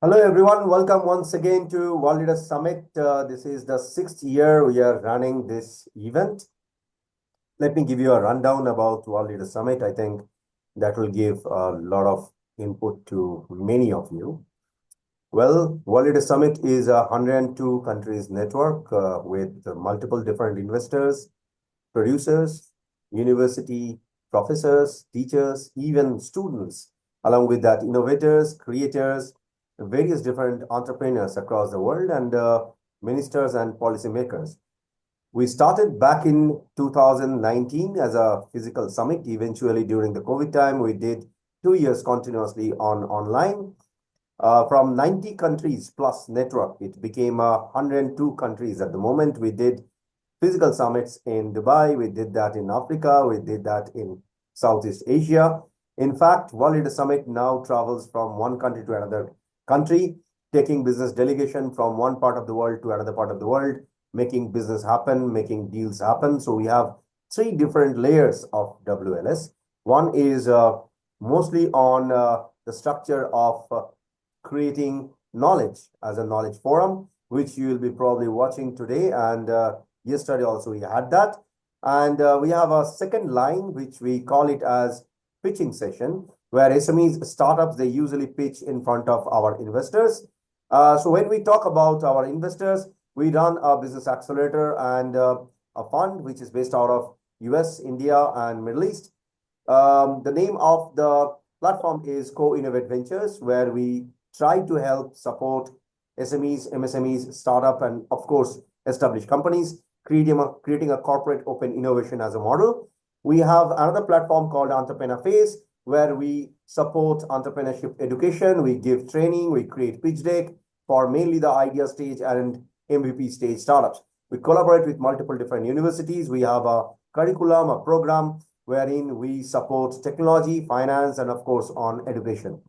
Hello, everyone. Welcome once again to World Leaders Summit. This is the sixth year we are running this event. Let me give you a rundown about World Leaders Summit. I think that will give a lot of input to many of you. Well, World Leaders Summit is a 102 countries network with multiple different investors, producers, university professors, teachers, even students, along with that, innovators, creators, various different entrepreneurs across the world, and ministers and policymakers. We started back in 2019 as a physical summit. Eventually, during the COVID time, we did 2 years continuously online. From 90 countries plus network, it became 102 countries at the moment. We did physical summits in Dubai. We did that in Africa. We did that in Southeast Asia. In fact, World Leader Summit now travels from one country to another country, taking business delegation from one part of the world to another part of the world, making business happen, making deals happen. So we have three different layers of WLS. One is mostly on the structure of creating knowledge as a knowledge forum, which you will be probably watching today. And yesterday also we had that. And we have a second line, which we call it as pitching session, where SMEs, startups, they usually pitch in front of our investors. So when we talk about our investors, we run a business accelerator and a fund which is based out of US, India, and Middle East. The name of the platform is Co-Innovate Ventures, where we try to help support SMEs, MSMEs, startup, and of course, established companies, creating a corporate open innovation as a model. We have another platform called Entrepreneur Phase, where we support entrepreneurship education. We give training, we create pitch deck for mainly the idea stage and MVP stage startups. We collaborate with multiple different universities. We have a curriculum, a program wherein we support technology, finance, and of course on education.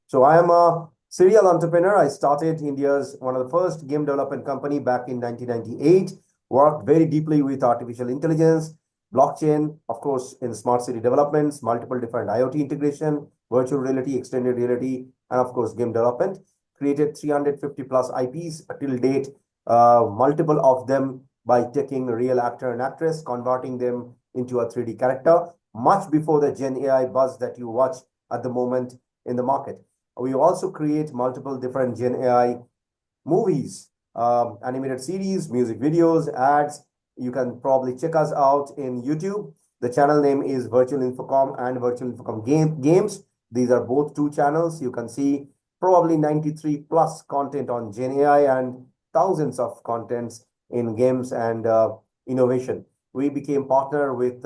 So I am a serial entrepreneur. I started India's one of the first game development company back in 1998, worked very deeply with artificial intelligence, blockchain, of course, in smart city developments, multiple different IoT integration, virtual reality, extended reality, and of course, game development. Created 350 plus IPs till date, multiple of them by taking real actor and actress, converting them into a 3D character, much before the Gen AI buzz that you watch at the moment in the market. We also create multiple different Gen AI movies, animated series, music videos, ads. You can probably check us out in YouTube. The channel name is Virtual Infocom and Virtual Infocom Games. These are both two channels. You can see probably 93 plus content on Gen AI and thousands of contents in games and innovation. We became partner with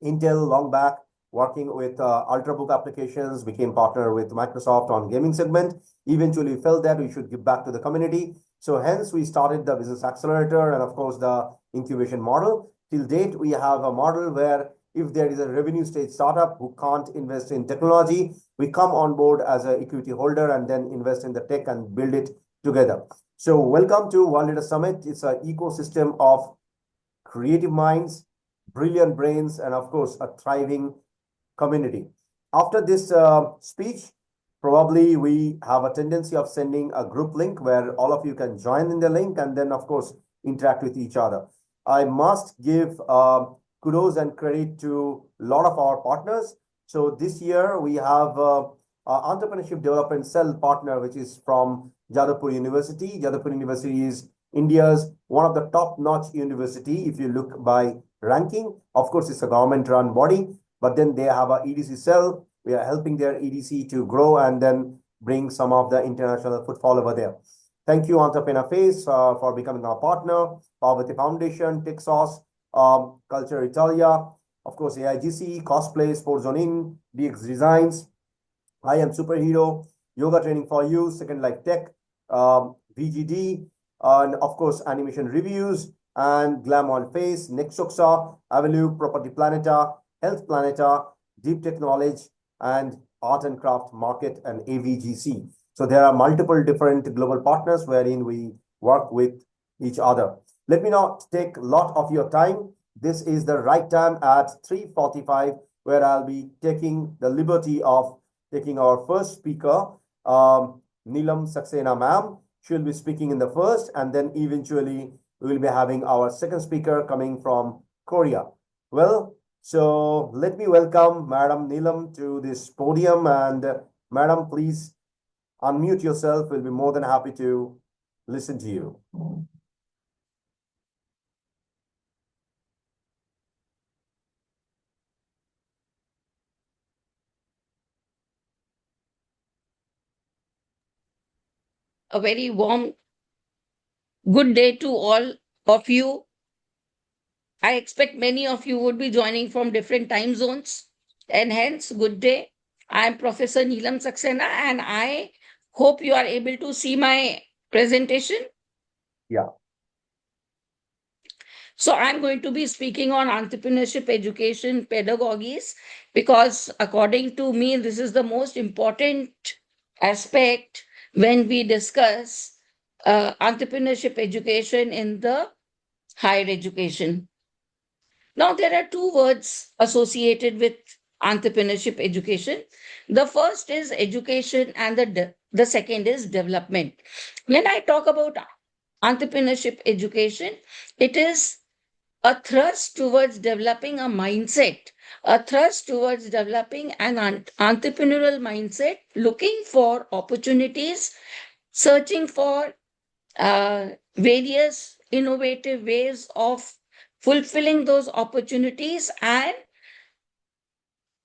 Intel long back, working with Ultrabook applications, became partner with Microsoft on gaming segment. Eventually felt that we should give back to the community. So hence we started the business accelerator and of course the incubation model. Till date, we have a model where if there is a revenue stage startup who can't invest in technology, we come on board as an equity holder and then invest in the tech and build it together. So welcome to World Leader Summit. It's an ecosystem of creative minds, brilliant brains, and of course, a thriving community. After this speech, probably we have a tendency of sending a group link where all of you can join in the link and then, of course, interact with each other. I must give kudos and credit to a lot of our partners. So this year we have entrepreneurship development cell partner, which is from Jadavpur University. Jadavpur University is India's one of the top-notch university if you look by ranking. Of course, it's a government-run body, but then they have a EDC cell. We are helping their EDC to grow and then bring some of the international footfall over there. Thank you, Entrepreneur Phase, for becoming our partner. Parvati Foundation, TechSauce, Culture Italia, of course, AIGC, Cosplay, Sports Zone In, DX Designs, I Am Superhero, Yoga Training for You, Second Life Tech, VGD, and of course, Animation Reviews, and Glam on Face, Nexoxa, Avalue, Property Planeta, Health Planeta, Deep Tech Knowledge, and Art and Craft Market, and AVGC. So there are multiple different global partners wherein we work with each other. Let me not take a lot of your time. This is the right time at 3:45, where I'll be taking the liberty of taking our first speaker, Neelam Saxena ma'am. She will be speaking in the first, and then eventually we will be having our second speaker coming from Korea. Well, so let me welcome Madam Neelam to this podium, and Madam, please unmute yourself. We'll be more than happy to listen to you. A very warm good day to all of you. I expect many of you would be joining from different time zones, and hence, good day. I am Professor Neelam Saxena, and I hope you are able to see my presentation. Yeah. So, I'm going to be speaking on entrepreneurship education pedagogies because, according to me, this is the most important aspect when we discuss entrepreneurship education in the higher education. Now, there are two words associated with entrepreneurship education. The first is education, and the second is development. When I talk about entrepreneurship education, it is a thrust towards developing a mindset, a thrust towards developing an entrepreneurial mindset, looking for opportunities, searching for various innovative ways of fulfilling those opportunities and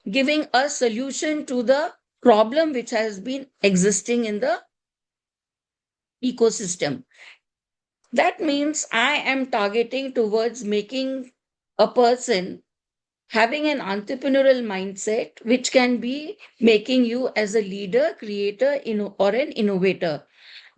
giving a solution to the problem which has been existing in the ecosystem. That means I am targeting towards making a person having an entrepreneurial mindset, which can be making you as a leader, creator, or an innovator.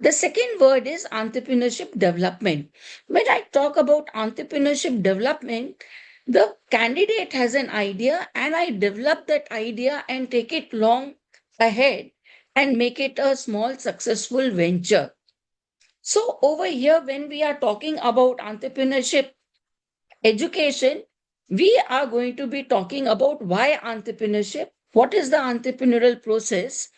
The second word is entrepreneurship development. When I talk about entrepreneurship development, the candidate has an idea, and I develop that idea and take it long ahead and make it a small successful venture. So, over here, when we are talking about entrepreneurship education, we are going to be talking about why entrepreneurship, what is the entrepreneurial process,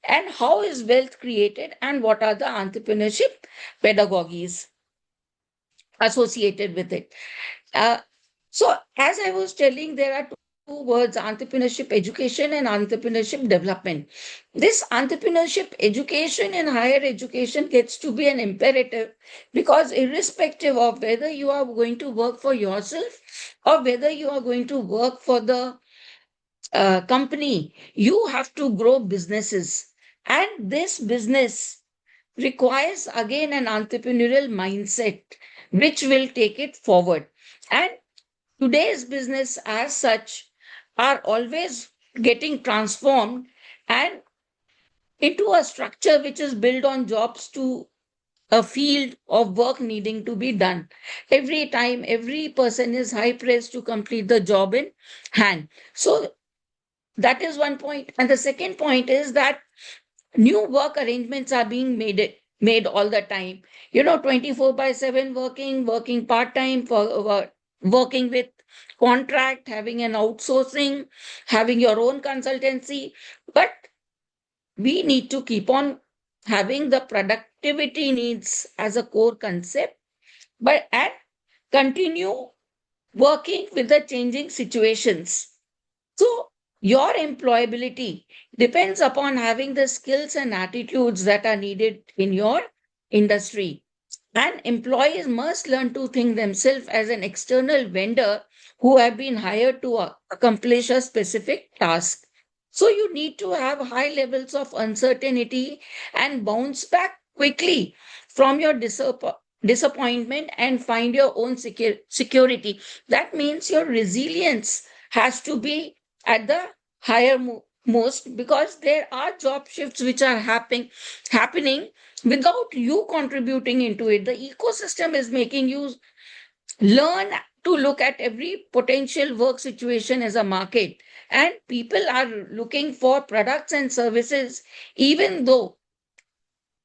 and how is wealth created, and what are the entrepreneurship pedagogies associated with it. Uh, so, as I was telling, there are two words, entrepreneurship education and entrepreneurship development. This entrepreneurship education in higher education gets to be an imperative because, irrespective of whether you are going to work for yourself or whether you are going to work for the company, you have to grow businesses. And this business requires again an entrepreneurial mindset which will take it forward. And today's business as such are always getting transformed and into a structure which is built on jobs to a field of work needing to be done. Every time, every person is high pressed to complete the job in hand. So that is one point. And the second point is that new work arrangements are being made all the time. 24 by 7 working part time, for working with contract, having an outsourcing, having your own consultancy. But we need to keep on having the productivity needs as a core concept, but and continue working with the changing situations. So, your employability depends upon having the skills and attitudes that are needed in your industry. And employees must learn to think themselves as an external vendor who have been hired to accomplish a specific task. So, you need to have high levels of uncertainty and bounce back quickly from your disappointment and find your own security. That means your resilience has to be at the higher most, because there are job shifts which are happening without you contributing into it. The ecosystem is making you learn to look at every potential work situation as a market, and people are looking for products and services even though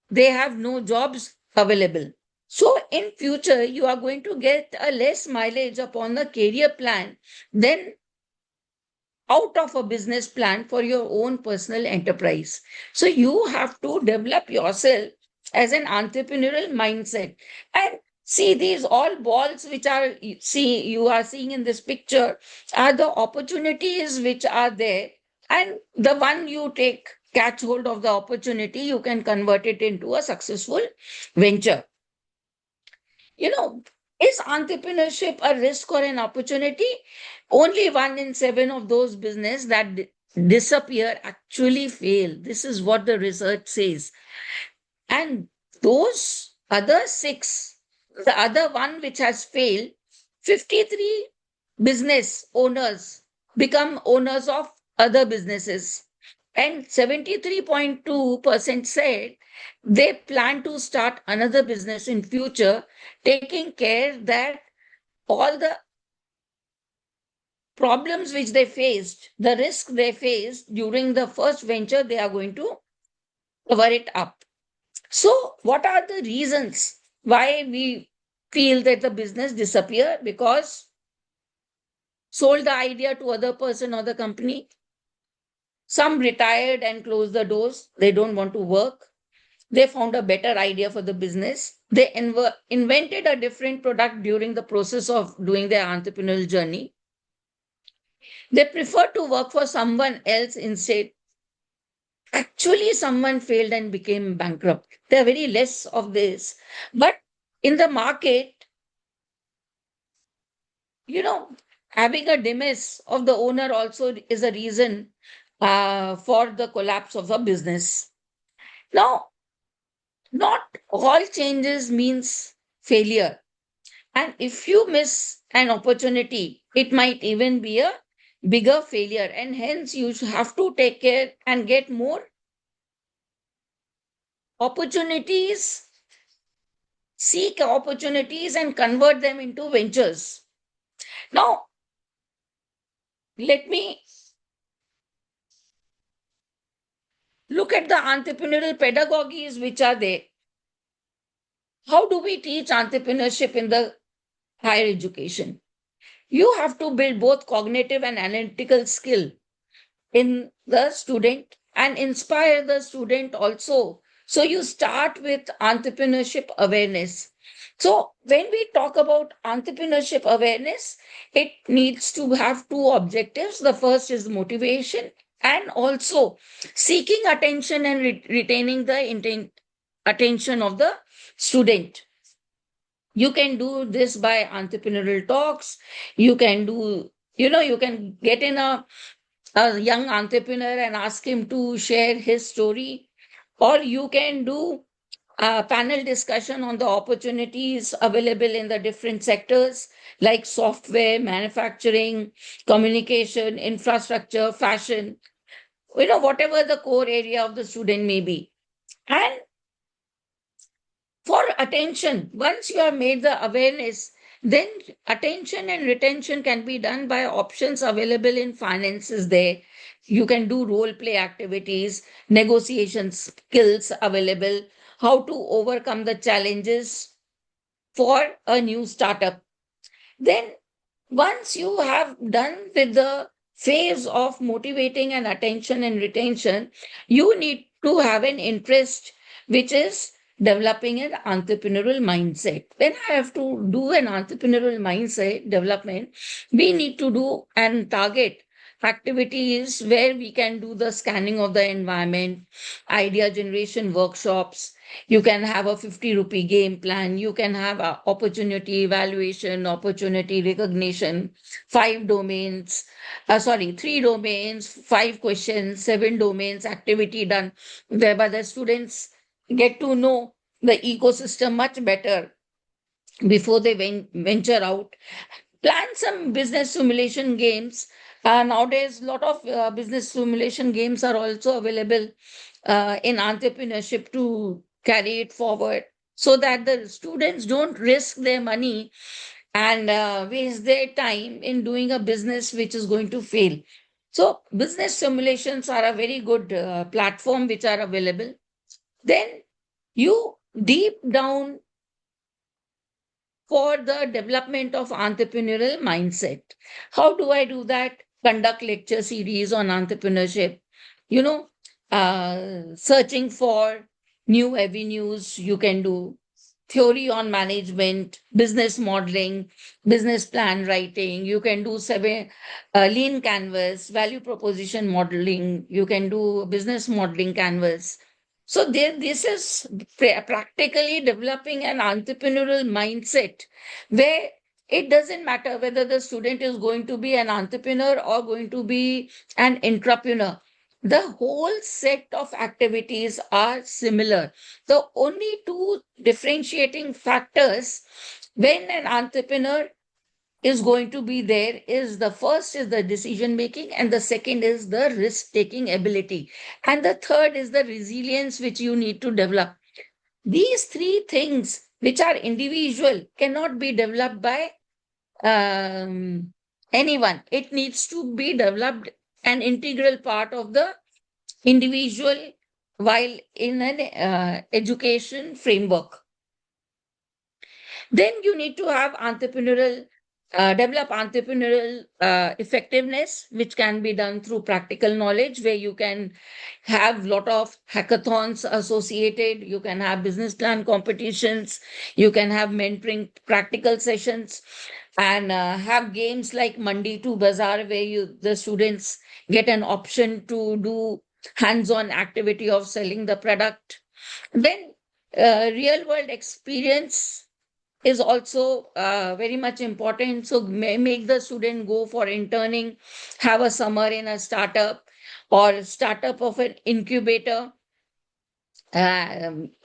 they have no jobs available. So in future you are going to get a less mileage upon the career plan than out of a business plan for your own personal enterprise. So you have to develop yourself as an entrepreneurial mindset. And see, these all balls which are see you are seeing in this picture are the opportunities which are there. And the one you take, catch hold of the opportunity, you can convert it into a successful venture. You know, is entrepreneurship a risk or an opportunity? Only 1 in 7 of those business that disappear actually fail. This is what the research says. And those other six, the other one which has failed, 53 business owners become owners of other businesses. And 73.2% said they plan to start another business in future, taking care that all the problems which they faced, the risk they faced during the first venture, they are going to cover it up. So, what are the reasons why we feel that the business disappear? Because sold the idea to other person or the company. Some retired and closed the doors. They don't want to work. They found a better idea for the business. They invented a different product during the process of doing their entrepreneurial journey. They prefer to work for someone else instead. Actually, someone failed and became bankrupt. There are very less of this. But in the market, having a demise of the owner also is a reason for the collapse of a business. Now, not all changes means failure. And if you miss an opportunity, it might even be a bigger failure. And hence, you have to take care and get more opportunities, seek opportunities, and convert them into ventures. Now, let me look at the entrepreneurial pedagogies which are there. How do we teach entrepreneurship in the higher education? You have to build both cognitive and analytical skill in the student and inspire the student also. So you start with entrepreneurship awareness. So when we talk about entrepreneurship awareness, it needs to have two objectives. The first is motivation and also seeking attention and retaining the attention of the student. You can do this by entrepreneurial talks. You can do, you can get in a young entrepreneur and ask him to share his story, or you can do a panel discussion on the opportunities available in the different sectors like software, manufacturing, communication, infrastructure, fashion, whatever the core area of the student may be. And for attention, once you have made the awareness, then attention and retention can be done by options available in finances there. You can do role play activities, negotiation skills available, how to overcome the challenges for a new startup. Then once you have done with the phase of motivating and attention and retention, you need to have an interest, which is developing an entrepreneurial mindset. When I have to do an entrepreneurial mindset development, we need to do and target activities where we can do the scanning of the environment, idea generation workshops. You can have a 50 rupee game plan. You can have a opportunity evaluation, opportunity recognition, 3 domains, 5 questions, 7 domains activity done, whereby the students get to know the ecosystem much better before they venture out. Plan some business simulation games. Nowadays, a lot of business simulation games are also available in entrepreneurship to carry it forward so that the students don't risk their money and waste their time in doing a business which is going to fail. So, business simulations are a very good platform which are available. Then you deep down for the development of entrepreneurial mindset. How do I do that? conduct lecture series on entrepreneurship, you know, searching for new avenues you can do, theory on management, business modeling, business plan writing. You can do lean canvas, value proposition modeling. You can do business modeling canvas. So there, this is practically developing an entrepreneurial mindset where it doesn't matter whether the student is going to be an entrepreneur or going to be an entrepreneur. The whole set of activities are similar. The only two differentiating factors when an entrepreneur is going to be there is the first is the decision making, and the second is the risk taking ability, and the third is the resilience which you need to develop. These three things, which are individual, cannot be developed by anyone. It needs to be developed, an integral part of the individual while in an education framework. Then you need to have develop entrepreneurial effectiveness, which can be done through practical knowledge, where you can have lot of hackathons associated. You can have business plan competitions. You can have mentoring practical sessions, and have games like Mandi to Bazaar, where the students get an option to do hands-on activity of selling the product. Then real world experience is also very much important. So make the student go for interning, have a summer in a startup or startup of an incubator,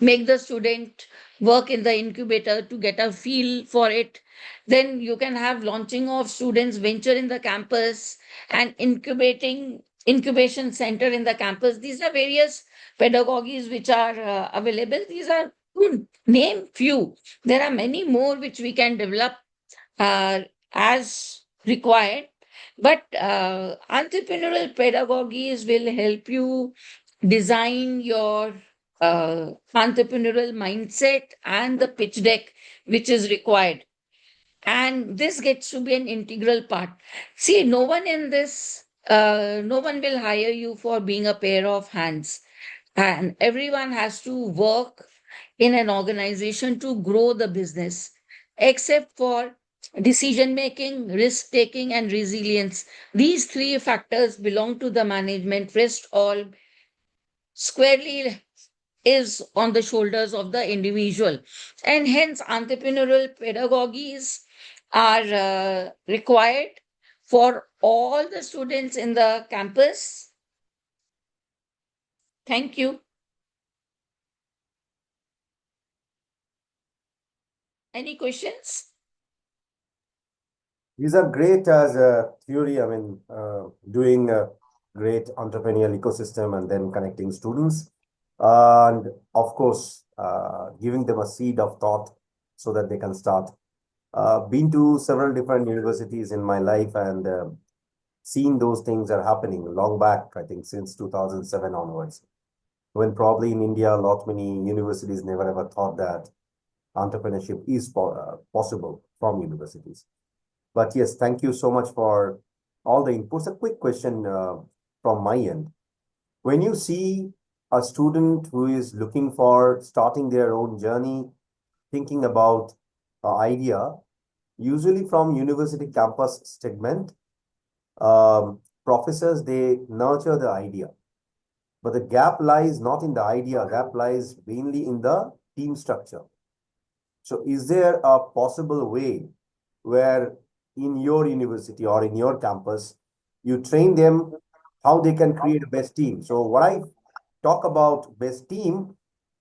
make the student work in the incubator to get a feel for it. Then you can have launching of students venture in the campus and incubation center in the campus. These are various pedagogies which are available. These are to name few. There are many more which we can develop uh, as required. But entrepreneurial pedagogies will help you design your entrepreneurial mindset and the pitch deck which is required. And this gets to be an integral part. See, no one will hire you for being a pair of hands. And everyone has to work in an organization to grow the business, except for decision making, risk taking, and resilience. These three factors belong to the management. Rest all squarely is on the shoulders of the individual. And hence, entrepreneurial pedagogies are required for all the students in the campus. Thank you. Any questions? These are great as a theory. I mean, doing a great entrepreneurial ecosystem and then connecting students. And of course, giving them a seed of thought so that they can start. Been to several different universities in my life and seen those things are happening long back, I think since 2007 onwards, when probably in India, a lot many universities never ever thought that entrepreneurship is possible from universities. But yes, thank you so much for all the inputs. A quick question from my end. When you see a student who is looking for starting their own journey, thinking about an idea, usually from university campus segment, professors, they nurture the idea. But the gap lies not in the idea, gap lies mainly in the team structure. So is there a possible way where in your university or in your campus, you train them how they can create a best team? So what I talk about best team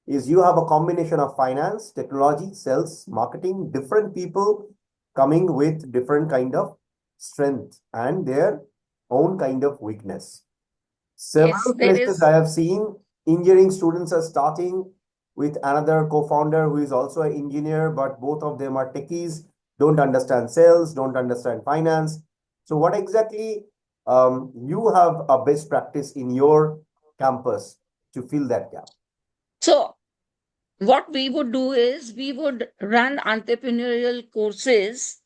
is you have a combination of finance, technology, sales, marketing, different people coming with different kind of strength and their own kind of weakness. Yes, Several there places is. I have seen engineering students are starting with another co-founder who is also an engineer, but both of them are techies, don't understand sales, don't understand finance. So what exactly you have a best practice in your campus to fill that gap? So, what we would do is we would run entrepreneurial courses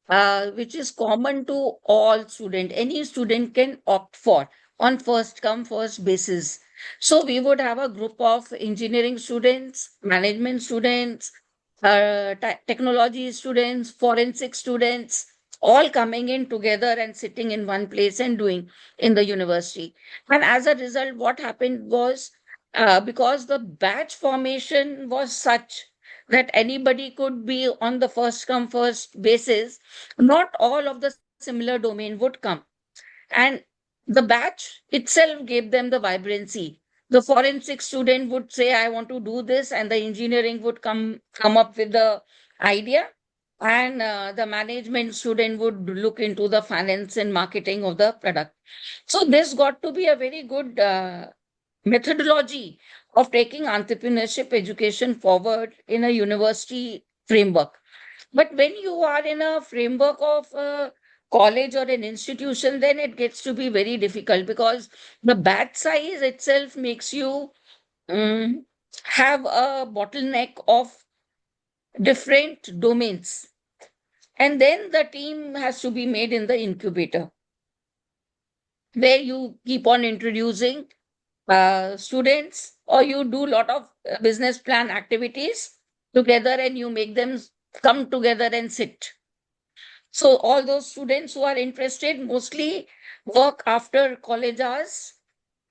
which is common to all student. Any student can opt for on first come first basis. So we would have a group of engineering students, management students, technology students, forensic students, all coming in together and sitting in one place and doing in the university. And as a result, what happened was, because the batch formation was such that anybody could be on the first come first basis, not all of the similar domain would come. And the batch itself gave them the vibrancy. The forensic student would say, I want to do this, and the engineering would come up with the idea. And the management student would look into the finance and marketing of the product. So this got to be a very good methodology of taking entrepreneurship education forward in a university framework. But when you are in a framework of a college or an institution, then it gets to be very difficult, because the batch size itself makes you um, have a bottleneck of different domains. And then the team has to be made in the incubator, where you keep on introducing students, or you do lot of business plan activities together, and you make them come together and sit. So all those students who are interested mostly work after college hours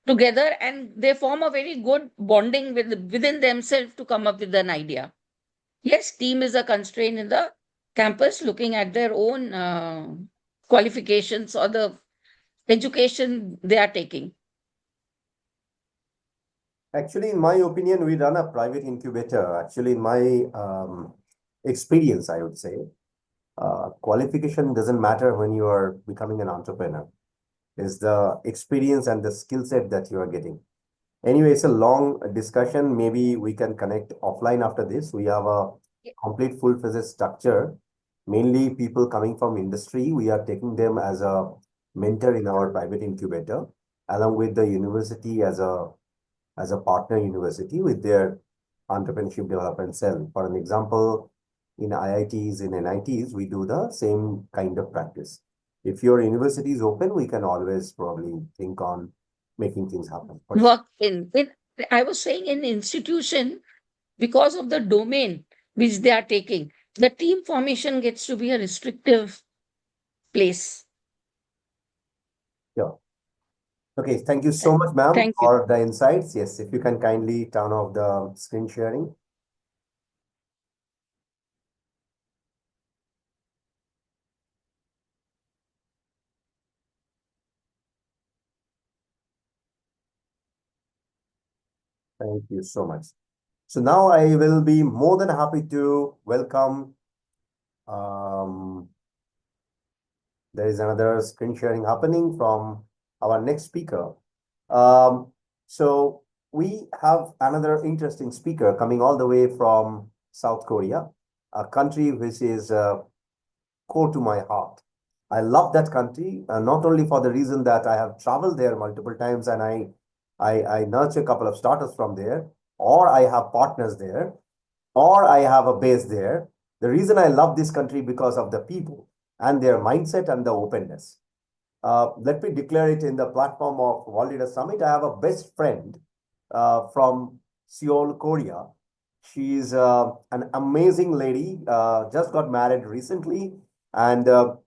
together, and they form a very good bonding within themselves to come up with an idea. Yes, team is a constraint in the campus, looking at their own qualifications or the education they are taking. Actually, in my opinion, we run a private incubator. Actually, in my experience, I would say, qualification doesn't matter when you are becoming an entrepreneur. It's the experience and the skill set that you are getting. Anyway, it's a long discussion. Maybe we can connect offline after this. We have a complete full-fledged structure. Mainly people coming from industry. We are taking them as a mentor in our private incubator, along with the university as a partner university with their entrepreneurship development cell. For an example, in IITs, in NITs, we do the same kind of practice. If your university is open, we can always probably think on making things happen for sure. Work in I was saying, in institution, because of the domain which they are taking, the team formation gets to be a restrictive place. Yeah. Okay. Thank you so Right. much, ma'am, Thank you. for the insights. Yes, if you can kindly turn off the screen sharing. Thank you so much. So now I will be more than happy to welcome. Um, there is another screen sharing happening from our next speaker. Um, so we have another interesting speaker coming all the way from South Korea, a country which is core to my heart. I love that country, not only for the reason that I have traveled there multiple times and I nurture a couple of startups from there, or I have partners there, or I have a base there. The reason I love this country because of the people and their mindset and the openness. Let me declare it in the platform of World Leader Summit. I have a best friend from Seoul, Korea. She's an amazing lady, just got married recently, and her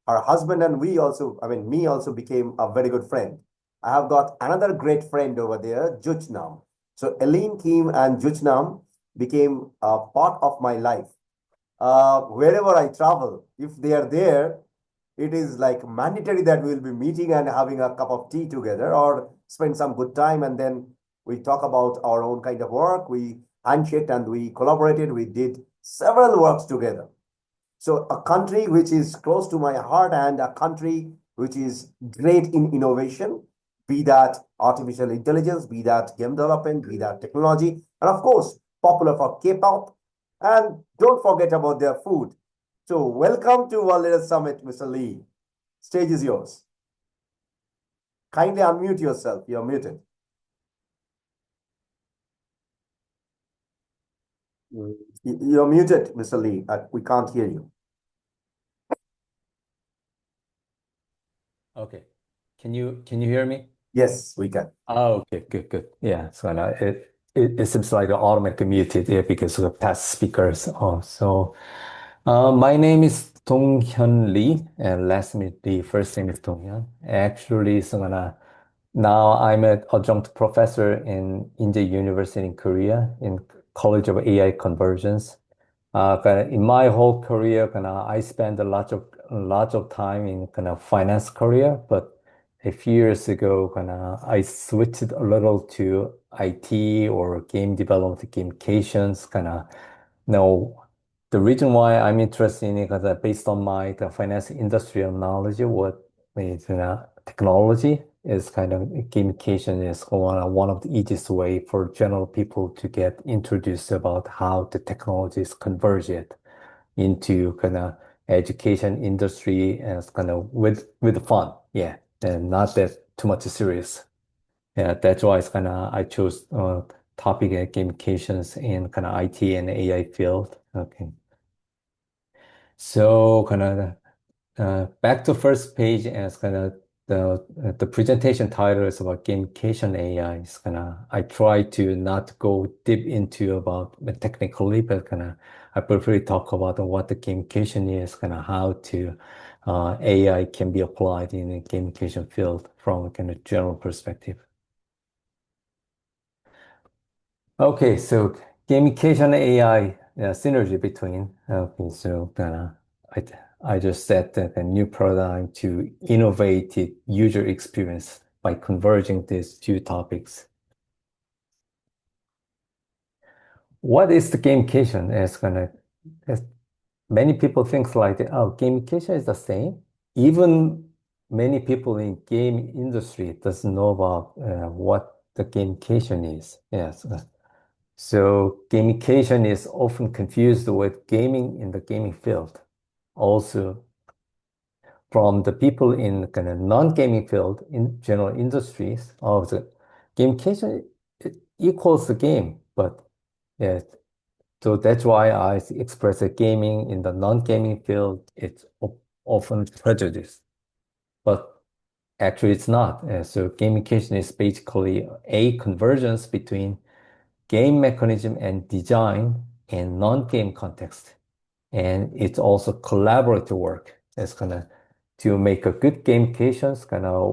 husband and we also, I mean, me also became a very good friend. I have got another great friend over there, Juchnam. So Elaine Kim and Juchnam became a part of my life. Wherever I travel, if they are there, it is like mandatory that we will be meeting and having a cup of tea together or spend some good time. And then we talk about our own kind of work. We handshake and we collaborated. We did several works together. So a country which is close to my heart and a country which is great in innovation, be that artificial intelligence, be that game development, be that technology, and of course, popular for K-pop. And don't forget about their food. So welcome to World Leaders Summit, Mr. Lee. Stage is yours. Kindly unmute yourself. You're muted. You're muted, Mr. Lee. We can't hear you. Okay. Can you hear me? Yes, we can. Oh, okay, good. Yeah. So now it seems like automatically muted, yeah, because of the past speakers. My name is Dong Hyun Lee, and last name the first name is Dong Hyun. Actually, now I'm an adjunct professor in Inje University in Korea in College of AI Convergence. In my whole career, I spent a lot of time in finance career, but a few years ago, I switched a little to IT or game development, gamifications. No, the reason why I'm interested in it because based on my finance industrial knowledge, what is technology is gamification is one of the easiest way for general people to get introduced about how the technologies converge it into education industry and with fun, yeah, and not that too much serious. Yeah, that's why it's I chose topic gamifications in IT and AI field. Okay, so back to first page as the presentation title is about gamification AI. It's I try to not go deep into about technically, but I prefer to talk about what the gamification is, how to AI can be applied in the gamification field from a general perspective. Okay, so gamification AI synergy between. Okay, so I I just set a new paradigm to innovate the user experience by converging these two topics. What is the gamification? As many people think like, oh, gamification is the same. Even many people in game industry doesn't know about what the gamification is. Yes. So gamification is often confused with gaming in the gaming field. Also, from the people in non-gaming field in general industries, of the gamification it equals the game, but yeah, so that's why I express that gaming in the non-gaming field, it's often prejudice, but actually it's not. So gamification is basically a convergence between game mechanism and design in non-game context. And it's also collaborative work. It's to make a good gamifications,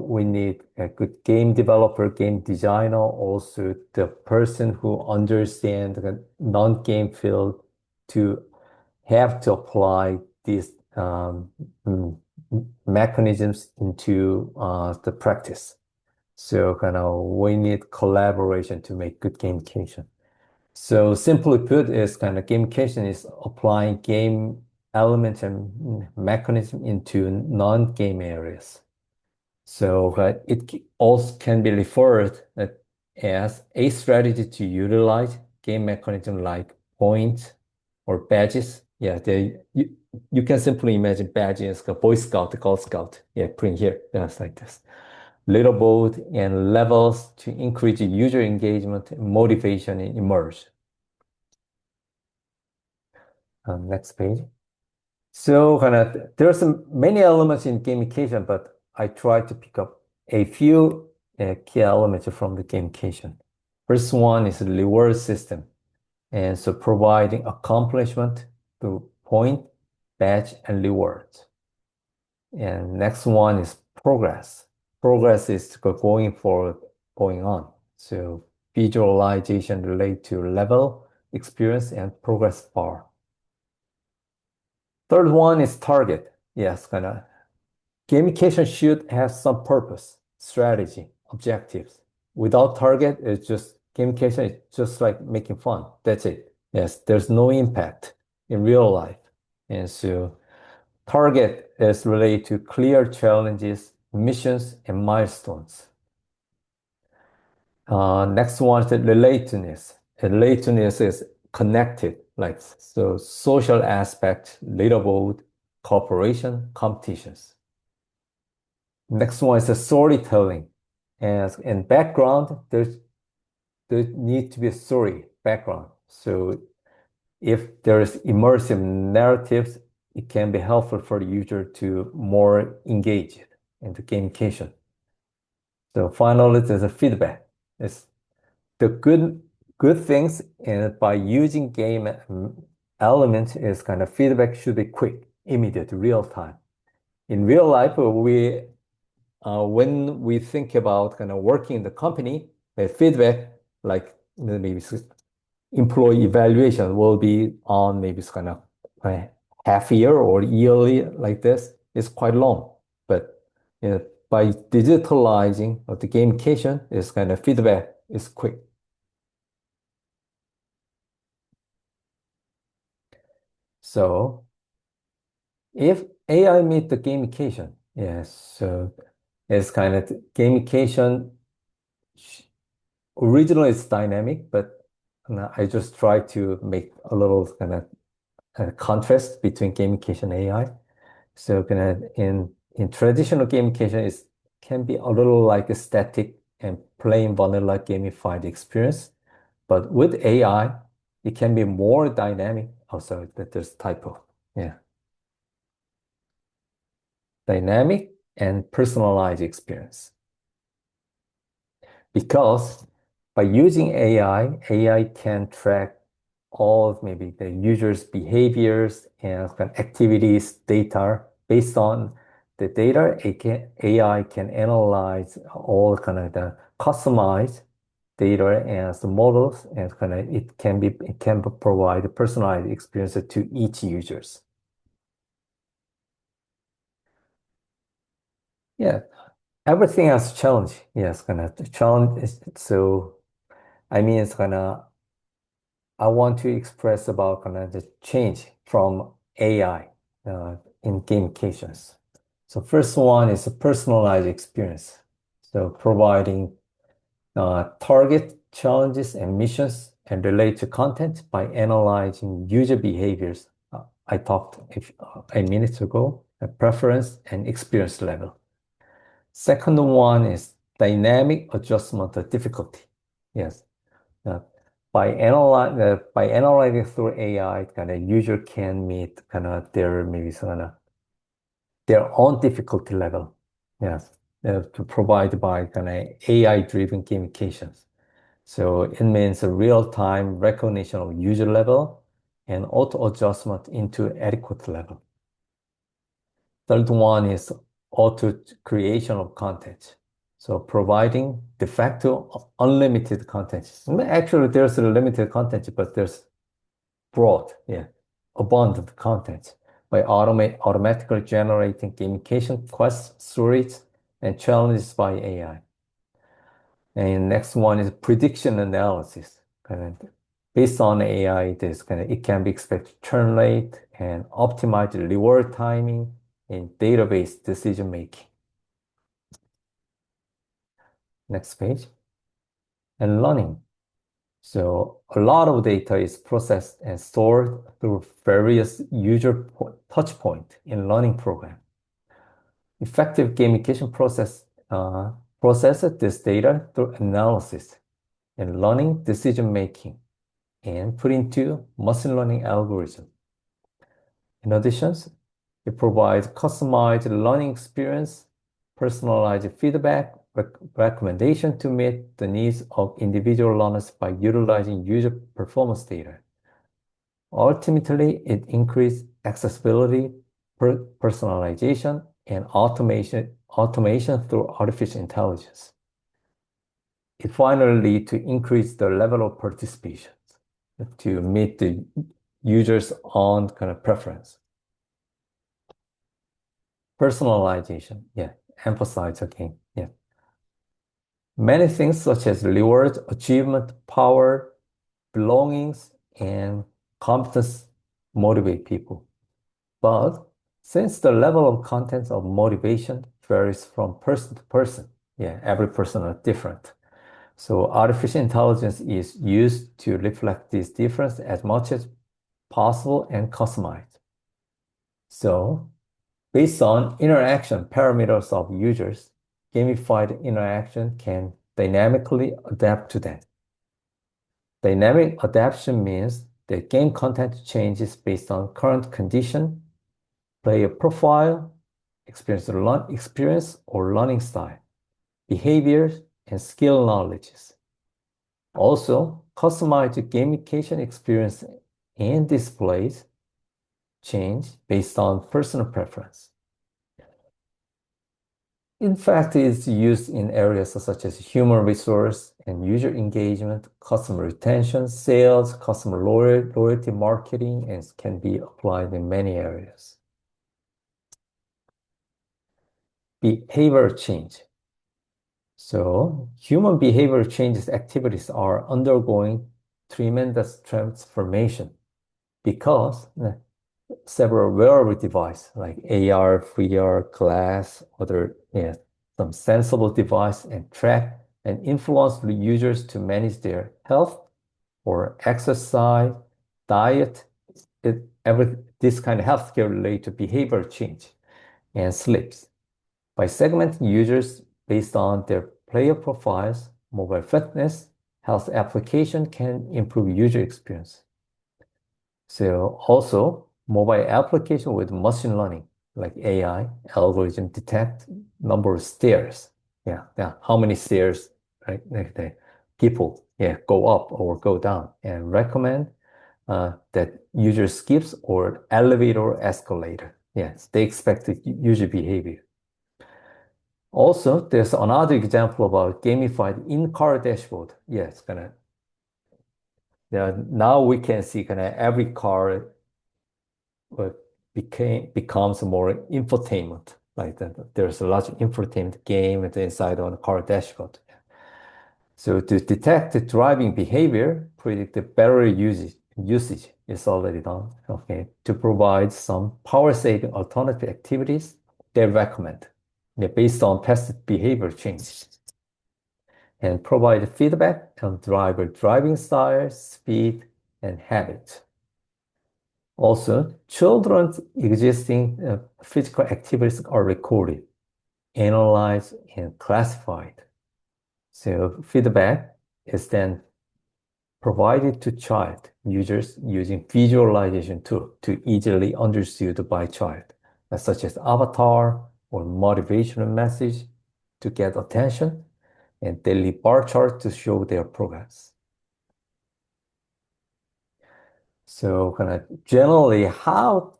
we need a good game developer, game designer, also the person who understands the non-game field to have to apply these mechanisms into the practice. So we need collaboration to make good gamification. So simply put, is gamification is applying game elements and mechanism into non-game areas. So also can be referred as a strategy to utilize game mechanism like points or badges. Yeah, you can simply imagine badges like a Boy Scout, Girl Scout. Yeah, print here, just like this. Leaderboard and levels to increase user engagement, motivation, and immersion. Next page. So there are many elements in gamification, but I try to pick up a few key elements from the gamification. First one is the reward system. And so providing accomplishment through point, badge, and rewards. And next one is progress. Progress is going forward, going on. So visualization relate to level, experience, and progress bar. Third one is target. Yes, gamification should have some purpose, strategy, objectives. Without target, it's just gamification is just like making fun. That's it. Yes, there's no impact in real life. And so target is related to clear challenges, missions, and milestones. Next one is the relatedness. Relatedness is connected, like so social aspect, leaderboard, cooperation, competitions. Next one is the storytelling. And in background, there need to be a story background. So if there is immersive narratives, it can be helpful for the user to more engage it. into gamification. So finally, there's a feedback. It's the good things, and by using game elements is kind of feedback should be quick, immediate, real time. In real life, when we think about kind of working in the company, the feedback, like maybe employee evaluation will be on maybe it's kind of half year or yearly like this. It's quite long, but by digitalizing the gamification, is kind of feedback is quick. So if AI meet the gamification, yes, so it's kind of gamification. Originally, it's dynamic, but I just try to make a little kind of contrast between gamification and AI. So kind of in traditional gamification, it can be a little like a static and plain vanilla gamified experience. But with AI, it can be more dynamic. Oh, sorry, that there's typo. Yeah. Dynamic and personalized experience. Because by using AI can track all of maybe the user's behaviors and activities data. Based on the data, AI can analyze all kind of the customized data and the models, and kind of it can provide a personalized experience to each users. Yeah, everything has challenge. Yes, kind of the challenge is so. I mean, it's kind of I want to express about kind of the change from AI in gamifications. So first one is a personalized experience. So providing target challenges and missions and relate to content by analyzing user behaviors. I talked a minute ago, a preference and experience level. Second one is dynamic adjustment of difficulty. Yes. Uh, by analyzing through AI, kind of user can meet kind of their maybe kind of their own difficulty level. Yes, to provide by kind of AI-driven gamifications. So it means a real-time recognition of user level and auto adjustment into adequate level. Third one is auto creation of content. So providing de facto unlimited content. Actually, there's a limited content, but there's broad, abundant content by automatically generating gamification quests, stories, and challenges by AI. And next one is prediction analysis. Based on AI, it can be expected turn rate and optimize reward timing and database decision making. Next page. And learning. So a lot of data is processed and stored through various user touch points in learning program. Effective gamification processes this data through analysis and learning decision making and put into machine learning algorithm. In addition, it provides customized learning experience, personalized feedback, recommendation to meet the needs of individual learners by utilizing user performance data. Ultimately, it increases accessibility, personalization, and automation through artificial intelligence. It finally leads to increase the level of participation to meet the user's own kind of preference. Personalization, emphasize again, Many things such as rewards, achievement, power, belongings, and competence motivate people. But since the level of content of motivation varies from person to person, every person is different. So artificial intelligence is used to reflect this difference as much as possible and customized. So based on interaction parameters of users, gamified interaction can dynamically adapt to them. Dynamic adaptation means that game content changes based on current condition, player profile, experience or learning style, behaviors, and skill knowledges. Also, customized gamification experience and displays change based on personal preference. In fact, it's used in areas such as human resource and user engagement, customer retention, sales, customer loyalty marketing, and can be applied in many areas. Behavior change. So human behavior changes activities are undergoing tremendous transformation because several wearable devices like AR, VR, glass, some sensible device and track and influence the users to manage their health or exercise, diet, this kind of healthcare related behavior change and sleeps. By segmenting users based on their player profiles, mobile fitness, health application can improve user experience. So also, mobile application with machine learning, like AI, algorithm detect number of stairs. How many stairs, right? Like the people, go up or go down, and recommend that user skips or elevator or escalator. Yes, they expect the user behavior. Also, there's another example about gamified in-car dashboard. Now we can see every car becomes more infotainment. Like there's a lot of infotainment game inside on the car dashboard. So to detect the driving behavior, predict the battery usage is already done. Okay, to provide some power-saving alternative activities they recommend based on past behavior changes, and provide feedback on driver driving style, speed, and habit. Also, children's existing physical activities are recorded, analyzed, and classified. So feedback is then provided to child users using visualization tool to easily understood by child, such as avatar or motivational message to get attention, and daily bar chart to show their progress. So generally how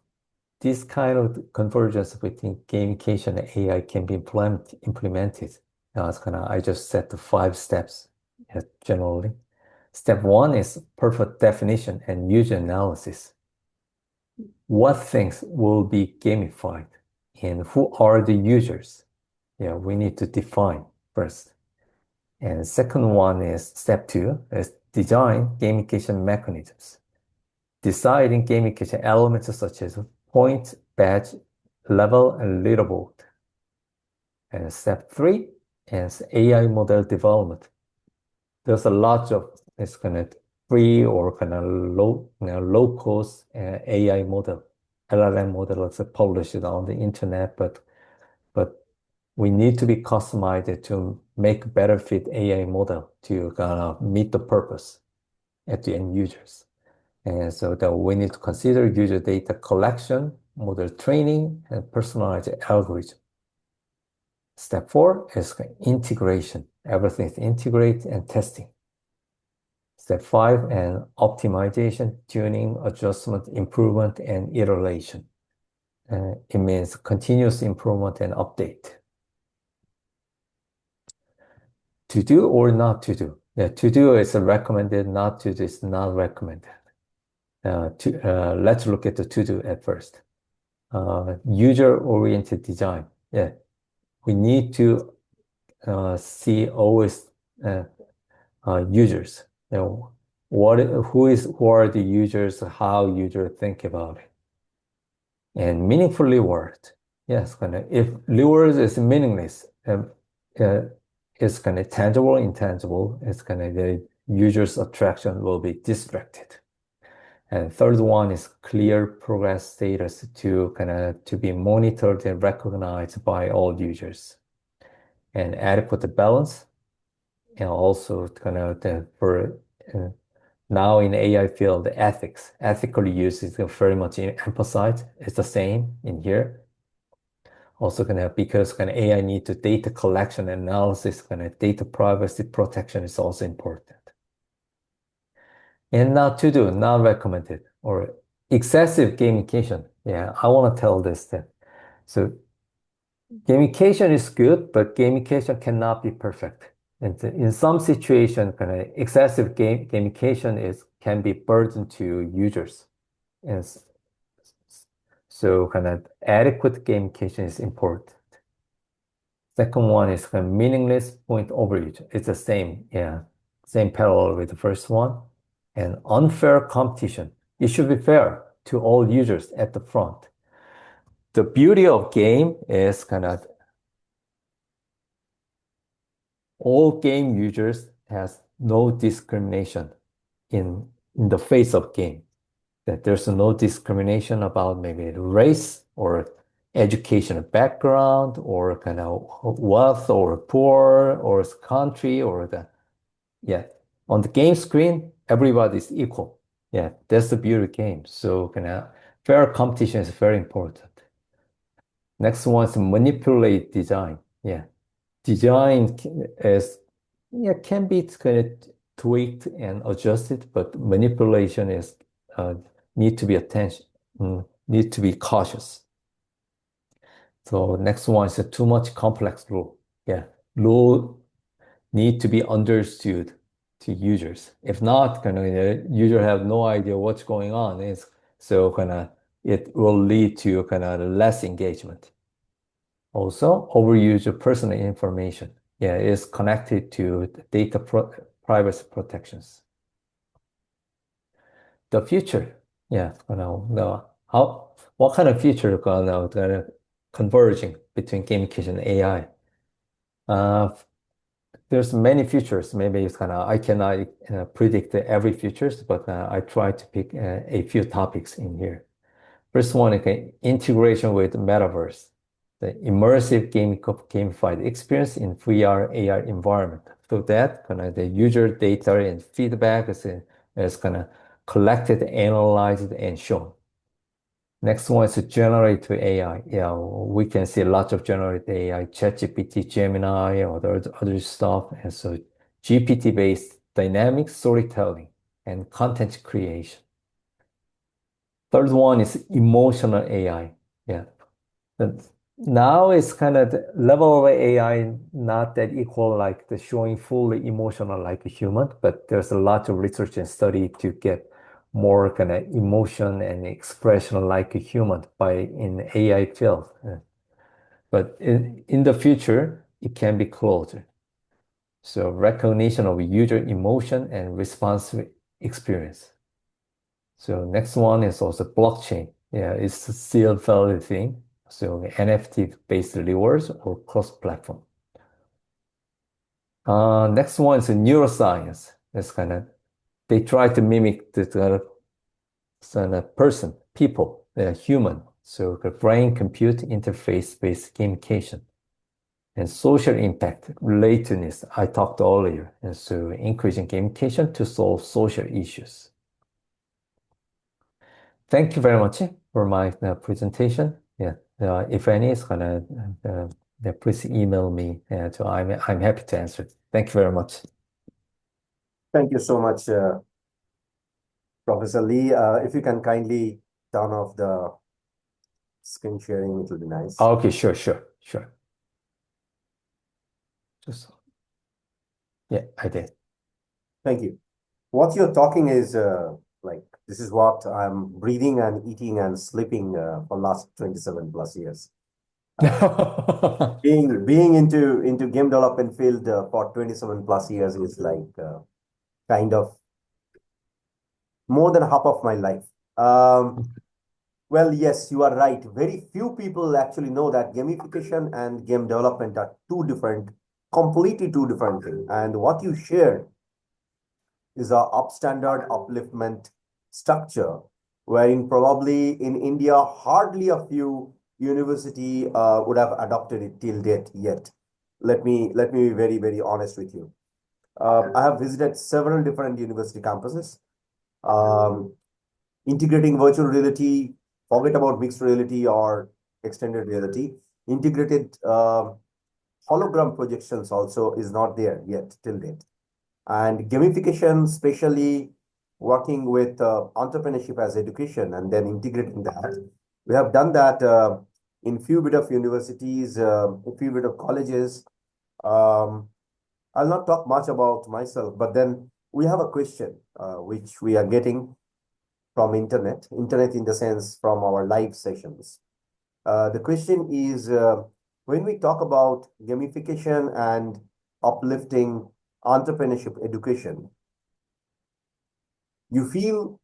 this kind of convergence between gamification and AI can be implemented. I just set the 5 steps generally. Step 1 is perfect definition and user analysis. What things will be gamified and who are the users? We need to define first. And second one is step 2 is design gamification mechanisms. Deciding gamification elements such as point, badge, level, and leaderboard. And step 3 is AI model development. There's a lot of free or low cost AI model, LLM model that's published on the internet, but we need to be customized to make better fit AI model to meet the purpose at the end users. And so that we need to consider user data collection, model training, and personalized algorithm. Step 4 is integration. Everything is integrated and testing. Step 5 and optimization, tuning, adjustment, improvement, and iteration. It means continuous improvement and update. To do or not to do? To do is recommended, not to do is not recommended. Let's look at the to do at first. User-oriented design. We need to see always users. Who are the users? How users think about it, and meaningfully word. Yes, if words is meaningless, it's tangible, intangible. It's the user's attraction will be distracted. And third one is clear progress status to be monitored and recognized by all users, and adequate balance, and also for now in AI field, the ethical use is very much emphasized. It's the same in here. Also because AI need to data collection analysis, data privacy protection is also important. And not to do, not recommended, or excessive gamification. Yeah, I want to tell this that. So gamification is good, but gamification cannot be perfect. And in some situation, excessive gamification can be burden to users. And so adequate gamification is important. Second one is meaningless point overuse. It's the same, yeah, same parallel with the first one. And unfair competition. It should be fair to all users at the front. The beauty of game is all game users has no discrimination in the face of game. That there's no discrimination about maybe race or educational background or wealth or poor or country or yeah. On the game screen, everybody's equal. Yeah, that's the beauty of game. So fair competition is very important. Next one is manipulate design. Yeah, design can be tweaked and adjusted, but manipulation is need to be need to be cautious. So next one is a too much complex rule. Yeah, rule need to be understood to users. If not, the user have no idea what's going on. It will lead to less engagement. Also, overuse of personal information. Yeah, is connected to data privacy protections. The future, yeah, what kind of future converging between gamification and AI? There's many futures. Maybe it's I cannot predict every futures, but I try to pick a few topics in here. First one, integration with metaverse, the immersive gamified experience in VR AR environment. So that the user data and feedback is collected, analyzed, and shown. Next one is generative AI. Yeah, we can see lots of generative AI, ChatGPT, Gemini, or other stuff. And so GPT-based dynamic storytelling and content creation. Third one is emotional AI. Yeah. Now it's the level of AI not that equal like the showing fully emotional like a human, but there's a lot of research and study to get more emotion and expression like a human in AI field. But in the future, it can be closer. So recognition of user emotion and responsive experience. So next one is also blockchain. Yeah, it's still valid thing. So NFT-based rewards or cross-platform. Next one is neuroscience. That's they try to mimic the person, people, human. So the brain-compute interface-based gamification. And social impact, relatedness, I talked earlier. And so increasing gamification to solve social issues. Thank you very much for my presentation. Yeah, if any is please email me. So I'm happy to answer. Thank you very much. Thank you so much, Professor Lee. If you can kindly turn off the screen sharing, it will be nice. Okay, sure. Just yeah, I did. Thank you. What you're talking is like this is what I'm breathing and eating and sleeping for last 27 plus years. Being into game development field for 27 plus years is like kind of more than half of my life. Well, yes, you are right. Very few people actually know that gamification and game development are completely two different things. And what you shared is a upstandard upliftment structure, wherein probably in India, hardly a few university would have adopted it till date yet. Let me be very, very honest with you. I have visited several different university campuses, integrating virtual reality, forget about mixed reality or extended reality. Integrated hologram projections also is not there yet till date. And gamification, especially working with entrepreneurship as education and then integrating that. We have done that in few bit of universities, a few bit of colleges. I'll not talk much about myself, but then we have a question which we are getting from internet in the sense from our live sessions. The question is, when we talk about gamification and uplifting entrepreneurship education, you feel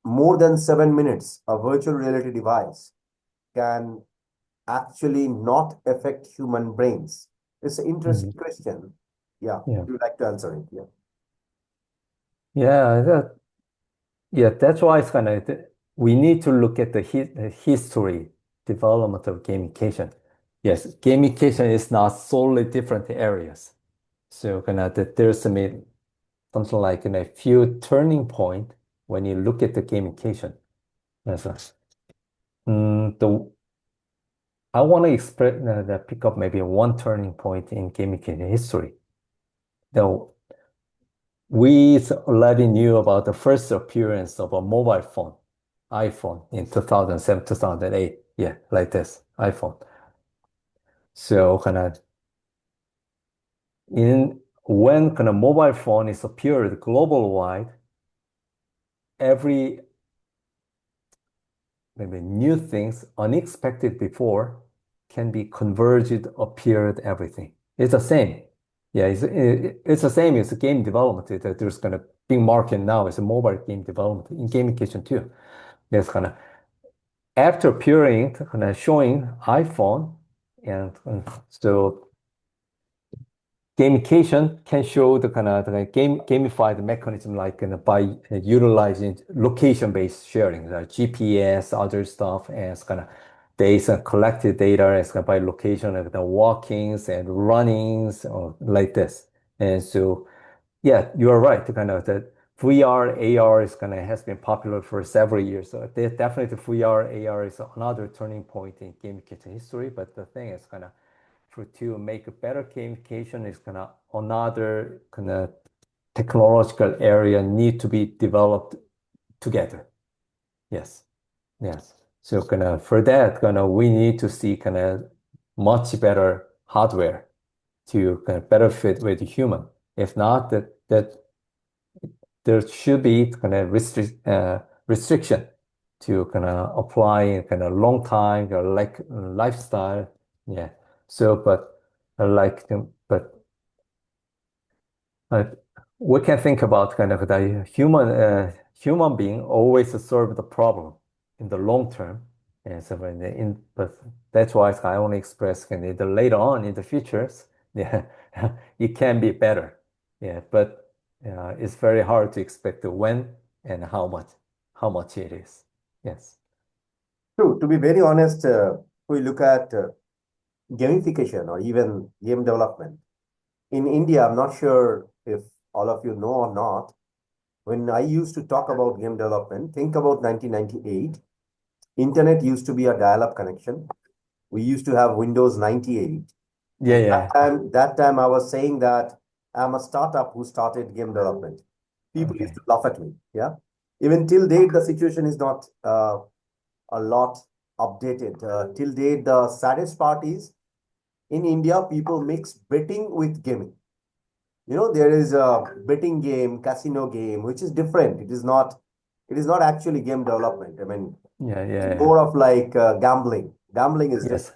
more than 7 minutes a virtual reality device can actually not affect human brains? It's an interesting question. Yeah, Yeah. you would like to answer it? Yeah. Yeah, that's why it's kind of we need to look at the history development of gamification. Yes, gamification is not solely different areas. So kind of there's something like a few turning point when you look at the gamification. Yes, I want to express pick up maybe one turning point in gamification history. Though we already knew about the first appearance of a mobile phone, iPhone, in 2007, 2008. Yeah, like this, iPhone. So kind of when kind of mobile phone is appeared global wide, every maybe new things unexpected before can be converged, appeared, everything. It's the same. Yeah, it's the same as game development. There's kind of big market now is a mobile game development in gamification too. There's kind of after appearing, kind of showing iPhone, and so gamification can show the kind of gamified mechanism like by utilizing location-based sharing, like GPS, other stuff, and it's kind of based on collected data as kind of by location, like the walkings and runnings, or like this. And so, yeah, you are right. Kind of that VR, AR is kind of has been popular for several years. So definitely VR, AR is another turning point in gamification history. But the thing is kind of to make a better gamification is kind of another kind of technological area need to be developed together. Yes, yes. So kind of for that, kind of we need to see kind of much better hardware to kind of better fit with the human. If not, that there should be kind of restriction to kind of apply kind of long time or like lifestyle. Yeah. So, but like, but uh, we can think about kind of the human being always solve the problem in the long term. And so but that's why I only express kind of the later on in the futures, yeah, it can be better. Yeah, but it's very hard to expect the when and how much it is. Yes. True. To be very honest, we look at gamification or even game development. In India, I'm not sure if all of you know or not. When I used to talk about game development, think about 1998. Internet used to be a dial-up connection. We used to have Windows 98. Yeah, And yeah. that time I was saying that I'm a startup who started game development. People used Okay. to laugh at me. Yeah. Even till date, the situation is not a lot updated. Till date, the saddest part is in India, people mix betting with gaming. There is a betting game, casino game, which is different. It is not actually game development. I mean, Yeah, it's yeah, yeah. more of like gambling. Gambling is different. Yes,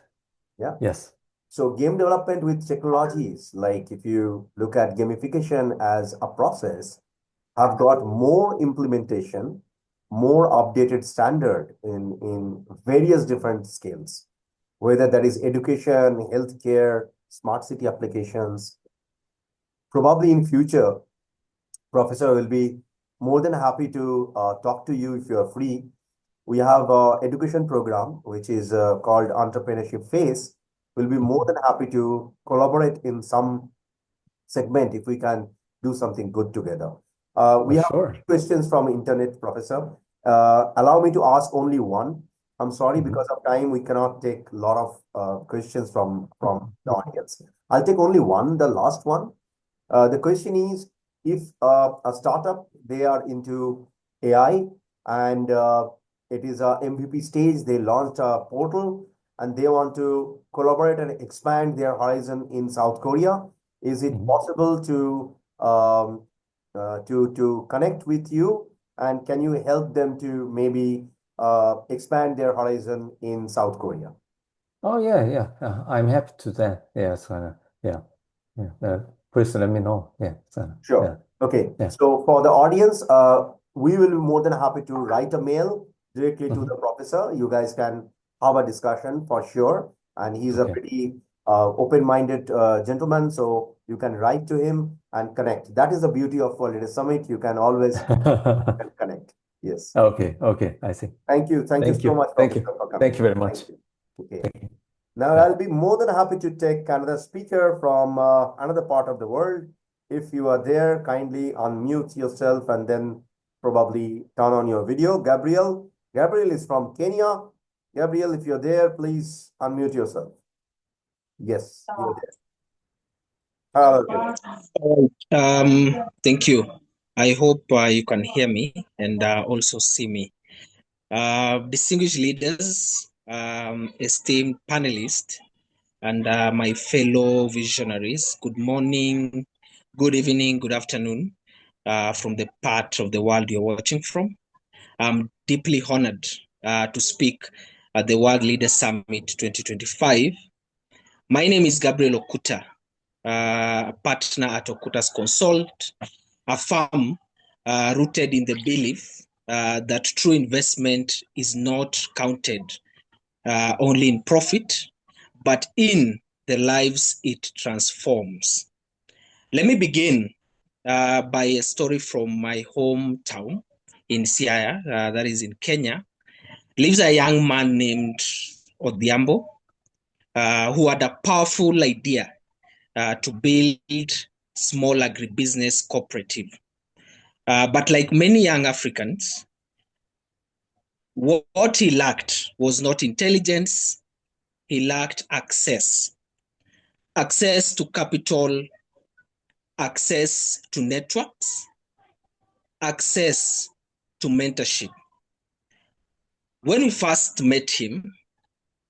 Yeah. yes. So game development with technologies, like if you look at gamification as a process, have got more implementation, more updated standard in various different scales, whether that is education, healthcare, smart city applications. Probably in future, Professor will be more than happy to talk to you if you are free. We have a education program, which is called Entrepreneurship Phase. We'll be more than happy to collaborate in some segment if we can do something good together. We have Sure. questions from internet, Professor. Allow me to ask only one. I'm sorry, because of time, we cannot take a lot of questions from the audience. I'll take only one, the last one. The question is, if a startup, they are into AI and it is a MVP stage, they launched a portal and they want to collaborate and expand their horizon in South Korea, is it possible to connect with you, and can you help them to maybe expand their horizon in South Korea? Oh yeah. I'm happy to that. Yes, yeah. Please let me know. Yeah, Sure. Okay. yeah. So for the audience, we will be more than happy to write a mail directly to the professor. You guys can have a discussion for sure. And he's a Okay. pretty open-minded gentleman. So you can write to him and connect. That is the beauty of World Leader Summit. You can always connect. Yes. Okay, I see. Thank you. Thank you Thank so you. much, Thank Professor, you. for Thank coming. you very Thank much. you. Okay. Thank you. Now, Yeah. I'll be more than happy to take another speaker from another part of the world. If you are there, kindly unmute yourself and then probably turn on your video. Gabriel. Gabriel is from Kenya. Gabriel, if you're there, please unmute yourself. Yes, you're there. Hello, Gabriel. Thank you. I hope you can hear me and also see me. Distinguished leaders, esteemed panelists, and my fellow visionaries, good morning, good evening, good afternoon from the part of the world you're watching from. I'm deeply honored to speak at the World Leaders Summit 2025. My name is Gabriel Okuta, a partner at Okuta's Consult, a firm rooted in the belief that true investment is not counted only in profit, but in the lives it transforms. Let me begin by a story from my hometown in Siaya, that is in Kenya. Lives a young man named Odhiambo, who had a powerful idea to build small agribusiness cooperative. But like many young Africans, what he lacked was not intelligence, he lacked access. Access to capital, access to networks, access to mentorship. When we first met him,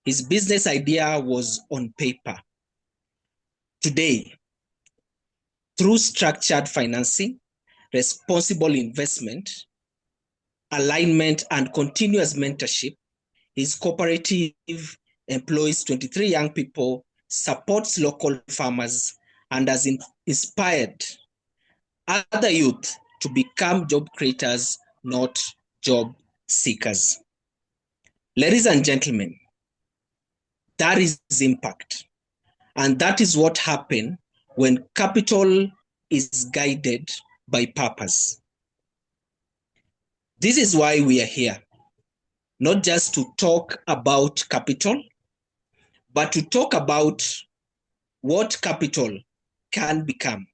his business idea was on paper. Today, through structured financing, responsible investment, alignment, and continuous mentorship, his cooperative employs 23 young people, supports local farmers, and has inspired other youth to become job creators, not job seekers. Ladies and gentlemen, that is impact. And that is what happens when capital is guided by purpose. This is why we are here, not just to talk about capital, but to talk about what capital can become.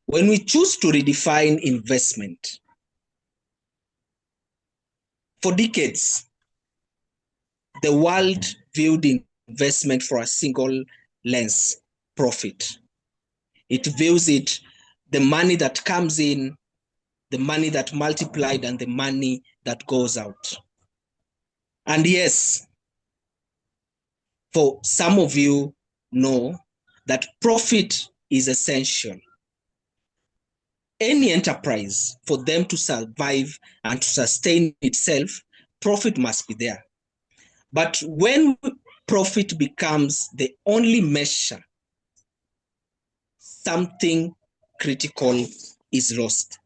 When we choose to redefine investment, for decades, the world viewed investment for a single lens, profit. It views it, the money that comes in, the money that multiplied, and the money that goes out. And yes, for some of you know that profit is essential. Any enterprise, for them to survive and to sustain itself, profit must be there. But when profit becomes the only measure, something critical is lost.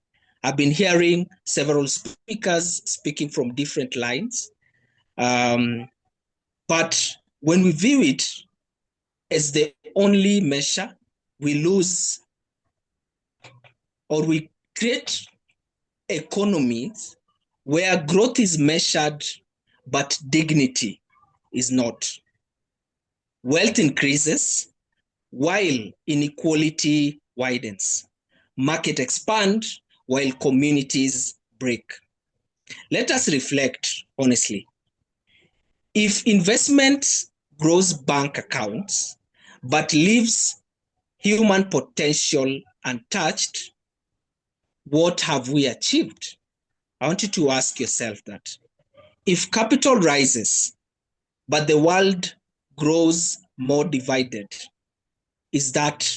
I've been hearing several speakers speaking from different lines. But when we view it as the only measure, we lose, or we create economies where growth is measured, but dignity is not. Wealth increases while inequality widens. Market expand while communities break. Let us reflect honestly. If investment grows bank accounts but leaves human potential untouched, what have we achieved? I want you to ask yourself that. If capital rises, but the world grows more divided, is that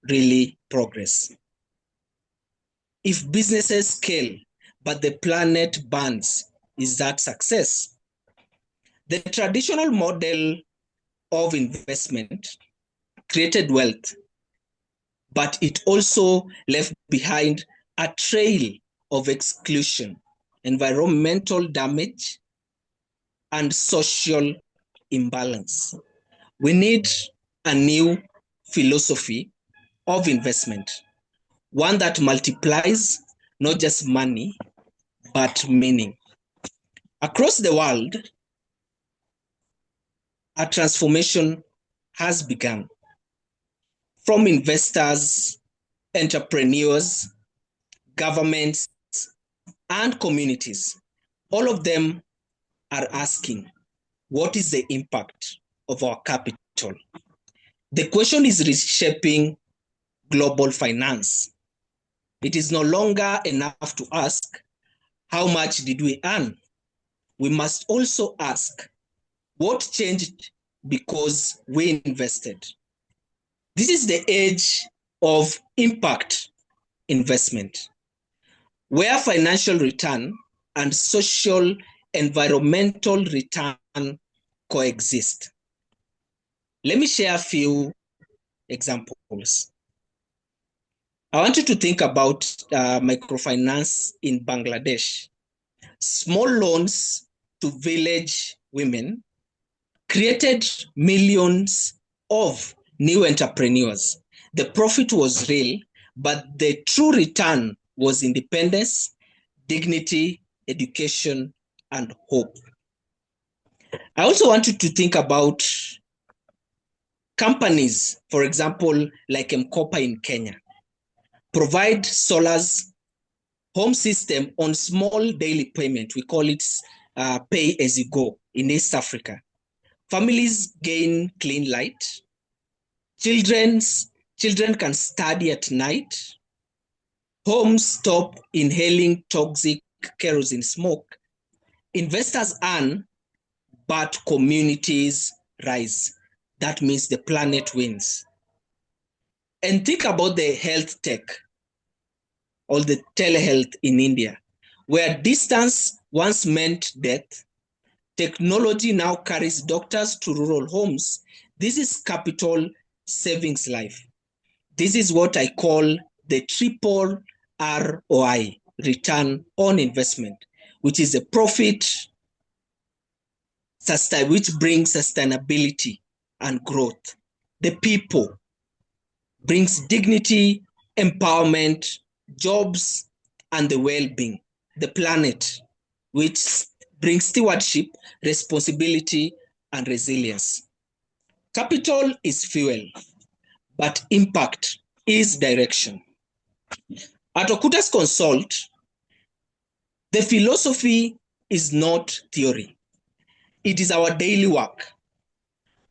really progress? If businesses scale, but the planet burns, is that success? The traditional model of investment created wealth, but it also left behind a trail of exclusion, environmental damage, and social imbalance. We need a new philosophy of investment, one that multiplies not just money, but meaning. Across the world, a transformation has begun. From investors, entrepreneurs, governments, and communities, all of them are asking, what is the impact of our capital? The question is reshaping global finance. It is no longer enough to ask, how much did we earn? We must also ask, what changed because we invested? This is the age of impact investment, where financial return and social environmental return coexist. Let me share a few examples. I want you to think about microfinance in Bangladesh. Small loans to village women created millions of new entrepreneurs. The profit was real, but the true return was independence, dignity, education, and hope. I also want you to think about companies, for example, like Mkopa in Kenya, provide solar's home system on small daily payment. We call it pay as you go in East Africa. Families gain clean light. Children can study at night. Homes stop inhaling toxic kerosene smoke. Investors earn, but communities rise. That means the planet wins. And think about the health tech or the telehealth in India, where distance once meant death. Technology now carries doctors to rural homes. This is capital savings life. This is what I call the triple ROI, return on investment, which is a profit which brings sustainability and growth. The people brings dignity, empowerment, jobs, and the well-being. The planet, which brings stewardship, responsibility, and resilience. Capital is fuel, but impact is direction. At Okutas Consult, the philosophy is not theory. It is our daily work.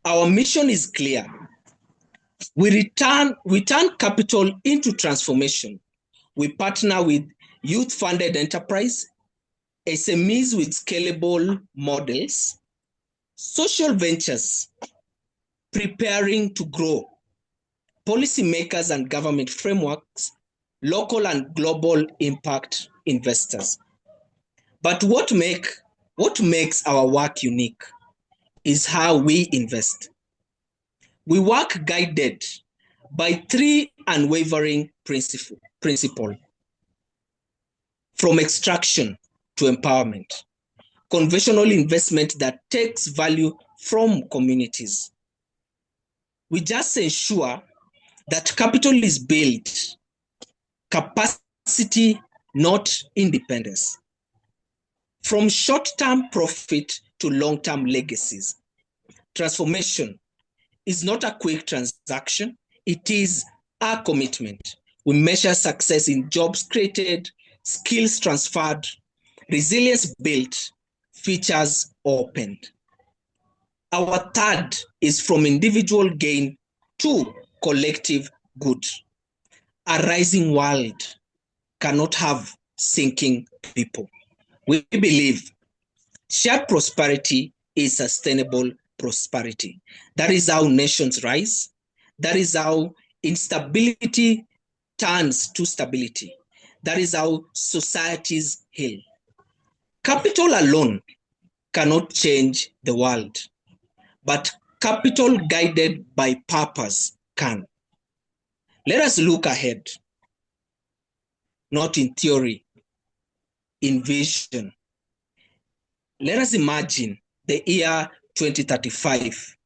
Our mission is clear. We turn capital into transformation. We partner with youth-funded enterprise, SMEs with scalable models, social ventures preparing to grow, policymakers and government frameworks, local and global impact investors. But what makes our work unique is how we invest. We work guided by three unwavering principles: from extraction to empowerment, conventional investment that takes value from communities. We just ensure that capital is built, capacity, not independence. From short-term profit to long-term legacies. Transformation is not a quick transaction, it is a commitment. We measure success in jobs created, skills transferred, resilience built, features opened. Our third is from individual gain to collective good. A rising world cannot have sinking people. We believe shared prosperity is sustainable prosperity. That is how nations rise. That is how instability turns to stability. That is how societies heal. Capital alone cannot change the world, but capital guided by purpose can. Let us look ahead, not in theory, in vision. Let us imagine the year 2035.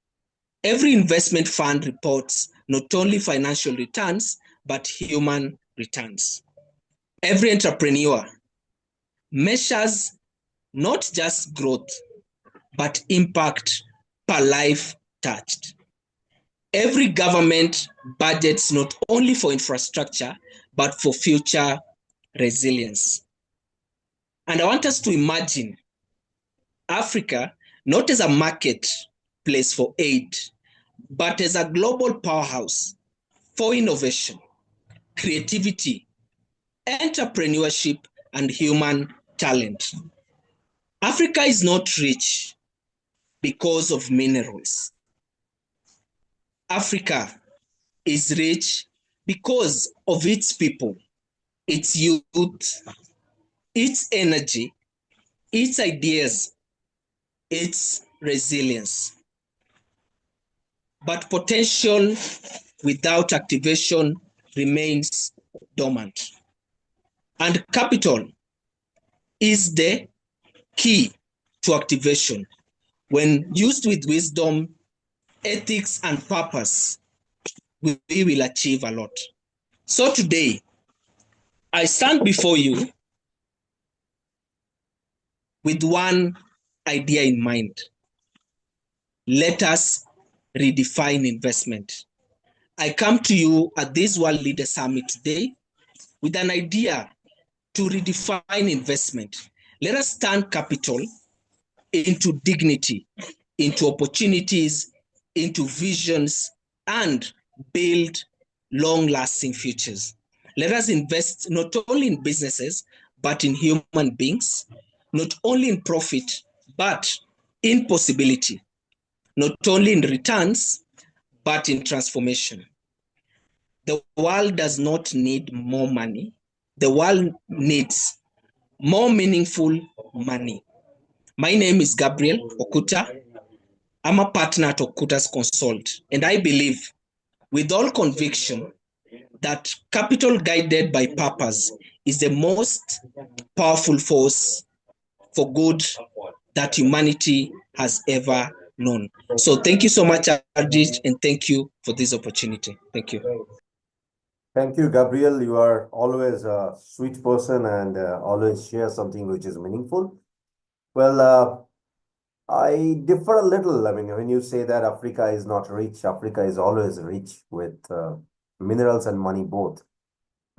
Every investment fund reports not only financial returns, but human returns. Every entrepreneur measures not just growth, but impact per life touched. Every government budgets not only for infrastructure, but for future resilience. And I want us to imagine Africa not as a marketplace for aid, but as a global powerhouse for innovation, creativity, entrepreneurship, and human talent. Africa is not rich because of minerals. Africa is rich because of its people, its youth, its energy, its ideas, its resilience. But potential without activation remains dormant. And capital is the key to activation. When used with wisdom, ethics, and purpose, we will achieve a lot. So today, I stand before you with one idea in mind. Let us redefine investment. I come to you at this World Leader Summit today with an idea to redefine investment. Let us turn capital into dignity, into opportunities, into visions, and build long-lasting futures. Let us invest not only in businesses, but in human beings, not only in profit, but in possibility, not only in returns, but in transformation. The world does not need more money. The world needs more meaningful money. My name is Gabriel Okuta. I'm a partner at Okuta's Consult, and I believe with all conviction that capital guided by purpose is the most powerful force for good that humanity has ever known. So thank you so much, Arjit, and thank you for this opportunity. Thank you. Thank you, Gabriel. You are always a sweet person and always share something which is meaningful. Well, I differ a little. I mean, when you say that Africa is not rich, Africa is always rich with minerals and money both.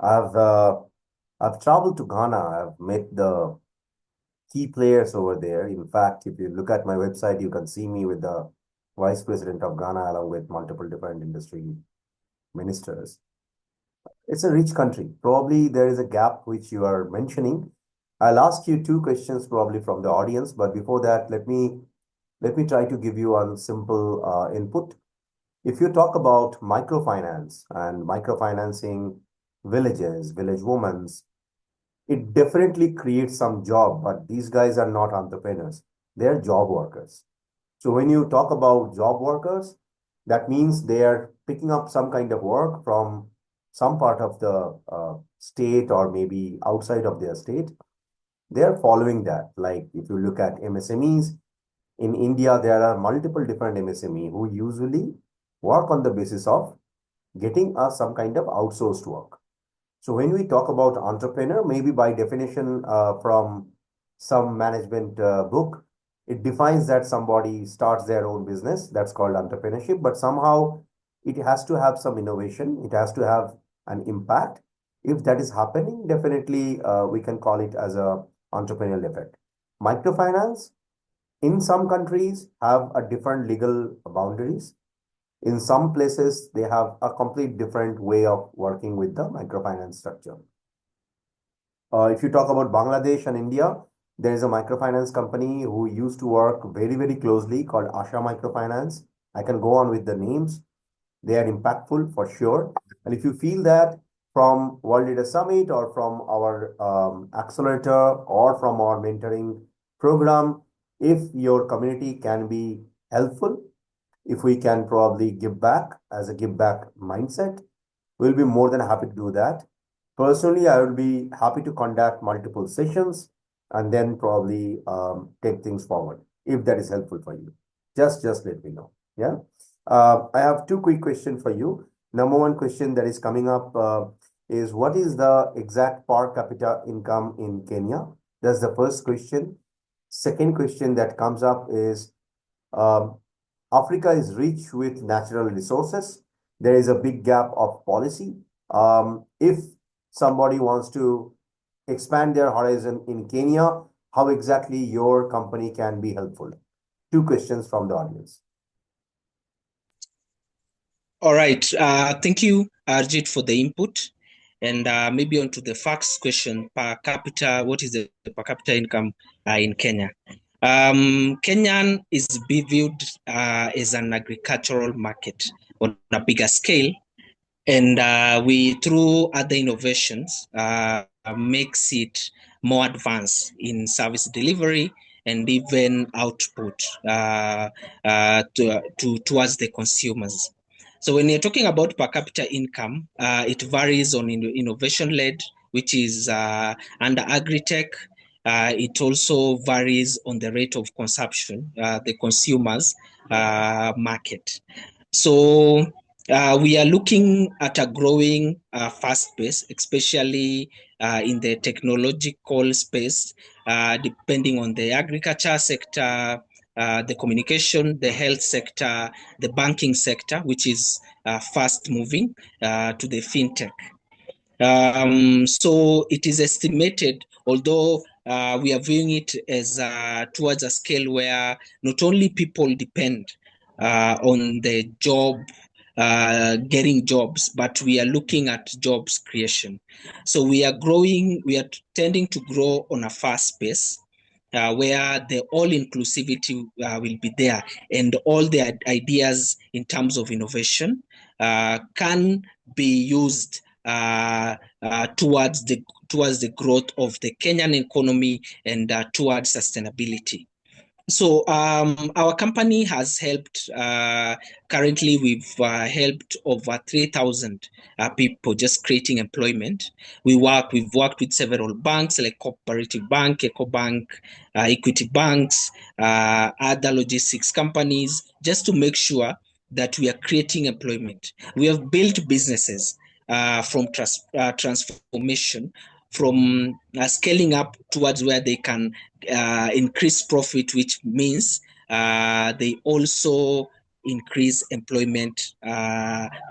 I've uh, I've traveled to Ghana. I've met the key players over there. In fact, if you look at my website, you can see me with the Vice President of Ghana along with multiple different industry ministers. It's a rich country. Probably there is a gap which you are mentioning. I'll ask you two questions probably from the audience, but before that, let me try to give you one simple input. If you talk about microfinance and microfinancing villages, village women, it definitely creates some job, but these guys are not entrepreneurs. They're job workers. So when you talk about job workers, that means they are picking up some kind of work from some part of the state or maybe outside of their state. They are following that. Like if you look at MSMEs, in India, there are multiple different MSME who usually work on the basis of getting some kind of outsourced work. So when we talk about entrepreneur, maybe by definition from some management book, it defines that somebody starts their own business. That's called entrepreneurship. But somehow it has to have some innovation. It has to have an impact. If that is happening, definitely we can call it as a entrepreneurial effect. Microfinance, in some countries have a different legal boundaries. In some places, they have a complete different way of working with the microfinance structure. If you talk about Bangladesh and India, there is a microfinance company who used to work very, very closely called Asha Microfinance. I can go on with the names. They are impactful for sure. And if you feel that from World Leader Summit or from our accelerator or from our mentoring program, if your community can be helpful, if we can probably give back as a give back mindset, we'll be more than happy to do that. Personally, I would be happy to conduct multiple sessions and then probably take things forward if that is helpful for you. Just let me know. Yeah. I have two quick questions for you. Number one question that is coming up is what is the exact per capita income in Kenya? That's the first question. Second question that comes up is Africa is rich with natural resources. There is a big gap of policy. If somebody wants to expand their horizon in Kenya, how exactly your company can be helpful? Two questions from the audience. All right. Thank you, Arjit, for the input. And maybe on to the first question, per capita, what is the per capita income in Kenya? Kenyan is viewed as an agricultural market on a bigger scale. And we, through other innovations, makes it more advanced in service delivery and even output towards the consumers. So when you're talking about per capita income, it varies on innovation-led, which is under agri-tech. It also varies on the rate of consumption, the consumers market. So we are looking at a growing fast pace, especially in the technological space, depending on the agriculture sector, the communication, the health sector, the banking sector, which is fast moving to the fintech. So it is estimated, although we are viewing it as towards a scale where not only people depend on the job, getting jobs, but we are looking at jobs creation. So we are growing, we are tending to grow on a fast pace. Where the all inclusivity will be there and all the ideas in terms of innovation can be used towards the growth of the Kenyan economy and towards sustainability. So our company has helped, currently we've helped over 3,000 people just creating employment. We've worked with several banks like Cooperative Bank, EcoBank, Equity Banks, other logistics companies, just to make sure that we are creating employment. We have built businesses from transformation, from scaling up towards where they can increase profit, which means they also increase employment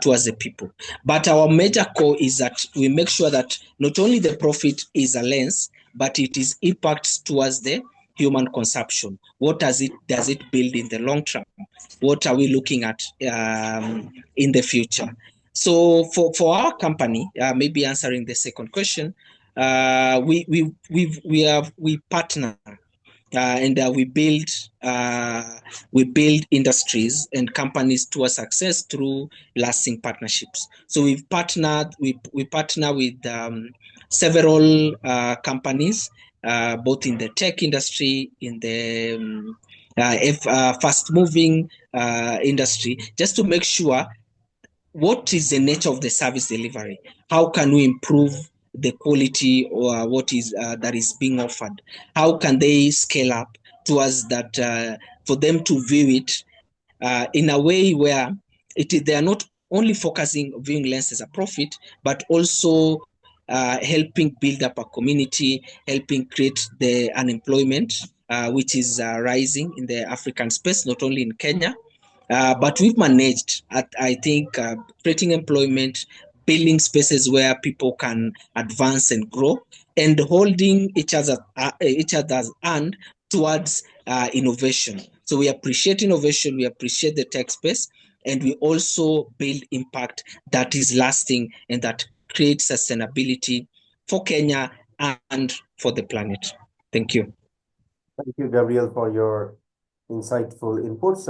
towards the people. But our major core is that we make sure that not only the profit is a lens, but it is impacts towards the human consumption. What does it build in the long term? What are we looking at in the future? So for our company, maybe answering the second question, we partner and we build industries and companies to a success through lasting partnerships. So we partner with several companies, both in the tech industry, in the fast moving industry, just to make sure what is the nature of the service delivery? How can we improve the quality or what is that is being offered? How can they scale up towards that for them to view it in a way where they are not only viewing less as a profit, but also helping build up a community, helping create the unemployment, which is rising in the African space, not only in Kenya. But we've managed, I think, creating employment, building spaces where people can advance and grow, and holding each other's hand towards innovation. So we appreciate innovation, we appreciate the tech space, and we also build impact that is lasting and that creates sustainability for Kenya and for the planet. Thank you. Thank you, Gabriel, for your insightful inputs.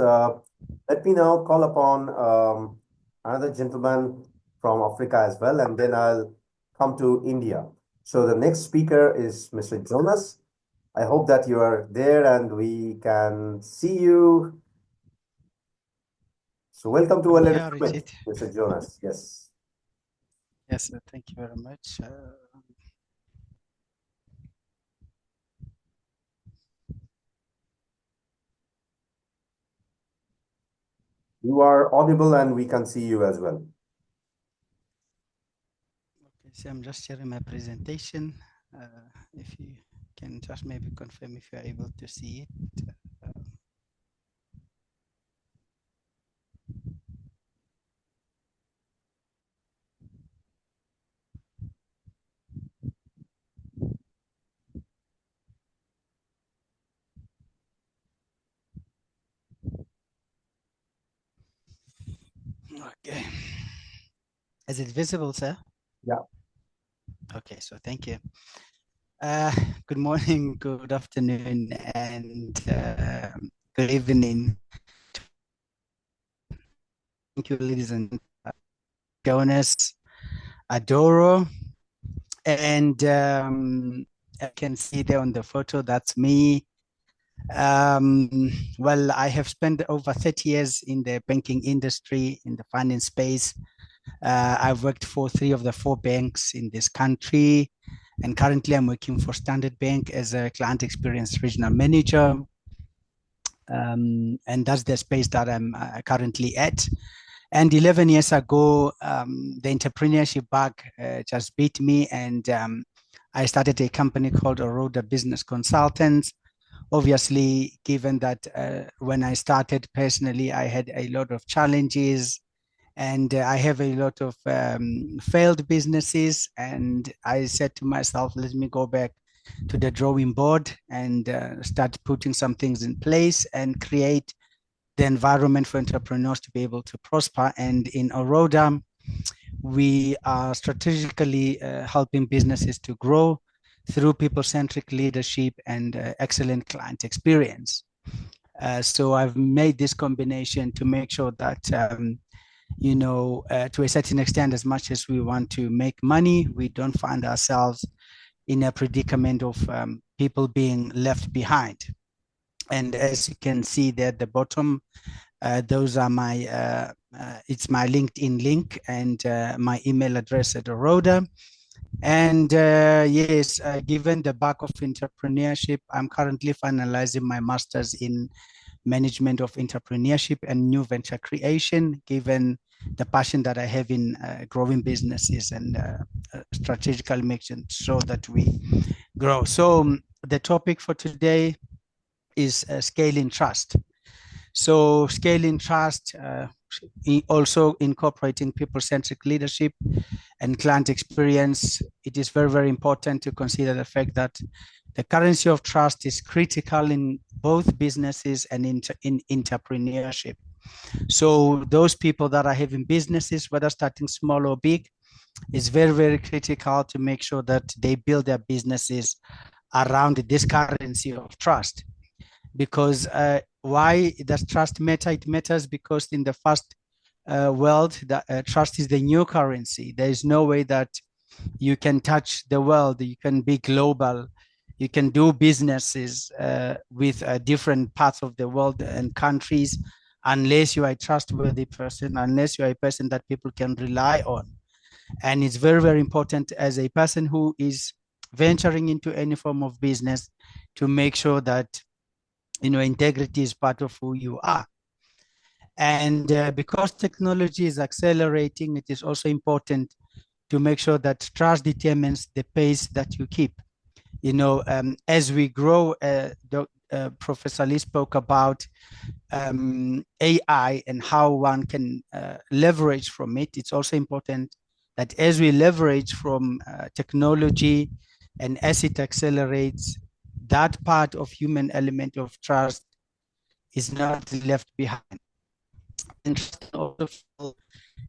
Let me now call upon another gentleman from Africa as well, and then I'll come to India. So the next speaker is Mr. Jonas. I hope that you are there and we can see you. So welcome to World Leader Summit, Mr. Jonas. Yes. Yes, thank you very much. You are audible and we can see you as well. Okay, so I'm just sharing my presentation. If you can just maybe confirm if you're able to see it. Okay. Is it visible, sir? Yeah. Okay, so thank you. Good morning, good afternoon, and good evening. Thank you, ladies and Jonas, Adoro, and I can see there on the photo, that's me. Well, I have spent over 30 years in the banking industry, in the finance space. I've worked for 3 of the 4 banks in this country, and currently I'm working for Standard Bank as a client experience regional manager. And that's the space that I'm currently at. And 11 years ago, the entrepreneurship bug just beat me, and I started a company called Oroda Business Consultants. Obviously, given that when I started personally, I had a lot of challenges, and I have a lot of failed businesses. And I said to myself, let me go back to the drawing board and start putting some things in place and create the environment for entrepreneurs to be able to prosper. And in Oroda, we are strategically helping businesses to grow through people-centric leadership and excellent client experience. So I've made this combination to make sure that, you know, to a certain extent, as much as we want to make money, we don't find ourselves in a predicament of people being left behind. And as you can see there at the bottom, those are my, it's my LinkedIn link and my email address at Oroda. And yes, given the back of entrepreneurship, I'm currently finalizing my master's in management of entrepreneurship and new venture creation, given the passion that I have in growing businesses and strategically making sure that we grow. So the topic for today is scaling trust. So scaling trust, also incorporating people-centric leadership and client experience. It is very, very important to consider the fact that the currency of trust is critical in both businesses and in entrepreneurship. So those people that are having businesses, whether starting small or big, it's very, very critical to make sure that they build their businesses around this currency of trust. Because why does trust matter? It matters because in the first world, trust is the new currency. There is no way that you can touch the world, you can be global, you can do businesses with different parts of the world and countries, unless you are a trustworthy person, unless you are a person that people can rely on. And it's very, very important as a person who is venturing into any form of business to make sure that, you know, integrity is part of who you are. And because technology is accelerating, it is also important to make sure that trust determines the pace that you keep. You know, as we grow, Professor Lee spoke about AI and how one can leverage from it. It's also important that as we leverage from technology and as it accelerates, that part of human element of trust is not left behind. And trust can also fuel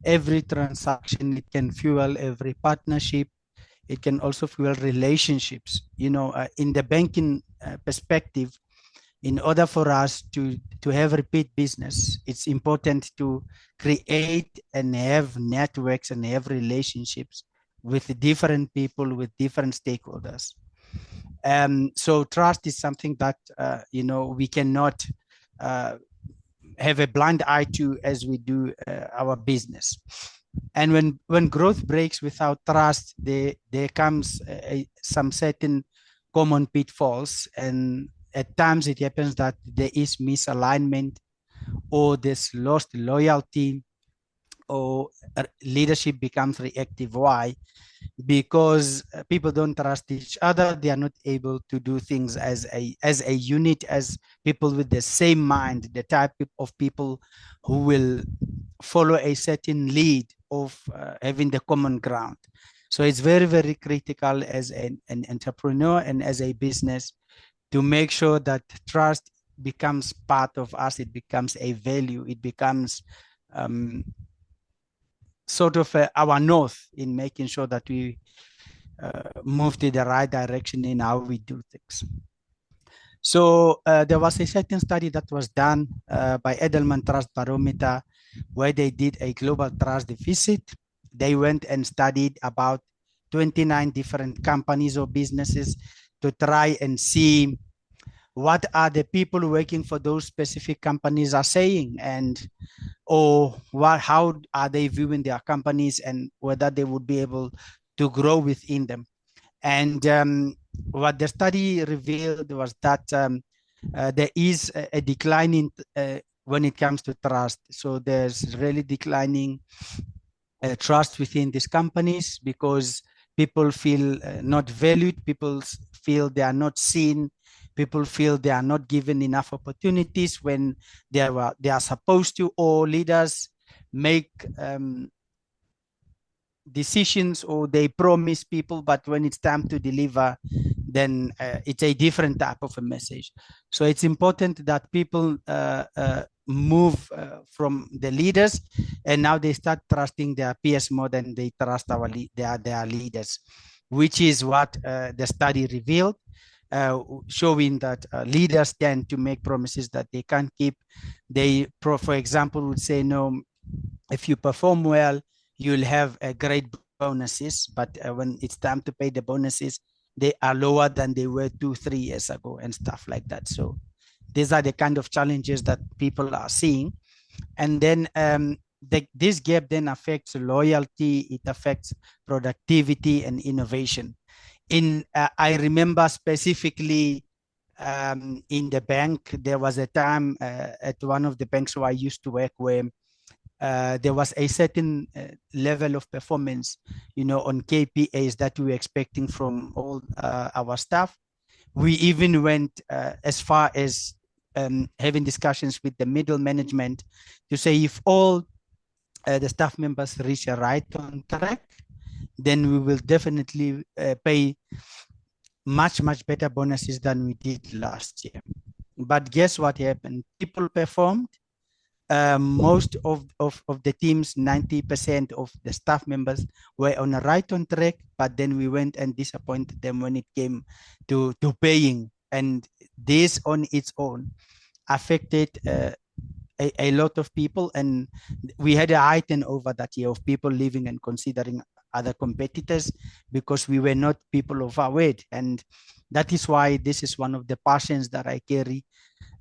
every transaction. It can fuel every partnership. It can also fuel relationships. In the banking perspective, in order for us to have repeat business, it's important to create and have networks and have relationships with different people, with different stakeholders. So trust is something that we cannot have a blind eye to as we do our business. And when growth breaks without trust, there comes some certain common pitfalls, and at times it happens that there is misalignment, or there's lost loyalty, or leadership becomes reactive. Why? Because people don't trust each other. They are not able to do things as a unit, as people with the same mind, the type of people who will follow a certain lead of having the common ground. So it's very, very critical as an entrepreneur and as a business to make sure that trust becomes part of us. It becomes a value. It becomes sort of our north in making sure that we move to the right direction in how we do things. So there was a certain study that was done by Edelman Trust Barometer, where they did a global trust deficit. They went and studied about 29 different companies or businesses to try and see what are the people working for those specific companies are saying, and how are they viewing their companies, and whether they would be able to grow within them. And what the study revealed was that there is a declining when it comes to trust. So there's really declining trust within these companies, because people feel not valued, people feel they are not seen, people feel they are not given enough opportunities when they are supposed to, or leaders make decisions, or they promise people, but when it's time to deliver, then it's a different type of a message. So it's important that people move from the leaders, and now they start trusting their peers more than they trust their leaders, which is what the study revealed, showing that leaders tend to make promises that they can't keep. They, for example, would say, no, if you perform well, you'll have a great bonuses, but when it's time to pay the bonuses, they are lower than they were 2-3 years ago, and stuff like that. So these are the kind of challenges that people are seeing. And then this gap then affects loyalty, it affects productivity and innovation. I remember specifically in the bank, there was a time at one of the banks where I used to work, where there was a certain level of performance, on KPIs that we were expecting from all our staff. We even went as far as having discussions with the middle management to say, if all the staff members reach a right on track, then we will definitely pay much, much better bonuses than we did last year. But guess what happened? People performed. Most of the teams, 90% of the staff members were on a right on track, but then we went and disappointed them when it came to paying. And this on its own affected a lot of people. And we had a high turnover that year of people leaving and considering other competitors, because we were not people of our weight. And that is why this is one of the passions that I carry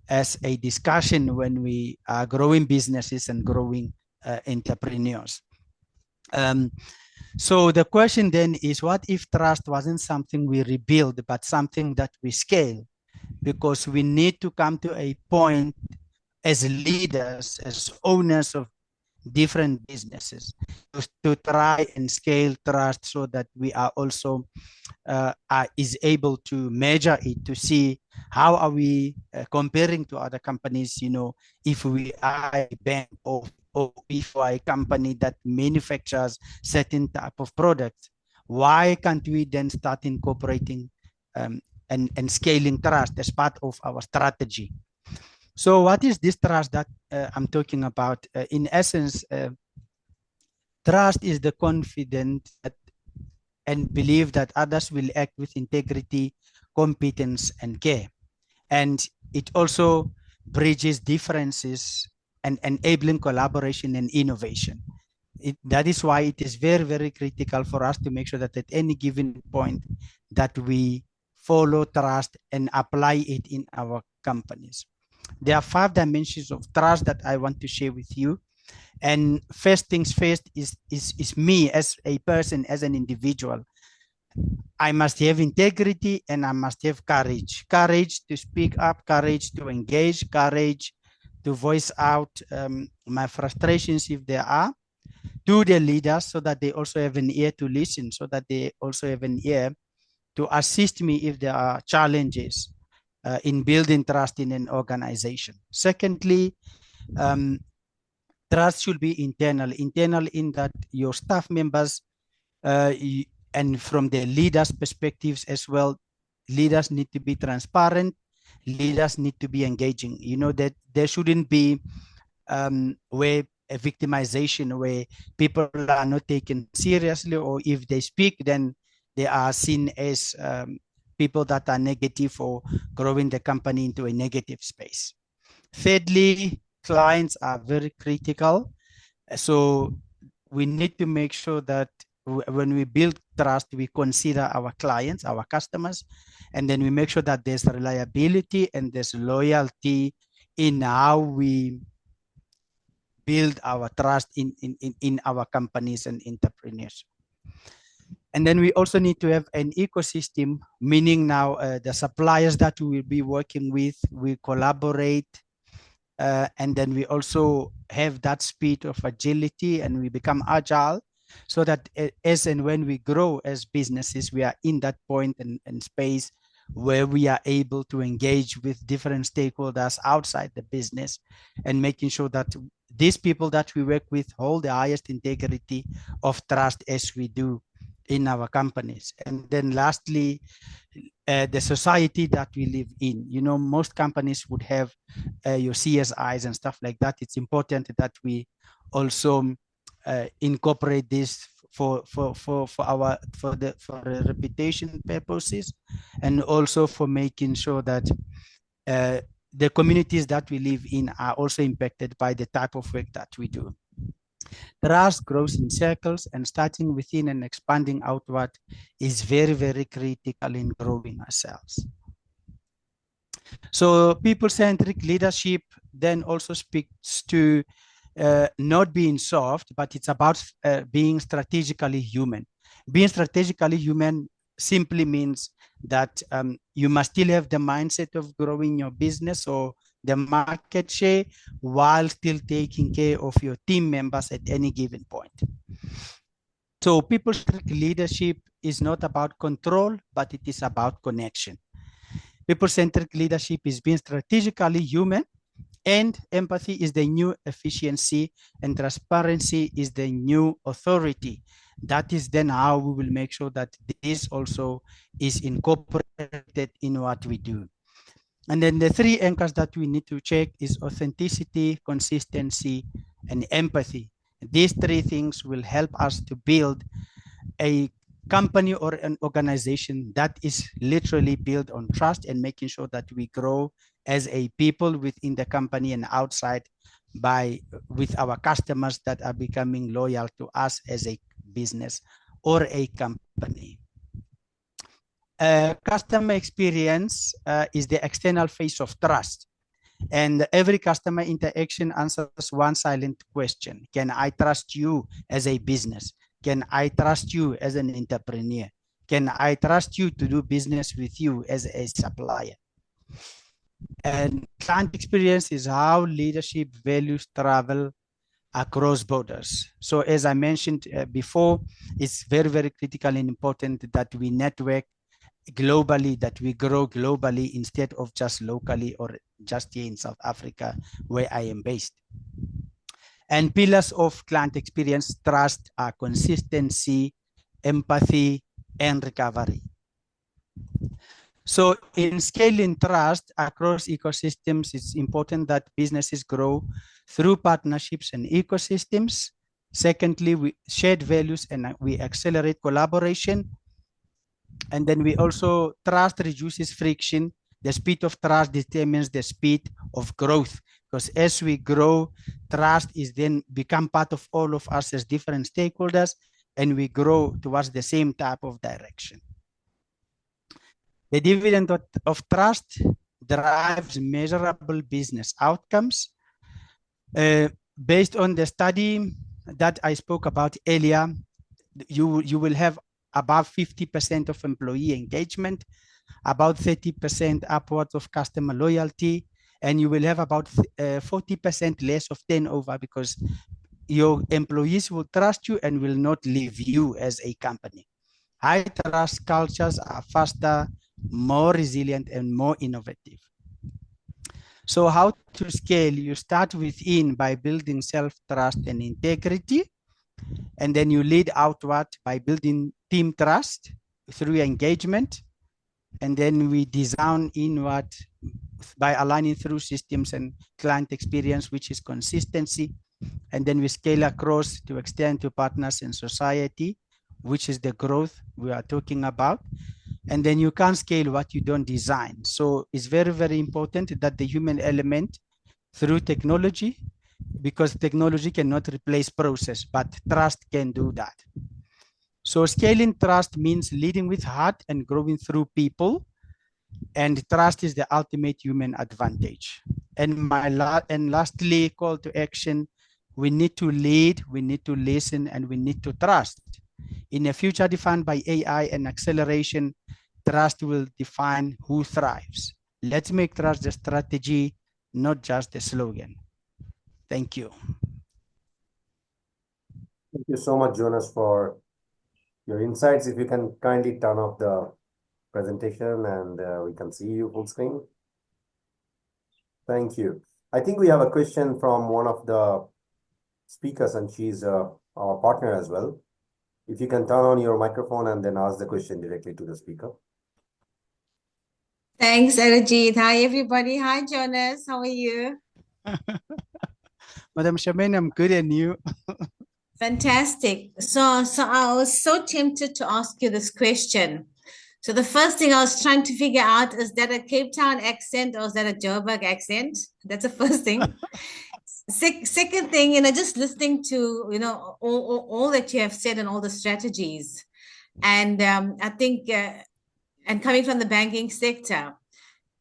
as a discussion when we are growing businesses and growing entrepreneurs. So the question then is, what if trust wasn't something we rebuild, but something that we scale? Because we need to come to a point as leaders, as owners of different businesses, to try and scale trust, so that we are also is able to measure it, to see how are we comparing to other companies, if we are a bank, or if we are a company that manufactures certain type of products. Why can't we then start incorporating and scaling trust as part of our strategy. So what is this trust that I'm talking about? In essence, trust is the confidence that, and belief that others will act with integrity, competence, and care. And it also bridges differences and enabling collaboration and innovation. That is why it is very, very critical for us to make sure that at any given point that we follow trust and apply it in our companies. There are 5 dimensions of trust that I want to share with you. And first things first is me as a person, as an individual. I must have integrity and I must have courage. Courage to speak up, courage to engage, courage to voice out my frustrations if there are, to the leaders so that they also have an ear to listen, so that they also have an ear to assist me if there are challenges in building trust in an organization. Secondly, trust should be internal in that your staff members and from the leaders' perspectives as well, leaders need to be transparent, leaders need to be engaging. You know, that there shouldn't be where a victimization where people are not taken seriously, or if they speak, then they are seen as people that are negative or growing the company into a negative space. Thirdly, clients are very critical. So we need to make sure that when we build trust, we consider our clients, our customers, and then we make sure that there's reliability and there's loyalty in how we build our trust in our companies and entrepreneurs. And then we also need to have an ecosystem, meaning now the suppliers that we will be working with, we collaborate, and then we also have that speed of agility and we become agile so that as and when we grow as businesses, we are in that point and space where we are able to engage with different stakeholders outside the business and making sure that these people that we work with hold the highest integrity of trust as we do in our companies. And then lastly, the society that we live in. You know, most companies would have your CSIs and stuff like that. It's important that we also incorporate this for reputation purposes, and also for making sure that the communities that we live in are also impacted by the type of work that we do. Trust grows in circles, and starting within and expanding outward is very, very critical in growing ourselves. So people-centric leadership then also speaks to not being soft, but it's about being strategically human. Being strategically human simply means that you must still have the mindset of growing your business or the market share while still taking care of your team members at any given point. So people-centric leadership is not about control, but it is about connection. People-centric leadership is being strategically human, and empathy is the new efficiency, and transparency is the new authority. That is then how we will make sure that this also is incorporated in what we do. And then the 3 anchors that we need to check is authenticity, consistency, and empathy. These 3 things will help us to build a company or an organization that is literally built on trust and making sure that we grow as a people within the company and outside with our customers that are becoming loyal to us as a business or a company. Customer experience is the external face of trust. And every customer interaction answers one silent question. Can I trust you as a business? Can I trust you as an entrepreneur? Can I trust you to do business with you as a supplier? And client experience is how leadership values travel across borders. So as I mentioned before, it's very, very critical and important that we network globally, that we grow globally instead of just locally or just here in South Africa, where I am based. And pillars of client experience trust are consistency, empathy, and recovery. So in scaling trust across ecosystems, it's important that businesses grow through partnerships and ecosystems. Secondly, we shared values and we accelerate collaboration. And then we also, trust reduces friction. The speed of trust determines the speed of growth, because as we grow, trust is then become part of all of us as different stakeholders, and we grow towards the same type of direction. The dividend of trust drives measurable business outcomes. Based on the study that I spoke about earlier, you will have above 50% of employee engagement, about 30% upwards of customer loyalty, and you will have about 40% less of turnover, because your employees will trust you and will not leave you as a company. High trust cultures are faster, more resilient, and more innovative. So how to scale? You start within by building self-trust and integrity, and then you lead outward by building team trust through engagement, and then we design inward by aligning through systems and client experience, which is consistency, and then we scale across to extend to partners in society, which is the growth we are talking about. And then you can't scale what you don't design. So it's very, very important that the human element through technology, because technology cannot replace process, but trust can do that. So scaling trust means leading with heart and growing through people. And trust is the ultimate human advantage. And lastly, call to action: we need to lead, we need to listen, and we need to trust. In a future defined by AI and acceleration, trust will define who thrives. Let's make trust the strategy, not just the slogan. Thank you. Thank you so much, Jonas, for your insights. If you can kindly turn off the presentation and we can see you full screen. Thank you. I think we have a question from one of the speakers, and she's our partner as well. If you can turn on your microphone and then ask the question directly to the speaker. Thanks, Arajit. Hi, everybody. Hi, Jonas. How are you? Madam Charmaine, I'm good, and you? Fantastic. So I was so tempted to ask you this question. So the first thing I was trying to figure out, is that a Cape Town accent or is that a Joburg accent? That's the first thing. Second thing, just listening to, all that you have said and all the strategies. And I think, and coming from the banking sector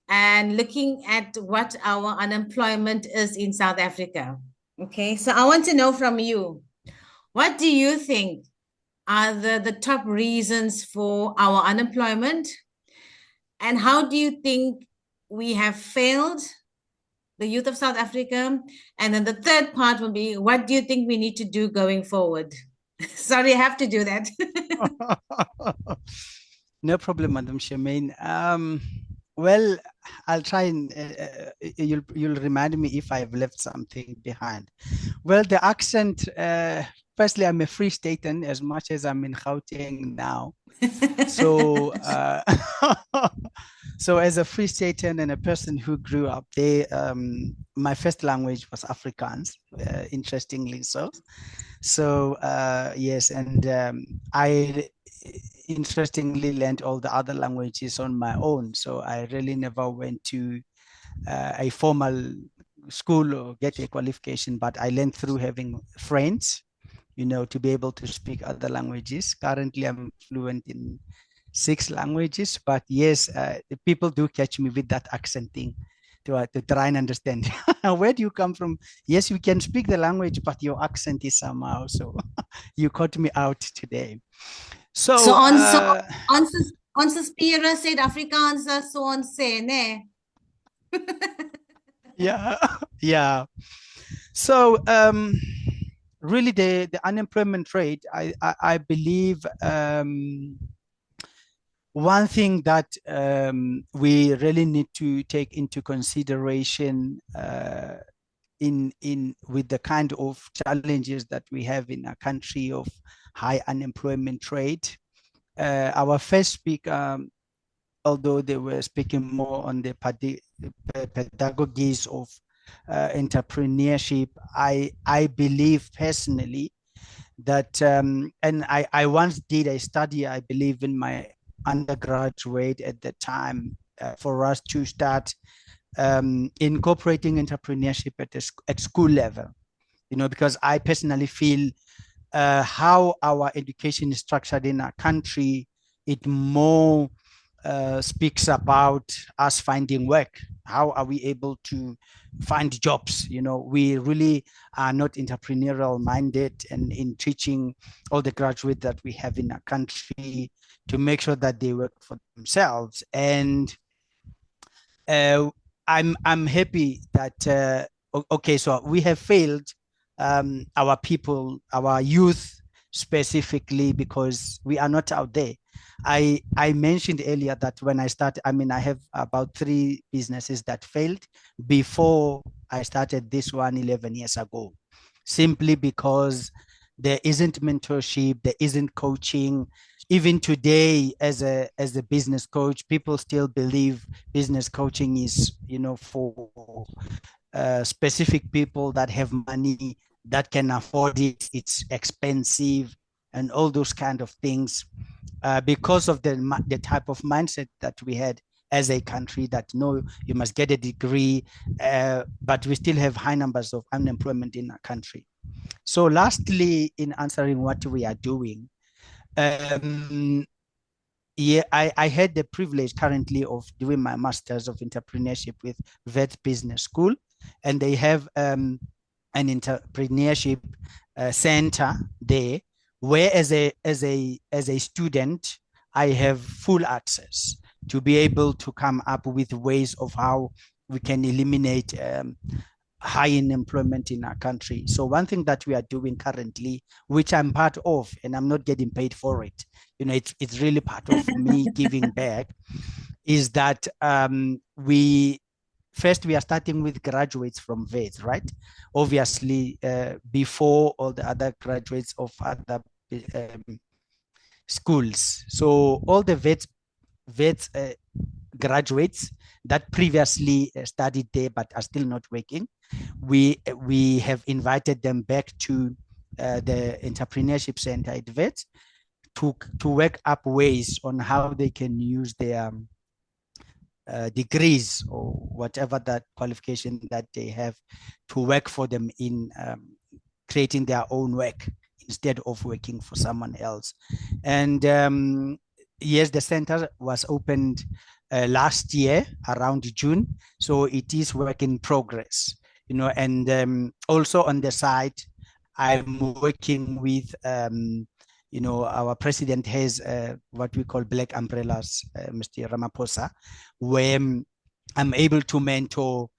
and looking at what our unemployment is in South Africa. Okay, so I want to know from you, what do you think are the top reasons for our unemployment? And how do you think we have failed the youth of South Africa? And then the third part will be, what do you think we need to do going forward? Sorry, I have to do that. No problem, Madam Charmaine. Well, I'll try and you'll remind me if I've left something behind. Well, the accent, firstly, I'm a Free Stater as much as I'm in Gauteng now. So, so as a Free Stater and a person who grew up there, my first language was Afrikaans, interestingly so. So, yes, and I interestingly learned all the other languages on my own. So I really never went to a formal school or get a qualification, but I learned through having friends, to be able to speak other languages. Currently, I'm fluent in 6 languages, but yes, people do catch me with that accent thing to try and understand. Where do you come from? Yes, you can speak the language, but your accent is somehow, so you caught me out today. So ons Spira said Afrikaans so ons sê, ne? Yeah. So really the unemployment rate, I believe one thing that we really need to take into consideration with the kind of challenges that we have in a country of high unemployment rate. Our first speaker although they were speaking more on the pedagogies of entrepreneurship, I believe personally that, and I once did a study, I believe in my undergraduate at the time, for us to start incorporating entrepreneurship at school level, because I personally feel how our education is structured in our country, it more speaks about us finding work. How are we able to find jobs? We really are not entrepreneurial minded, and in teaching all the graduates that we have in our country to make sure that they work for themselves. And I'm happy that okay, so we have failed our people, our youth specifically, because we are not out there. I mentioned earlier that when I started, I have about 3 businesses that failed before I started this one 11 years ago, simply because there isn't mentorship, there isn't coaching. Even today, as a business coach, people still believe business coaching is, for specific people that have money, that can afford it, it's expensive, and all those kind of things, because of the type of mindset that we had as a country, that no, you must get a degree, but we still have high numbers of unemployment in our country. So lastly, in answering what we are doing, yeah, I had the privilege currently of doing my master's of entrepreneurship with Vet Business School, and they have an entrepreneurship center there, where as a student, I have full access to be able to come up with ways of how we can eliminate high unemployment in our country. So one thing that we are doing currently, which I'm part of, and I'm not getting paid for it, it's really part of me giving back, is that we are starting with graduates from VETS, right? Obviously, before all the other graduates of other schools. So all the VETS graduates that previously studied there but are still not working, we have invited them back to the entrepreneurship center at VETS to work up ways on how they can use their degrees or whatever that qualification that they have to work for them in creating their own work instead of working for someone else. And yes, the center was opened last year around June, so it is work in progress, and also on the side, I'm working with our president has what we call Black Umbrellas, Mr. Ramaphosa, where I'm able to mentor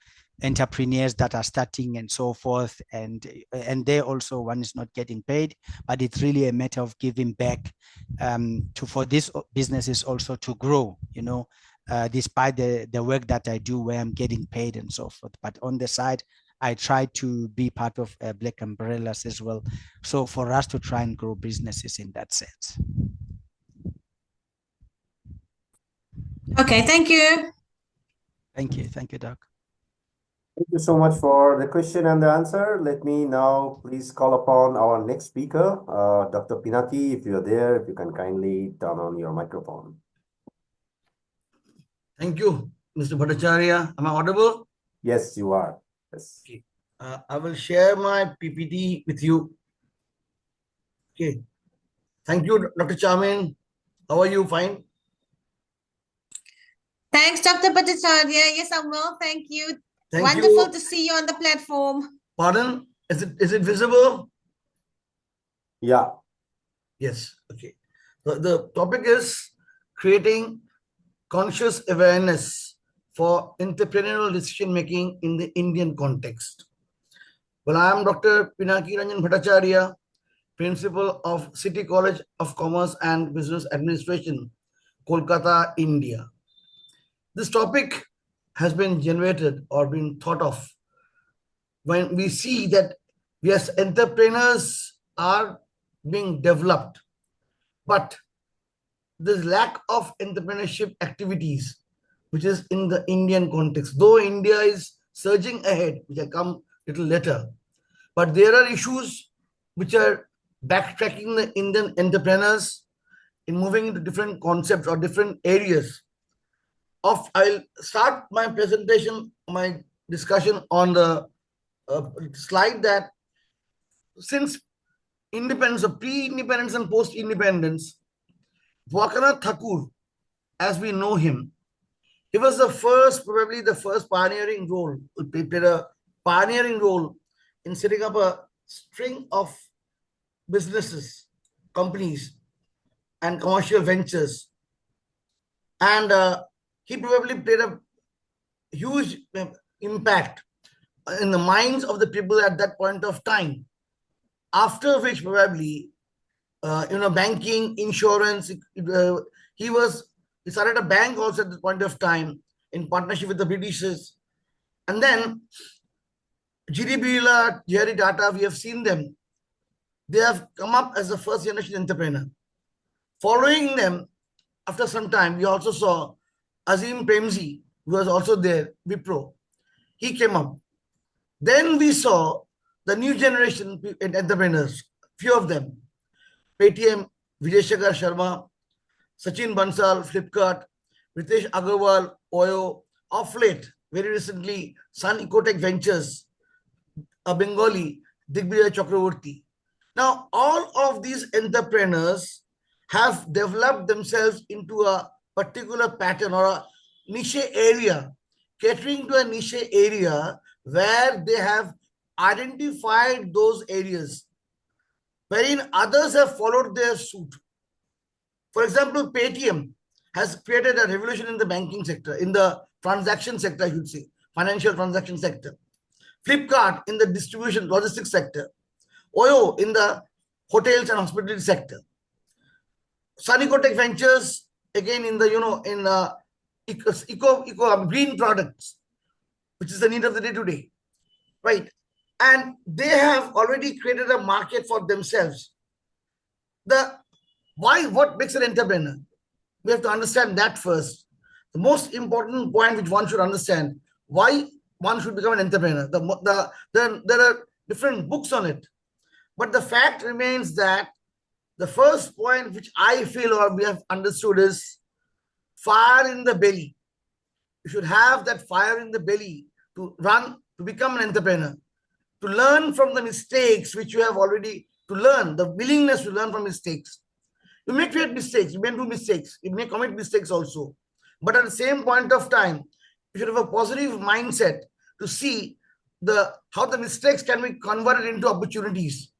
entrepreneurs that are starting and so forth, and they also, one is not getting paid, but it's really a matter of giving back for these businesses also to grow, despite the work that I do where I'm getting paid and so forth. But on the side, I try to be part of Black Umbrellas as well. So for us to try and grow businesses in that sense. Okay, thank you. Thank you. Thank you, Doc. Thank you so much for the question and the answer. Let me now please call upon our next speaker, Dr. Pinaki. If you're there, if you can kindly turn on your microphone. Thank you, Mr. Bhattacharya. Am I audible? Yes, you are. Yes. Okay. I will share my PPT with you. Okay. Thank you, Dr. Chamin. How are you? Fine? Thanks, Dr. Bhattacharya. Yes, I'm well. Thank you. Thank Wonderful you. to see you on the platform. Pardon? Is it visible? Yeah. Yes. Okay. The topic is creating conscious awareness for entrepreneurial decision making in the Indian context. Well, I am Dr. Pinaki Ranjan Bhattacharya, Principal of City College of Commerce and Business Administration, Kolkata, India. This topic has been generated or been thought of when we see that, yes, entrepreneurs are being developed, but there's lack of entrepreneurship activities, which is in the Indian context. Though India is surging ahead, which will come a little later, but there are issues which are backtracking the Indian entrepreneurs in moving into different concepts or different areas. I'll start my presentation, my discussion on the slide that since independence, pre-independence and post-independence, Vakana Thakur, as we know him, he was the first, probably the first pioneering role. He played a pioneering role in setting up a string of businesses, companies, and commercial ventures. And he probably played a huge impact in the minds of the people at that point of time. After which, probably, banking, insurance, he started a bank also at this point of time in partnership with the Britishers. And then G.D. Birla, Jerry Tata, we have seen them. They have come up as the first generation entrepreneur. Following them, after some time, we also saw Azim Premji, who was also there, Wipro. He came up. Then we saw the new generation entrepreneurs, few of them. Paytm, Vijay Shekhar Sharma, Sachin Bansal, Flipkart, Ritesh Agarwal, Oyo, of late, very recently, Sun Ecotech Ventures, a Bengali, Digvijay Chakravorty. Now, all of these entrepreneurs have developed themselves into a particular pattern or a niche area, catering to a niche area where they have identified those areas, wherein others have followed their suit. For example, Paytm has created a revolution in the banking sector, in the transaction sector, I should say, financial transaction sector. Flipkart in the distribution logistics sector. Oyo in the hotels and hospitality sector. Sun Ecotech Ventures again in the green products, which is the need of the day today, right? And they have already created a market for themselves. What makes an entrepreneur? We have to understand that first. The most important point which one should understand, why one should become an entrepreneur. There are different books on it. But the fact remains that the first point which I feel or we have understood is fire in the belly. You should have that fire in the belly to become an entrepreneur, to learn from the mistakes which you have already, to learn, the willingness to learn from mistakes. You may create mistakes, you may do mistakes, you may commit mistakes also. But at the same point of time, you should have a positive mindset to see how the mistakes can be converted into opportunities.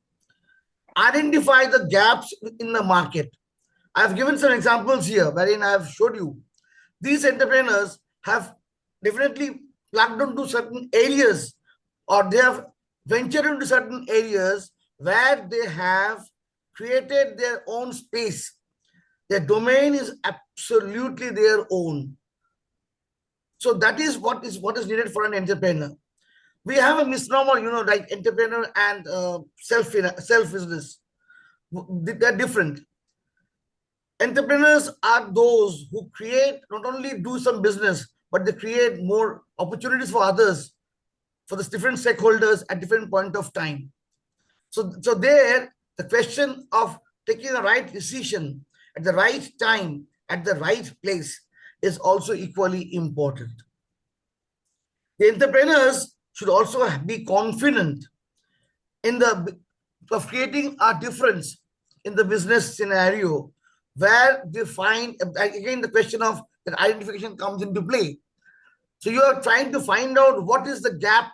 Identify the gaps in the market. I have given some examples here wherein I have showed you. These entrepreneurs have definitely plugged into certain areas, or they have ventured into certain areas where they have created their own space. Their domain is absolutely their own. So that is what is needed for an entrepreneur. We have a misnomer, like entrepreneur and self-business. They're different. Entrepreneurs are those who not only do some business, but they create more opportunities for others, for the different stakeholders at different point of time. So there, the question of taking the right decision at the right time, at the right place is also equally important. The entrepreneurs should also be confident of creating a difference in the business scenario where they find, again, the question of that identification comes into play. So you are trying to find out what is the gap,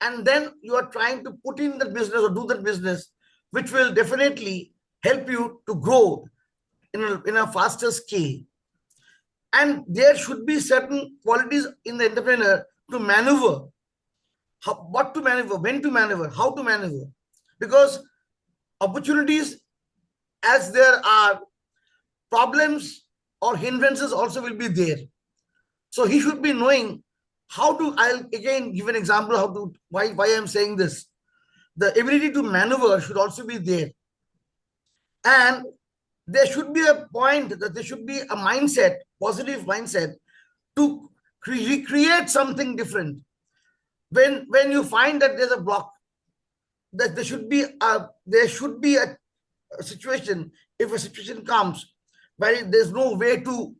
and then you are trying to put in that business or do that business, which will definitely help you to grow in a faster scale. And there should be certain qualities in the entrepreneur to maneuver. What to maneuver, when to maneuver, how to maneuver. Because opportunities, as there are, problems or hindrances also will be there. So he should be knowing how to, I'll again give an example why I'm saying this. The ability to maneuver should also be there. And there should be a point that there should be a mindset, positive mindset, to recreate something different. When you find that there's a block, that there should be a situation, if a situation comes where there's no way to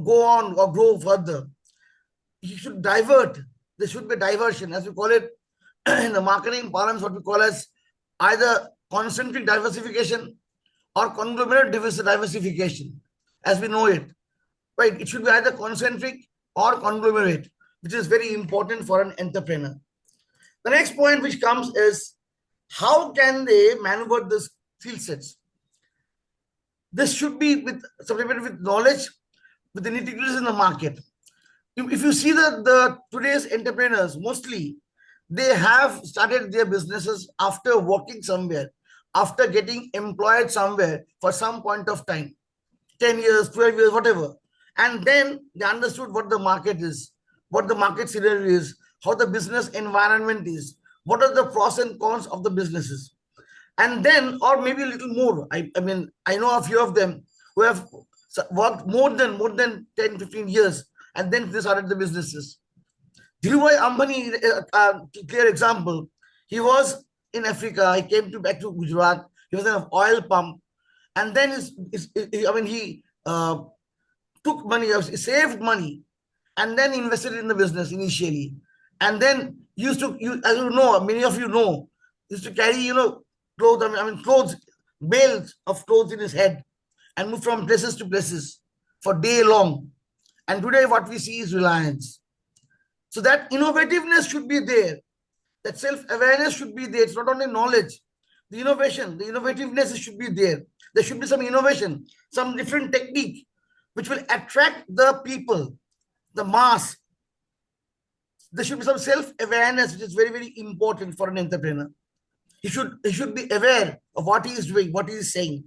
go on or grow further, you should divert. There should be diversion, as we call it in the marketing parlance, what we call as either concentric diversification or conglomerate diversification, as we know it. Right? It should be either concentric or conglomerate, which is very important for an entrepreneur. The next point which comes is, how can they maneuver the skill sets? This should be supplemented with knowledge, with the nitty-gritties in the market. If you see the today's entrepreneurs, mostly they have started their businesses after working somewhere, after getting employed somewhere for some point of time, 10 years, 12 years, whatever. And then they understood what the market is, what the market scenario is, how the business environment is, what are the pros and cons of the businesses. And then, or maybe a little more, I mean, I know a few of them who have worked more than 10, 15 years, and then they started the businesses. Dhirubhai Ambani, clear example. He was in Africa. He came back to Gujarat. He was in an oil pump, and then he took money, he saved money, and then invested in the business initially, and then as you know, many of you know, used to carry clothes, bales of clothes in his head, and move from places to places for day long. And today what we see is Reliance. So that innovativeness should be there. That self-awareness should be there. It's not only knowledge, the innovation, the innovativeness should be there. There should be some innovation, some different technique which will attract the people, the mass. There should be some self-awareness, which is very, very important for an entrepreneur. He should be aware of what he is doing, what he is saying,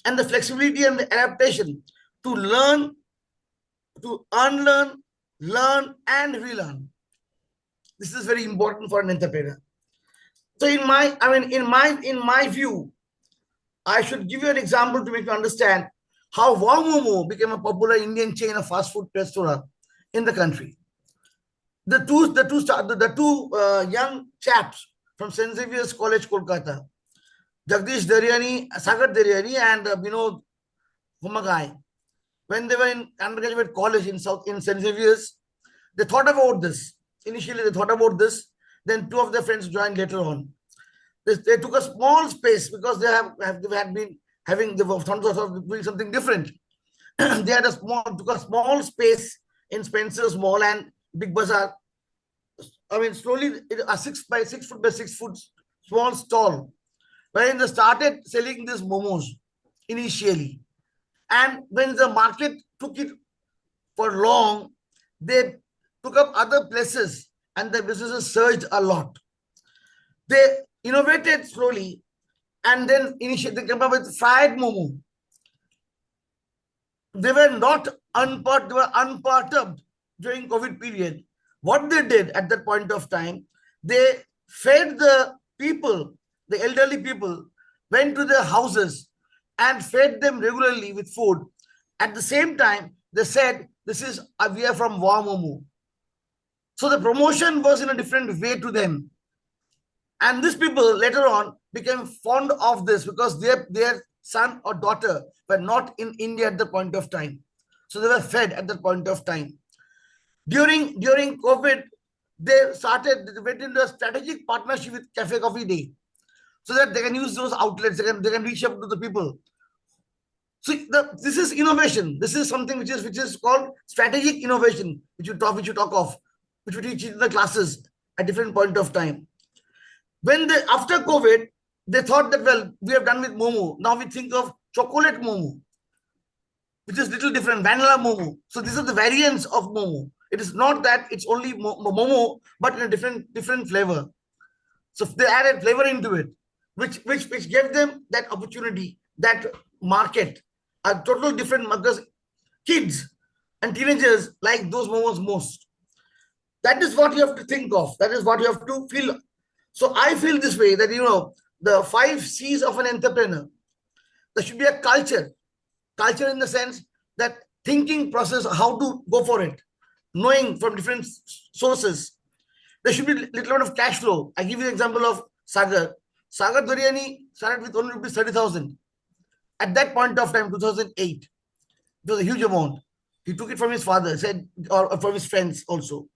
and the flexibility and the adaptation to learn, to unlearn, learn, and relearn. This is very important for an entrepreneur. So in my view, I should give you an example to make you understand how Wow Momo became a popular Indian chain of fast food restaurant in the country. The two young chaps from St. Xavier's College, Kolkata, Jagdish Daryani, Sagar Daryani, and Vinod Humagai, when they were in undergraduate college in St. Xavier's, they thought about this. Initially, they thought about this. Then two of their friends joined later on. They took a small space because they were thought of doing something different. They had took a small space in Spencer's Mall and Big Bazaar. I mean, slowly, a 6 by 6 foot by 6 foot small stall, wherein they started selling these momos initially. And when the market took it for long, they took up other places and the businesses surged a lot. They innovated slowly, and then initially they came up with fried momo. They were not unperturbed during COVID period. What they did at that point of time, they fed the people, the elderly people, went to their houses and fed them regularly with food. At the same time, they said, we are from Wow Momo. So the promotion was in a different way to them. And these people later on became fond of this because their son or daughter were not in India at the point of time. So they were fed at that point of time. During COVID, they went into a strategic partnership with Cafe Coffee Day so that they can use those outlets, they can reach out to the people. So this is innovation. This is something which is called strategic innovation, which you talk of, which we teach in the classes at different point of time. After COVID, they thought that, well, we have done with Momo. Now we think of chocolate Momo, which is little different, vanilla Momo. So these are the variants of Momo. It is not that it's only Momo, but in a different flavor. So they added flavor into it, which gave them that opportunity, that market, a total different, because kids and teenagers like those momos most. That is what you have to think of. That is what you have to feel. So I feel this way that, the 5 C's of an entrepreneur, there should be a culture. culture in the sense that thinking process, how to go for it, knowing from different sources. There should be a little bit of cash flow. I give you an example of Sagar. Sagar Duriani started with only rupees 30,000. At that point of time, 2008, it was a huge amount. He took it from his father, said, or from his friends also.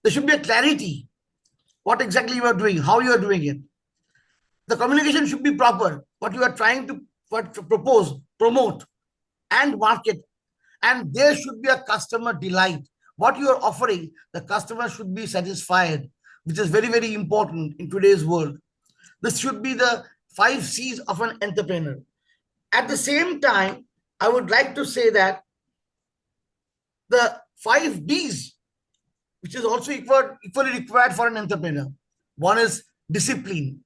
There should be a clarity. What exactly you are doing, how you are doing it. The communication should be proper. What you are trying to propose, promote, and market. And there should be a customer delight. What you are offering, the customer should be satisfied, which is very, very important in today's world. This should be the 5 C's of an entrepreneur. At the same time, I would like to say that the 5 D's, which is also equally required for an entrepreneur. One is discipline.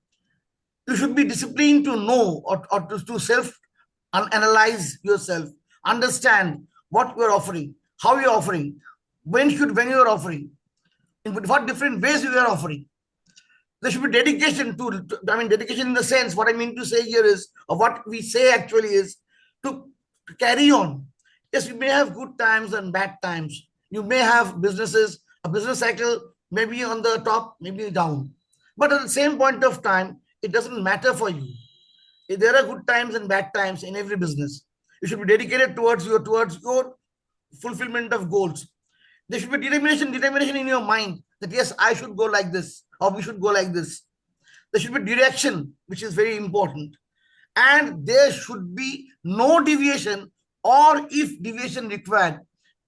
You should be disciplined to know or to self-analyze yourself, understand what you are offering, how you are offering, when you are offering, in what different ways you are offering. There should be dedication dedication in the sense, what I mean to say here is, or what we say actually is, to carry on. Yes, you may have good times and bad times. You may have businesses, a business cycle may be on the top, maybe down. But at the same point of time, it doesn't matter for you. If there are good times and bad times in every business, you should be dedicated towards your fulfillment of goals. There should be determination in your mind that yes, I should go like this, or we should go like this. There should be direction, which is very important. And there should be no deviation, or if deviation required,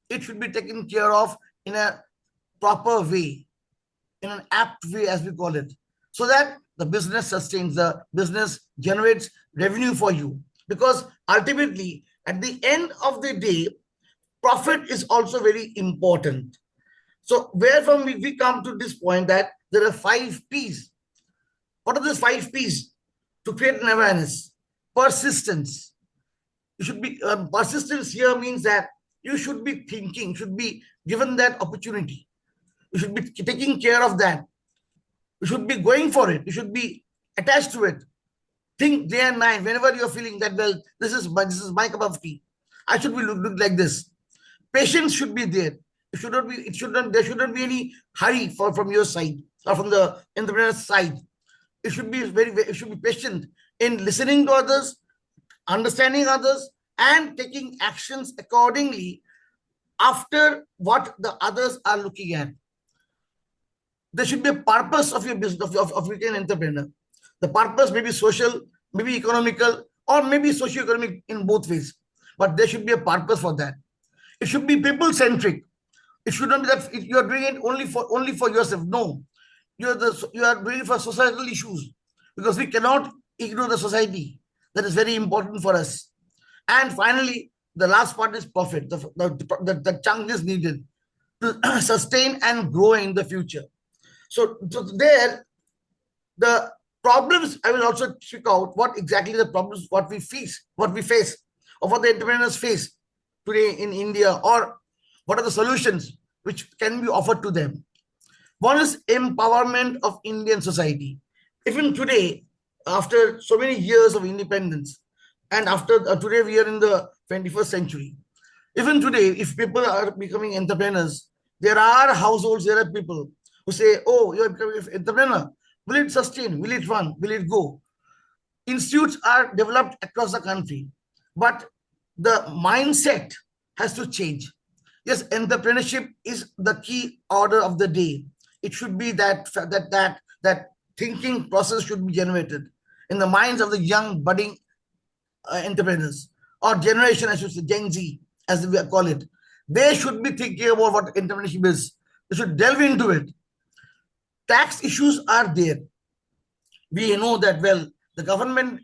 it should be taken care of in a proper way, in an apt way, as we call it, so that the business sustains, the business generates revenue for you. Because ultimately, at the end of the day, profit is also very important. So wherefrom we come to this point that there are 5 P's. What are those 5 P's? To create an awareness. Persistence. You should be, persistence here means that you should be thinking, should be given that opportunity. You should be taking care of that. You should be going for it. You should be attached to it. Think day and night, whenever you're feeling that, well, this is my cup of tea. I should be look like this. Patience should be there. There shouldn't be any hurry from your side or from the entrepreneur's side. You should be patient in listening to others, understanding others, and taking actions accordingly after what the others are looking at. There should be a purpose of your business, of being an entrepreneur. The purpose may be social, maybe economical, or maybe socio-economic in both ways. But there should be a purpose for that. It should be people-centric. It should not be that you are doing it only for yourself. No, you are doing it for societal issues, because we cannot ignore the society. That is very important for us. And finally, the last part is profit. The chunk is needed to sustain and grow in the future. So there, the problems, I will also check out what exactly the problems, what we face, or what the entrepreneurs face today in India, or what are the solutions which can be offered to them. One is empowerment of Indian society. Even today, after so many years of independence, and after today we are in the 21st century, even today, if people are becoming entrepreneurs, there are households, there are people who say, oh, you're becoming an entrepreneur. Will it sustain? Will it run? Will it go? Institutes are developed across the country, but the mindset has to change. Yes, entrepreneurship is the key order of the day. It should be that thinking process should be generated in the minds of the young budding entrepreneurs, or generation, I should say, Gen Z, as we call it. They should be thinking about what entrepreneurship is. They should delve into it. Tax issues are there. We know that, well, the government,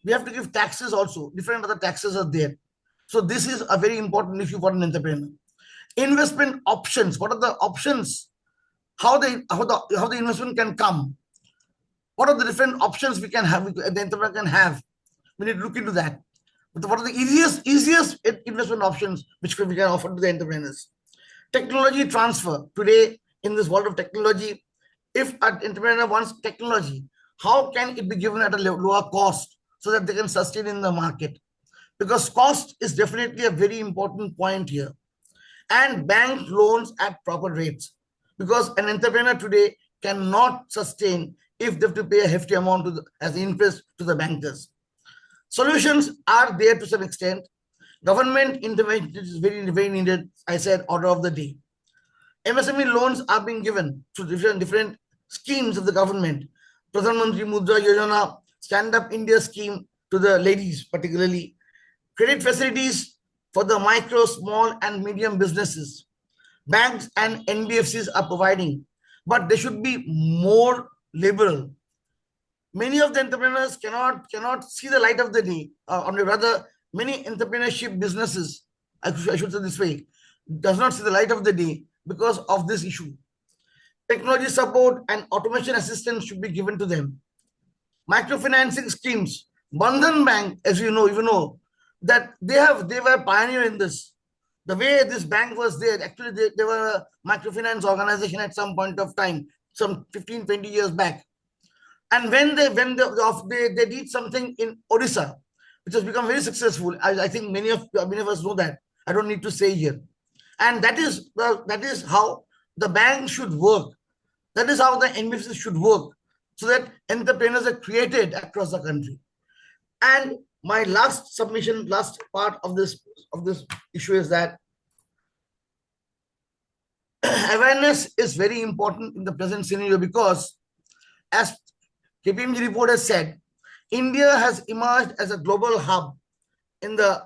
we have to give taxes also. Different other taxes are there. So this is a very important issue for an entrepreneur. Investment options. What are the options? How the investment can come? What are the different options we can have, the entrepreneur can have? We need to look into that. But what are the easiest investment options which we can offer to the entrepreneurs? Technology transfer. Today, in this world of technology, if an entrepreneur wants technology, how can it be given at a lower cost so that they can sustain in the market? because cost is definitely a very important point here. And bank loans at proper rates, because an entrepreneur today cannot sustain if they have to pay a hefty amount as interest to the bankers. Solutions are there to some extent. Government intervention is very, very needed. I said order of the day. MSME loans are being given to different schemes of the government. Pradhan Mantri Mudra Yojana, Stand Up India scheme to the ladies particularly. Credit facilities for the micro, small and medium businesses. Banks and NBFCs are providing, but they should be more liberal. Many of the entrepreneurs cannot see the light of the day, or rather, many entrepreneurship businesses, I should say this way, does not see the light of the day because of this issue. Technology support and automation assistance should be given to them. Microfinancing schemes, Bandhan Bank, as you know that they were pioneer in this. The way this bank was there, actually they were a microfinance organization at some point of time, some 15, 20 years back. And when they did something in Odisha, which has become very successful. I think many of us know that. I don't need to say here. And that is how the bank should work. That is how the NBFCs should work, so that entrepreneurs are created across the country. And my last part of this issue is that awareness is very important in the present scenario, because as KPMG report has said, India has emerged as a global hub in the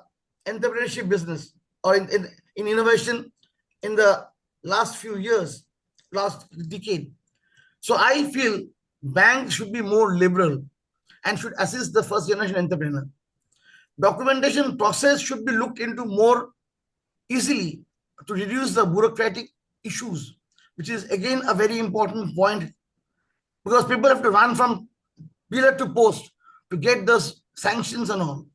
entrepreneurship business, or in innovation in the last few years, last decade. So I feel banks should be more liberal and should assist the first generation entrepreneur. Documentation process should be looked into more easily to reduce the bureaucratic issues, which is again a very important point, because people have to run from pillar to post to get those sanctions and all.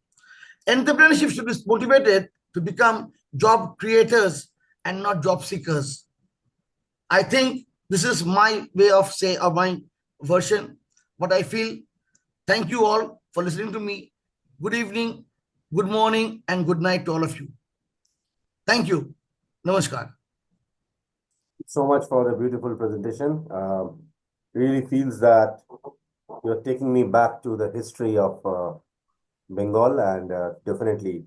Entrepreneurship should be motivated to become job creators and not job seekers. I think this is my way of my version, what I feel. Thank you all for listening to me. Good evening, good morning, and good night to all of you. Thank you. Namaskar. So much for the beautiful presentation. Really feels that you're taking me back to the history of Bengal, and definitely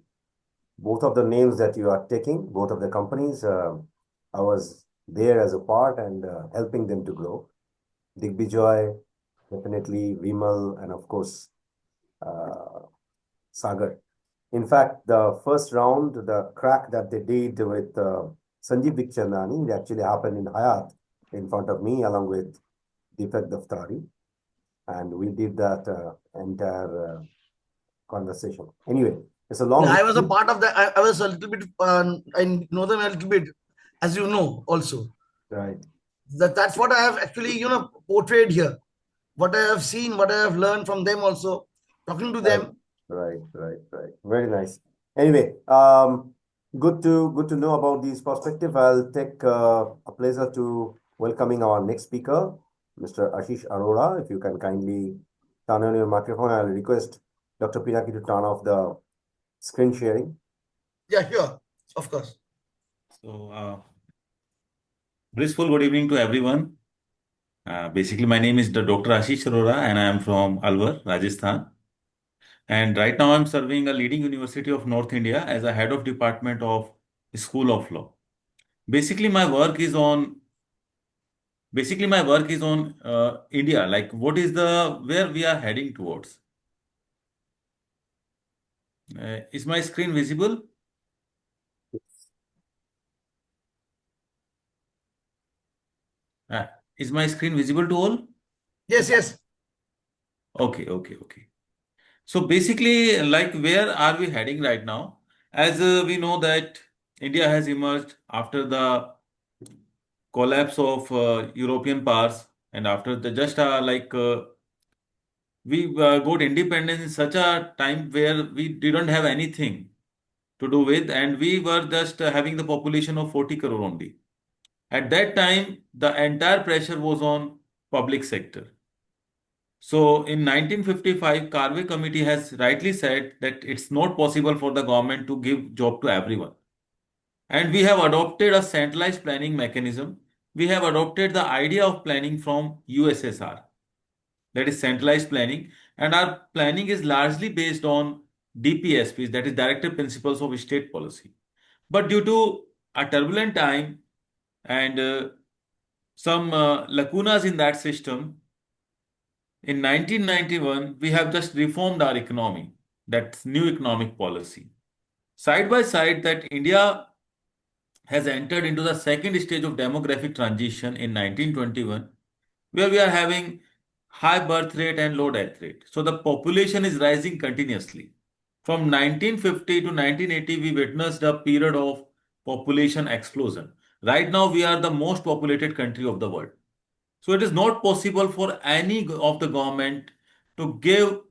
both of the names that you are taking, both of the companies, I was there as a part and helping them to grow. Digbijoy, definitely Vimal, and of course Sagar. In fact, the first round, the crack that they did with Sanjeev Bikhchandani, it actually happened in Hayat in front of me along with Deepak Daftari. And we did that entire conversation. Anyway, it's a long. Yeah, I was a part of that. I was a little bit. I know them a little bit, as you know, also. Right. That's what I have actually, portrayed here. What I have seen, what I have learned from them also, talking to them. Right. Very nice. Anyway, good to know about these perspective. I'll take a pleasure to welcoming our next speaker, Mr. Ashish Arora. If you can kindly turn on your microphone, I'll request Dr. Pinaki to turn off the screen sharing. Yeah, sure. Of course. So, blissful good evening to everyone. Basically, my name is Dr. Ashish Arora, and I am from Alwar, Rajasthan. And right now, I'm serving a leading university of North India as a head of department of School of Law. Basically, my work is on India, like where we are heading towards. Is my screen visible? Is my screen visible to all? Yes. Okay. So basically, like, where are we heading right now? As we know that India has emerged after the collapse of European powers, and after the we got independence in such a time where we didn't have anything to do with, and we were just having the population of 40 crore only. At that time, the entire pressure was on public sector. So in 1955, Carvey Committee has rightly said that it's not possible for the government to give job to everyone. And we have adopted a centralized planning mechanism. We have adopted the idea of planning from USSR, that is centralized planning. And our planning is largely based on DPSPs, that is Directive Principles of State Policy. But due to a turbulent time and some lacunas in that system, in 1991, we have just reformed our economy, that's new economic policy. Side by side, that India has entered into the second stage of demographic transition in 1921, where we are having high birth rate and low death rate. So the population is rising continuously. From 1950 to 1980, we witnessed a period of population explosion. Right now, we are the most populated country of the world. So it is not possible for any of the government to give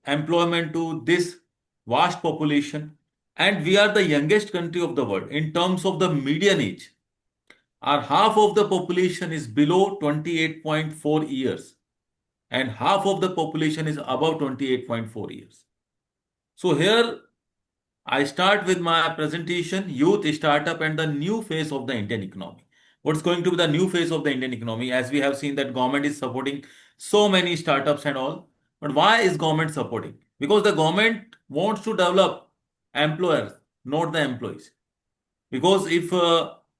employment to this vast population. And we are the youngest country of the world in terms of the median age. Our half of the population is below 28.4 years, and half of the population is above 28.4 years. So here I start with my presentation, youth, startup, and the new phase of the Indian economy. What's going to be the new phase of the Indian economy? As we have seen that government is supporting so many startups and all. But why is government supporting? Because the government wants to develop employers, not the employees. Because if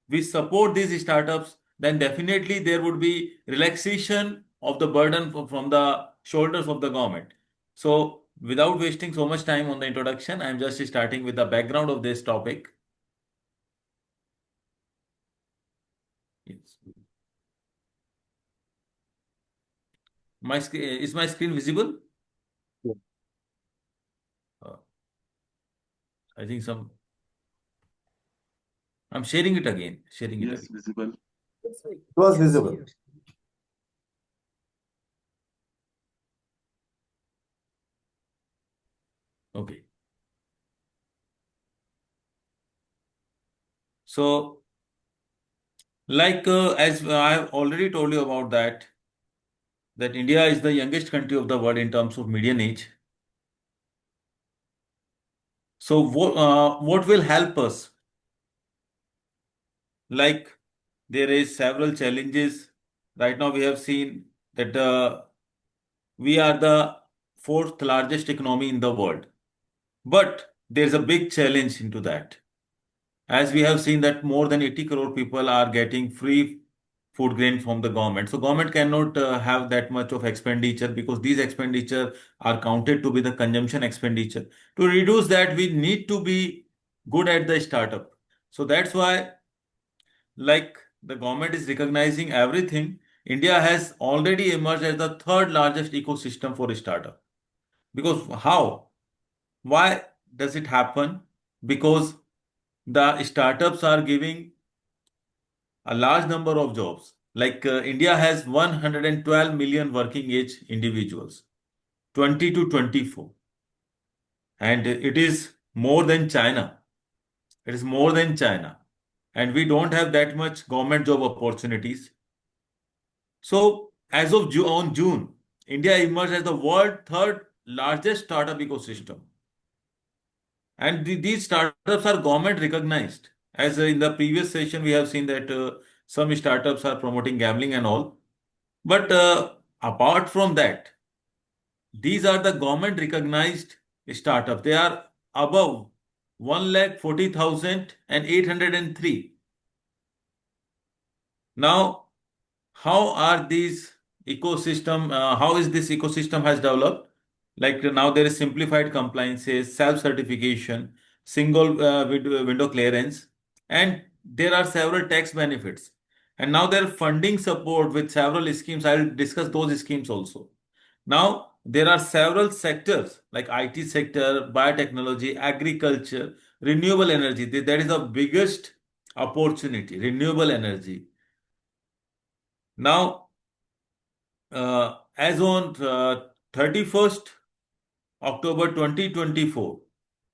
we support these startups, then definitely there would be relaxation of the burden from the shoulders of the government. So without wasting so much time on the introduction, I'm just starting with the background of this topic. Yes. Is my screen visible? Yeah. I think I'm sharing it again. Sharing it Yes, again. visible. It was visible. Okay. So, like as I have already told you about that India is the youngest country of the world in terms of median age. So, what will help us? Like there is several challenges. Right now, we have seen that we are the fourth largest economy in the world, but there's a big challenge into that. As we have seen that more than 80 crore people are getting free food grain from the government. So government cannot have that much of expenditure because these expenditure are counted to be the consumption expenditure. To reduce that, we need to be good at the startup. So that's why, like the government is recognizing everything, India has already emerged as the third largest ecosystem for a startup. Because how? Why does it happen? Because the startups are giving a large number of jobs. Like India has 112 million working age individuals, 20 to 24. And it is more than China. It is more than China. And we don't have that much government job opportunities. So as of June, India emerged as the world third largest startup ecosystem. And these startups are government recognized. As in the previous session, we have seen that some startups are promoting gambling and all. But apart from that, these are the government recognized startups. They are above 1,40,803. Now, how are these ecosystem? How is this ecosystem has developed? Like now there is simplified compliances, self-certification, single window clearance, and there are several tax benefits. And now there are funding support with several schemes. I'll discuss those schemes also. Now there are several sectors like IT sector, biotechnology, agriculture, renewable energy. That is the biggest opportunity, renewable energy. Now, as on 31st October 2024,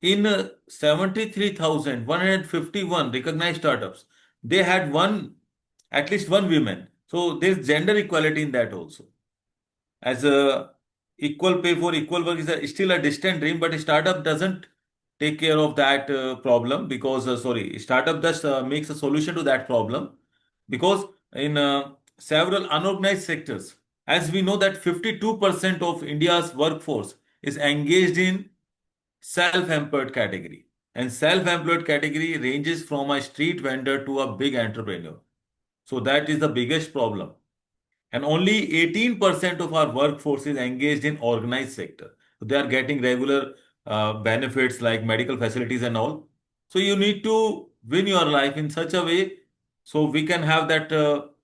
in 73,151 recognized startups, they had at least one woman. So there's gender equality in that also. as a equal pay for equal work is still a distant dream, but startup doesn't take care of that problem because, startup just makes a solution to that problem because in several unorganized sectors, as we know that 52% of India's workforce is engaged in self-employed category. And self-employed category ranges from a street vendor to a big entrepreneur. So that is the biggest problem. And only 18% of our workforce is engaged in organized sector. So they are getting regular benefits like medical facilities and all. So you need to win your life in such a way so we can have that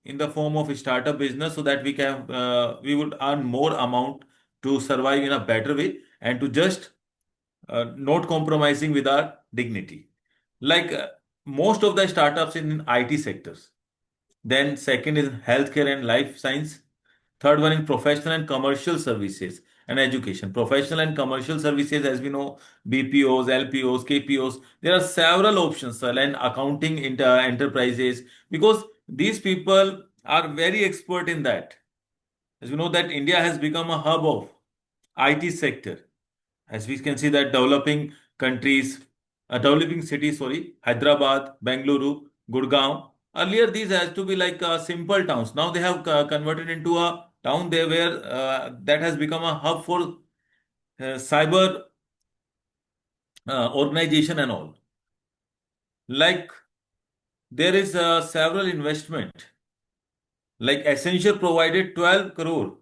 in the form of a startup business so that we would earn more amount to survive in a better way and to just not compromising with our dignity. Like most of the startups in IT sectors. Then second is healthcare and life science. Third one is professional and commercial services and education. Professional and commercial services, as we know, BPOs, LPOs, KPOs. There are several options, and accounting enterprises, because these people are very expert in that. As we know that India has become a hub of IT sector. As we can see that developing cities, Hyderabad, Bengaluru, Gurgaon. Earlier, these has to be like simple towns. Now they have converted into a town there where that has become a hub for cyber organization and all. Like there is several investment. Like Accenture provided 12 crore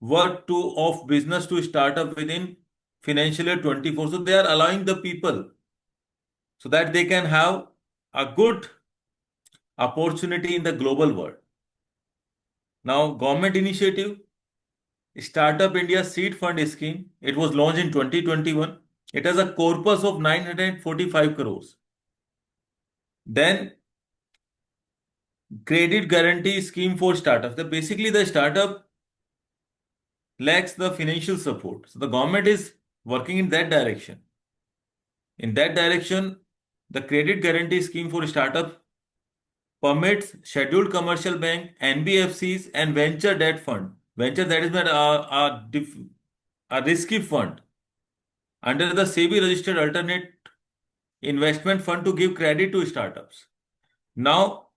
worth to of business to start up within financial year 24. So they are allowing the people so that they can have a good opportunity in the global world. Now, government initiative, Startup India Seed Fund Scheme, it was launched in 2021. It has a corpus of 945 crores. Then, credit guarantee scheme for startups. Basically, the startup lacks the financial support. So, the government is working in that direction. In that direction, the credit guarantee scheme for startup permits scheduled commercial bank, NBFCs, and venture debt fund. Venture that is a risky fund under the SEBI registered alternate investment fund to give credit to startups. Now,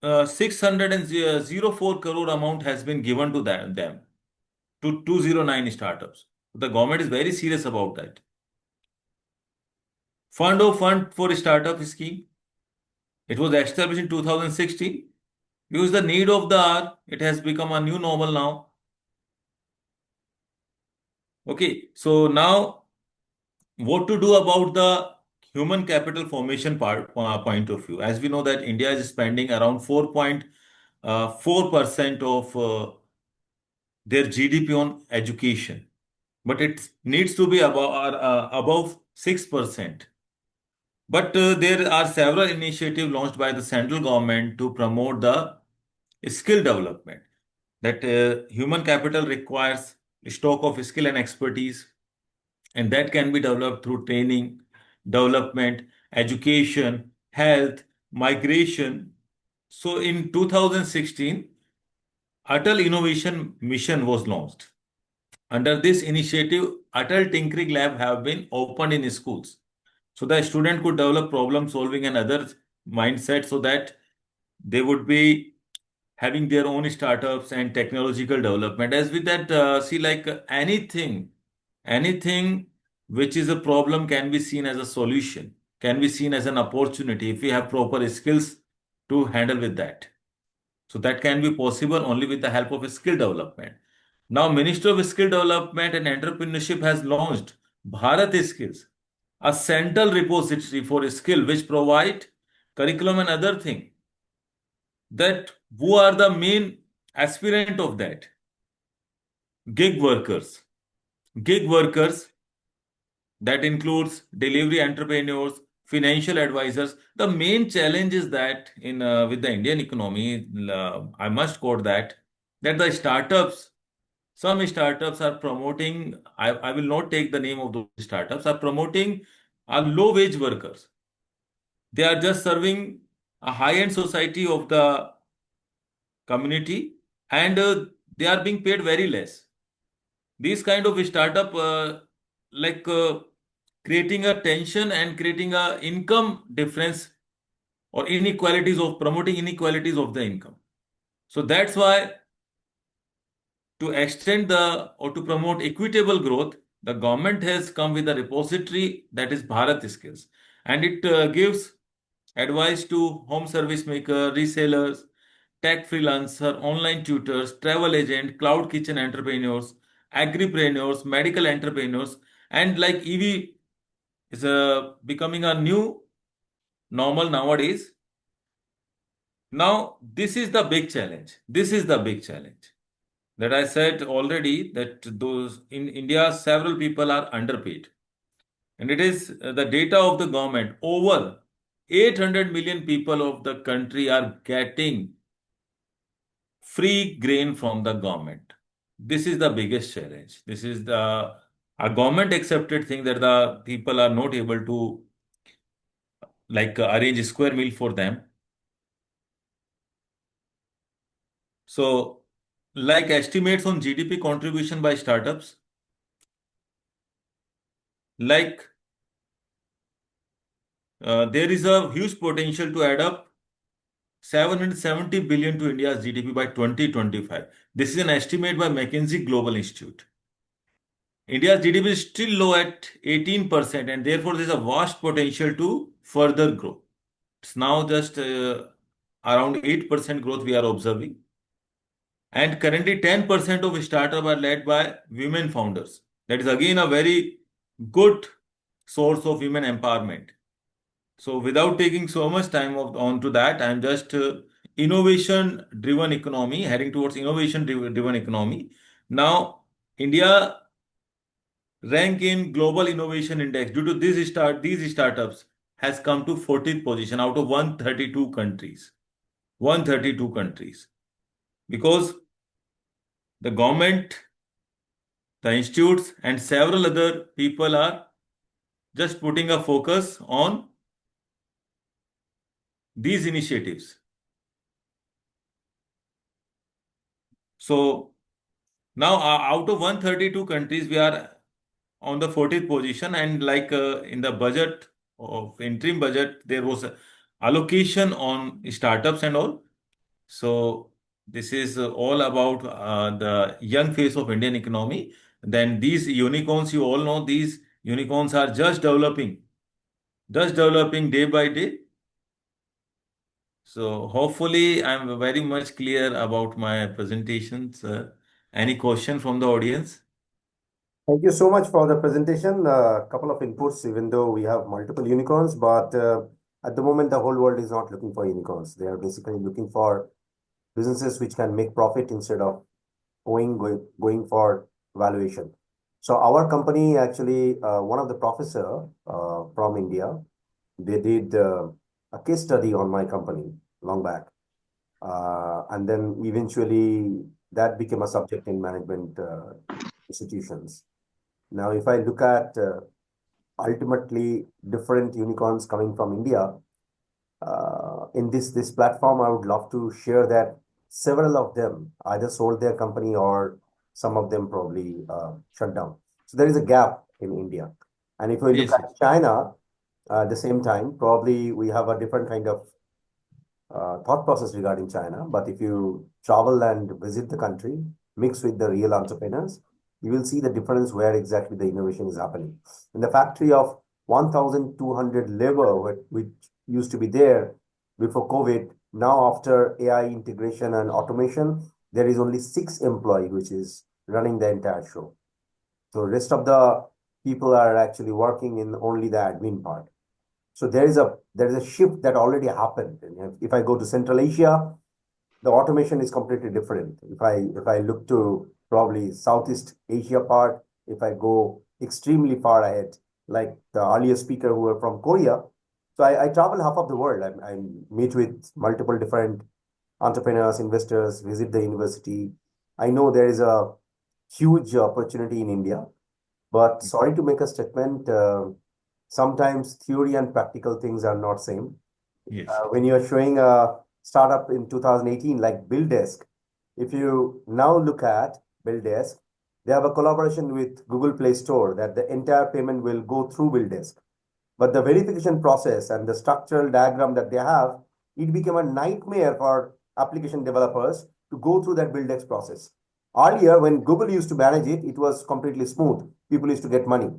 604 crore amount has been given to them to 209 startups. The government is very serious about that. Fund for startup scheme. It was established in 2016. Because the need of the hour, it has become a new normal now. Okay, so now what to do about the human capital formation point of view? As we know that India is spending around 4.4% of their GDP on education, but it needs to be above 6%. But there are several initiatives launched by the central government to promote the skill development. That human capital requires a stock of skill and expertise, and that can be developed through training, development, education, health, migration. So in 2016, Atal Innovation Mission was launched. Under this initiative, Atal Tinkering Lab have been opened in schools. So the student could develop problem solving and other mindset so that they would be having their own startups and technological development. As with that, anything which is a problem can be seen as a solution, can be seen as an opportunity if we have proper skills to handle with that. So that can be possible only with the help of skill development. Now, Minister of Skill Development and Entrepreneurship has launched Bharat Skills, a central repository for skill which provide curriculum and other thing. That who are the main aspirant of that? Gig workers. Gig workers, that includes delivery entrepreneurs, financial advisors. The main challenge is that in with the Indian economy, I must quote that the startups, some startups are promoting, I will not take the name of those startups, are promoting low wage workers. They are just serving a high-end society of the community, and they are being paid very less. These kind of startup creating a tension and creating a income difference or inequalities of promoting inequalities of the income. So that's why to extend the or to promote equitable growth, the government has come with a repository that is Bharat Skills, and it gives advice to home service maker, resellers, tech freelancer, online tutors, travel agent, cloud kitchen entrepreneurs, agripreneurs, medical entrepreneurs, and like EV is becoming a new normal nowadays. Now, this is the big challenge. This is the big challenge that I said already that those in India, several people are underpaid. And it is the data of the government. Over 800 million people of the country are getting free grain from the government. This is the biggest challenge. This is a government accepted thing that the people are not able to arrange a square meal for them. So like estimates on GDP contribution by startups, there is a huge potential to add up 770 billion to India's GDP by 2025. This is an estimate by McKinsey Global Institute. India's GDP is still low at 18%, and therefore there is a vast potential to further grow. It's now just around 8% growth we are observing. And currently 10% of startups are led by women founders. That is again a very good source of women empowerment. So without taking so much time on to that, I'm just innovation-driven economy, heading towards innovation-driven economy. Now, India rank in Global Innovation Index due to these startups has come to 40th position out of 132 countries. 132 countries. Because the government, the institutes, and several other people are just putting a focus on these initiatives. So now out of 132 countries, we are on the 40th position, and in the budget of interim budget, there was a allocation on startups and all. So this is all about the young face of Indian economy. Then these unicorns, you all know, these unicorns are just developing day by day. So hopefully I'm very much clear about my presentations. Any question from the audience? Thank you so much for the presentation. A couple of inputs, even though we have multiple unicorns, but at the moment, the whole world is not looking for unicorns. They are basically looking for businesses which can make profit instead of going for valuation. So our company actually, one of the professor from India, they did a case study on my company long back. And then eventually that became a subject in management institutions. Now, if I look at ultimately different unicorns coming from India, in this platform, I would love to share that several of them either sold their company or some of them probably shut down. So there is a gap in India. And if we look at China, at the same time, probably we have a different kind of thought process regarding China. But if you travel and visit the country, mix with the real entrepreneurs, you will see the difference where exactly the innovation is happening. In the factory of 1,200 labor, which used to be there before COVID, now after AI integration and automation, there is only 6 employees, which is running the entire show. So rest of the people are actually working in only the admin part. So there is a shift that already happened. And if I go to Central Asia, the automation is completely different. If I look to probably Southeast Asia part, if I go extremely far ahead, like the earlier speaker who were from Korea. So I travel half of the world. I meet with multiple different entrepreneurs, investors, visit the university. I know there is a huge opportunity in India, but sorry to make a statement, sometimes theory and practical things are not same. Yes. When you're showing a startup in 2018, like BillDesk, If you now look at BillDesk, they have a collaboration with Google Play Store that the entire payment will go through BillDesk. But the verification process and the structural diagram that they have, it became a nightmare for application developers to go through that BillDesk process. Earlier, when Google used to manage it, it was completely smooth. People used to get money.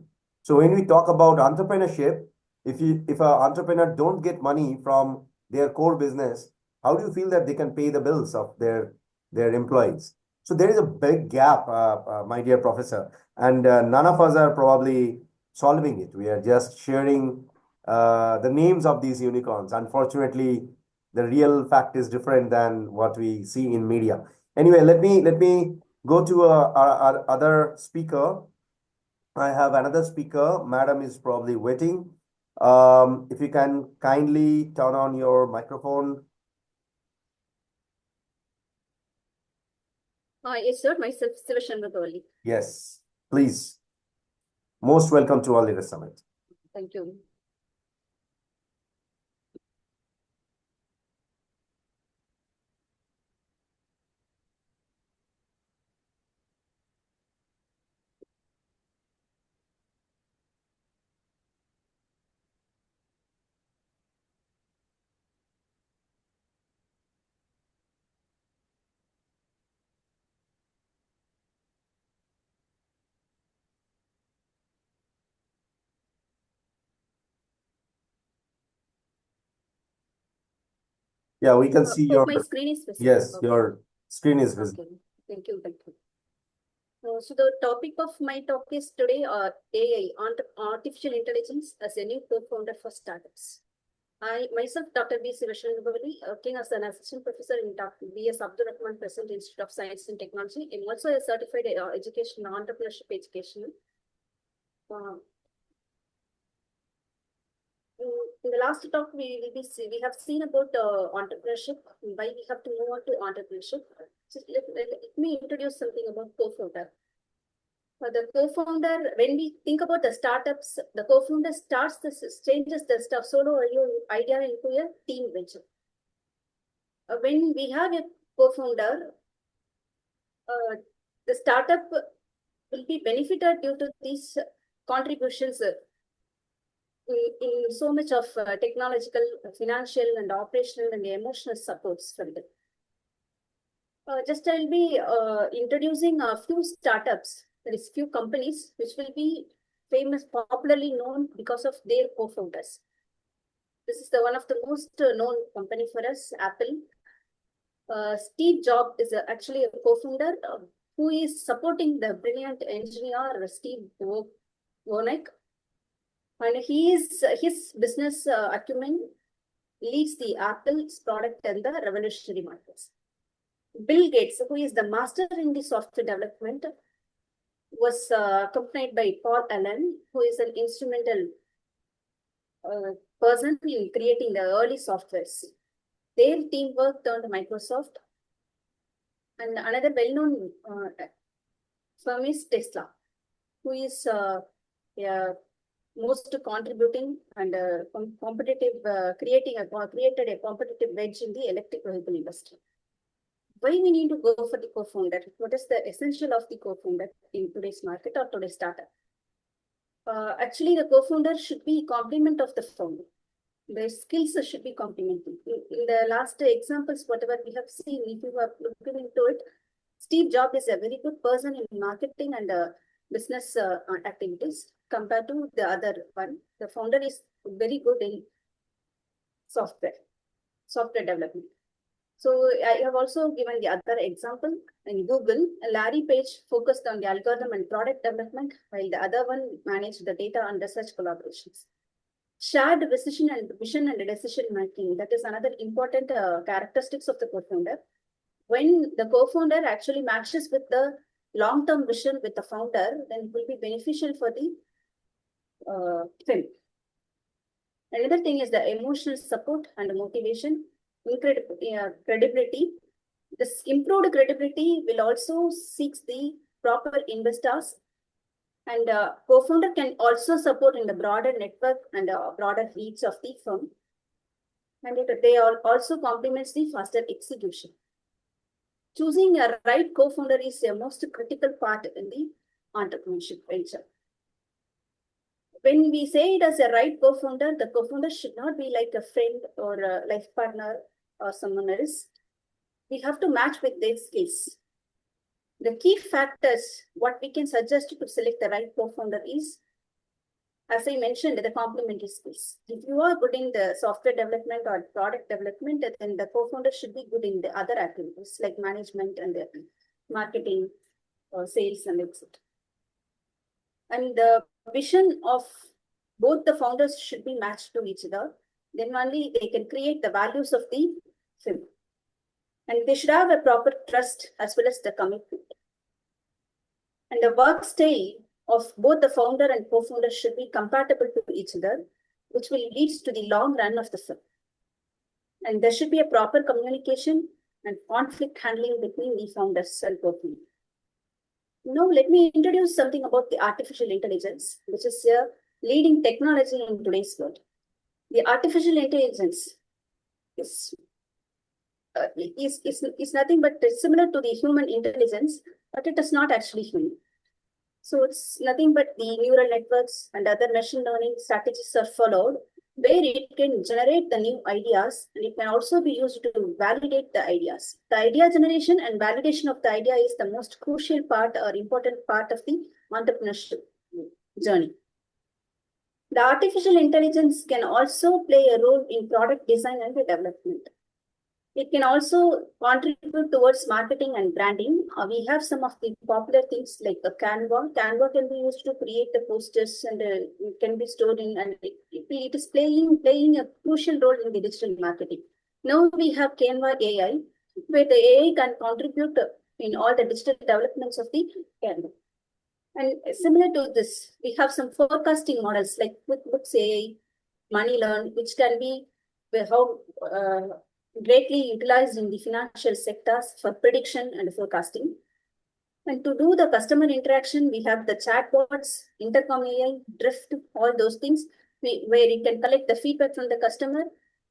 So when we talk about entrepreneurship, if an entrepreneur don't get money from their core business, how do you feel that they can pay the bills of their employees? So there is a big gap, my dear professor, and none of us are probably solving it. We are just sharing the names of these unicorns. Unfortunately, the real fact is different than what we see in media. Anyway, let me go to our other speaker. I have another speaker. Madam is probably waiting. If you can kindly turn on your microphone. Yes, sir. Myself, Sivashanmugoli. Yes, please. Most welcome to All Leaders Summit. Thank you. Yeah, we can see your. My screen is visible. Yes, Okay. your screen is visible. Okay. Thank you. Thank you. So the topic of my talk is today AI, artificial intelligence as a new co-founder for startups. I myself, Dr. B. Sivashanmugoli, working as an assistant professor in Dr. B.S. Abdul Rahman President Institute of Science and Technology. I'm also a certified education, entrepreneurship education. In the last talk, we have seen about entrepreneurship, why we have to move on to entrepreneurship. So let me introduce something about co-founder. The co-founder, when we think about the startups, the co-founder changes the solo idea into a team venture. When we have a co-founder, the startup will be benefited due to these contributions in so much of technological, financial, and operational and emotional supports from them. Just I'll be introducing a few startups, that is few companies which will be famous, popularly known because of their co-founders. This is the one of the most known company for us, Apple. Steve Jobs is actually a co-founder who is supporting the brilliant engineer Steve Wozniak. And his business acumen leads the Apple's product and the revolutionary markets. Bill Gates, who is the master in the software development, was accompanied by Paul Allen, who is an instrumental person in creating the early softwares. Their teamwork turned Microsoft. And another well-known firm is Tesla, who is most contributing and competitive, created a competitive edge in the electric vehicle industry. Why we need to go for the co-founder? What is the essential of the co-founder in today's market or today's startup? Actually, the co-founder should be complement of the founder. The skills should be complementing. In the last examples, whatever we have seen, if you are looking into it, Steve Jobs is a very good person in marketing and business activities compared to the other one. The founder is very good in software development. So I have also given the other example in Google. Larry Page focused on the algorithm and product development, while the other one managed the data and research collaborations. Shared vision and decision making. That is another important characteristics of the co-founder. When the co-founder actually matches with the long-term vision with the founder, then it will be beneficial for the firm. Another thing is the emotional support and motivation, credibility. This improved credibility will also seek the proper investors, and co-founder can also support in the broader network and broader reach of the firm. And they also complements the faster execution. choosing a right co-founder is a most critical part in the entrepreneurship venture. When we say it as a right co-founder, the co-founder should not be like a friend or a life partner or someone else. We have to match with their skills. The key factors, what we can suggest to select the right co-founder is, as I mentioned, the complementary skills. If you are good in the software development or product development, then the co-founder should be good in the other activities like management and the marketing or sales and etc. And the vision of both the founders should be matched to each other. Then only they can create the values of the firm. And they should have a proper trust as well as the commitment. And the work style of both the founder and co-founder should be compatible to each other, which will lead to the long run of the firm. And there should be a proper communication and conflict handling between the founders and co-founders. Now, let me introduce something about the artificial intelligence, which is a leading technology in today's world. The artificial intelligence is nothing but similar to the human intelligence, but it is not actually human. So it's nothing but the neural networks and other machine learning strategies are followed, where it can generate the new ideas, and it can also be used to validate the ideas. The idea generation and validation of the idea is the most crucial part or important part of the entrepreneurship journey. The artificial intelligence can also play a role in product design and development. It can also contribute towards marketing and branding. We have some of the popular things like a Canva. Canva can be used to create the posters and it can be stored in, and it is playing a crucial role in the digital marketing. Now we have Canva AI, where the AI can contribute in all the digital developments of the Canva. And similar to this, we have some forecasting models like QuickBooks AI, MoneyLearn, which can be greatly utilized in the financial sectors for prediction and forecasting. And to do the customer interaction, we have the chatbots, Intercom AI, Drift, all those things, where it can collect the feedback from the customer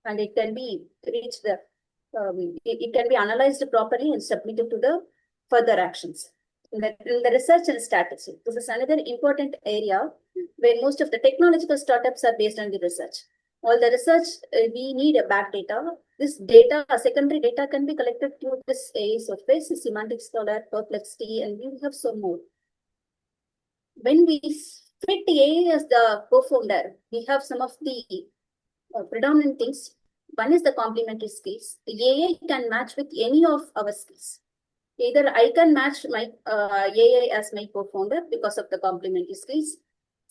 and it can be reached it can be analyzed properly and submitted to the further actions. In the research and strategy, this is another important area where most of the technological startups are based on the research. All the research, we need a back data. This data, secondary data, can be collected through this AI software, semantic scholar, perplexity, and we have some more. When we fit the AI as the co-founder, we have some of the predominant things. One is the complementary skills. The AI can match with any of our skills. Either I can match my AI as my co-founder because of the complementary skills.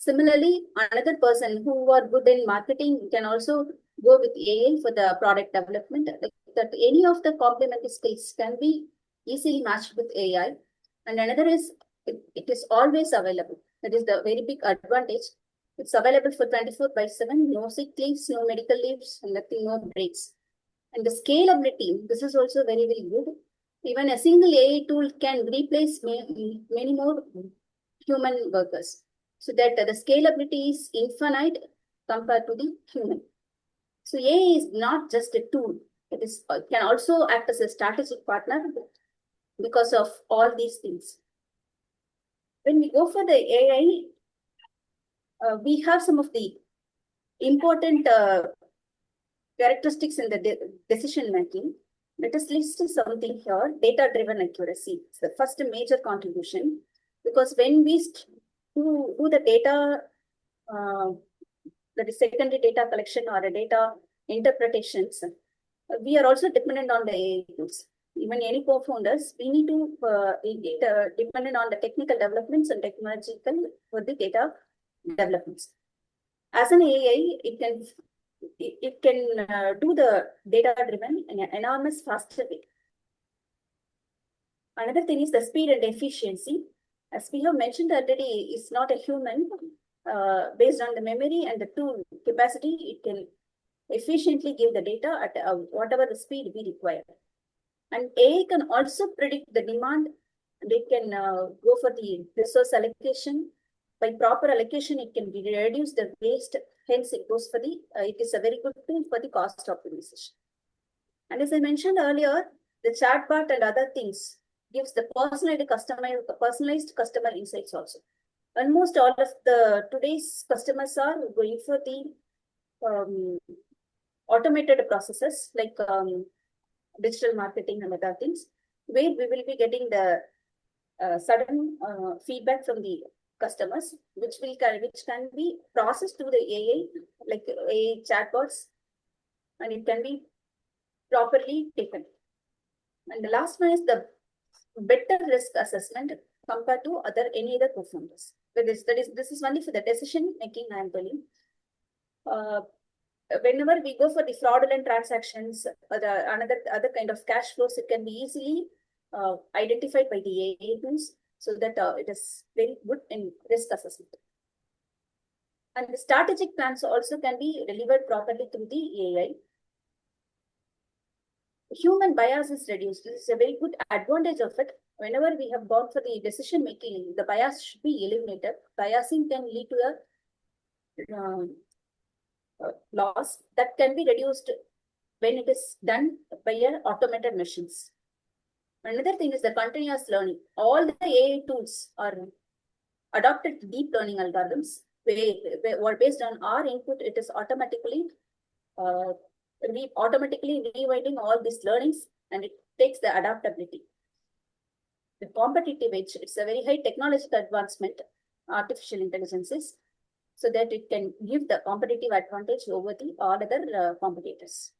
Similarly, another person who are good in marketing can also go with AI for the product development. That any of the complementary skills can be easily matched with AI. And another is it is always available. That is the very big advantage. It's available for 24/7, no sick leaves, no medical leaves, and nothing, no breaks. And the scalability, this is also very, very good. Even a single AI tool can replace many more human workers. So that the scalability is infinite compared to the human. So AI is not just a tool. It can also act as a strategic partner because of all these things. When we go for the AI, we have some of the important characteristics in the decision making. Let us list something here. Data-driven accuracy. It's the first major contribution, because when we do the data, that is secondary data collection or a data interpretations, we are also dependent on the AI tools. Even any co-founders, we need to dependent on the technical developments and technological for the data developments. As an AI, it can do the data-driven in an enormous faster way. Another thing is the speed and efficiency. As we have mentioned already, it's not a human. Based on the memory and the tool capacity, it can efficiently give the data at whatever the speed we require. And AI can also predict the demand, and it can go for the resource allocation. By proper allocation, it can reduce the waste. Hence, it goes for it is a very good tool for the cost optimization. And as I mentioned earlier, the chatbot and other things gives the personalized customer insights also. Almost all of the today's customers are going for the automated processes like digital marketing and other things, where we will be getting the sudden feedback from the customers, which can be processed through the AI, like AI chatbots, and it can be properly taken. And the last one is the better risk assessment compared to any other co-founders. This is only for the decision making. I am telling. Whenever we go for the fraudulent transactions or the other kind of cash flows, it can be easily identified by the AI tools, so that it is very good in risk assessment. And the strategic plans also can be delivered properly through the AI. Human bias is reduced. This is a very good advantage of it. Whenever we have gone for the decision making, the bias should be eliminated. Biasing can lead to a loss that can be reduced when it is done by automated machines. Another thing is the continuous learning. All the AI tools are adopted deep learning algorithms where based on our input, it is automatically rewriting all these learnings, and it takes the adaptability. The competitive edge, it's a very high technological advancement, artificial intelligence is, so that it can give the competitive advantage over the all other competitors.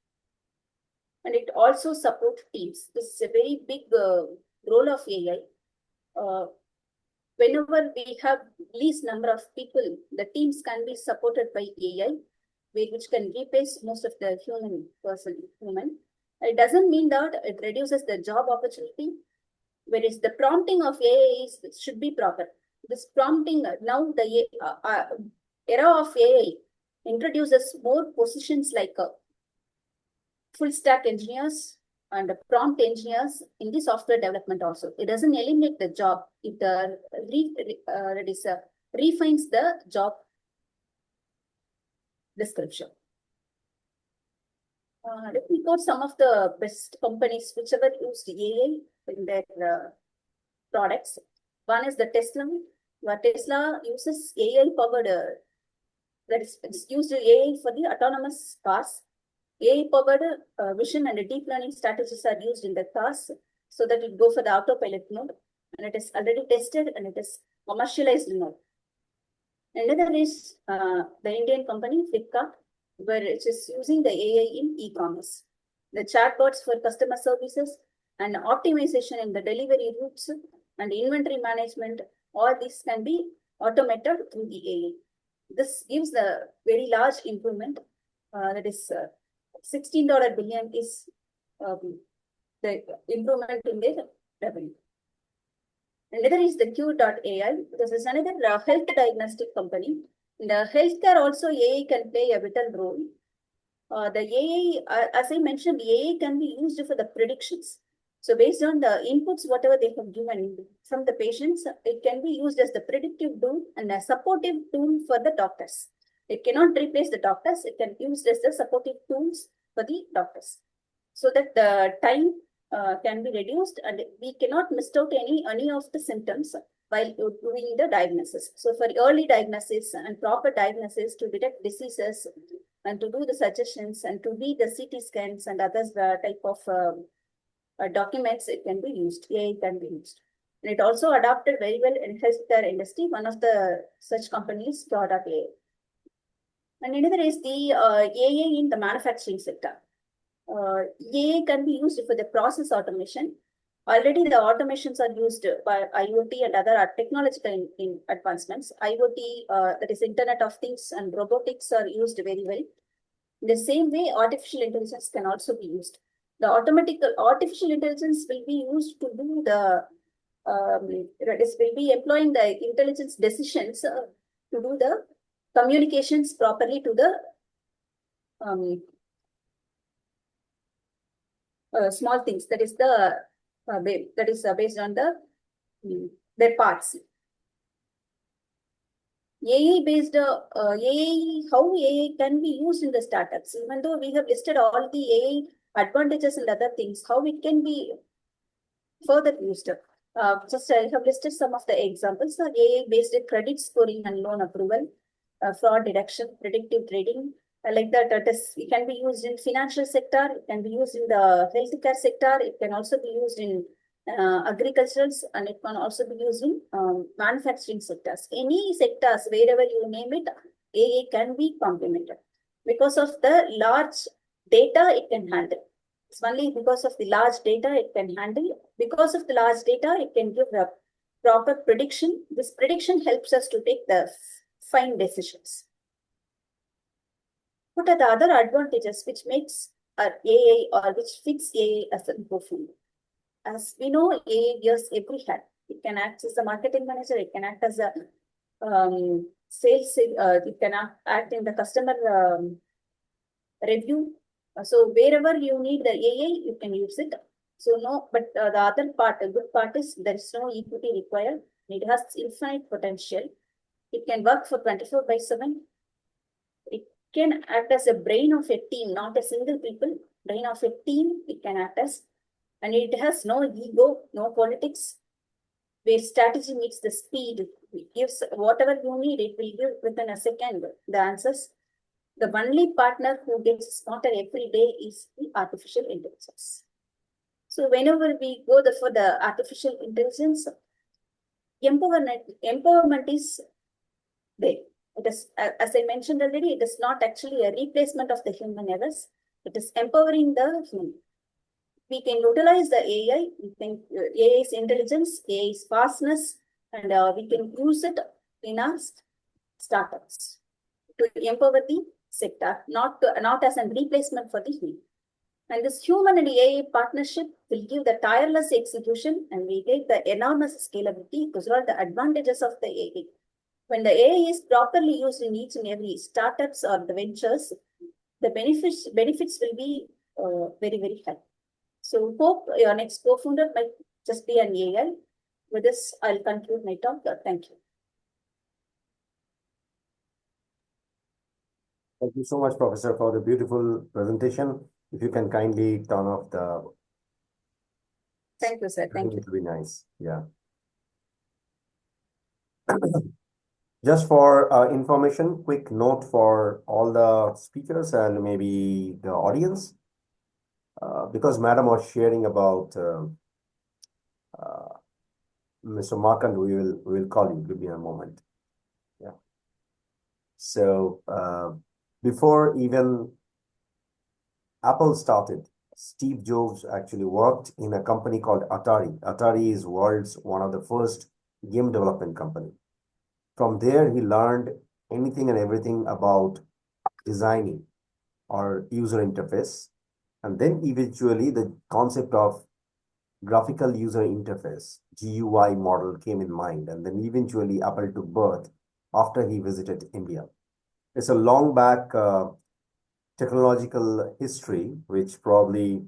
And it also supports teams. This is a very big role of AI. Whenever we have least number of people, the teams can be supported by AI, which can replace most of the human. It doesn't mean that it reduces the job opportunity, whereas the prompting of AI should be proper. This prompting, now the era of AI introduces more positions like full stack engineers and prompt engineers in the software development also. It doesn't eliminate the job. It refines the job description. Let me quote some of the best companies whichever used AI in their products. One is the Tesla, where Tesla uses AI powered, that is, it's used AI for the autonomous cars. AI powered vision and deep learning strategies are used in the cars so that it go for the autopilot mode, and it is already tested and it is commercialized now. Another is the Indian company Flipkart, where it is using the AI in e-commerce. The chatbots for customer services and optimization in the delivery routes and inventory management, all these can be automated through the AI. This gives a very large improvement. That is $16 billion is the improvement in their revenue. Another is the Q.AI. This is another health diagnostic company. In the healthcare also, AI can play a vital role. The AI, as I mentioned, the AI can be used for the predictions. So based on the inputs, whatever they have given from the patients, it can be used as the predictive tool and a supportive tool for the doctors. It cannot replace the doctors. It can be used as the supportive tools for the doctors, so that the time can be reduced and we cannot miss out any of the symptoms while doing the diagnosis. So for early diagnosis and proper diagnosis to detect diseases and to do the suggestions and to read the CT scans and other type of documents, it can be used. AI can be used. And it also adopted very well in healthcare industry. One of the such companies, Q.AI. And another is the AI in the manufacturing sector. AI can be used for the process automation. Already the automations are used by IoT and other technological advancements. IoT, that is Internet of Things, and robotics are used very well. In the same way, artificial intelligence can also be used. The artificial intelligence will be used to do the, will be employing the intelligence decisions to do the communications properly to the small things. That is the based on the their parts. AI based AI, how AI can be used in the startups. Even though we have listed all the AI advantages and other things, how it can be further used. Just I have listed some of the examples. AI-based credit scoring and loan approval, fraud detection, predictive trading, like that. It can be used in financial sector. It can be used in the healthcare sector. It can also be used in agriculturals, and it can also be used in manufacturing sectors. Any sectors, wherever you name it, AI can be complemented because of the large data it can handle. It's only because of the large data it can handle. Because of the large data, it can give a proper prediction. This prediction helps us to take the fine decisions. What are the other advantages which makes our AI or which fits AI as a co-founder? As we know, AI wears every hat. It can act as a marketing manager. It can act as a sales. It can act in the customer review. So wherever you need the AI, you can use it. So no, but the other part, the good part is there is no equity required. It has infinite potential. It can work for 24/7. It can act as a brain of a team, not a single people. Brain of a team, it can act as, and it has no ego, no politics. Where strategy meets the speed, it gives whatever you need, it will give within a second the answers. The only partner who gets smarter every day is the artificial intelligence. So whenever we go for the artificial intelligence, empowerment is there. It is, as I mentioned already, it is not actually a replacement of the human errors. It is empowering the human. We can utilize the AI, we can AI's intelligence, AI's fastness, and we can use it in our startups to empower the sector, not as a replacement for the human. And this human and AI partnership will give the tireless execution, and we get the enormous scalability. Those are the advantages of the AI. When the AI is properly used in each and every startups or the ventures, the benefits will be very, very high. So hope your next co-founder might just be an AI. With this, I'll conclude my talk. Thank you. Thank you so much, Professor, for the beautiful presentation. If you can kindly turn off the... Thank you, sir. Thank you. It will be nice. Yeah. Just for information, quick note for all the speakers and maybe the audience. Because Madam was sharing about Mr. Markand, we will call you. Give me a moment. Yeah. So before even Apple started, Steve Jobs actually worked in a company called Atari. Atari is world's one of the first game development company. From there, he learned anything and everything about designing or user interface. And then eventually the concept of graphical user interface, GUI model came in mind. And then eventually Apple took birth after he visited India. It's a long back technological history, which probably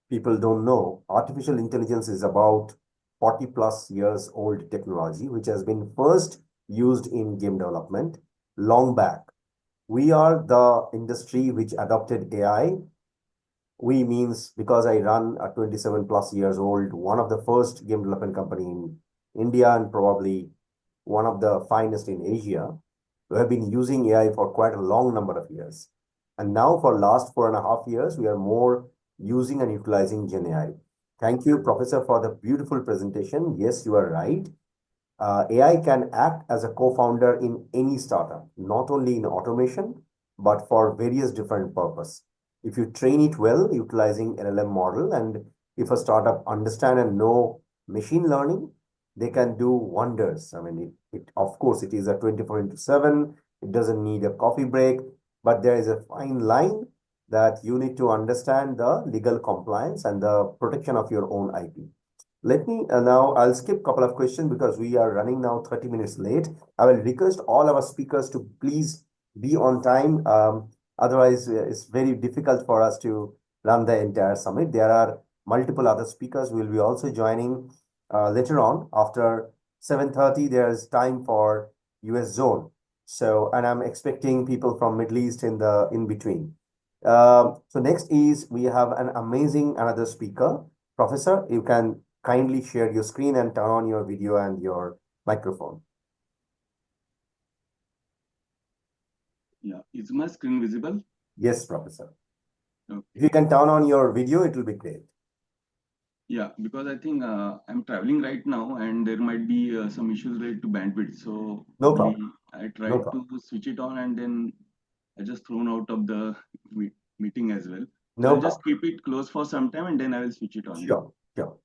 people don't know. Artificial intelligence is about 40 plus years old technology, which has been first used in game development long back. We are the industry which adopted AI. We means because I run a 27 plus years old, one of the first game development company in India and probably one of the finest in Asia. We have been using AI for quite a long number of years. And now for last 4.5 years, we are more using and utilizing Gen AI. Thank you, Professor, for the beautiful presentation. Yes, you are right. AI can act as a co-founder in any startup, not only in automation, but for various different purposes. If you train it well, utilizing LLM model, and if a startup understand and know machine learning, they can do wonders. I mean, of course, it is a 24/7. It doesn't need a coffee break, but there is a fine line that you need to understand the legal compliance and the protection of your own IP. Let me now, I'll skip a couple of questions because we are running now 30 minutes late. I will request all our speakers to please be on time. Otherwise, it's very difficult for us to run the entire summit. There are multiple other speakers who will be also joining later on. After 7:30, there's time for US zone. So, and I'm expecting people from Middle East in between. So next is we have an amazing another speaker. Professor, you can kindly share your screen and turn on your video and your microphone. Yeah, is my screen visible? Yes, Professor. Okay. If you can turn on your video, it will be great. Yeah, because I think I'm traveling right now and there might be some issues related to bandwidth. So No probably problem. I tried to switch it on and then I just thrown out of the meeting as well. So No I'll just problem. keep it closed for some time and then I will switch it on. Sure, sure.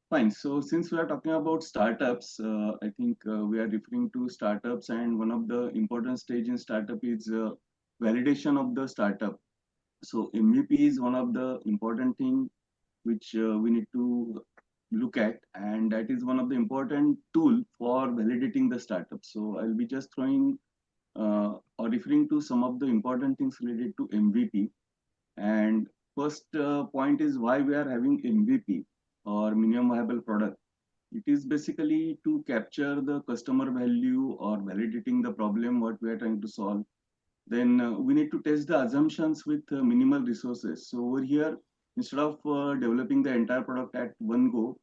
Fine. So since we are talking about startups, I think we are referring to startups, and one of the important stage in startup is validation of the startup. So MVP is one of the important thing which we need to look at, and that is one of the important tool for validating the startup. So I'll be just throwing or referring to some of the important things related to MVP. And first point is why we are having MVP or minimum viable product. It is basically to capture the customer value or validating the problem what we are trying to solve. Then we need to test the assumptions with minimal resources. So over here, instead of developing the entire product at one go,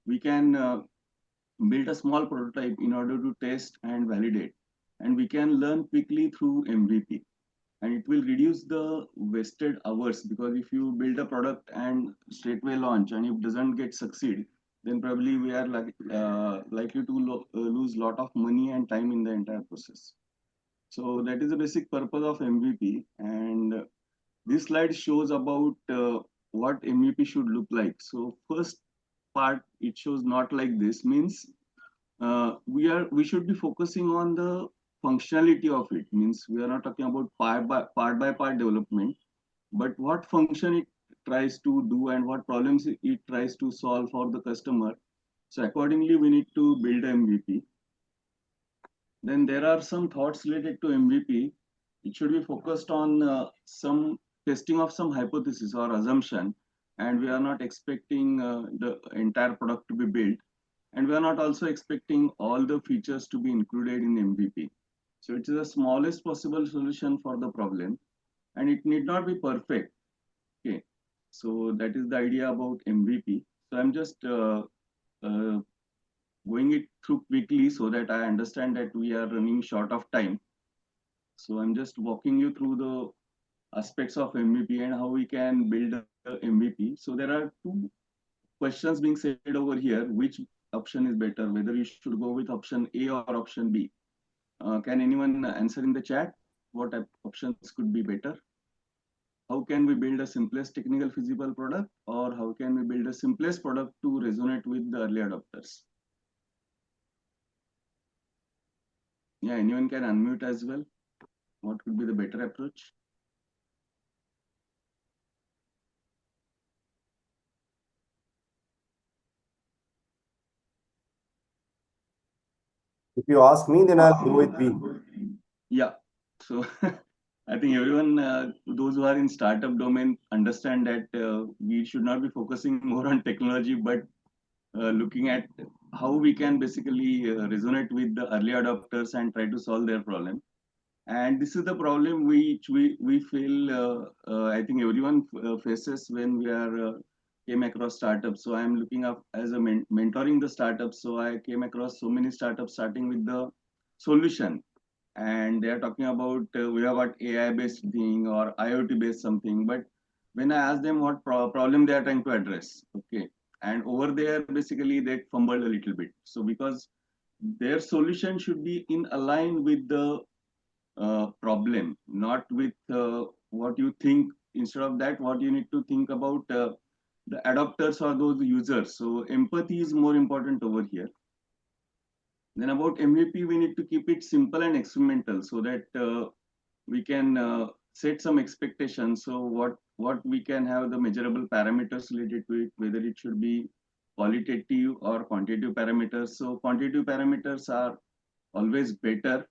we can build a small prototype in order to test and validate. And we can learn quickly through MVP. And it will reduce the wasted hours, because if you build a product and straightway launch and it doesn't get succeed, then probably we are likely to lose a lot of money and time in the entire process. So that is the basic purpose of MVP. And this slide shows about what MVP should look like. So first part, it shows not like this, means we should be focusing on the functionality of it. Means we are not talking about part by part development, but what function it tries to do and what problems it tries to solve for the customer. So accordingly, we need to build MVP. Then there are some thoughts related to MVP. It should be focused on some testing of some hypothesis or assumption, and we are not expecting the entire product to be built, and we are not also expecting all the features to be included in MVP. So it is the smallest possible solution for the problem, and it need not be perfect. Okay, so that is the idea about MVP. So I'm just uh, going it through quickly so that I understand that we are running short of time. So I'm just walking you through the aspects of MVP and how we can build a MVP. So there are two questions being said over here. Which option is better? Whether you should go with option A or option B? Can anyone answer in the chat what options could be better? How can we build a simplest technical feasible product, or how can we build a simplest product to resonate with the early adopters? Yeah, anyone can unmute as well. What could be the better approach? If you ask me, then I'll go with B. Yeah. So I think everyone, those who are in startup domain, understand that we should not be focusing more on technology, but looking at how we can basically resonate with the early adopters and try to solve their problem. And this is the problem which we feel, I think everyone faces when we are came across startups. So I'm looking up as a mentoring the startups. So I came across so many startups starting with the solution, and they are talking about we have got AI based thing or IoT based something. But when I ask them what problem they are trying to address, okay, and over there basically they fumbled a little bit. So because their solution should be in align with the problem, not with what you think. Instead of that, what you need to think about the adopters or those users. So empathy is more important over here. Then about MVP, we need to keep it simple and experimental so that we can set some expectations. So what we can have the measurable parameters related to it, whether it should be qualitative or quantitative parameters. So quantitative parameters are always better,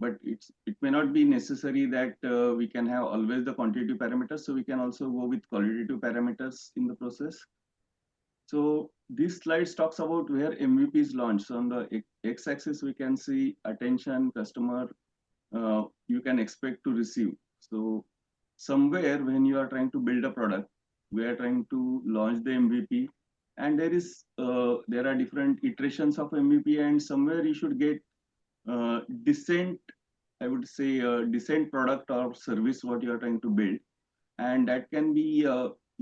but it may not be necessary that we can have always the quantitative parameters. So we can also go with qualitative parameters in the process. So this slide talks about where MVP is launched. So on the x-axis, we can see attention, customer, you can expect to receive. So somewhere when you are trying to build a product, we are trying to launch the MVP, and there are different iterations of MVP, and somewhere you should get decent, I would say, decent product or service what you are trying to build, and that can be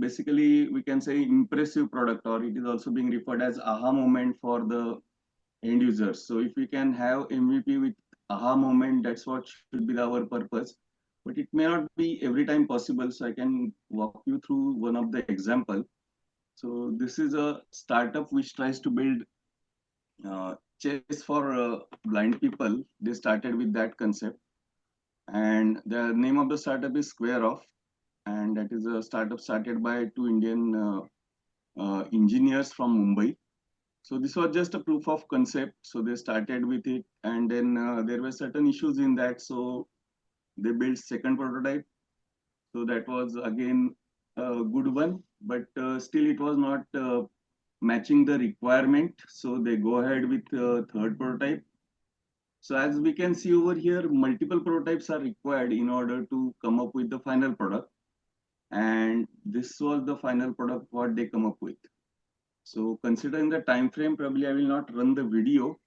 basically we can say impressive product, or it is also being referred as aha moment for the end users. So if we can have MVP with aha moment, that's what should be our purpose. But it may not be every time possible. So I can walk you through one of the example. So this is a startup which tries to build chess for blind people. They started with that concept, and the name of the startup is Square Off, and that is a startup started by two Indian engineers from Mumbai. So this was just a proof of concept. So they started with it, and then there were certain issues in that. So they built second prototype. So that was again a good one, but still it was not matching the requirement. So they go ahead with third prototype. So as we can see over here, multiple prototypes are required in order to come up with the final product. And this was the final product what they come up with. So considering the time frame, probably I will not run the video.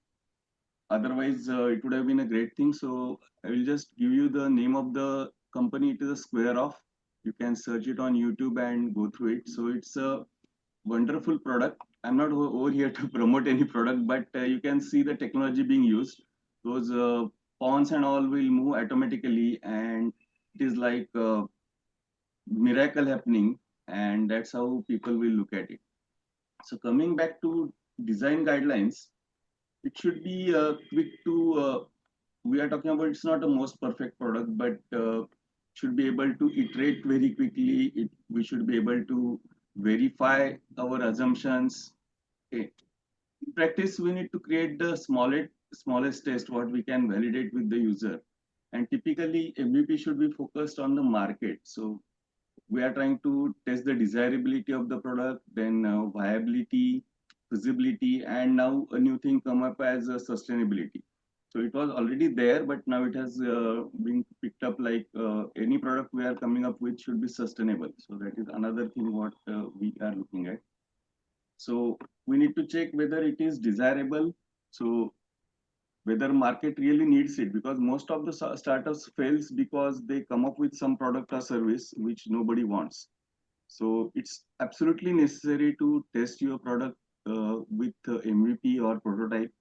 Otherwise, it would have been a great thing. So I will just give you the name of the company. It is a Square Off. You can search it on YouTube and go through it. So it's a wonderful product. I'm not over here to promote any product, but you can see the technology being used. Those pawns and all will move automatically, and it is like a miracle happening, and that's how people will look at it. So coming back to design guidelines, it should be quick to, we are talking about it's not the most perfect product, but should be able to iterate very quickly. We should be able to verify our assumptions. Okay. In practice, we need to create the smallest test what we can validate with the user. And typically, MVP should be focused on the market. So we are trying to test the desirability of the product, then viability, feasibility, and now a new thing come up as sustainability. So it was already there, but now it has been picked up like any product we are coming up with should be sustainable. So that is another thing what we are looking at. So we need to check whether it is desirable. So whether market really needs it, because most of the startups fails because they come up with some product or service which nobody wants. So it's absolutely necessary to test your product with MVP or prototype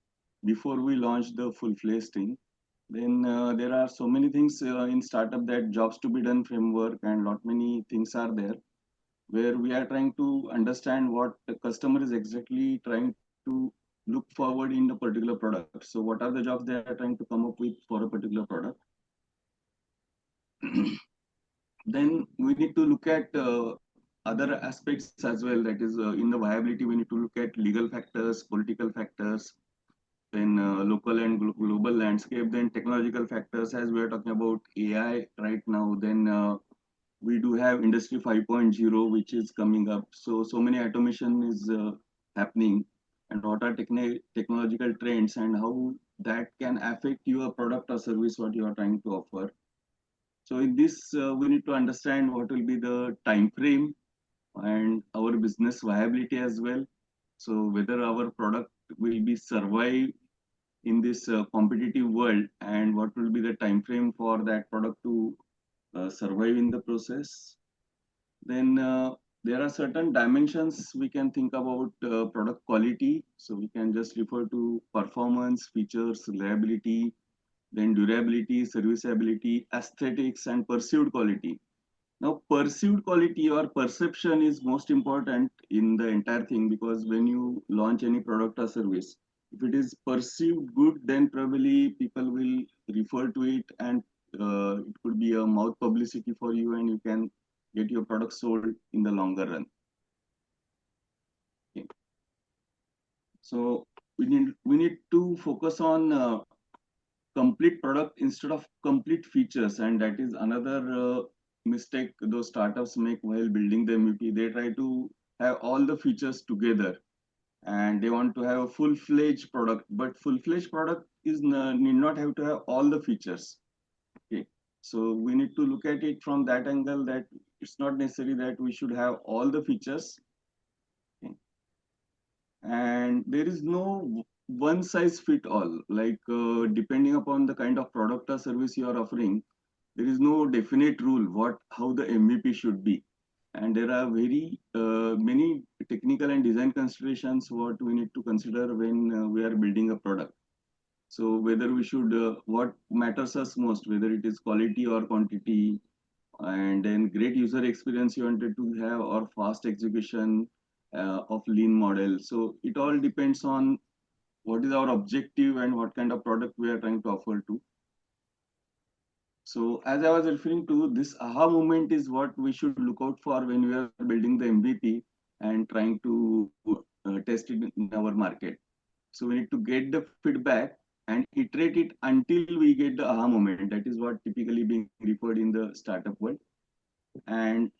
before we launch the full-fledged thing. Then there are so many things in startup, that jobs to be done framework and lot many things are there, where we are trying to understand what the customer is exactly trying to look forward in a particular product. So what are the jobs they are trying to come up with for a particular product? Then we need to look at other aspects as well. That is in the viability, we need to look at legal factors, political factors, then local and global landscape, then technological factors, as we are talking about AI right now. Then we do have industry 5.0 which is coming up. So many automation is happening, and what are technological trends and how that can affect your product or service what you are trying to offer. So in this we need to understand what will be the time frame and our business viability as well. So whether our product will be survive in this competitive world, and what will be the time frame for that product to survive in the process. Then there are certain dimensions we can think about product quality. So we can just refer to performance, features, reliability, then durability, serviceability, aesthetics, and perceived quality. Now, perceived quality or perception is most important in the entire thing, because when you launch any product or service, if it is perceived good, then probably people will refer to it, and it could be a mouth publicity for you, and you can get your product sold in the longer run. Okay. So we need to focus on complete product instead of complete features, and that is another mistake those startups make while building the MVP. They try to have all the features together, and they want to have a full-fledged product, but full-fledged product is need not have to have all the features. Okay. So we need to look at it from that angle, that it's not necessary that we should have all the features. Okay. And there is no one size fit all, like depending upon the kind of product or service you are offering, there is no definite rule how the MVP should be. And there are very many technical and design considerations what we need to consider when we are building a product. So whether we should, what matters us most, whether it is quality or quantity, and then great user experience you wanted to have, or fast execution of lean model. So it all depends on what is our objective and what kind of product we are trying to offer to. So as I was referring to, this aha moment is what we should look out for when we are building the MVP and trying to test it in our market. So we need to get the feedback and iterate it until we get the aha moment. That is what typically being referred in the startup world. And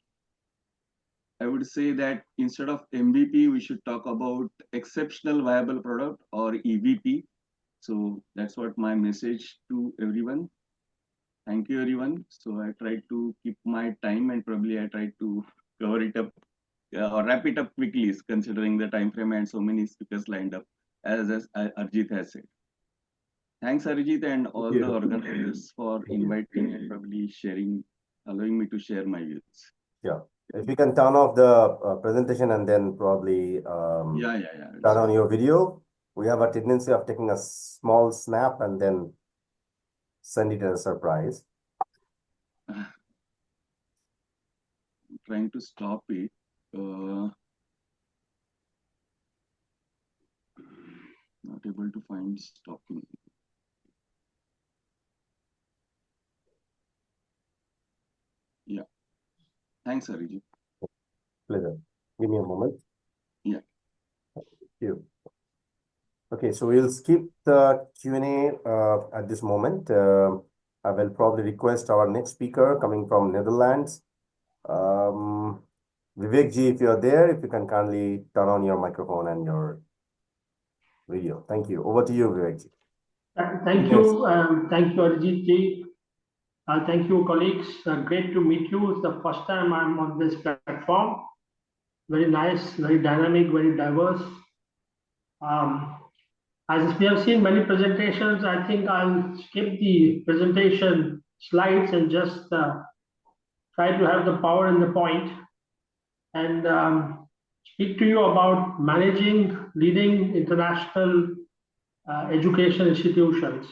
I would say that instead of MVP, we should talk about exceptional viable product, or EVP. So that's what my message to everyone. Thank you, everyone. So I tried to keep my time, and probably I tried to cover it up or wrap it up quickly, considering the time frame and so many speakers lined up, as Arjit has said. Thanks, Arjit, and all the organizers for inviting and probably allowing me to share my views. Yeah. If you can turn off the presentation and then probably turn on your video. We have a tendency of taking a small snap and then send it as a surprise. I'm trying to stop it. Not able to find stopping. Yeah. Thanks, Arijit. Pleasure. Give me a moment. Yeah. Thank you. Okay, so we'll skip the Q&A at this moment. I will probably request our next speaker coming from Netherlands. Vivek ji, if you're there, if you can kindly turn on your microphone and your video. Thank you. Over to you, Vivek ji. Thank you. Thank you, Arjit ji. Thank you, colleagues. Great to meet you. It's the first time I'm on this platform. Very nice, very dynamic, very diverse. As we have seen many presentations, I think I'll skip the presentation slides and just try to have the power and the point, and speak to you about managing leading international education institutions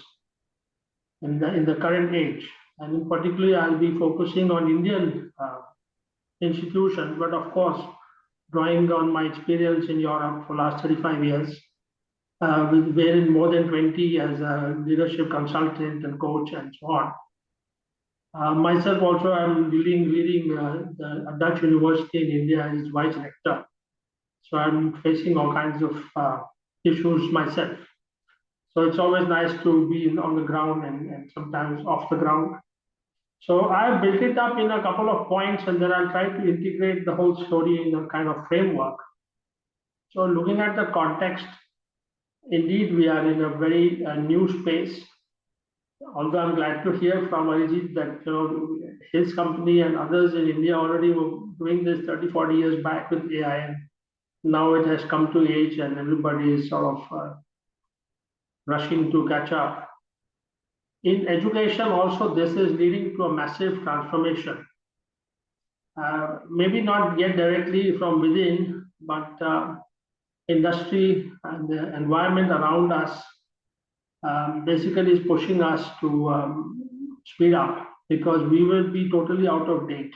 in the current age. And in particular, I'll be focusing on Indian institutions, but of course, drawing on my experience in Europe for last 35 years, wherein more than 20 as a leadership consultant and coach and so on. Myself also, I'm leading a Dutch university in India as vice rector. So I'm facing all kinds of issues myself. So it's always nice to be on the ground and sometimes off the ground. So I've built it up in a couple of points, and then I'll try to integrate the whole story in a kind of framework. So looking at the context, indeed, we are in a very new space. Although I'm glad to hear from Arijit that his company and others in India already were doing this 30, 40 years back with AI, and now it has come to age and everybody is sort of rushing to catch up. In education also, this is leading to a massive transformation. Maybe not yet directly from within, but industry and the environment around us basically is pushing us to speed up, because we will be totally out of date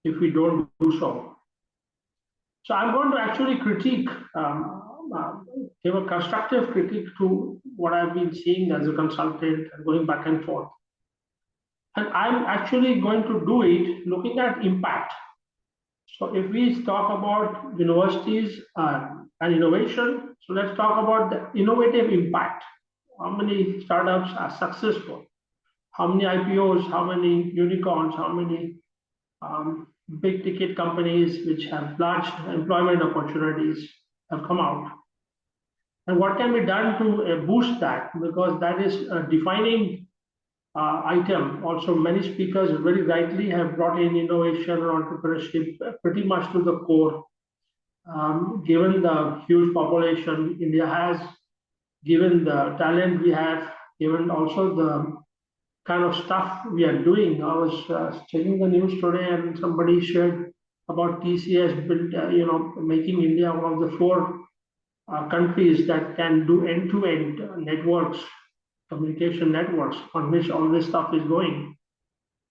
if we don't do so. So I'm going to actually critique, give a constructive critique to what I've been seeing as a consultant and going back and forth. And I'm actually going to do it looking at impact. So if we talk about universities and innovation, so let's talk about the innovative impact. How many startups are successful? How many IPOs, how many unicorns, how many big ticket companies which have large employment opportunities have come out? And what can be done to boost that? Because that is defining item. Also, many speakers very rightly have brought in innovation or entrepreneurship pretty much to the core. Given the huge population India has, given the talent we have, given also the kind of stuff we are doing. I was checking the news today, and somebody shared about TCS built, making India one of the 4 countries that can do end-to-end networks, communication networks, on which all this stuff is going.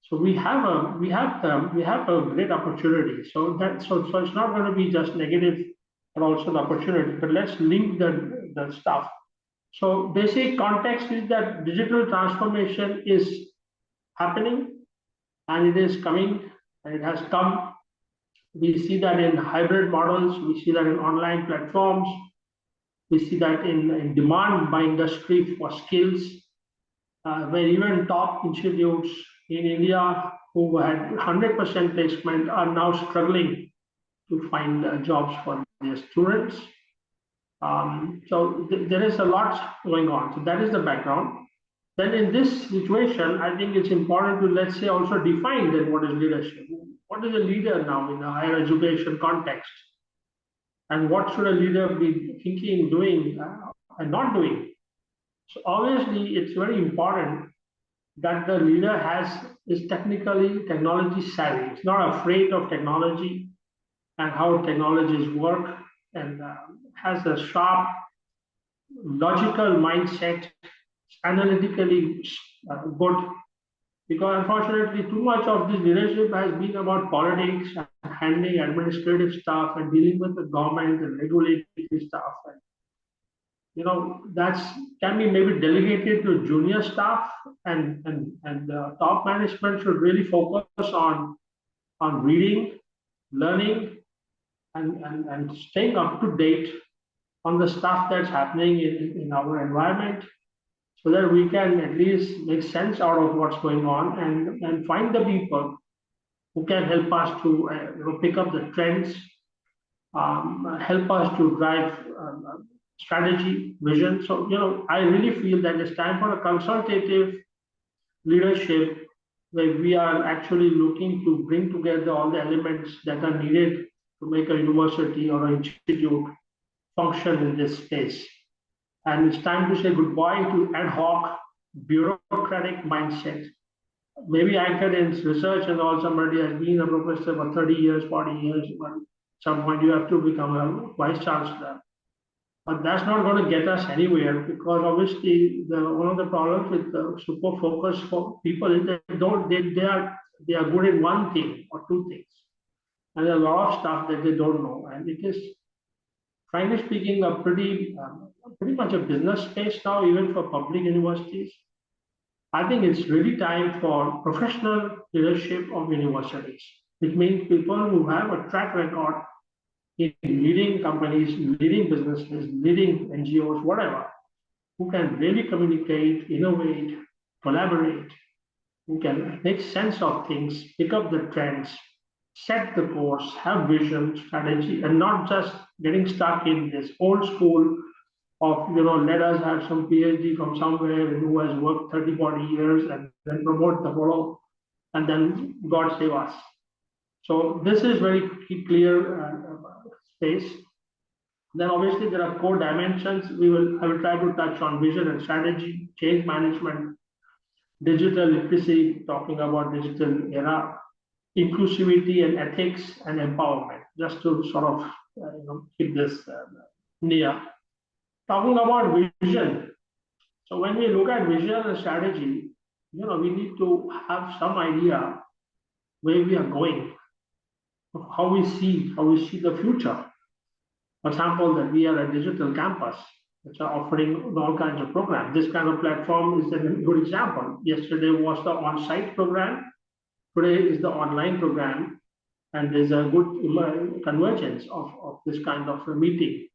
So we have a great opportunity. So it's not going to be just negative, but also the opportunity. But let's link the stuff. So basic context is that digital transformation is happening, and it is coming, and it has come. We see that in hybrid models, we see that in online platforms, we see that in demand by industry for skills, where even top institutes in India who had 100% placement are now struggling to find jobs for their students. So there is a lot going on. So that is the background. Then in this situation, I think it's important to, let's say, also define then what is leadership. What is a leader now in a higher education context? And what should a leader be thinking, doing, and not doing? So obviously, it's very important that the leader is technology savvy. It's not afraid of technology and how technologies work, and has a sharp, logical mindset, analytically good. Because unfortunately, too much of this leadership has been about politics and handling administrative stuff and dealing with the government and regulatory stuff. And that's can be maybe delegated to junior staff, and top management should really focus on reading, learning, and staying up to date on the stuff that's happening in our environment, so that we can at least make sense out of what's going on, and find the people who can help us to pick up the trends, help us to drive strategy, vision. So, I really feel that it's time for a consultative leadership where we are actually looking to bring together all the elements that are needed to make a university or an institute function in this space. And it's time to say goodbye to ad hoc, bureaucratic mindset. Maybe anchored in research and all, somebody has been a professor for 30 years, 40 years, but at some point you have to become a vice chancellor. But that's not going to get us anywhere, because obviously one of the problems with the super focus for people is that they are good in one thing or two things. And there are a lot of stuff that they don't know. And it is, frankly speaking, a pretty much a business space now, even for public universities. I think it's really time for professional leadership of universities. It means people who have a track record in leading companies, leading businesses, leading NGOs, whatever, who can really communicate, innovate, collaborate, who can make sense of things, pick up the trends, set the course, have vision, strategy, and not just getting stuck in this old school of, let us have some PhD from somewhere who has worked 30, 40 years and then promote the fellow, and then God save us. So this is very clear space. Then obviously there are core dimensions. I will try to touch on vision and strategy, change management, digital literacy, talking about digital era, inclusivity and ethics and empowerment, just to sort of keep this near. Talking about vision. So when we look at vision and strategy, we need to have some idea where we are going, how we see the future. For example, that we are a digital campus which are offering all kinds of programs. This kind of platform is a good example. Yesterday was the on-site program. Today is the online program. And there's a good convergence of this kind of a meeting.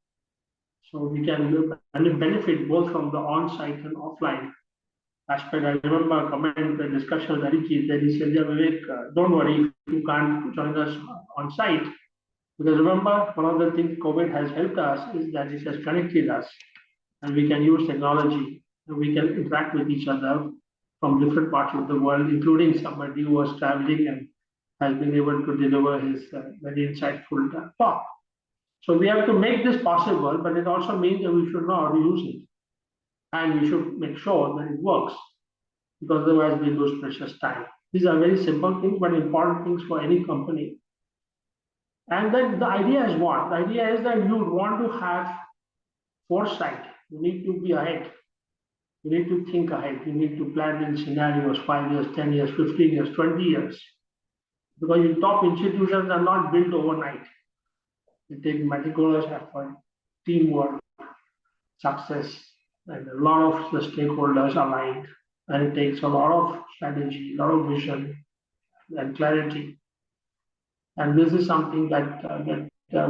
So we can benefit both from the on-site and offline aspect. I remember a comment, a discussion with Ariki that he said, yeah, Vivek, don't worry if you can't join us on-site. Because remember, one of the things COVID has helped us is that it has connected us, and we can use technology, and we can interact with each other from different parts of the world, including somebody who was traveling and has been able to deliver his very insightful talk. So we have to make this possible, but it also means that we should know how to use it. And we should make sure that it works, because otherwise we lose precious time. These are very simple things, but important things for any company. And then the idea is what? The idea is that you want to have foresight. You need to be ahead. You need to think ahead. You need to plan in scenarios, 5 years, 10 years, 15 years, 20 years. Because your top institutions are not built overnight. It takes meticulous effort, teamwork, success, and a lot of the stakeholders aligned. And it takes a lot of strategy, a lot of vision and clarity. And this is something that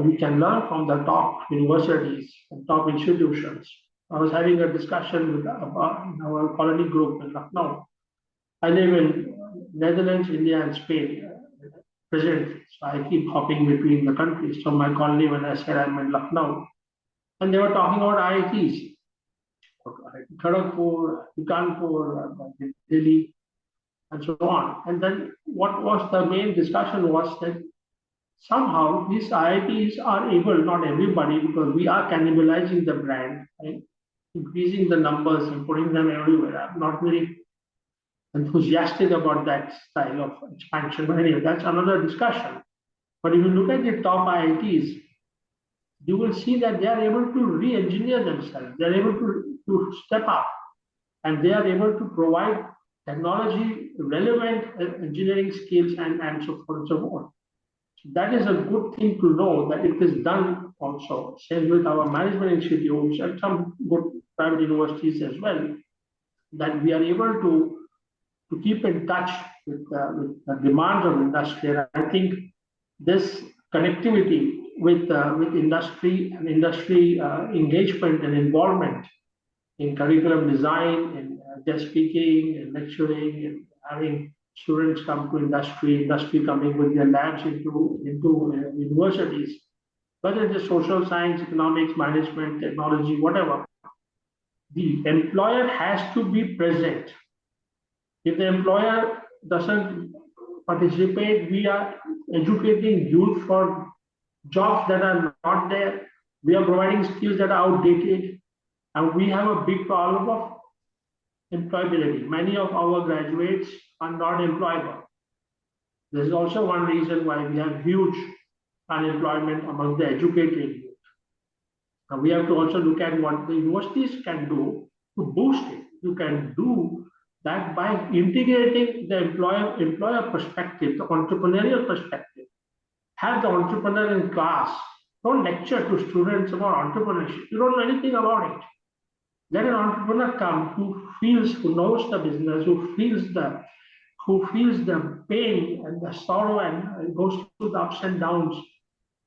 we can learn from the top universities and top institutions. I was having a discussion with our quality group in Lucknow. I live in Netherlands, India, and Spain presently. So I keep hopping between the countries. So my colleague, when I said I'm in Lucknow, and they were talking about IITs. Kharagpur, Kanpur, Delhi, and so on. And then what was the main discussion was that somehow these IITs are able, not everybody, because we are cannibalizing the brand, right? Increasing the numbers and putting them everywhere. I'm not very enthusiastic about that style of expansion, but anyway, that's another discussion. But if you look at the top IITs, you will see that they are able to re-engineer themselves. They are able to step up, and they are able to provide technology relevant engineering skills and so forth and so on. So that is a good thing to know that it is done also. Same with our management institutes and some good private universities as well, that we are able to keep in touch with the demands of industry. And I think this connectivity with industry and industry engagement and involvement in curriculum design, in guest speaking, and lecturing, and having students come to industry coming with their labs into universities, whether it is social science, economics, management, technology, whatever. The employer has to be present. If the employer doesn't participate, we are educating youth for jobs that are not there. We are providing skills that are outdated, and we have a big problem of employability. Many of our graduates are not employable. This is also one reason why we have huge unemployment among the educated youth. Now we have to also look at what the universities can do to boost it. You can do that by integrating the employer perspective, the entrepreneurial perspective. Have the entrepreneur in class. Don't lecture to students about entrepreneurship. You don't know anything about it. Let an entrepreneur come who knows the business, who feels the pain and the sorrow and goes through the ups and downs,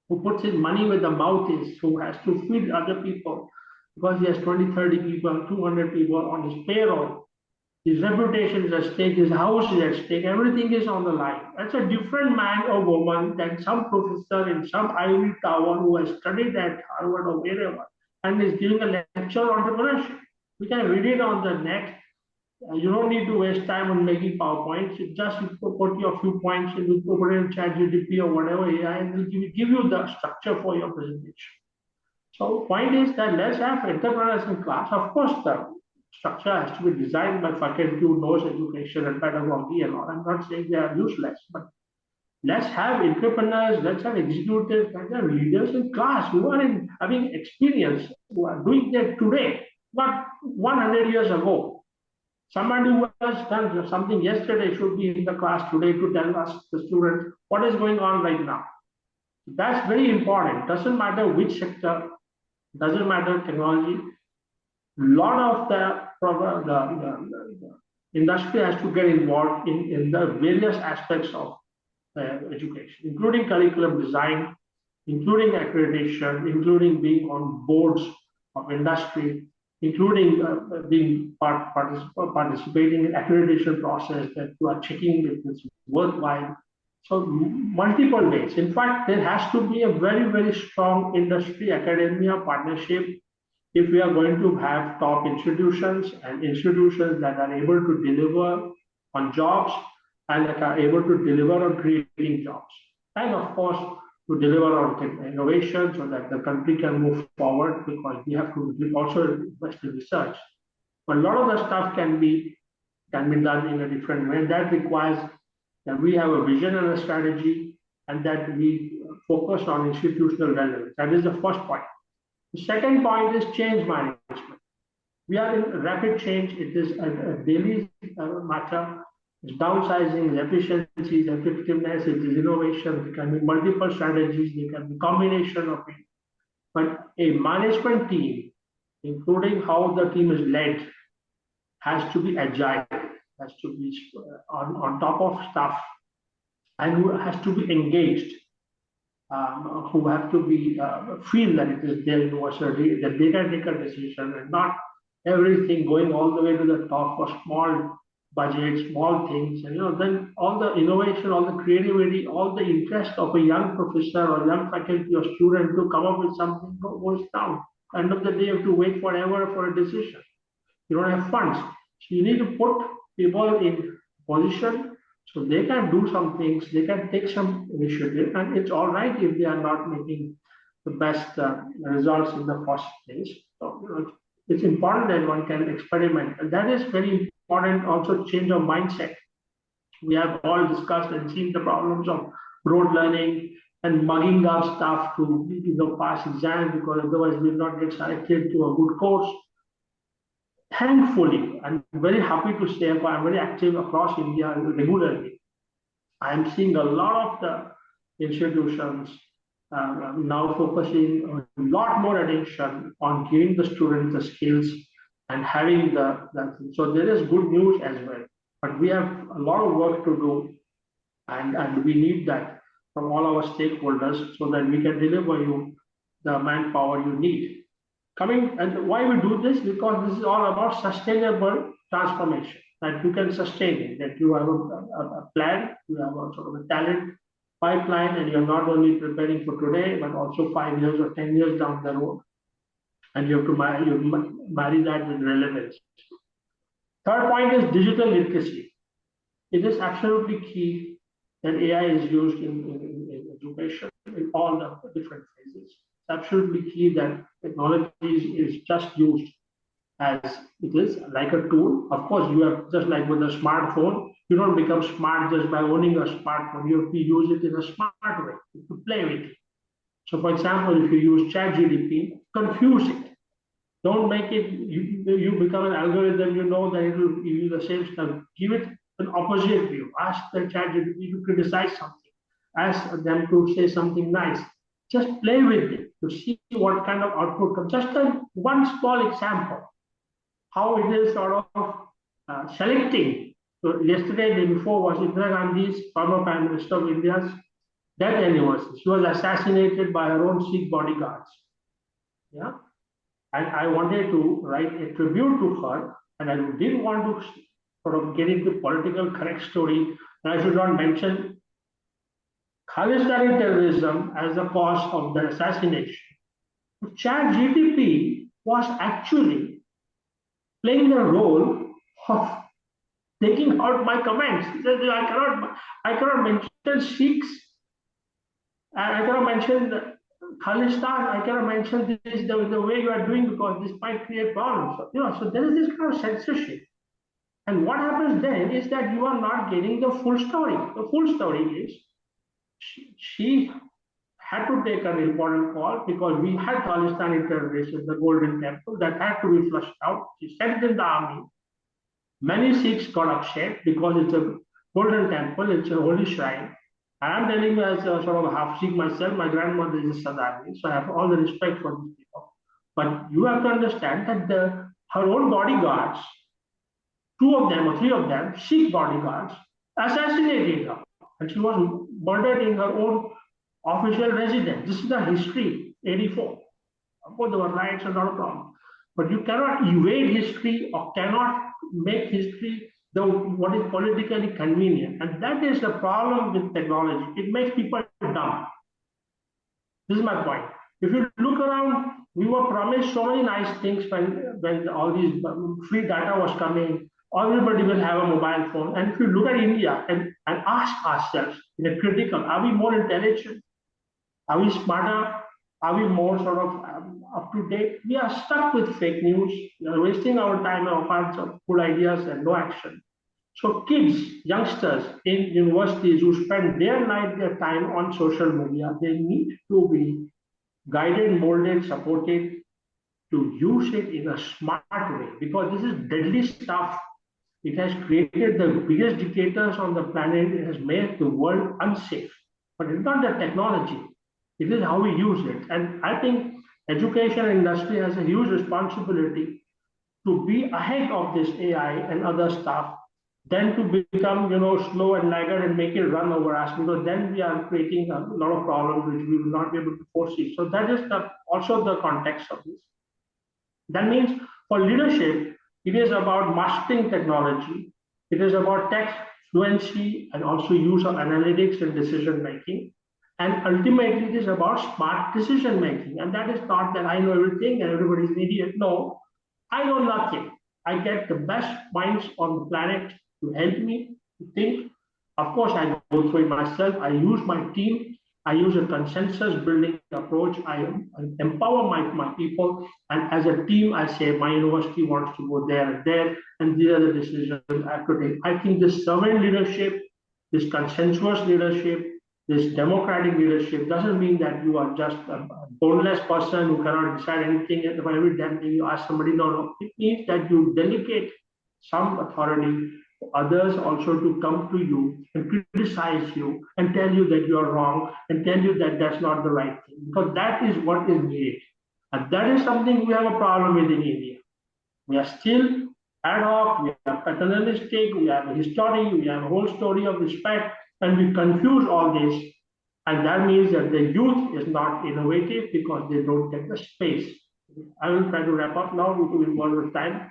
who puts his money where the mouth is, who has to feed other people because he has 20, 30 people, 200 people on his payroll. His reputation is at stake, his house is at stake, everything is on the line. That's a different man or woman than some professor in some ivory tower who has studied at Harvard or wherever and is giving a lecture on entrepreneurship. We can read it on the net. You don't need to waste time on making PowerPoints. You just put your few points and you put it in ChatGPT or whatever AI, and will give you the structure for your presentation. So point is that let's have entrepreneurs in class. Of course, the structure has to be designed by faculty who knows education and pedagogy and all. I'm not saying they are useless, but let's have entrepreneurs, let's have executives, let's have leaders in class who are having experience, who are doing that today, not 100 years ago. Somebody who has done something yesterday should be in the class today to tell us, the students, what is going on right now. That's very important. Doesn't matter which sector, doesn't matter technology. A lot of the industry has to get involved in the various aspects of education, including curriculum design, including accreditation, including being on boards of industry, including being participating in accreditation process that you are checking if it's worthwhile. So multiple ways. In fact, there has to be a very, very strong industry academia partnership if we are going to have top institutions and institutions that are able to deliver on jobs and that are able to deliver on creating jobs, and of course, to deliver on innovation so that the country can move forward, because we have to also invest in research. But a lot of the stuff can be done in a different way. And that requires that we have a vision and a strategy, and that we focus on institutional relevance. That is the first point. The second point is change management. We are in rapid change. It is a daily matter. It's downsizing, efficiencies, effectiveness, it is innovation. There can be multiple strategies, there can be combination of it. But a management team, including how the team is led, has to be agile, has to be on top of stuff, and who has to be engaged, who have to be feel that it is their university, that they can take a decision, and not everything going all the way to the top for small budgets, small things, and then all the innovation, all the creativity, all the interest of a young professor or young faculty or student to come up with something goes down. End of the day, you have to wait forever for a decision. You don't have funds. So you need to put people in position so they can do some things, they can take some initiative, and it's all right if they are not making the best results in the first place. So, it's important that one can experiment, and that is very important. Also, change of mindset. We have all discussed and seen the problems of rote learning and mugging up stuff to pass exams, because otherwise we will not get selected to a good course. Thankfully, I'm very happy to say, I'm very active across India regularly. I'm seeing a lot of the institutions now focusing a lot more attention on giving the students the skills and having so there is good news as well. But we have a lot of work to do, and we need that from all our stakeholders so that we can deliver you the manpower you need. And why we do this? Because this is all about sustainable transformation, that you can sustain it, that you have a plan, you have a sort of a talent pipeline, and you're not only preparing for today, but also 5 years or 10 years down the road. And you have to marry that with relevance. Third point is digital literacy. It is absolutely key that AI is used in education in all the different phases. It's absolutely key that technology is just used as it is, like a tool. Of course, you are just like with a smartphone. You don't become smart just by owning a smartphone. You have to use it in a smart way, to play with it. So, for example, if you use ChatGPT, confuse it. Don't make it, you become an algorithm, you know that it will give you the same stuff. Give it an opposite view. Ask the ChatGPT to criticize something. Ask them to say something nice. Just play with it to see what kind of output comes. Just one small example, how it is sort of selecting. So yesterday, the day before, was Indira Gandhi's, former Prime Minister of India's, death anniversary. She was assassinated by her own Sikh bodyguards. Yeah. And I wanted to write a tribute to her, and I didn't want to sort of get into political correct story, and I should not mention Khalistani terrorism as the cause of the assassination. ChatGPT was actually playing the role of taking out my comments. I cannot mention Sikhs, and I cannot mention Khalistan, I cannot mention this the way you are doing, because this might create problems. So there is this kind of censorship. And what happens then is that you are not getting the full story. The full story is she had to take an important call, because we had Khalistani terrorists in the Golden Temple that had to be flushed out. She sent in the army. Many Sikhs got upset because it's a Golden Temple, it's a holy shrine. I'm telling you, as a sort of half Sikh myself, my grandmother is a Sadhani, so I have all the respect for these people. But you have to understand that her own bodyguards, 2 of them or 3 of them, Sikh bodyguards, assassinated her. And she was murdered in her own official residence. This is the history, 84. Of course, there were riots and not a problem. But you cannot evade history or cannot make history what is politically convenient. And that is the problem with technology. It makes people dumb. This is my point. If you look around we were promised so many nice things when all these free data was coming. Everybody will have a mobile phone. And if you look at India and ask ourselves in a critical, are we more intelligent? Are we smarter? Are we more sort of up to date? We are stuck with fake news. We are wasting our time and all kinds of good ideas and no action. So kids, youngsters in universities who spend their time on social media, they need to be guided, molded, supported to use it in a smart way, because this is deadly stuff. It has created the biggest dictators on the planet. It has made the world unsafe. But it's not the technology. It is how we use it. And I think education industry has a huge responsibility to be ahead of this AI and other stuff than to become, slow and laggard and make it run over us, because then we are creating a lot of problems which we will not be able to foresee. So that is also the context of this. That means for leadership, it is about mastering technology. It is about tech fluency and also use of analytics and decision making. And ultimately, it is about smart decision making. And that is not that I know everything and everybody's an idiot. No, I know nothing. I get the best minds on the planet to help me to think. Of course, I go through it myself. I use my team. I use a consensus building approach. I empower my people. And as a team, I say my university wants to go there and there. And these are the decisions I have to take. I think this servant leadership, this consensuous leadership, this democratic leadership doesn't mean that you are just a boneless person who cannot decide anything. And for every damn thing you ask somebody, no. It means that you delegate some authority for others also to come to you and criticize you and tell you that you are wrong and tell you that that's not the right thing, because that is what is needed. And that is something we have a problem with in India. We are still ad hoc, we are paternalistic, we have a history, we have a whole story of respect, and we confuse all this. And that means that the youth is not innovative because they don't get the space. I will try to wrap up now to involve with time.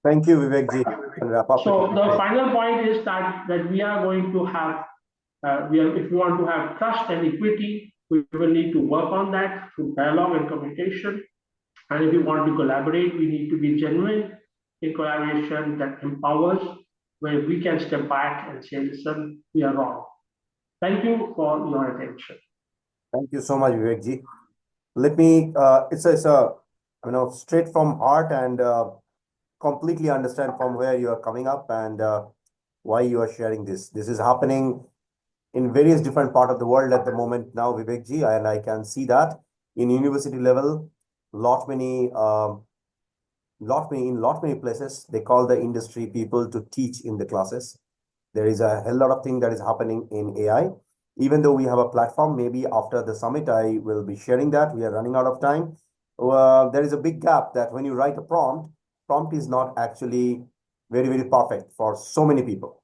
Thank you, Vivekji. Wrap up. So the final point is that we are going to have, if we want to have trust and equity, we will need to work on that through dialogue and communication. And if we want to collaborate, we need to be genuine in collaboration that empowers, where we can step back and say, listen, we are wrong. Thank you for your attention. Thank you so much, Vivekji. Let me, it's a straight from heart and completely understand from where you are coming up and why you are sharing this. This is happening in various different parts of the world at the moment now, Vivekji, and I can see that in university level, lot many places, they call the industry people to teach in the classes. There is a hell lot of thing that is happening in AI. Even though we have a platform, maybe after the summit, I will be sharing that. We are running out of time. There is a big gap that when you write a prompt is not actually very, very perfect for so many people.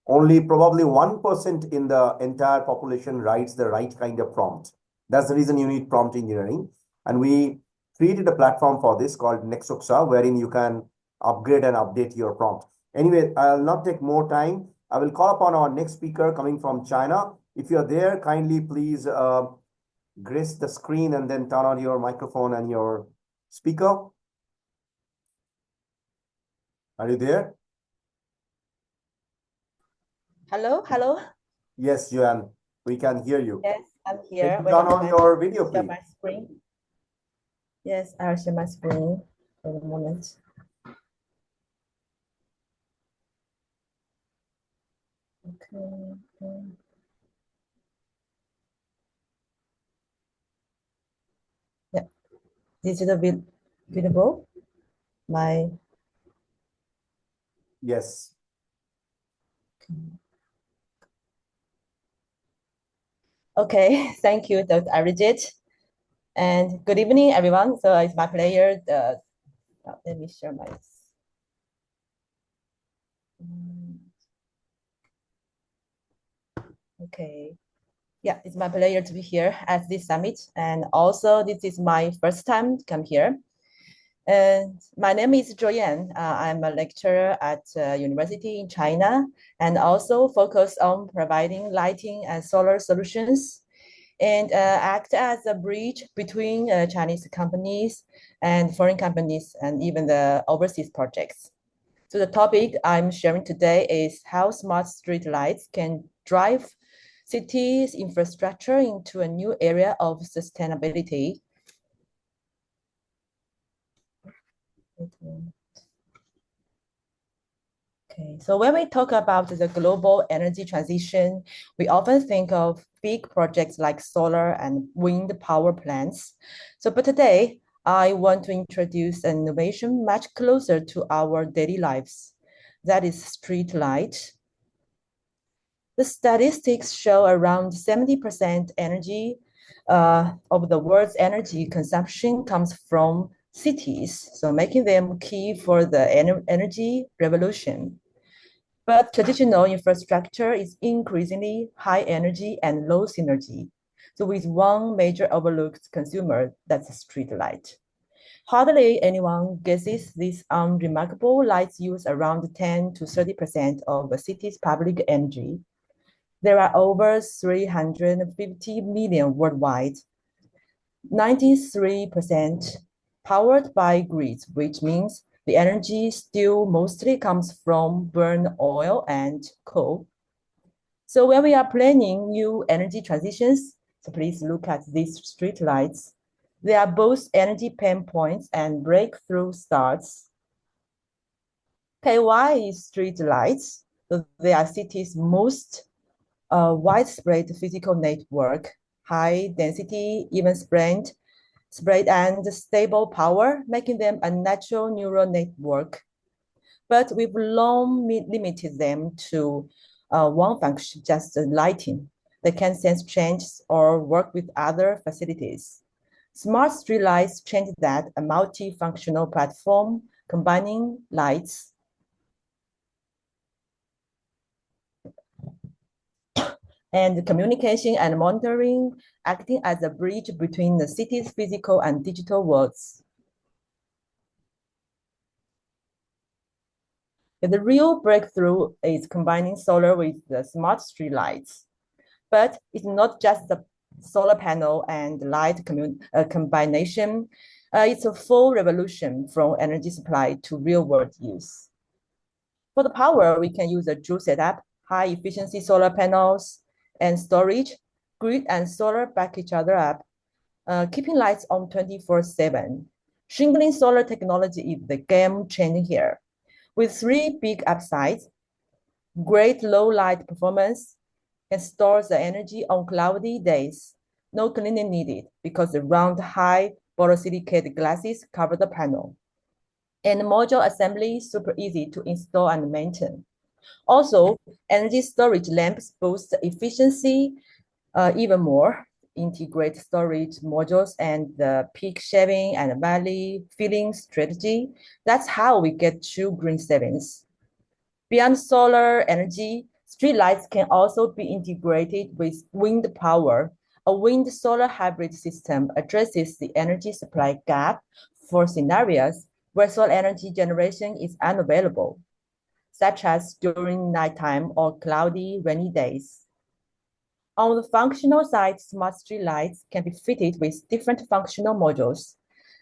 Only probably 1% in the entire population writes the right kind of prompt. That's the reason you need prompt engineering. And we created a platform for this called Nexuxa, wherein you can upgrade and update your prompt. Anyway, I'll not take more time. I will call upon our next speaker coming from China. If you're there, kindly please grace the screen and then turn on your microphone and your speaker. Are you there? Hello. Yes, Yuan, we can hear you. Yes, I'm here. Can you turn on your video, share please? my screen. Yes, I'll share my screen for a moment. Okay. Yeah, is it visible? Yes. Okay, thank you, Dr. Arijit. And good evening, everyone. So it's my pleasure. Let me share my. Okay. Yeah, it's my pleasure to be here at this summit. And also, this is my first time to come here. And my name is Joanne. I'm a lecturer at a university in China and also focus on providing lighting and solar solutions and act as a bridge between Chinese companies and foreign companies and even the overseas projects. So the topic I'm sharing today is how smart street lights can drive cities' infrastructure into a new area of sustainability. Okay, so when we talk about the global energy transition, we often think of big projects like solar and wind power plants. But today, I want to introduce an innovation much closer to our daily lives. That is street light. The statistics show around 70% energy of the world's energy consumption comes from cities, so making them key for the energy revolution. But traditional infrastructure is increasingly high energy and low synergy. So with one major overlooked consumer, that's street light. Hardly anyone guesses these unremarkable lights use around 10 to 30% of a city's public energy. There are over 350 million worldwide, 93% powered by grids, which means the energy still mostly comes from burned oil and coal. So when we are planning new energy transitions, so please look at these street lights. They are both energy pain points and breakthrough starts. Okay, why is street lights? So they are cities' most widespread physical network, high density, even spread and stable power, making them a natural neural network. But we've long limited them to one function, just lighting. They can sense changes or work with other facilities. Smart streetlights change that, a multifunctional platform combining lights, and communication and monitoring, acting as a bridge between the city's physical and digital worlds. The real breakthrough is combining solar with the smart street lights. But it's not just the solar panel and light combination. It's a full revolution from energy supply to real-world use. For the power, we can use a dual setup, high-efficiency solar panels and storage. Grid and solar back each other up, keeping lights on 24/7. Shingling solar technology is the game changer here. With three big upsides: great low light performance, can store the energy on cloudy days. No cleaning needed because the round high borosilicate glasses cover the panel. And module assembly super easy to install and maintain. Also, energy storage lamps boost efficiency even more. Integrate storage modules and the peak shaving and valley filling strategy. That's how we get true green savings. Beyond solar energy, streetlights can also be integrated with wind power. A wind-solar hybrid system addresses the energy supply gap for scenarios where solar energy generation is unavailable, such as during nighttime or cloudy, rainy days. On the functional side, smart streetlights can be fitted with different functional modules,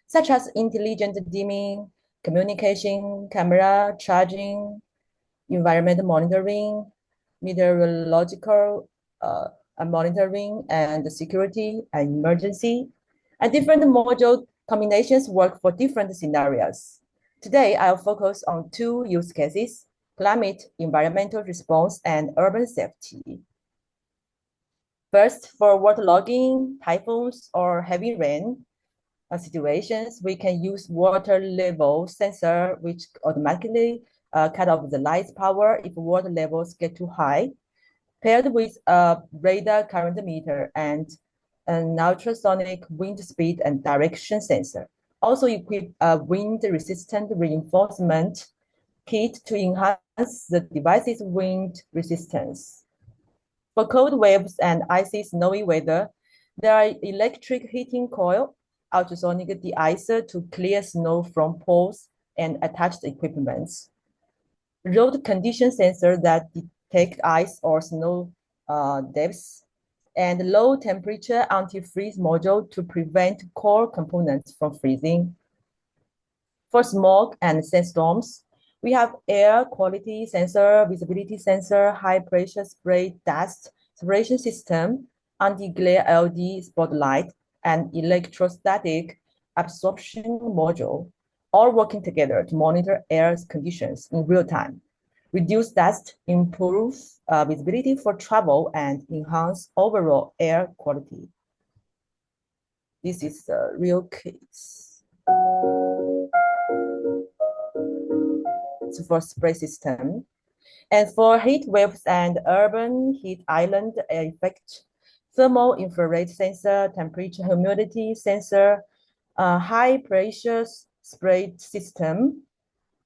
such as intelligent dimming, communication, camera, charging, environmental monitoring, meteorological monitoring, and security and emergency. And different module combinations work for different scenarios. Today, I'll focus on two use cases: climate, environmental response, and urban safety. First, for waterlogging, typhoons, or heavy rain situations, we can use water level sensor, which automatically cut off the light's power if water levels get too high, paired with a radar current meter and an ultrasonic wind speed and direction sensor. Also equip a wind-resistant reinforcement kit to enhance the device's wind resistance. For cold waves and icy snowy weather, there are electric heating coil, ultrasonic de-icer to clear snow from poles and attached equipments. Road condition sensor that detect ice or snow depths, and low temperature anti-freeze module to prevent core components from freezing. For smoke and sandstorms, we have air quality sensor, visibility sensor, high pressure spray dust separation system, anti-glare LED spotlight, and electrostatic absorption module, all working together to monitor air conditions in real time, reduce dust, improve visibility for travel, and enhance overall air quality. This is a real case. For spray system. And for heat waves and urban heat island effect, thermal infrared sensor, temperature humidity sensor, high pressure spray system,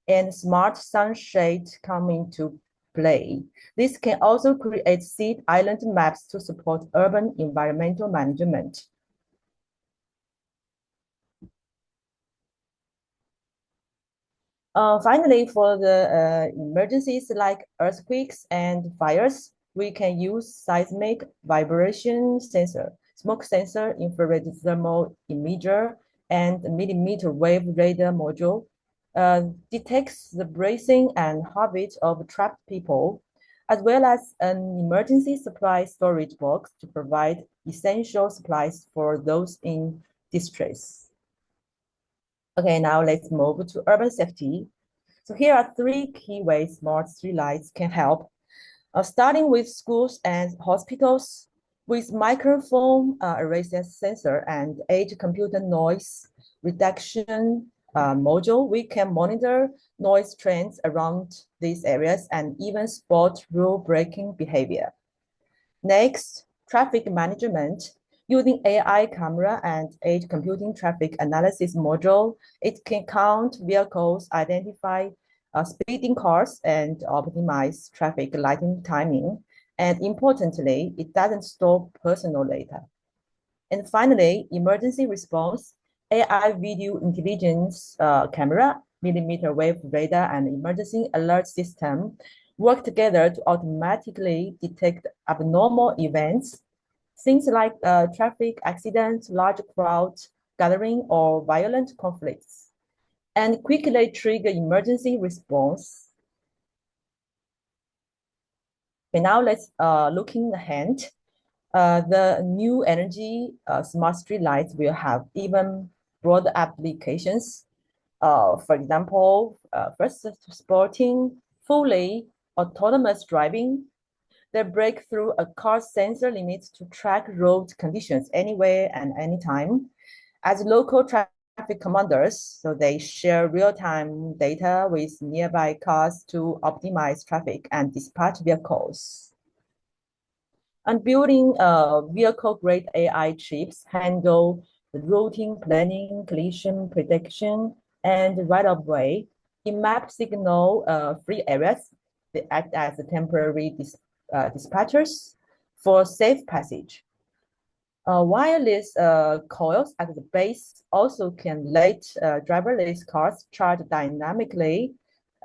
and smart sunshade come into play. This can also create heat island maps to support urban environmental management. Finally, for the emergencies like earthquakes and fires, we can use seismic vibration sensor, smoke sensor, infrared thermal imager, and millimeter wave radar module. Detects the breathing and heartbeat of trapped people, as well as an emergency supply storage box to provide essential supplies for those in distress. Okay, now let's move to urban safety. So here are 3 key ways smart streetlights can help. Starting with schools and hospitals, with microphone array sensor and edge computer noise reduction module, we can monitor noise trends around these areas and even spot rule-breaking behavior. Next, traffic management. Using AI camera and edge computing traffic analysis module, it can count vehicles, identify speeding cars, and optimize traffic lighting timing. And importantly, it doesn't store personal data. And finally, emergency response, AI video intelligence camera, millimeter wave radar, and emergency alert system work together to automatically detect abnormal events, things like traffic accidents, large crowd gathering, or violent conflicts, and quickly trigger emergency response. Okay, now let's looking ahead. The new energy smart street lights will have even broader applications. For example, first supporting fully autonomous driving. The breakthrough a car's sensor limits to track road conditions anywhere and anytime. As local traffic commanders, so they share real-time data with nearby cars to optimize traffic and dispatch vehicles. And building vehicle-grade AI chips handle the routing, planning, collision prediction, and right-of-way. In map signal free areas, they act as temporary dispatchers for safe passage. Wireless coils at the base also can let driverless cars charge dynamically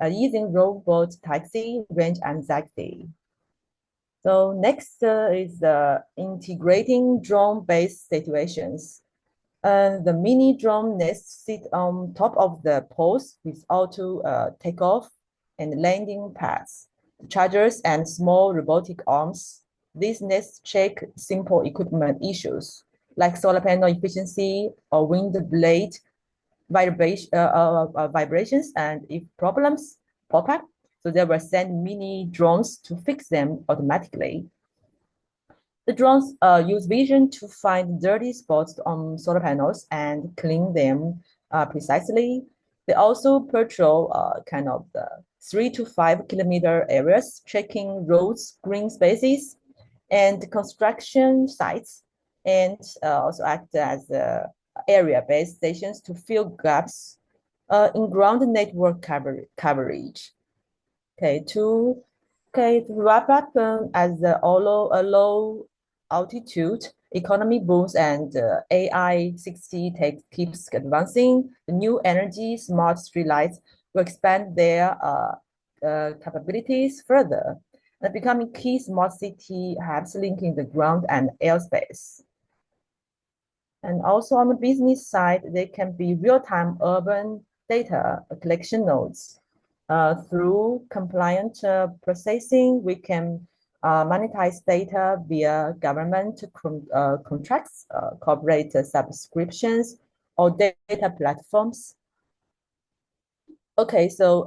using robot taxi, range anxiety. So next is integrating drone-based situations. The mini drone nests sit on top of the poles with auto takeoff and landing pads, chargers, and small robotic arms. These nests check simple equipment issues like solar panel efficiency or wind blade vibrations, and if problems pop up, so they will send mini drones to fix them automatically. The drones use vision to find dirty spots on solar panels and clean them precisely. They also patrol kind of the 3 to 5 kilometer areas, checking roads, green spaces, and construction sites, and also act as area-based stations to fill gaps in ground network coverage. Okay, to wrap up, as the low altitude economy booms and AI 60 keeps advancing, the new energy smart streetlights will expand their capabilities further. becoming key smart city hubs linking the ground and airspace. And also on the business side, they can be real-time urban data collection nodes. Through compliant processing, we can monetize data via government contracts, corporate subscriptions, or data platforms. Okay, so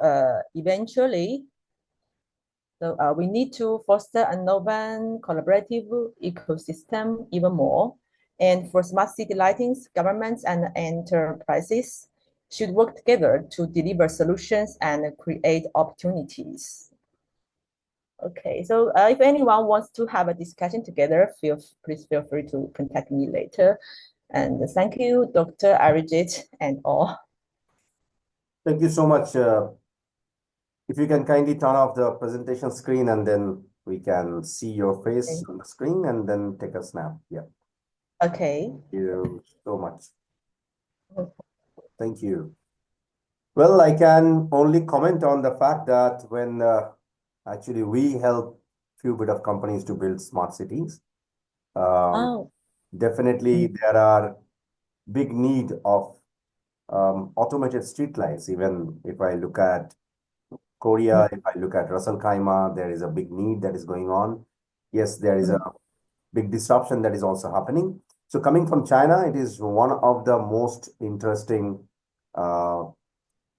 eventually, we need to foster an open, collaborative ecosystem even more. And for smart city lightings, governments and enterprises should work together to deliver solutions and create opportunities. Okay, so if anyone wants to have a discussion together, please feel free to contact me later. And thank you, Dr. Arijit and all. Thank you so much. If you can kindly turn off the presentation screen and then we can see your face on the screen and then take a snap. Yeah. Okay. Thank you so much. Thank you. Well, I can only comment on the fact that when actually we help few bit of companies to build smart cities, definitely there are big need of automated street lights. Even if I look at Korea, if I look at Russell Kaima, there is a big need that is going on. Yes, there is a big disruption that is also happening. So coming from China, it is one of the most interesting part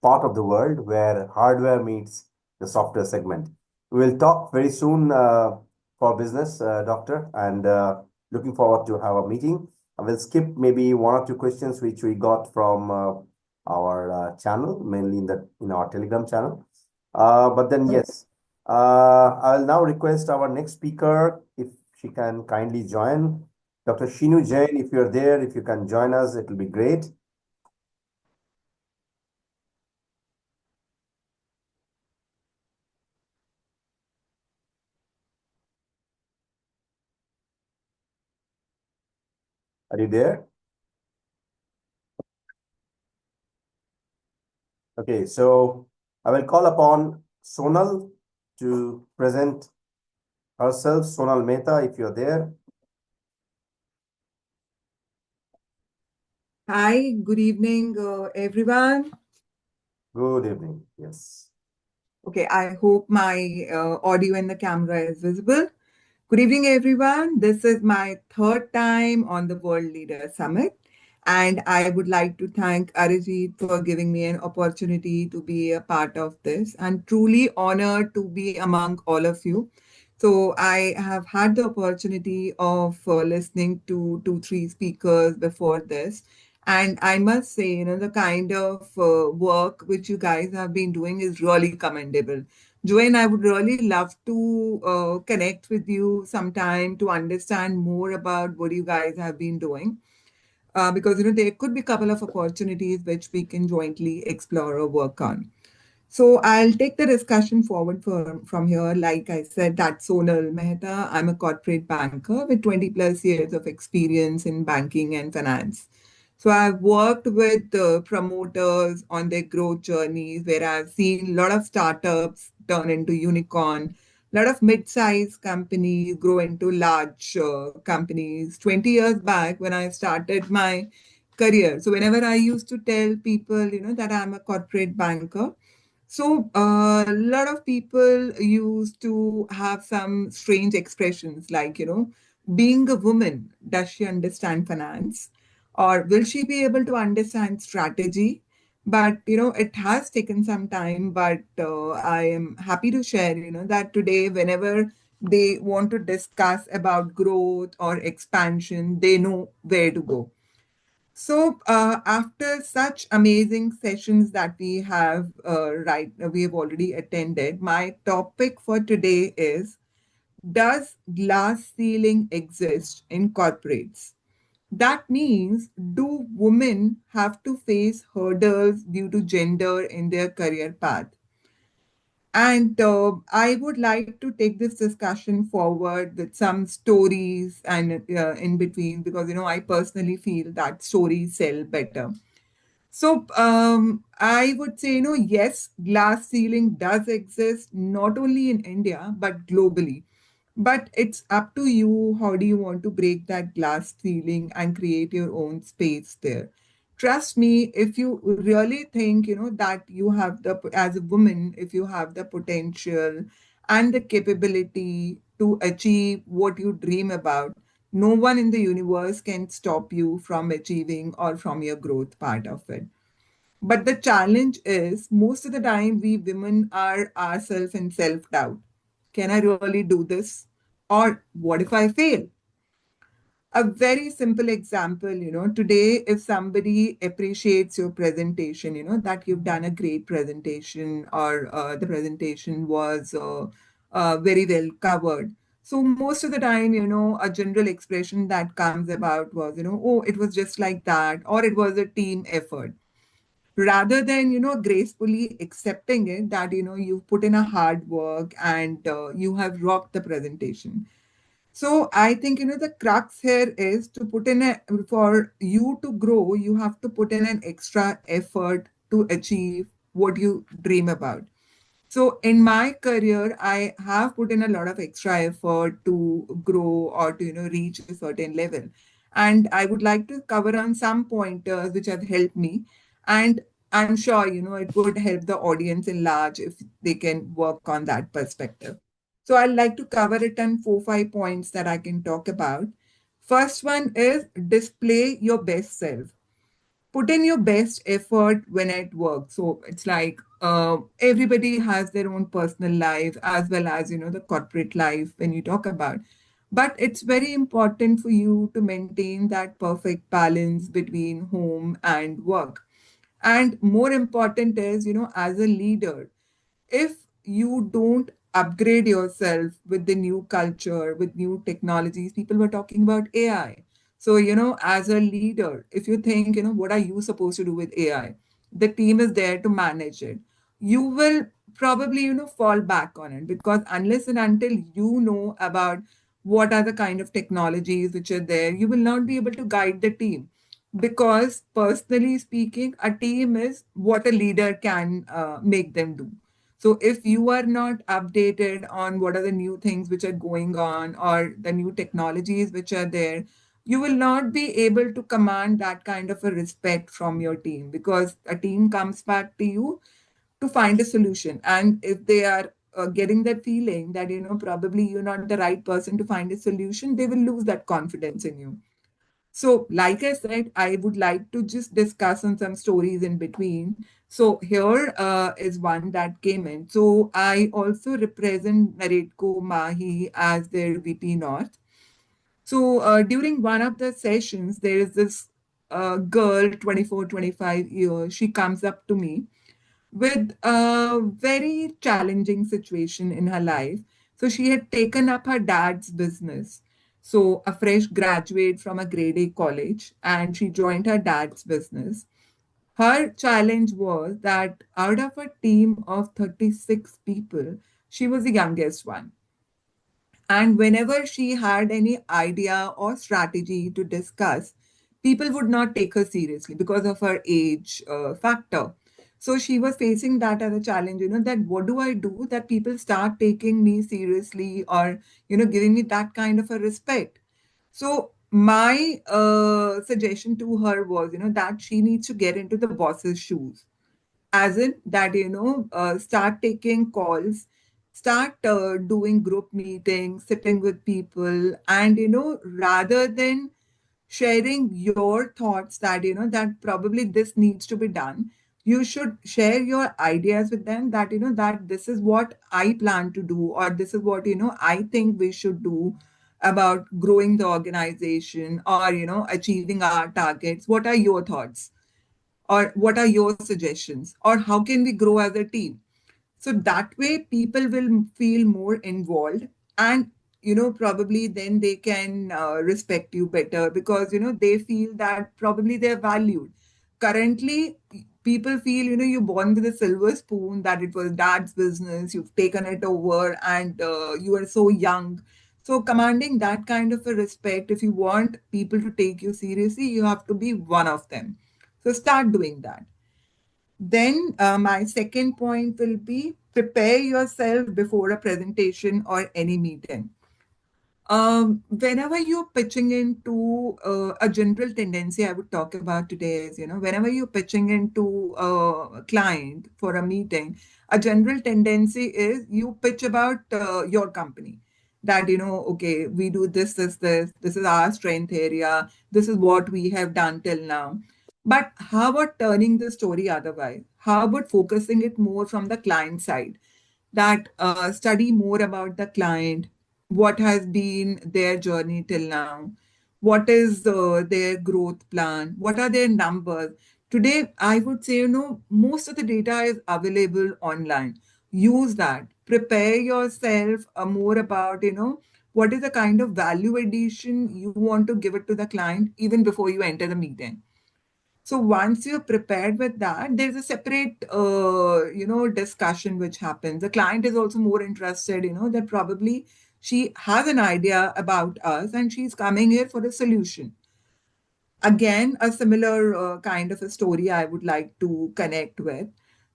of the world where hardware meets the software segment. We will talk very soon for business, Doctor, and looking forward to have a meeting. I will skip maybe one or two questions which we got from our channel, mainly in our Telegram channel. But then, yes, I'll now request our next speaker, if she can kindly join. Dr. Shinu Jain, if you're there, if you can join us, it will be great. Are you there? Okay, so I will call upon Sonal to present herself. Sonal Mehta, if you're there. Hi, good evening, everyone. Good evening. Yes. Okay, I hope my audio and the camera is visible. Good evening, everyone. This is my third time on the World Leader Summit, and I would like to thank Arijit for giving me an opportunity to be a part of this, and truly honored to be among all of you. So I have had the opportunity of listening to 2, 3 speakers before this. And I must say, the kind of work which you guys have been doing is really commendable. Joanne, I would really love to connect with you sometime to understand more about what you guys have been doing. Because, there could be a couple of opportunities which we can jointly explore or work on. So I'll take the discussion forward from here. Like I said, that's Sonal Mehta. I'm a corporate banker with 20 plus years of experience in banking and finance. So I've worked with promoters on their growth journeys where I've seen a lot of startups turn into unicorn, a lot of mid-sized companies grow into large companies. 20 years back when I started my career. So whenever I used to tell people, that I'm a corporate banker, so a lot of people used to have some strange expressions like, being a woman, does she understand finance? Or will she be able to understand strategy? But, it has taken some time, but I am happy to share, that today, whenever they want to discuss about growth or expansion, they know where to go. So after such amazing sessions that we have we have already attended, my topic for today is, does glass ceiling exist in corporates? That means, do women have to face hurdles due to gender in their career path? And I would like to take this discussion forward with some stories and in between, because, I personally feel that stories sell better. So I would say, yes, glass ceiling does exist not only in India but globally. But it's up to you. How do you want to break that glass ceiling and create your own space there? Trust me, if you really think, that you have as a woman, if you have the potential and the capability to achieve what you dream about, no one in the universe can stop you from achieving or from your growth part of it. But the challenge is most of the time we women are ourselves in self doubt. Can I really do this? Or what if I fail? A very simple example, today, if somebody appreciates your presentation, that you've done a great presentation or the presentation was very well covered. So most of the time, a general expression that comes about was, oh, it was just like that, or it was a team effort rather than gracefully accepting it that you've put in a hard work and you have rocked the presentation. So I think the crux here is to put in a for you to grow, you have to put in an extra effort to achieve what you dream about. So in my career, I have put in a lot of extra effort to grow or to reach a certain level. And I would like to cover on some pointers which have helped me. And I'm sure it would help the audience in large if they can work on that perspective. So I'd like to cover it in 4, 5 points that I can talk about. First one is display your best self. Put in your best effort when at work. So it's like everybody has their own personal life as well as the corporate life when you talk about. But it's very important for you to maintain that perfect balance between home and work. And more important is, as a leader, if you don't upgrade yourself with the new culture, with new technologies, people were talking about AI. So, as a leader, if you think, what are you supposed to do with AI? The team is there to manage it. You will probably, fall back on it because unless and until you know about what are the kind of technologies which are there, you will not be able to guide the team. Because personally speaking, a team is what a leader can make them do. So if you are not updated on what are the new things which are going on or the new technologies which are there, you will not be able to command that kind of a respect from your team because a team comes back to you to find a solution. And if they are getting that feeling that, probably you're not the right person to find a solution, they will lose that confidence in you. So, like I said, I would like to just discuss on some stories in between. So, here is one that came in. So, I also represent Naredko Mahi as their VP North. So, during one of the sessions, there is this girl, 24, 25 years. She comes up to me with a very challenging situation in her life. So she had taken up her dad's business. So, a fresh graduate from a grade A college, and she joined her dad's business. Her challenge was that out of a team of 36 people, she was the youngest one. And whenever she had any idea or strategy to discuss, people would not take her seriously because of her age factor. So she was facing that as a challenge, that what do I do that people start taking me seriously or, giving me that kind of a respect. So my suggestion to her was, that she needs to get into the boss's shoes as in that start taking calls, start doing group meetings, sitting with people, and rather than sharing your thoughts that that probably this needs to be done, you should share your ideas with them that that this is what I plan to do or this is what I think we should do about growing the organization or achieving our targets. What are your thoughts? Or what are your suggestions? Or how can we grow as a team? So that way people will feel more involved and probably then they can respect you better because they feel that probably they're valued. Currently people feel you're born with a silver spoon, that it was dad's business, you've taken it over and you are so young. So commanding that kind of a respect, if you want people to take you seriously, you have to be one of them. So start doing that. Then my second point will be prepare yourself before a presentation or any meeting. Whenever you're pitching into a general tendency I would talk about today is, whenever you're pitching into a client for a meeting, a general tendency is you pitch about your company. That, okay, we do this is our strength area, this is what we have done till now. But how about turning the story otherwise? How about focusing it more from the client side? That study more about the client, what has been their journey till now, what is their growth plan, what are their numbers. Today, I would say, most of the data is available online. Use that. Prepare yourself more about, what is the kind of value addition you want to give it to the client even before you enter the meeting. So once you're prepared with that, there's a separate, discussion which happens. The client is also more interested, that probably she has an idea about us and she's coming here for a solution. Again, a similar kind of a story I would like to connect with.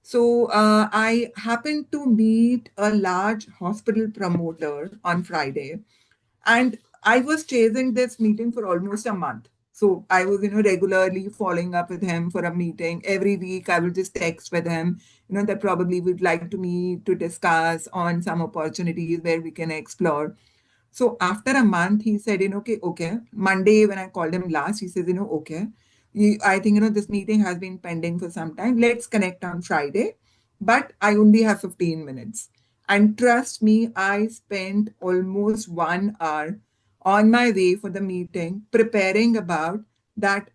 So I happened to meet a large hospital promoter on Friday, and I was chasing this meeting for almost a month. So I was, regularly following up with him for a meeting. Every week I will just text with him, that probably would like to meet to discuss on some opportunities where we can explore. So after a month, he said, okay. Monday, when I called him last, he says, okay, I think, this meeting has been pending for some time. Let's connect on Friday, but I only have 15 minutes. And trust me, I spent almost 1 hour on my way for the meeting preparing about that.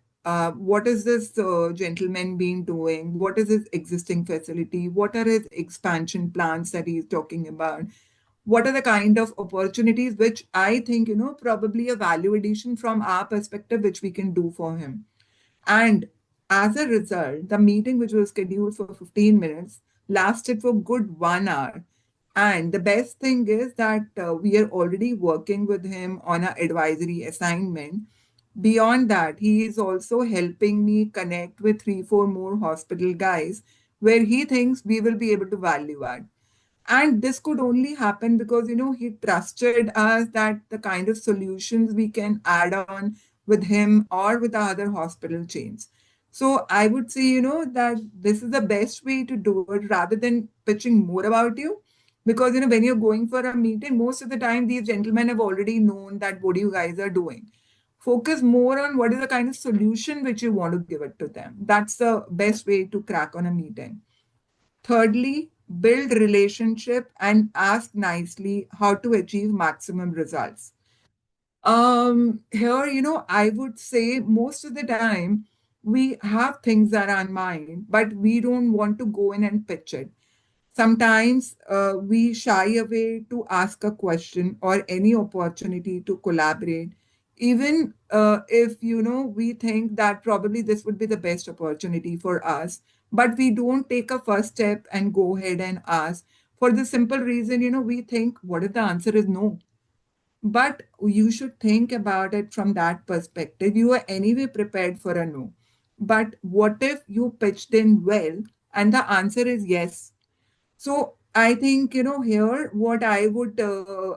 What is this gentleman been doing? What is his existing facility? What are his expansion plans that he's talking about? What are the kind of opportunities which I think, probably a value addition from our perspective, which we can do for him. And as a result, the meeting, which was scheduled for 15 minutes, lasted for good 1 hour. And the best thing is that we are already working with him on an advisory assignment. Beyond that, he is also helping me connect with 3, 4 more hospital guys where he thinks we will be able to value add. And this could only happen because, he trusted us that the kind of solutions we can add on with him or with the other hospital chains. So I would say, that this is the best way to do it rather than pitching more about you. Because, when you're going for a meeting, most of the time, these gentlemen have already known that what you guys are doing. Focus more on what is the kind of solution which you want to give it to them. That's the best way to crack on a meeting. Thirdly, build relationship and ask nicely how to achieve maximum results. Here, I would say most of the time we have things that are on mind, but we don't want to go in and pitch it. Sometimes we shy away to ask a question or any opportunity to collaborate, even if we think that probably this would be the best opportunity for us, but we don't take a first step and go ahead and ask for the simple reason, we think what if the answer is no? But you should think about it from that perspective. You are anyway prepared for a no. But what if you pitched in well and the answer is yes? So I think, here what I would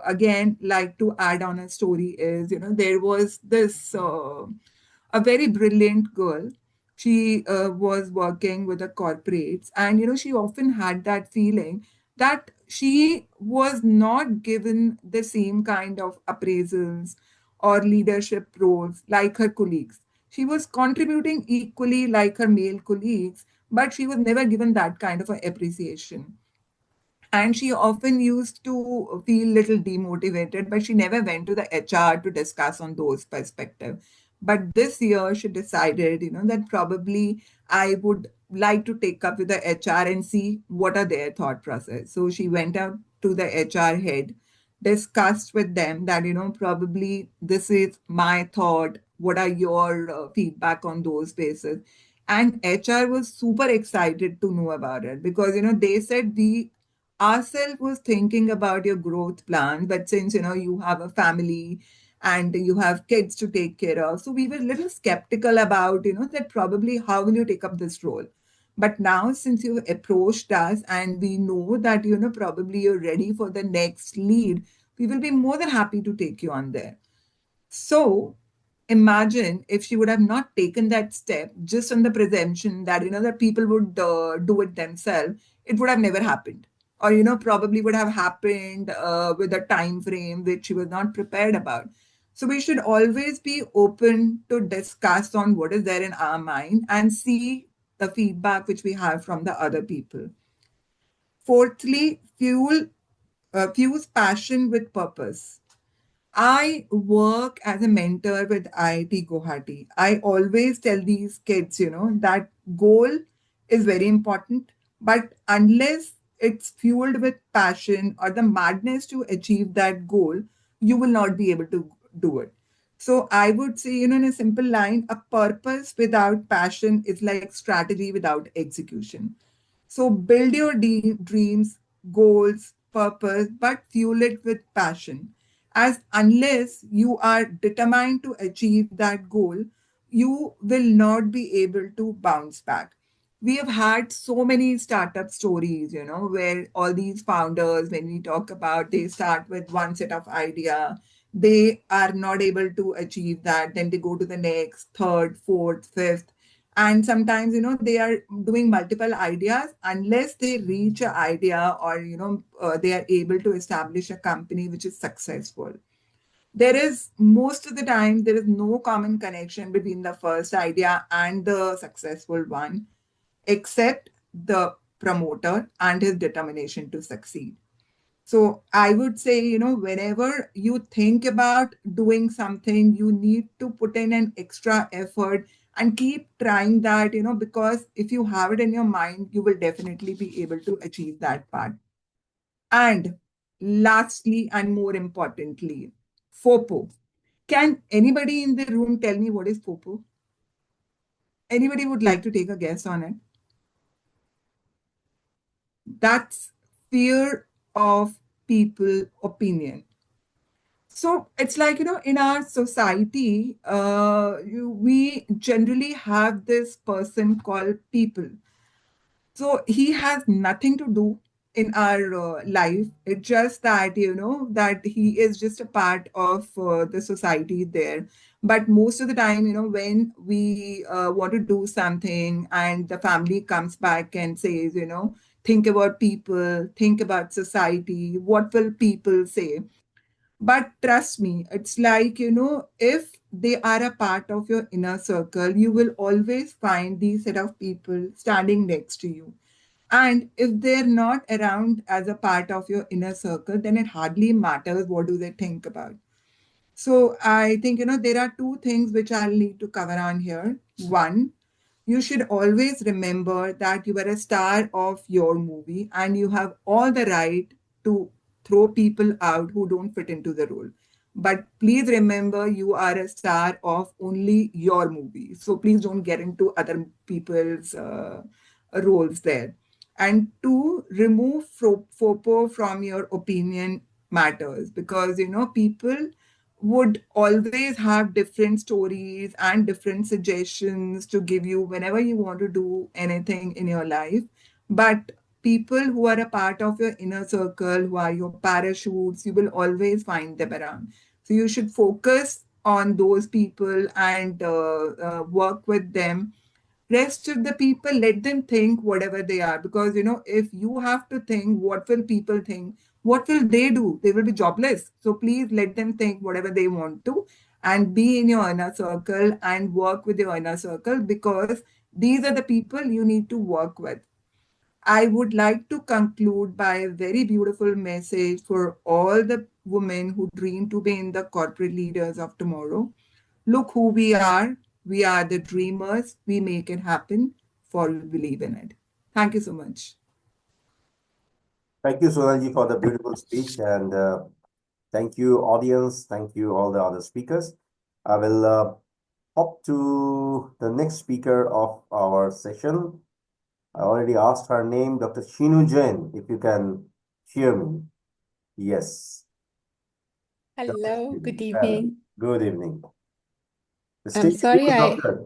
again like to add on a story is, there was this a very brilliant girl. She was working with the corporates, and she often had that feeling that she was not given the same kind of appraisals or leadership roles like her colleagues. She was contributing equally like her male colleagues, but she was never given that kind of a appreciation. And she often used to feel little demotivated, but she never went to the HR to discuss on those perspectives. But this year she decided, that probably I would like to take up with the HR and see what are their thought process. So she went out to the HR head, discussed with them that, probably this is my thought. What are your feedback on those bases? And HR was super excited to know about it because, they said we ourselves was thinking about your growth plan, but since you have a family, and you have kids to take care of. So we were a little skeptical about, that probably how will you take up this role? But now, since you've approached us and we know that, probably you're ready for the next lead, we will be more than happy to take you on there. So imagine if she would have not taken that step just on the presumption that, that people would do it themselves, it would have never happened. Or, probably would have happened with a time frame which she was not prepared about. So we should always be open to discuss on what is there in our mind and see the feedback which we have from the other people. Fourthly, fuse passion with purpose. I work as a mentor with IIT Guwahati. I always tell these kids, that goal is very important, but unless it's fueled with passion or the madness to achieve that goal, you will not be able to do it. So I would say, in a simple line, a purpose without passion is like strategy without execution. So build your dreams, goals, purpose, but fuel it with passion. As unless you are determined to achieve that goal, you will not be able to bounce back. We have had so many startup stories, where all these founders, when we talk about, they start with one set of idea, they are not able to achieve that, then they go to the next, third, fourth, fifth, and sometimes they are doing multiple ideas unless they reach an idea or they are able to establish a company which is successful. There is, most of the time, there is no common connection between the first idea and the successful one, except the promoter and his determination to succeed. So I would say, whenever you think about doing something, you need to put in an extra effort and keep trying that, because if you have it in your mind, you will definitely be able to achieve that part. And lastly, and more importantly, FOPO. Can anybody in the room tell me what is FOPO? Anybody would like to take a guess on it? That's fear of people opinion. So it's like, in our society, we generally have this person called people. So he has nothing to do in our life. It's just that, that he is just a part of the society there. But most of the time, when we want to do something and the family comes back and says, think about people, think about society, what will people say? But trust me, it's like, if they are a part of your inner circle, you will always find these set of people standing next to you. And if they're not around as a part of your inner circle, then it hardly matters what do they think about. So I think, there are two things which I'll need to cover on here. One, you should always remember that you are a star of your movie and you have all the right to throw people out who don't fit into the role. But please remember, you are a star of only your movie. So please don't get into other people's roles there. And two, remove FOPO from your opinion matters, because, people would always have different stories and different suggestions to give you whenever you want to do anything in your life. But people who are a part of your inner circle, who are your parachutes, you will always find them around. So you should focus on those people and work with them. Rest of the people, let them think whatever they are, because if you have to think what will people think, what will they do? They will be jobless. So please let them think whatever they want to and be in your inner circle and work with your inner circle, because these are the people you need to work with. I would like to conclude by a very beautiful message for all the women who dream to be in the corporate leaders of tomorrow. Look who we are. We are the dreamers. We make it happen, for we believe in it. Thank you so much. Thank you, Sonalji, for the beautiful speech. And thank you, audience. Thank you, all the other speakers. I will hop to the next speaker of our session. I already asked her name, Dr. Shinu Jain, if you can hear me. Yes. Hello, good evening. Good evening. The I'm stage is sorry, yours, doctor.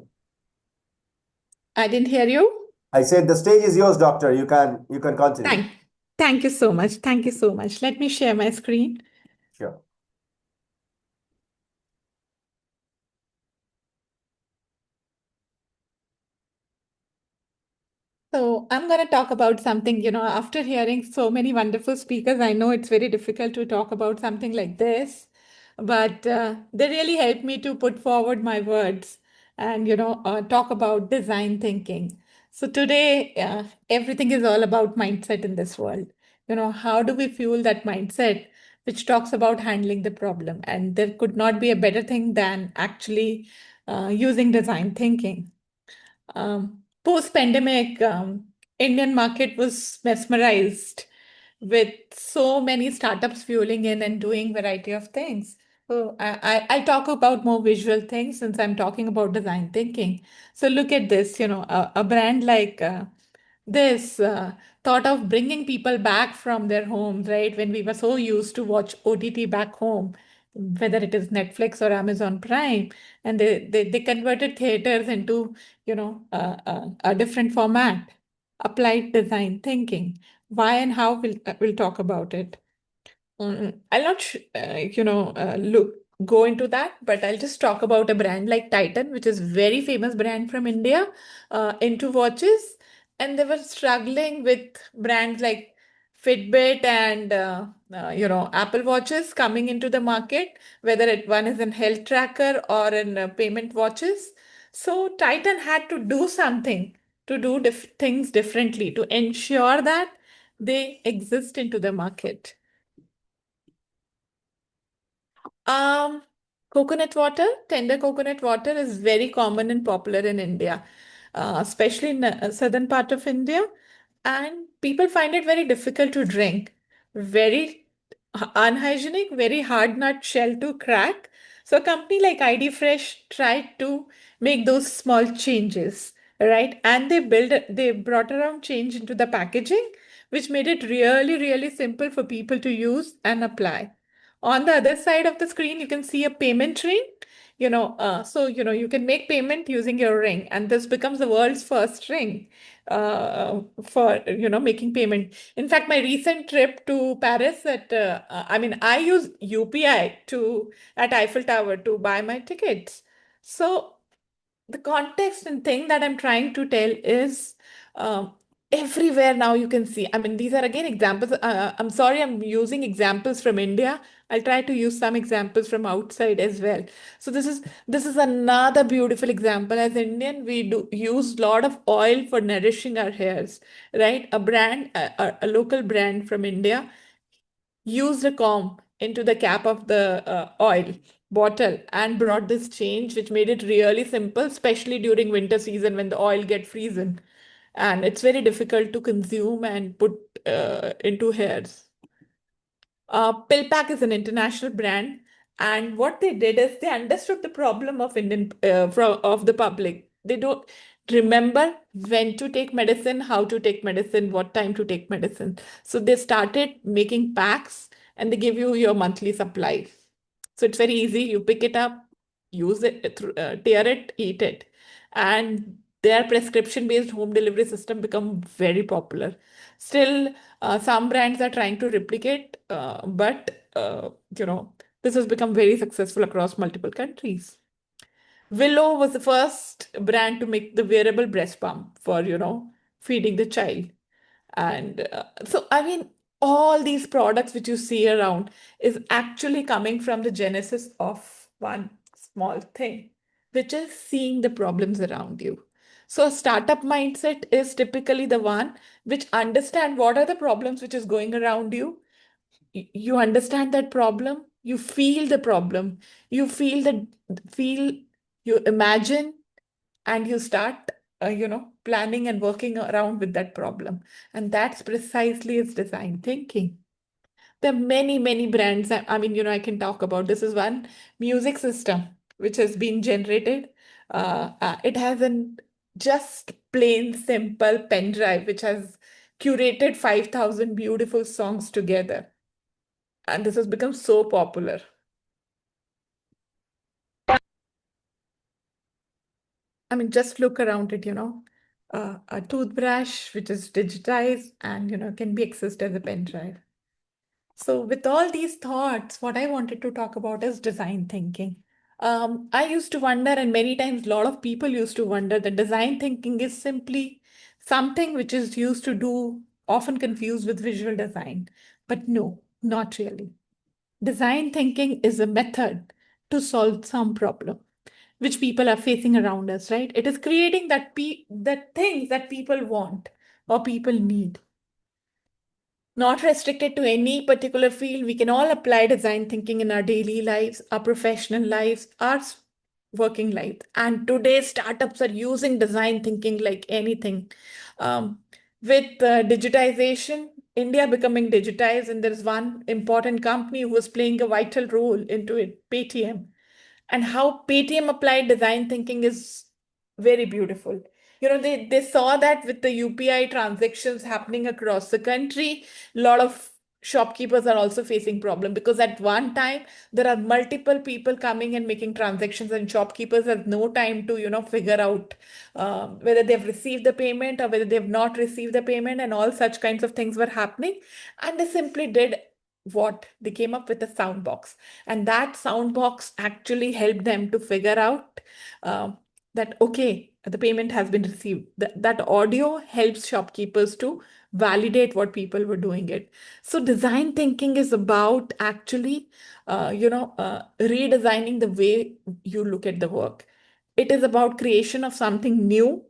I didn't hear you. I said the stage is yours, doctor. You can continue. Thank you so much. Thank you so much. Let me share my screen. Sure. So I'm going to talk about something, after hearing so many wonderful speakers, I know it's very difficult to talk about something like this, but they really helped me to put forward my words and, talk about design thinking. So today, everything is all about mindset in this world. How do we fuel that mindset, which talks about handling the problem? And there could not be a better thing than actually using design thinking. Post-pandemic, Indian market was mesmerized with so many startups fueling in and doing variety of things. So I'll talk about more visual things since I'm talking about design thinking. So look at this, a brand like this thought of bringing people back from their homes, right? When we were so used to watch OTT back home, whether it is Netflix or Amazon Prime, and they converted theaters into, a different format, applied design thinking. Why and how we'll talk about it. I'll not, look go into that, but I'll just talk about a brand like Titan, which is very famous brand from India, into watches, and they were struggling with brands like Fitbit and Apple watches coming into the market, whether one is in health tracker or in payment watches. So Titan had to do something to do things differently to ensure that they exist into the market. Um, Coconut water, tender coconut water is very common and popular in India, especially in the southern part of India. And people find it very difficult to drink, very unhygienic, very hard nut shell to crack. So a company like ID Fresh tried to make those small changes, right? And they brought around change into the packaging, which made it really, really simple for people to use and apply. On the other side of the screen, you can see a payment ring. You can make payment using your ring, and this becomes the world's first ring for making payment. In fact, my recent trip to Paris I use UPI to at Eiffel Tower to buy my tickets. So the context and thing that I'm trying to tell is everywhere now you can see. I mean, these are again examples. I'm sorry, I'm using examples from India. I'll try to use some examples from outside as well. So this is another beautiful example. As Indian, we do use a lot of oil for nourishing our hairs, right? A local brand from India used a comb into the cap of the oil bottle and brought this change, which made it really simple, especially during winter season when the oil get frozen. And it's very difficult to consume and put into hairs. PillPack is an international brand, and what they did is they understood the problem of of the public. They don't remember when to take medicine, how to take medicine, what time to take medicine. So they started making packs, and they give you your monthly supply. So it's very easy. You pick it up, use it, tear it, eat it, and their prescription-based home delivery system become very popular. Still, some brands are trying to replicate, but this has become very successful across multiple countries. Willow was the first brand to make the wearable breast pump for, feeding the child. And I mean, all these products which you see around is actually coming from the genesis of one small thing, which is seeing the problems around you. So a startup mindset is typically the one which understand what are the problems which is going around you. You understand that problem, you feel the problem, you feel, you imagine, and you start planning and working around with that problem. And that's precisely its design thinking. There are many, many brands. I can talk about. This is one music system which has been generated. It has an just plain simple pen drive which has curated 5,000 beautiful songs together. And this has become so popular. I mean, just look around it, a toothbrush which is digitized and, can be accessed as a pen drive. So with all these thoughts, what I wanted to talk about is design thinking. I used to wonder, and many times a lot of people used to wonder, that design thinking is simply something which is used to do, often confused with visual design. But no, not really. Design thinking is a method to solve some problem which people are facing around us, right? It is creating that things that people want or people need. Not restricted to any particular field. We can all apply design thinking in our daily lives, our professional lives, our working life. And today's startups are using design thinking like anything. With digitization, India becoming digitized, and there's one important company who is playing a vital role into it, Paytm. And how Paytm applied design thinking is very beautiful. They saw that with the UPI transactions happening across the country, a lot of shopkeepers are also facing problem, because at one time there are multiple people coming and making transactions, and shopkeepers have no time to figure out whether they've received the payment or whether they've not received the payment, and all such kinds of things were happening. And they simply did what? They came up with a sound box, and that sound box actually helped them to figure out that, okay, the payment has been received. That audio helps shopkeepers to validate what people were doing it. So design thinking is about actually, redesigning the way you look at the work. It is about creation of something new.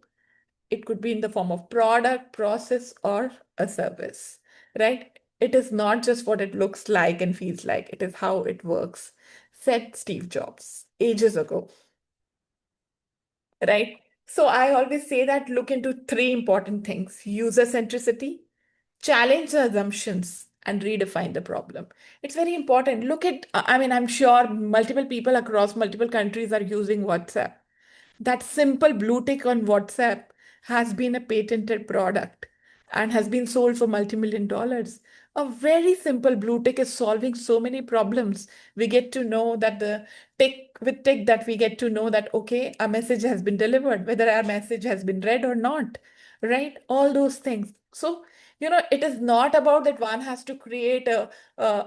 It could be in the form of product, process, or a service, right? It is not just what it looks like and feels like, it is how it works, said Steve Jobs ages ago, right? So I always say that look into three important things: user centricity, challenge the assumptions, and redefine the problem. It's very important. Look at, I mean, I'm sure multiple people across multiple countries are using WhatsApp. That simple blue tick on WhatsApp has been a patented product and has been sold for multi-million dollars. A very simple blue tick is solving so many problems. We get to know that the tick that we get to know that, okay, a message has been delivered, whether our message has been read or not, right? All those things. So, it is not about that one has to create a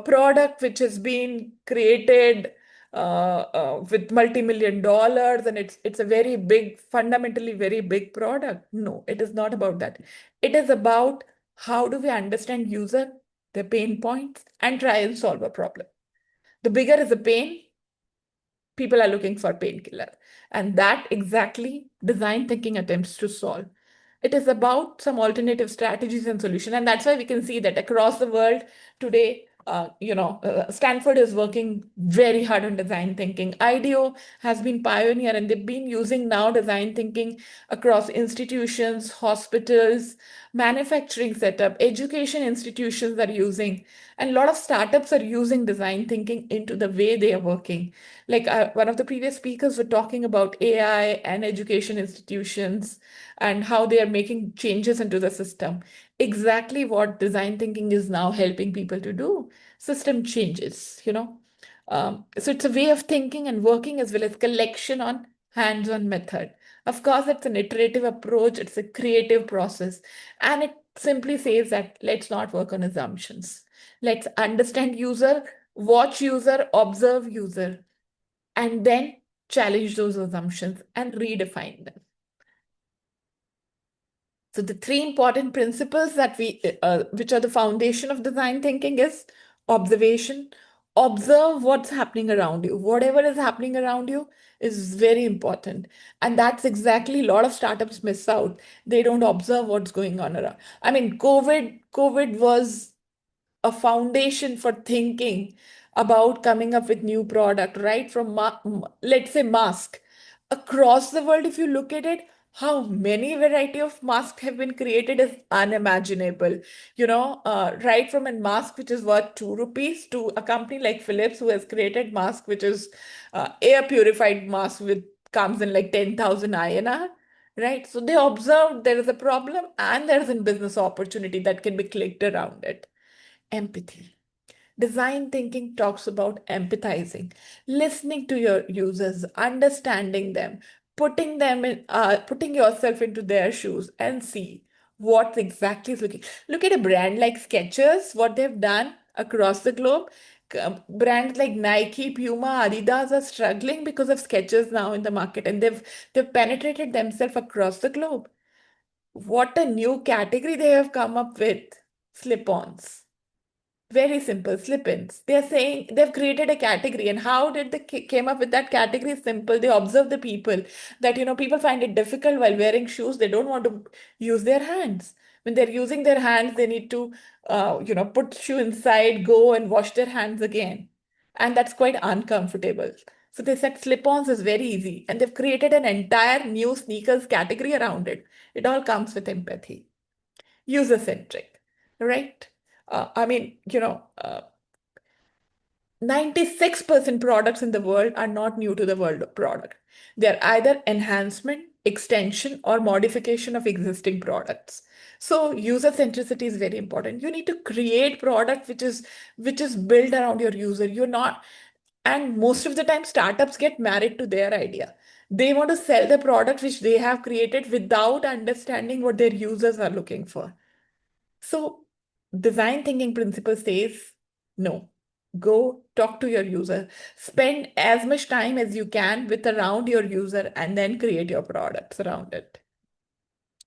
product which has been created with multi-million dollars, and it's a very big, fundamentally very big product. No, it is not about that. It is about how do we understand user, their pain points, and try and solve a problem. The bigger is the pain, people are looking for painkiller, and that exactly design thinking attempts to solve. It is about some alternative strategies and solution, and that's why we can see that across the world today, Stanford is working very hard on design thinking. IDEO has been pioneer, and they've been using now design thinking across institutions, hospitals, manufacturing setup, education institutions are using, and a lot of startups are using design thinking into the way they are working. Like one of the previous speakers were talking about AI and education institutions and how they are making changes into the system. Exactly what design thinking is now helping people to do. System changes. So it's a way of thinking and working as well as collection on hands-on method. Of course, it's an iterative approach, it's a creative process, and it simply says that let's not work on assumptions. Let's understand user, watch user, observe user, and then challenge those assumptions and redefine them. So the three important principles that which are the foundation of design thinking is observation. Observe what's happening around you. Whatever is happening around you is very important. And that's exactly a lot of startups miss out. They don't observe what's going on around. I mean, COVID was a foundation for thinking about coming up with new product, right? From let's say mask across the world. If you look at it, how many variety of masks have been created is unimaginable. Right from a mask which is worth 2 rupees to a company like Philips who has created mask which is air purified mask with comes in like 10,000 INR. Right. So they observed there is a problem and there is a business opportunity that can be clicked around it. Empathy. Design thinking talks about empathizing, listening to your users, understanding them, putting them in, putting yourself into their shoes and see what exactly is looking. Look at a brand like Skechers, what they've done across the globe. Brands like Nike, Puma, Adidas are struggling because of Skechers now in the market, and they've penetrated themselves across the globe. What a new category they have come up with, slip-ons. Very simple, slip-ins. They're saying they've created a category, and how did they came up with that category? Simple. They observe the people that people find it difficult while wearing shoes. They don't want to use their hands. When they're using their hands, they need to put shoe inside, go and wash their hands again, and that's quite uncomfortable. So they said slip-ons is very easy, and they've created an entire new sneakers category around it. It all comes with empathy, user-centric, right? I mean, 96% products in the world are not new to the world of product. They're either enhancement, extension, or modification of existing products. So user centricity is very important. You need to create product which is built around your user. And most of the time startups get married to their idea. They want to sell the product which they have created without understanding what their users are looking for. So design thinking principle says, no, go talk to your user, spend as much time as you can with around your user, and then create your products around it.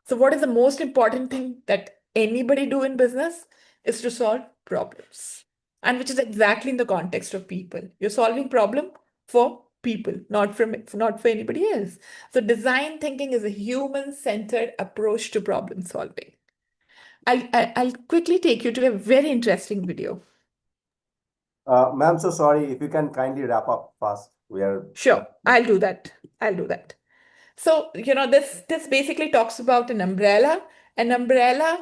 So what is the most important thing that anybody do in business is to solve problems, and which is exactly in the context of people. You're solving problem for people, not for anybody else. So design thinking is a human-centered approach to problem solving. I'll quickly take you to a very interesting video. Ma'am, so sorry, if you can kindly wrap up fast. Sure, I'll do that. So, this basically talks about an umbrella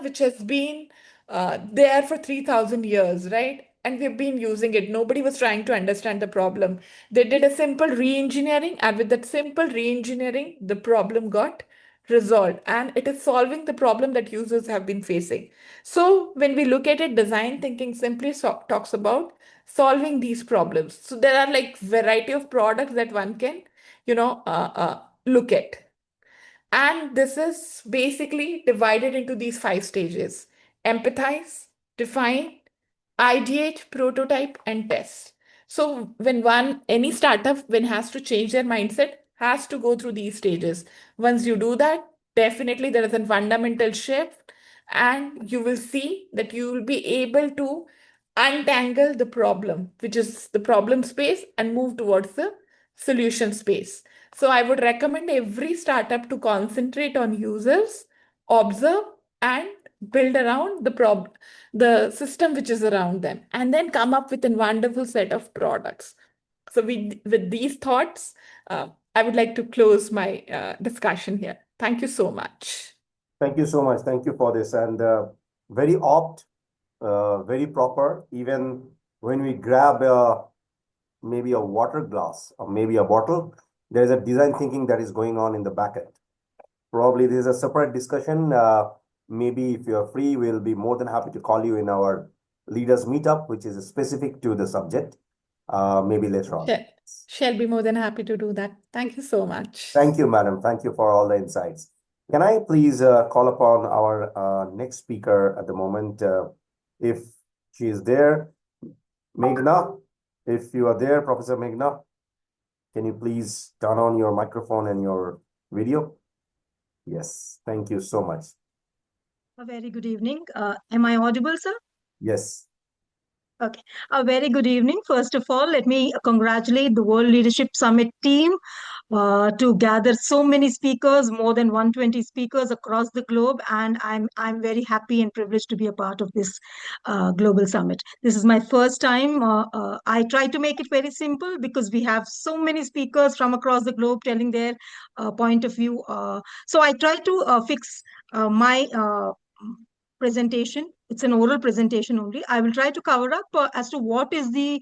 which has been there for 3,000 years, right? And we've been using it. Nobody was trying to understand the problem. They did a simple re-engineering, and with that simple re-engineering, the problem got resolved, and it is solving the problem that users have been facing. So when we look at it, design thinking simply talks about solving these problems. So there are like variety of products that one can, look at. And this is basically divided into these 5 stages: empathize, define, ideate, prototype, and test. So when any startup has to change their mindset, has to go through these stages. Once you do that, definitely there is a fundamental shift, and you will see that you will be able to untangle the problem, which is the problem space, and move towards the solution space. So I would recommend every startup to concentrate on users, observe, and build around the system which is around them, and then come up with a wonderful set of products. So with these thoughts, I would like to close my discussion here. Thank you so much. Thank you so much. Thank you for this. And very opt, very proper. Even when we grab maybe a water glass or maybe a bottle, there is a design thinking that is going on in the back end. Probably this is a separate discussion. Maybe if you're free, we'll be more than happy to call you in our leaders meetup, which is specific to the subject, maybe later on. Shall be more than happy to do that. Thank you so much. Thank you, madam. Thank you for all the insights. Can I please call upon our next speaker at the moment, if she is there, Meghna? If you are there, Professor Meghna, can you please turn on your microphone and your video? Yes, thank you so much. A very good evening. Am I audible, sir? Yes. Okay. A very good evening. First of all, let me congratulate the World Leadership Summit team to gather so many speakers, more than 120 speakers across the globe, and I'm very happy and privileged to be a part of this global summit. This is my first time. I try to make it very simple because we have so many speakers from across the globe telling their point of view. So I try to fix my presentation. It's an oral presentation only. I will try to cover up as to what is the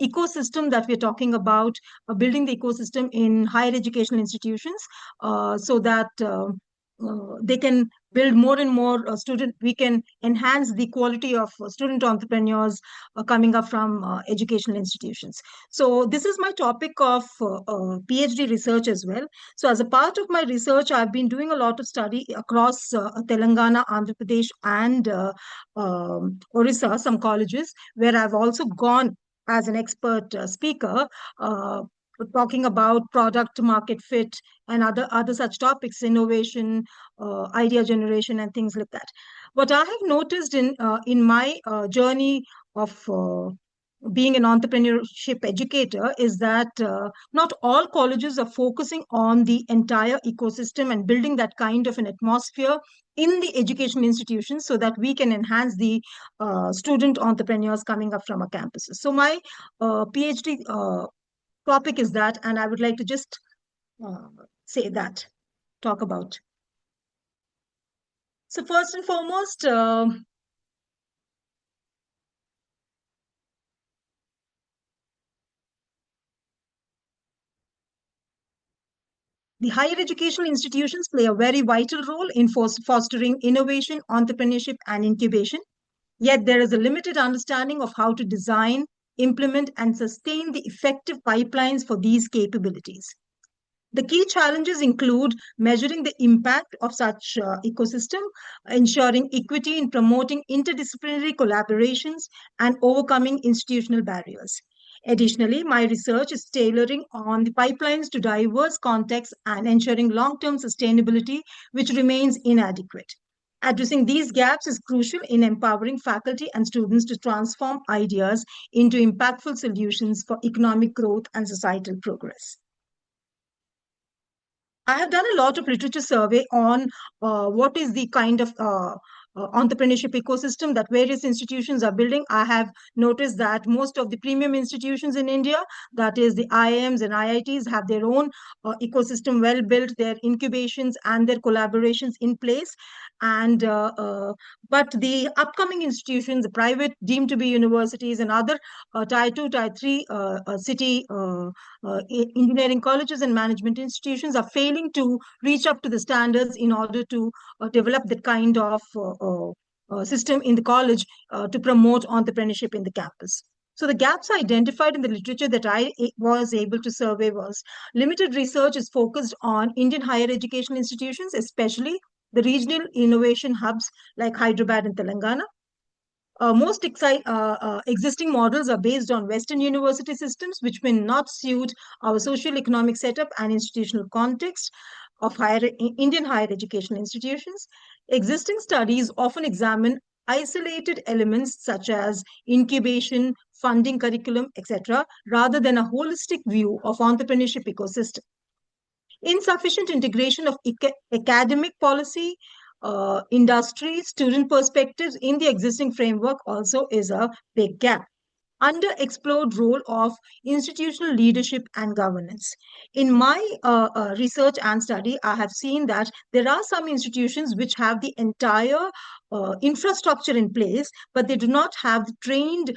ecosystem that we're talking about, building the ecosystem in higher educational institutions, so that they can build more and more we can enhance the quality of student entrepreneurs coming up from educational institutions. So this is my topic of PhD research as well. So as a part of my research, I've been doing a lot of study across Telangana, Andhra Pradesh, and Orissa, some colleges, where I've also gone as an expert speaker, talking about product market fit and other such topics, innovation, idea generation, and things like that. What I have noticed in my journey of being an entrepreneurship educator is that not all colleges are focusing on the entire ecosystem and building that kind of an atmosphere in the educational institutions so that we can enhance the student entrepreneurs coming up from our campuses. So my PhD topic is that, and I would like to just say that, talk about. So first and foremost, the higher educational institutions play a very vital role in fostering innovation, entrepreneurship, and incubation. Yet there is a limited understanding of how to design, implement, and sustain the effective pipelines for these capabilities. The key challenges include measuring the impact of such ecosystem, ensuring equity in promoting interdisciplinary collaborations, and overcoming institutional barriers. Additionally, my research is tailoring on the pipelines to diverse contexts and ensuring long-term sustainability, which remains inadequate. Addressing these gaps is crucial in empowering faculty and students to transform ideas into impactful solutions for economic growth and societal progress. I have done a lot of literature survey on what is the kind of entrepreneurship ecosystem that various institutions are building. I have noticed that most of the premium institutions in India, that is the IIMs and IITs, have their own ecosystem well built, their incubations and their collaborations in place. And but the upcoming institutions, the private deemed to be universities and other tier 2, tier 3 city engineering colleges and management institutions are failing to reach up to the standards in order to develop that kind of system in the college to promote entrepreneurship in the campus. So the gaps identified in the literature that I was able to survey was limited research is focused on Indian higher education institutions, especially the regional innovation hubs like Hyderabad and Telangana. Most existing models are based on Western university systems, which may not suit our social economic setup and institutional context of Indian higher education institutions. Existing studies often examine isolated elements such as incubation, funding curriculum, etc., rather than a holistic view of entrepreneurship ecosystem. Insufficient integration of academic policy, industry, student perspectives in the existing framework also is a big gap. Underexplored role of institutional leadership and governance. In my research and study, I have seen that there are some institutions which have the entire infrastructure in place, but they do not have the trained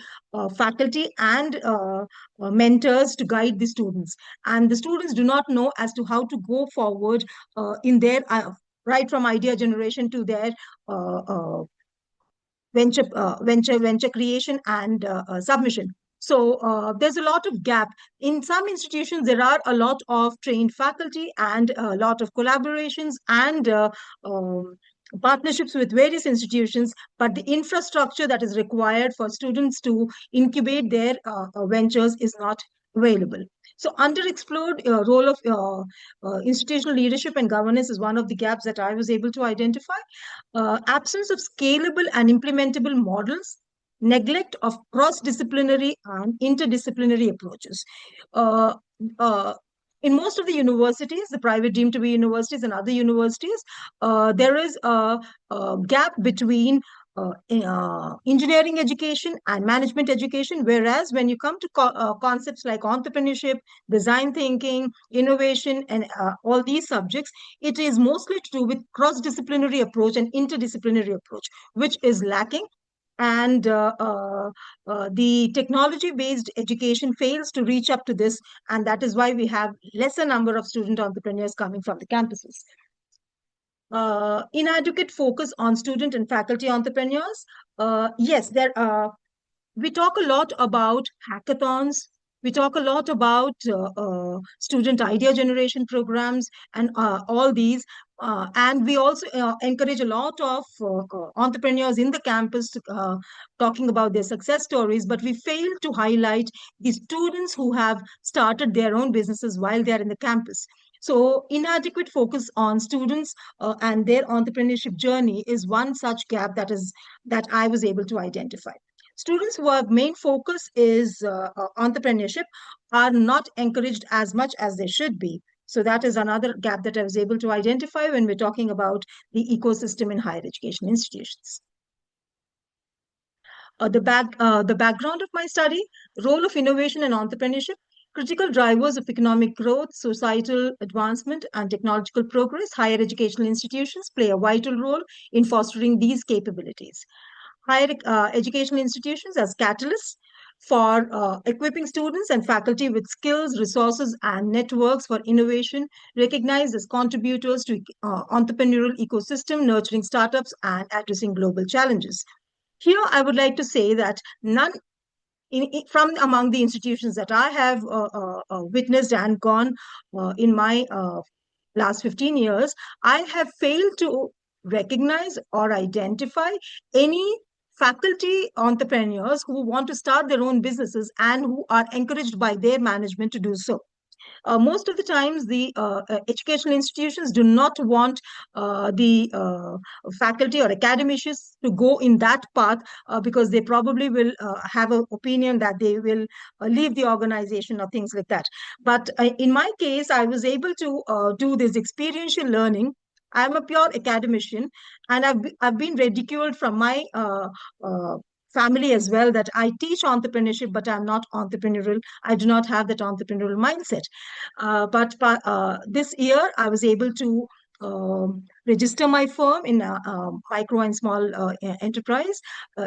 faculty and mentors to guide the students. And the students do not know as to how to go forward in their right from idea generation to their venture creation and submission. So there's a lot of gap. In some institutions, there are a lot of trained faculty and a lot of collaborations and partnerships with various institutions, but the infrastructure that is required for students to incubate their ventures is not available. So underexplored role of institutional leadership and governance is one of the gaps that I was able to identify. Absence of scalable and implementable models, neglect of cross-disciplinary and interdisciplinary approaches. In most of the universities, the private deemed to be universities and other universities, there is a gap between engineering education and management education, whereas when you come to concepts like entrepreneurship, design thinking, innovation, and all these subjects, it is mostly to do with cross-disciplinary approach and interdisciplinary approach, which is lacking. And the technology-based education fails to reach up to this, and that is why we have lesser number of student entrepreneurs coming from the campuses. Inadequate focus on student and faculty entrepreneurs. Yes, we talk a lot about hackathons. We talk a lot about student idea generation programs and all these. And we also encourage a lot of entrepreneurs in the campus talking about their success stories, but we fail to highlight the students who have started their own businesses while they are in the campus. So inadequate focus on students and their entrepreneurship journey is one such gap that I was able to identify. Students who have main focus is entrepreneurship are not encouraged as much as they should be. So that is another gap that I was able to identify when we're talking about the ecosystem in higher education institutions. The background of my study, role of innovation and entrepreneurship, critical drivers of economic growth, societal advancement, and technological progress. Higher educational institutions play a vital role in fostering these capabilities. Higher educational institutions as catalysts for equipping students and faculty with skills, resources, and networks for innovation, recognized as contributors to entrepreneurial ecosystem, nurturing startups, and addressing global challenges. Here, I would like to say that none from among the institutions that I have witnessed and gone in my last 15 years, I have failed to recognize or identify any faculty entrepreneurs who want to start their own businesses and who are encouraged by their management to do so. Most of the times, the educational institutions do not want the faculty or academicians to go in that path because they probably will have an opinion that they will leave the organization or things like that. But in my case, I was able to do this experiential learning. I'm a pure academician, and I've been ridiculed from my family as well that I teach entrepreneurship, but I'm not entrepreneurial. I do not have that entrepreneurial mindset. But this year, I was able to register my firm in micro and small enterprise.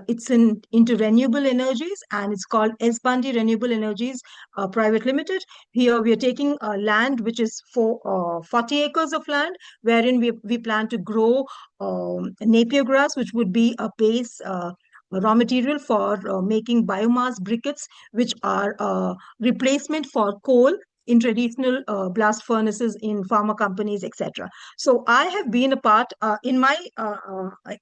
It's into renewable energies, and it's called S. Bundy Renewable Energies Private Limited. Here, we are taking land, which is for 40 acres of land, wherein we plan to grow napier grass, which would be a base raw material for making biomass briquettes, which are replacement for coal in traditional blast furnaces in pharma companies, etc. So I have been a part in my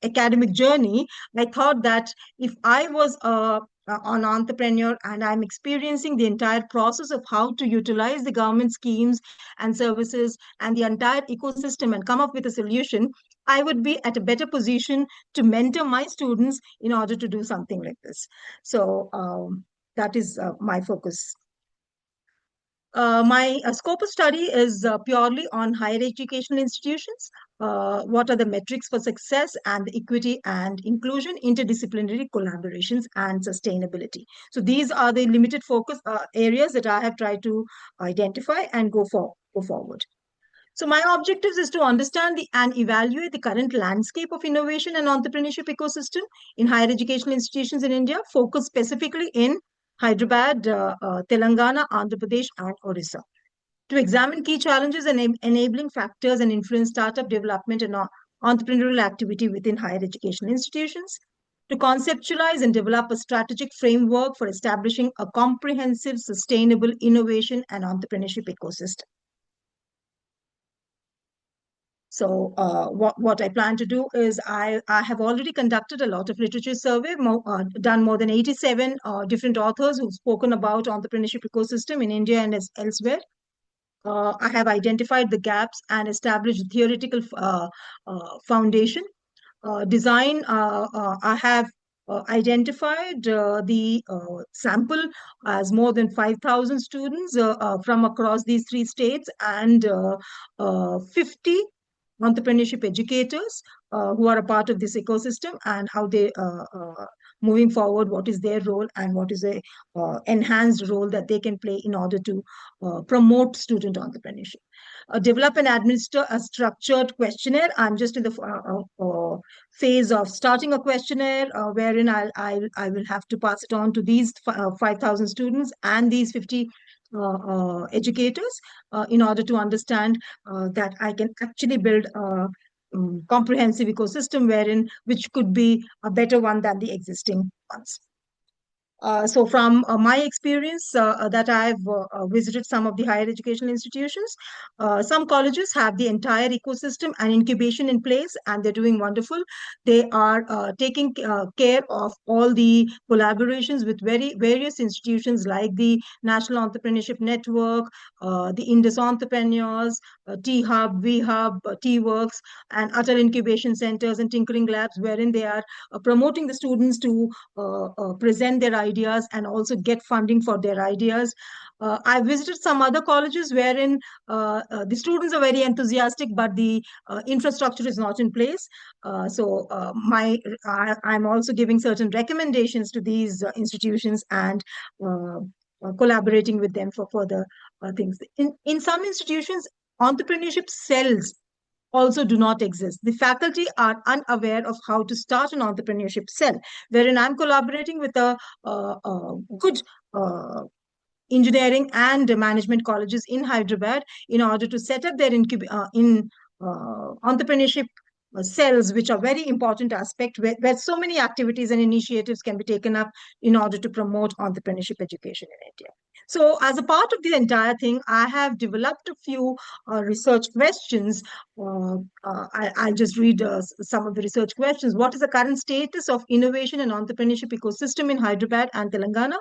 academic journey. I thought that if I was an entrepreneur and I'm experiencing the entire process of how to utilize the government schemes and services and the entire ecosystem and come up with a solution, I would be at a better position to mentor my students in order to do something like this. So that is my focus. My scope of study is purely on higher educational institutions. What are the metrics for success and equity and inclusion, interdisciplinary collaborations, and sustainability? So these are the limited focus areas that I have tried to identify and go forward. So my objectives is to understand and evaluate the current landscape of innovation and entrepreneurship ecosystem in higher educational institutions in India, focus specifically in Hyderabad, Telangana, Andhra Pradesh, and Orissa. To examine key challenges and enabling factors and influence startup development and entrepreneurial activity within higher educational institutions. To conceptualize and develop a strategic framework for establishing a comprehensive, sustainable innovation and entrepreneurship ecosystem. So what I plan to do is I have already conducted a lot of literature survey, done more than 87 different authors who've spoken about entrepreneurship ecosystem in India and elsewhere. I have identified the gaps and established theoretical foundation. Design, I have identified the sample as more than 5,000 students from across these 3 states and 50 entrepreneurship educators who are a part of this ecosystem and how they moving forward, what is their role and what is a enhanced role that they can play in order to promote student entrepreneurship. Develop and administer a structured questionnaire. I'm just in the phase of starting a questionnaire wherein I will have to pass it on to these 5,000 students and these 50 educators in order to understand that I can actually build comprehensive ecosystem which could be a better one than the existing ones. So from my experience that I've visited some of the higher educational institutions, some colleges have the entire ecosystem and incubation in place, and they're doing wonderful. They are taking care of all the collaborations with various institutions like the National Entrepreneurship Network, the Indus Entrepreneurs, T-Hub, V-Hub, T-Works, and Atal Incubation Centers and Tinkering Labs, wherein they are promoting the students to present their ideas and also get funding for their ideas. I visited some other colleges wherein the students are very enthusiastic, but the infrastructure is not in place. I'm also giving certain recommendations to these institutions and collaborating with them for further things. In some institutions, entrepreneurship cells also do not exist. The faculty are unaware of how to start an entrepreneurship cell, wherein I'm collaborating with a good engineering and management colleges in Hyderabad in order to set up their entrepreneurship cells, which are very important aspect where so many activities and initiatives can be taken up in order to promote entrepreneurship education in India. So as a part of the entire thing, I have developed a few research questions. I'll just read some of the research questions. What is the current status of innovation and entrepreneurship ecosystem in Hyderabad and Telangana?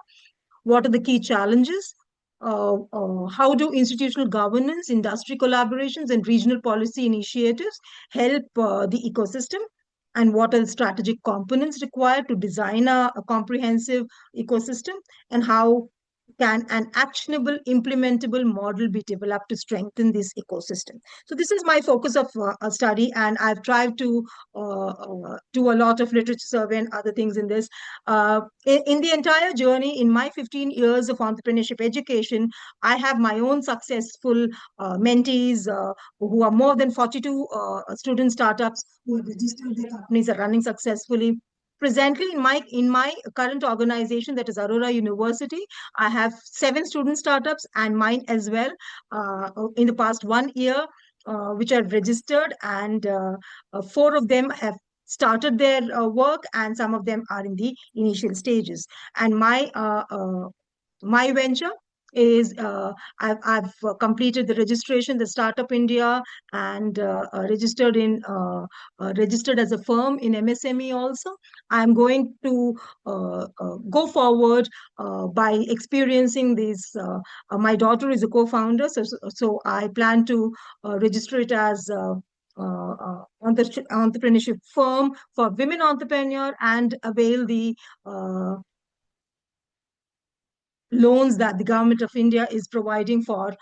What are the key challenges? How do institutional governance, industry collaborations, and regional policy initiatives help the ecosystem? And what are the strategic components required to design a comprehensive ecosystem? And how can an actionable, implementable model be developed to strengthen this ecosystem? So this is my focus of a study, and I've tried to do a lot of literature survey and other things in this. In the entire journey, in my 15 years of entrepreneurship education, I have my own successful mentees who are more than 42 student startups who have registered their companies, are running successfully. Presently, in my current organization, that is Aurora University, I have 7 student startups and mine as well in the past 1 year, which are registered, and 4 of them have started their work, and some of them are in the initial stages. And my venture is I've completed the registration, the Startup India, and registered as a firm in MSME also. I'm going to go forward by experiencing these. My daughter is a co-founder, so I plan to register it as entrepreneurship firm for women entrepreneur and avail the loans that the government of India is providing for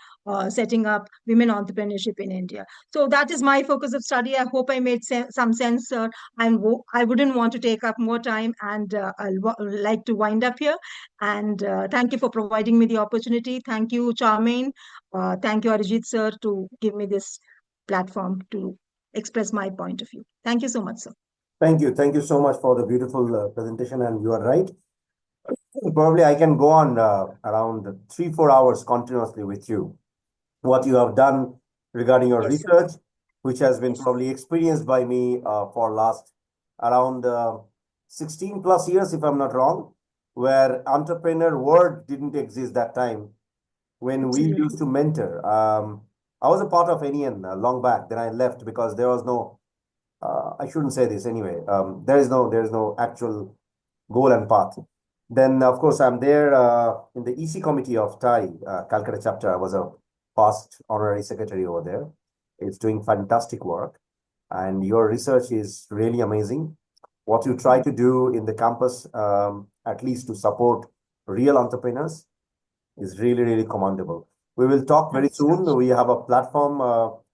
setting up women entrepreneurship in India. So that is my focus of study. I hope I made some sense. I wouldn't want to take up more time, and I'll like to wind up here. And thank you for providing me the opportunity. Thank you, Charmaine. Thank you, Arijit sir, to give me this platform to express my point of view. Thank you so much, sir. Thank you. Thank you so much for the beautiful presentation, and you are right. Probably I can go on around 3-4 hours continuously with you. What you have done regarding your research, which has been probably experienced by me for last around 16 plus years, if I'm not wrong, where entrepreneur word didn't exist that time when we used to mentor. I was a part of NEN long back. Then I left because there was no. I shouldn't say this anyway. There is no actual goal and path. Then, of course, I'm there in the EC committee of TAI, Calcutta chapter. I was a past honorary secretary over there. It's doing fantastic work. And your research is really amazing. What you try to do in the campus, at least to support real entrepreneurs, is really, really commendable. We will talk very soon. We have a platform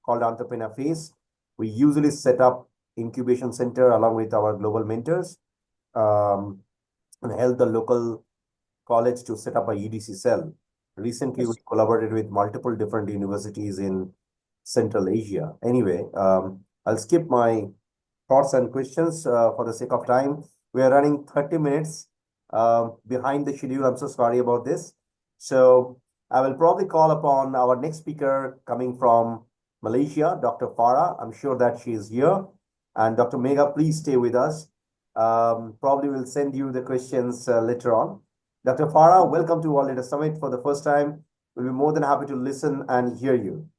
called Entrepreneur Face. We usually set up incubation center along with our global mentors. And help the local college to set up a EDC cell. Recently, we collaborated with multiple different universities in Central Asia. Anyway, I'll skip my thoughts and questions for the sake of time. We are running 30 minutes behind the schedule. I'm so sorry about this. So I will probably call upon our next speaker coming from Malaysia, Dr. Farah. I'm sure that she is here. And Dr. Megha, please stay with us. Probably we'll send you the questions later on. Dr. Farah, welcome to World Leader Summit for the first time. We'll be more than happy to listen and hear you.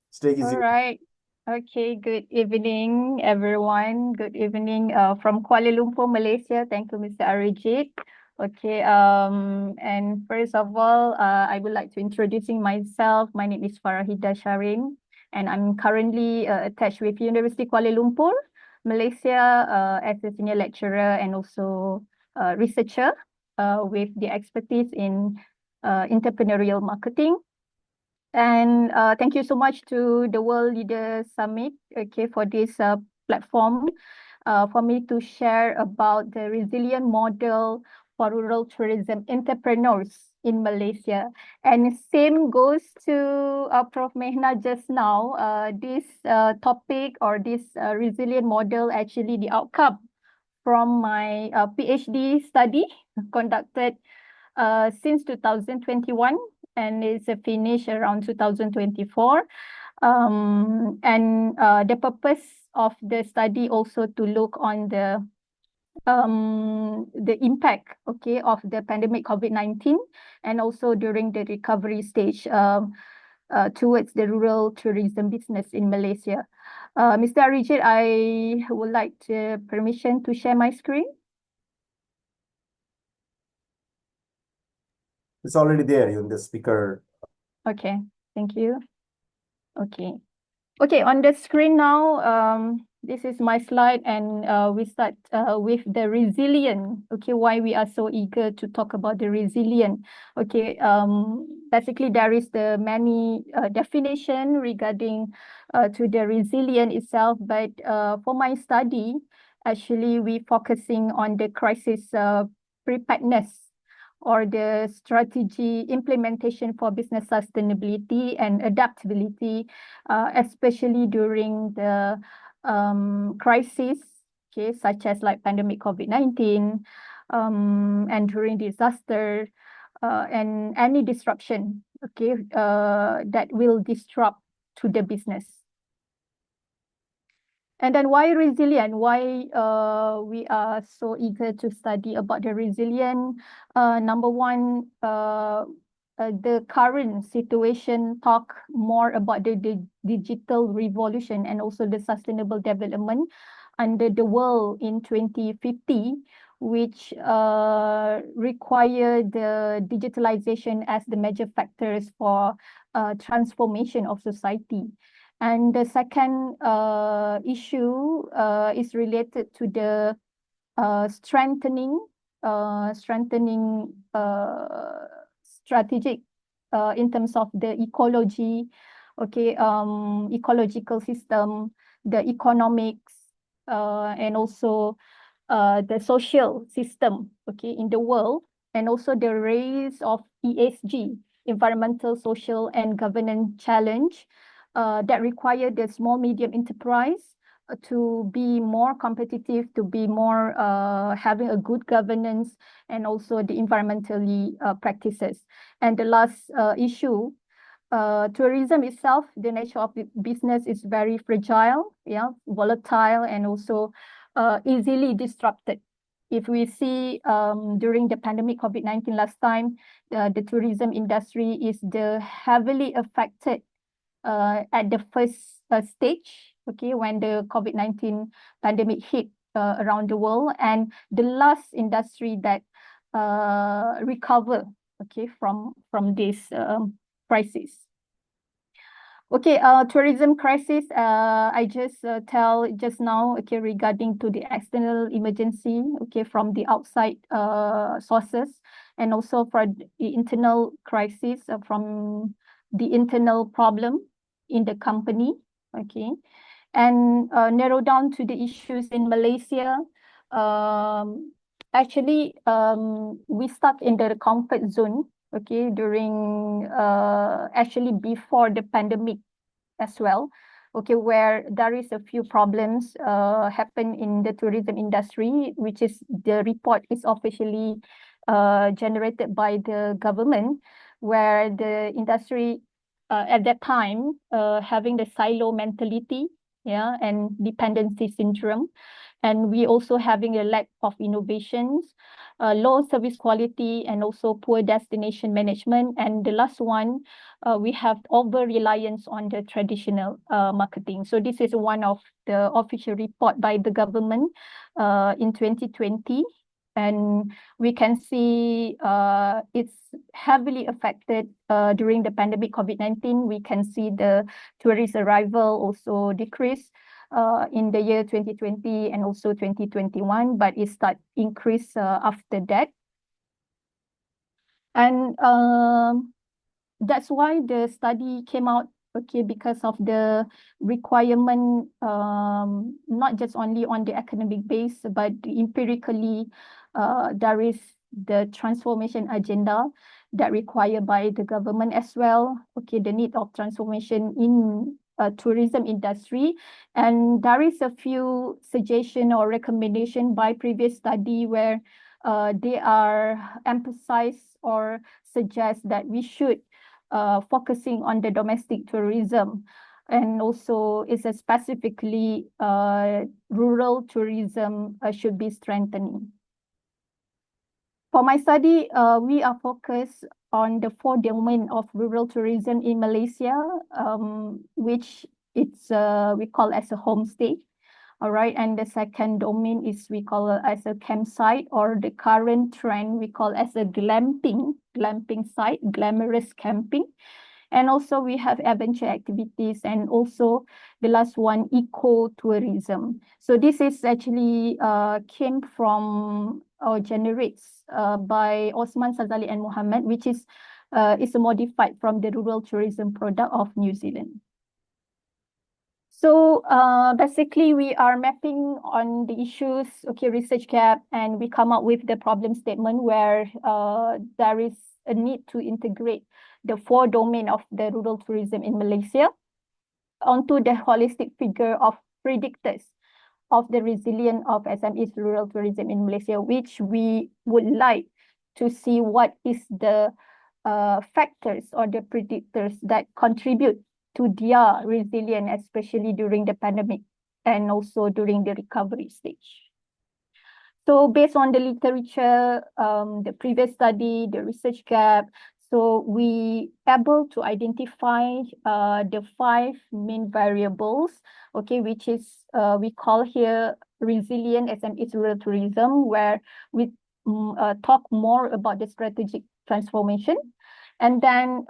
Stage is All yours. right. Okay, good evening, everyone. Good evening from Kuala Lumpur, Malaysia. Thank you, Mr. Arijit. Okay, and first of all, I would like to introducing myself. My name is Farahida Sharin, and I'm currently attached with University Kuala Lumpur, Malaysia, as a senior lecturer and also researcher with the expertise in entrepreneurial marketing. And thank you so much to the World Leader Summit, okay, for this platform, for me to share about the resilient model for rural tourism entrepreneurs in Malaysia. And same goes to Prof. Mehna just now. This topic or this resilient model, actually the outcome from my PhD study conducted since 2021, and it's a finish around 2024. And the purpose of the study also to look on the impact, okay, of the pandemic COVID-19, and also during the recovery stage towards the rural tourism business in Malaysia. Mr. Arijit, I would like permission to share my screen. It's already there in the speaker. Okay, thank you. Okay. Okay, on the screen now, this is my slide, and we start with the resilient. Okay, why we are so eager to talk about the resilient. Okay, basically there is the many definition regarding to the resilient itself, but for my study, actually we focusing on the crisis preparedness or the strategy implementation for business sustainability and adaptability, especially during the crisis, okay, such as like pandemic COVID-19, and during disaster, and any disruption, okay, that will disrupt to the business. And then why resilient? Why we are so eager to study about the resilient? Number one, the current situation talk more about the digital revolution and also the sustainable development under the world in 2050, which require the digitalization as the major factors for transformation of society. And the second issue is related to the strengthening strategic in terms of the ecology, okay, ecological system, the economics, and also the social system, okay, in the world, and also the rise of ESG, environmental, social, and governance challenge that require the small medium enterprise to be more competitive, to be more having a good governance, and also the environmentally practices. And the last issue, tourism itself, the nature of the business is very fragile, yeah, volatile, and also easily disrupted. If we see during the pandemic COVID-19 last time, the tourism industry is the heavily affected at the first stage, okay, when the COVID-19 pandemic hit around the world, and the last industry that recover, okay, from this crisis. Okay, tourism crisis, I just tell just now, okay, regarding to the external emergency, okay, from the outside sources, and also for the internal crisis from the internal problem in the company, okay, and narrow down to the issues in Malaysia. Actually, we stuck in the comfort zone, okay, during actually before the pandemic as well, okay, where there is a few problems happen in the tourism industry, which is the report is officially generated by the government, where the industry at that time having the silo mentality, yeah, and dependency syndrome. And we also having a lack of innovations, low service quality, and also poor destination management. And the last one, we have over reliance on the traditional marketing. So this is one of the official report by the government in 2020. And we can see it's heavily affected during the pandemic COVID-19. We can see the tourist arrival also decrease in the year 2020 and also 2021, but it start increase after that. And that's why the study came out, okay, because of the requirement, not just only on the academic base, but empirically, there is the transformation agenda that required by the government as well. Okay, the need of transformation in tourism industry. And there is a few suggestion or recommendation by previous study where they are emphasize or suggest that we should focusing on the domestic tourism, and also is specifically rural tourism should be strengthening. For my study, we are focused on the 4 domain of rural tourism in Malaysia, which it's we call as a homestay. All right, and the second domain is we call it as a campsite, or the current trend we call as a glamping site, glamorous camping. And also we have adventure activities, and also the last one, eco-tourism. So this is actually came from or generates by Osman Sazali and Muhammad, which is a modified from the rural tourism product of New Zealand. So basically we are mapping on the issues, okay, research gap, and we come up with the problem statement where there is a need to integrate the 4 domain of the rural tourism in Malaysia onto the holistic figure of predictors of the resilience of SMEs rural tourism in Malaysia, which we would like to see what is the factors or the predictors that contribute to their resilience, especially during the pandemic and also during the recovery stage. So based on the literature, the previous study, the research gap, so we able to identify the 5 main variables, okay, which is we call here resilient SME rural tourism, where we talk more about the strategic transformation. And then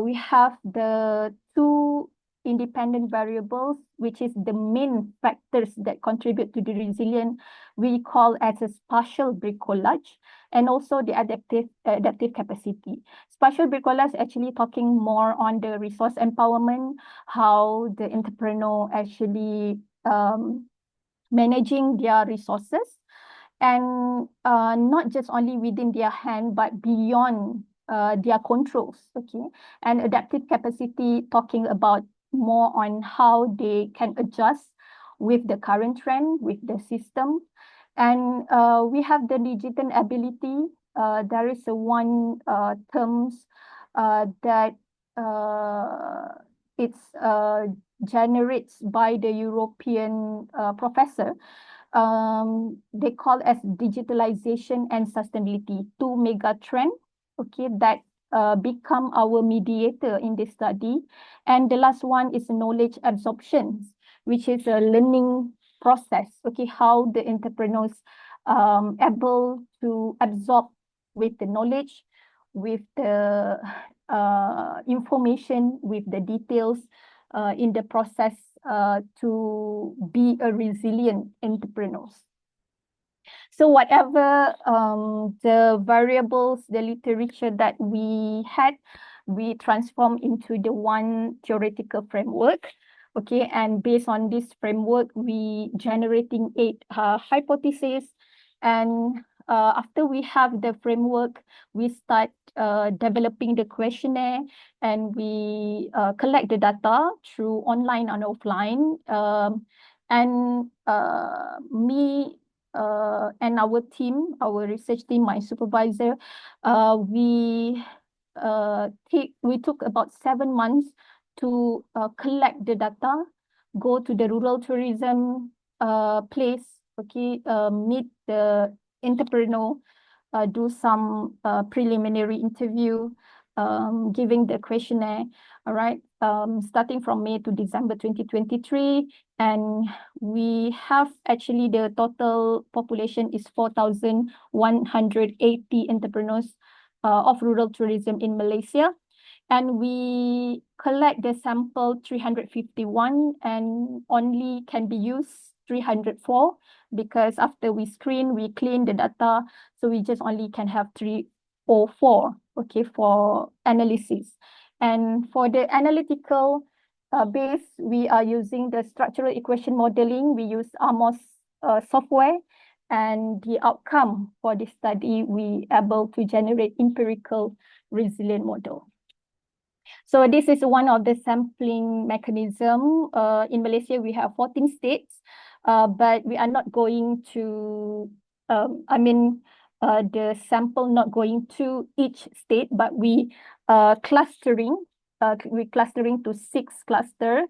we have the 2 independent variables, which is the main factors that contribute to the resilience, we call as a spatial bricolage, and also the adaptive capacity. Spatial bricolage actually talking more on the resource empowerment, how the entrepreneur actually managing their resources, and not just only within their hand, but beyond their controls, okay. And adaptive capacity talking about more on how they can adjust with the current trend, with the system. And we have the digital ability. There is a one terms that it's generates by the European professor. They call as digitalization and sustainability, 2 mega trend, okay, that become our mediator in this study. And the last one is knowledge absorption, which is a learning process, okay, how the entrepreneurs able to absorb with the knowledge, with the information, with the details in the process to be a resilient entrepreneurs. So whatever the variables, the literature that we had, we transform into the one theoretical framework. Okay, and based on this framework, we generating 8 hypotheses. And after we have the framework, we start developing the questionnaire, and we collect the data through online and offline. And me and our team, our research team, my supervisor, we we took about 7 months to collect the data, go to the rural tourism place, okay, meet the entrepreneur, do some preliminary interview, giving the questionnaire, all right, starting from May to December 2023. And we have actually the total population is 4,180 entrepreneurs of rural tourism in Malaysia. And we collect the sample 351 and only can be used 304 because after we screen, we clean the data. So we just only can have 304, okay, for analysis. And for the analytical base, we are using the structural equation modeling. We use AMOS software. And the outcome for this study, we able to generate empirical resilient model. So this is one of the sampling mechanism. In Malaysia, we have 14 states, but we are not going to, the sample not going to each state, but we clustering to 6 cluster,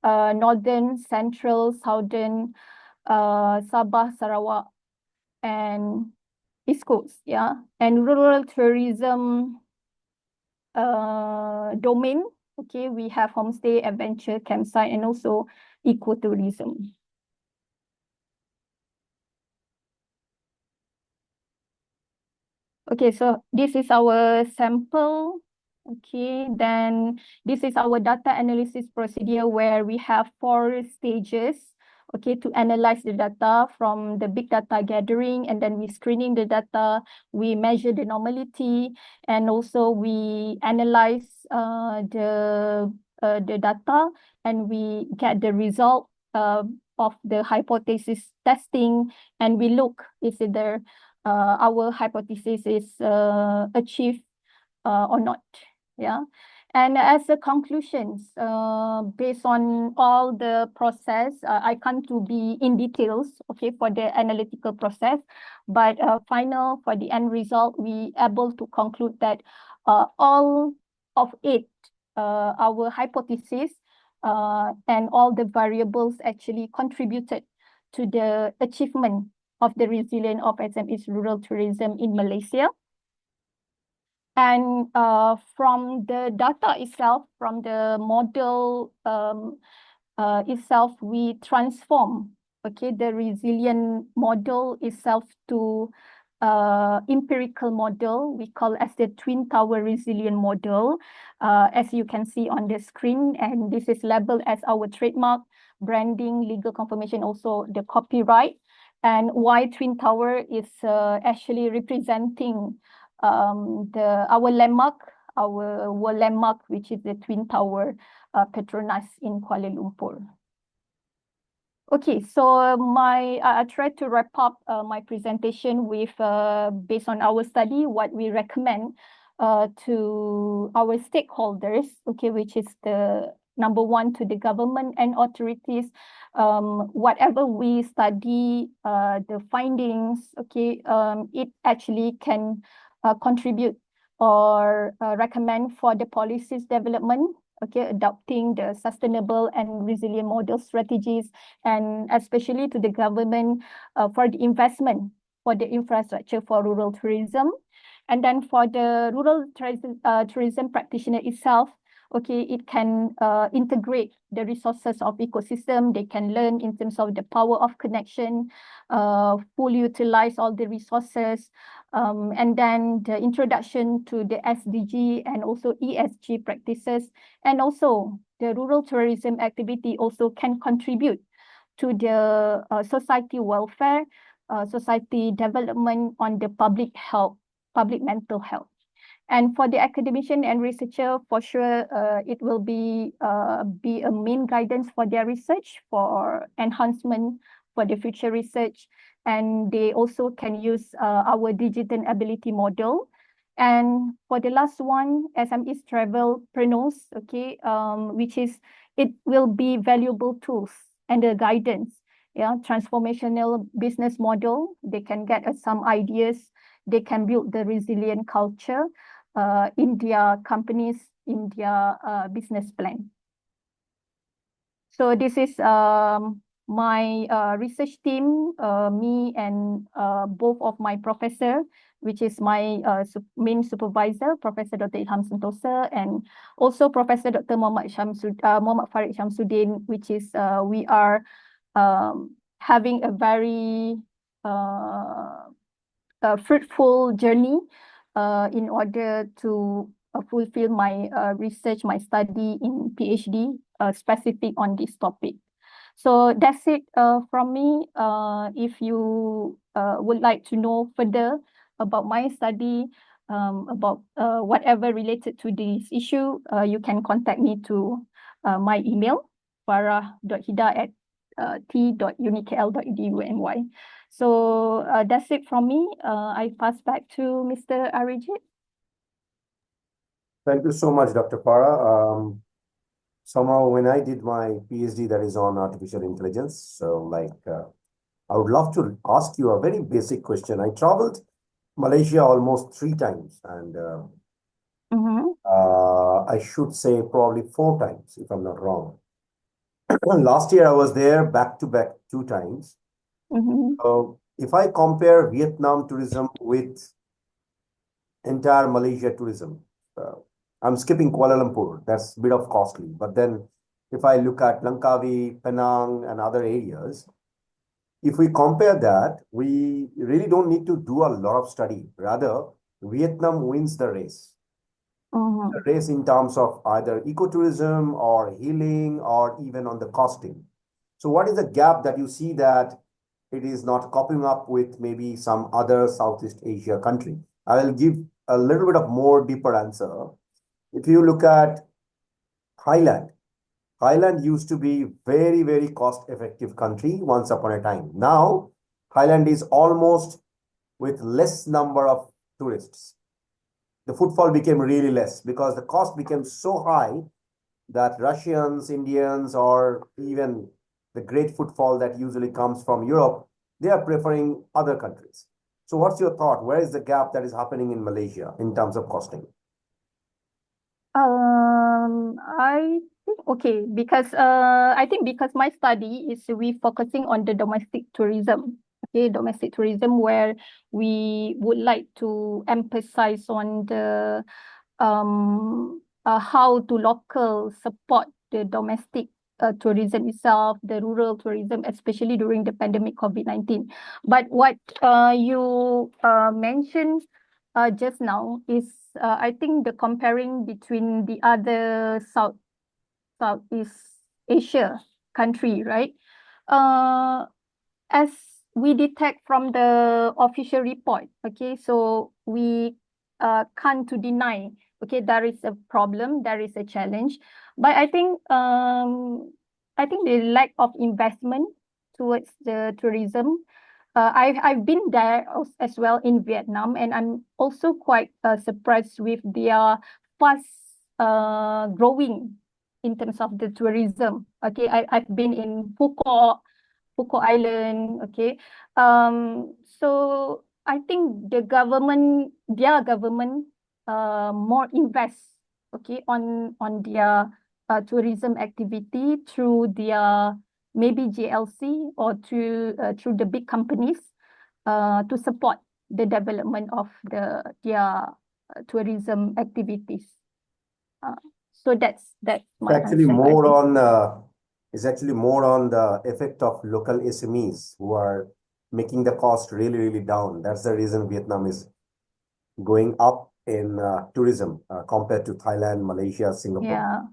northern, central, southern, Sabah, Sarawak, and East Coast, yeah. And rural tourism domain, okay, we have homestay, adventure, campsite, and also ecotourism. Okay, so this is our sample. Okay, then this is our data analysis procedure where we have 4 stages, okay, to analyze the data from the big data gathering, and then we screening the data, we measure the normality, and also we analyze the data, and we get the result of the hypothesis testing, and we look is either our hypothesis is achieved or not. Yeah. And as a conclusions, based on all the process, I can't to be in details, okay, for the analytical process, but final for the end result, we able to conclude that all of it, our hypothesis and all the variables actually contributed to the achievement of the resilience of SMEs rural tourism in Malaysia. And from the data itself, from the model itself, we transform, okay, the resilient model itself to empirical model. We call as the Twin Tower Resilient Model, as you can see on the screen. And this is labeled as our trademark, branding, legal confirmation, also the copyright. And why Twin Tower is actually representing our landmark, our world landmark, which is the Twin Tower Petronas in Kuala Lumpur. Okay, so I try to wrap up my presentation with based on our study, what we recommend to our stakeholders, okay, which is the number one, to the government and authorities. Whatever we study, the findings, okay, it actually can contribute or recommend for the policies development, okay, adopting the sustainable and resilient model strategies, and especially to the government for the investment for the infrastructure for rural tourism. And then for the rural tourism practitioner itself, okay, it can integrate the resources of ecosystem. They can learn in terms of the power of connection, fully utilize all the resources, and then the introduction to the SDG and also ESG practices, and also the rural tourism activity also can contribute to the society welfare, society development on the public health, public mental health. And for the academician and researcher, for sure, it will be a main guidance for their research, for enhancement for the future research. And they also can use our digital ability model. And for the last one, SMEs travelpreneurs, okay, which is, it will be valuable tools and the guidance, yeah, transformational business model. They can get some ideas. They can build the resilient culture. in their companies, in their business plan. So this is my research team, me and both of my professor, which is my main supervisor, Professor Dr. Ilham Sentosa, and also Professor Dr. Muhammad Farid Shamsuddin, which is we are having a very fruitful journey in order to fulfill my research, my study in PhD specific on this topic. So that's it from me. If you would like to know further about my study, about whatever related to this issue, you can contact me to my email, farah.hida@t.unikl.edu.my. So that's it from me. I pass back to Mr. Arijit. Thank you so much, Dr. Farah. Somehow when I did my PhD that is on artificial intelligence, so like I would love to ask you a very basic question. I traveled Malaysia almost 3 times, and I should say probably 4 times, if I'm not wrong. Last year I was there back to back 2 times. So if I compare Vietnam tourism with entire Malaysia tourism, I'm skipping Kuala Lumpur. That's a bit of costly. But then if I look at Langkawi, Penang, and other areas, if we compare that, we really don't need to do a lot of study. Rather, Vietnam wins the race. The race in terms of either ecotourism or healing or even on the costing. So what is the gap that you see that it is not coping up with maybe some other Southeast Asia country? I will give a little bit of more deeper answer. If you look at Thailand, Thailand used to be very, very cost-effective country once upon a time. Now, Thailand is almost with less number of tourists. The footfall became really less because the cost became so high that Russians, Indians, or even the great footfall that usually comes from Europe, they are preferring other countries. So what's your thought? Where is the gap that is happening in Malaysia in terms of costing? I think okay, because I think because my study is we focusing on the domestic tourism. Okay, domestic tourism where we would like to emphasize on the how to local support the domestic tourism itself, the rural tourism, especially during the pandemic COVID-19. But what you mentioned just now is I think the comparing between the other Southeast Asia country, right? As we detect from the official report, okay, so we can't to deny, okay, there is a problem, there is a challenge, but I think the lack of investment towards the tourism. I've been there as well in Vietnam, and I'm also quite surprised with their fast growing in terms of the tourism. Okay, I've been in Phuket Island. Okay, so I think their government more invest, okay, on their tourism activity through their maybe JLC or through the big companies to support the development of their tourism activities. So that's my Actually answer. more on is actually more on the effect of local SMEs who are making the cost really, really down. That's the reason Vietnam is going up in tourism compared to Thailand, Malaysia, Singapore. Yeah.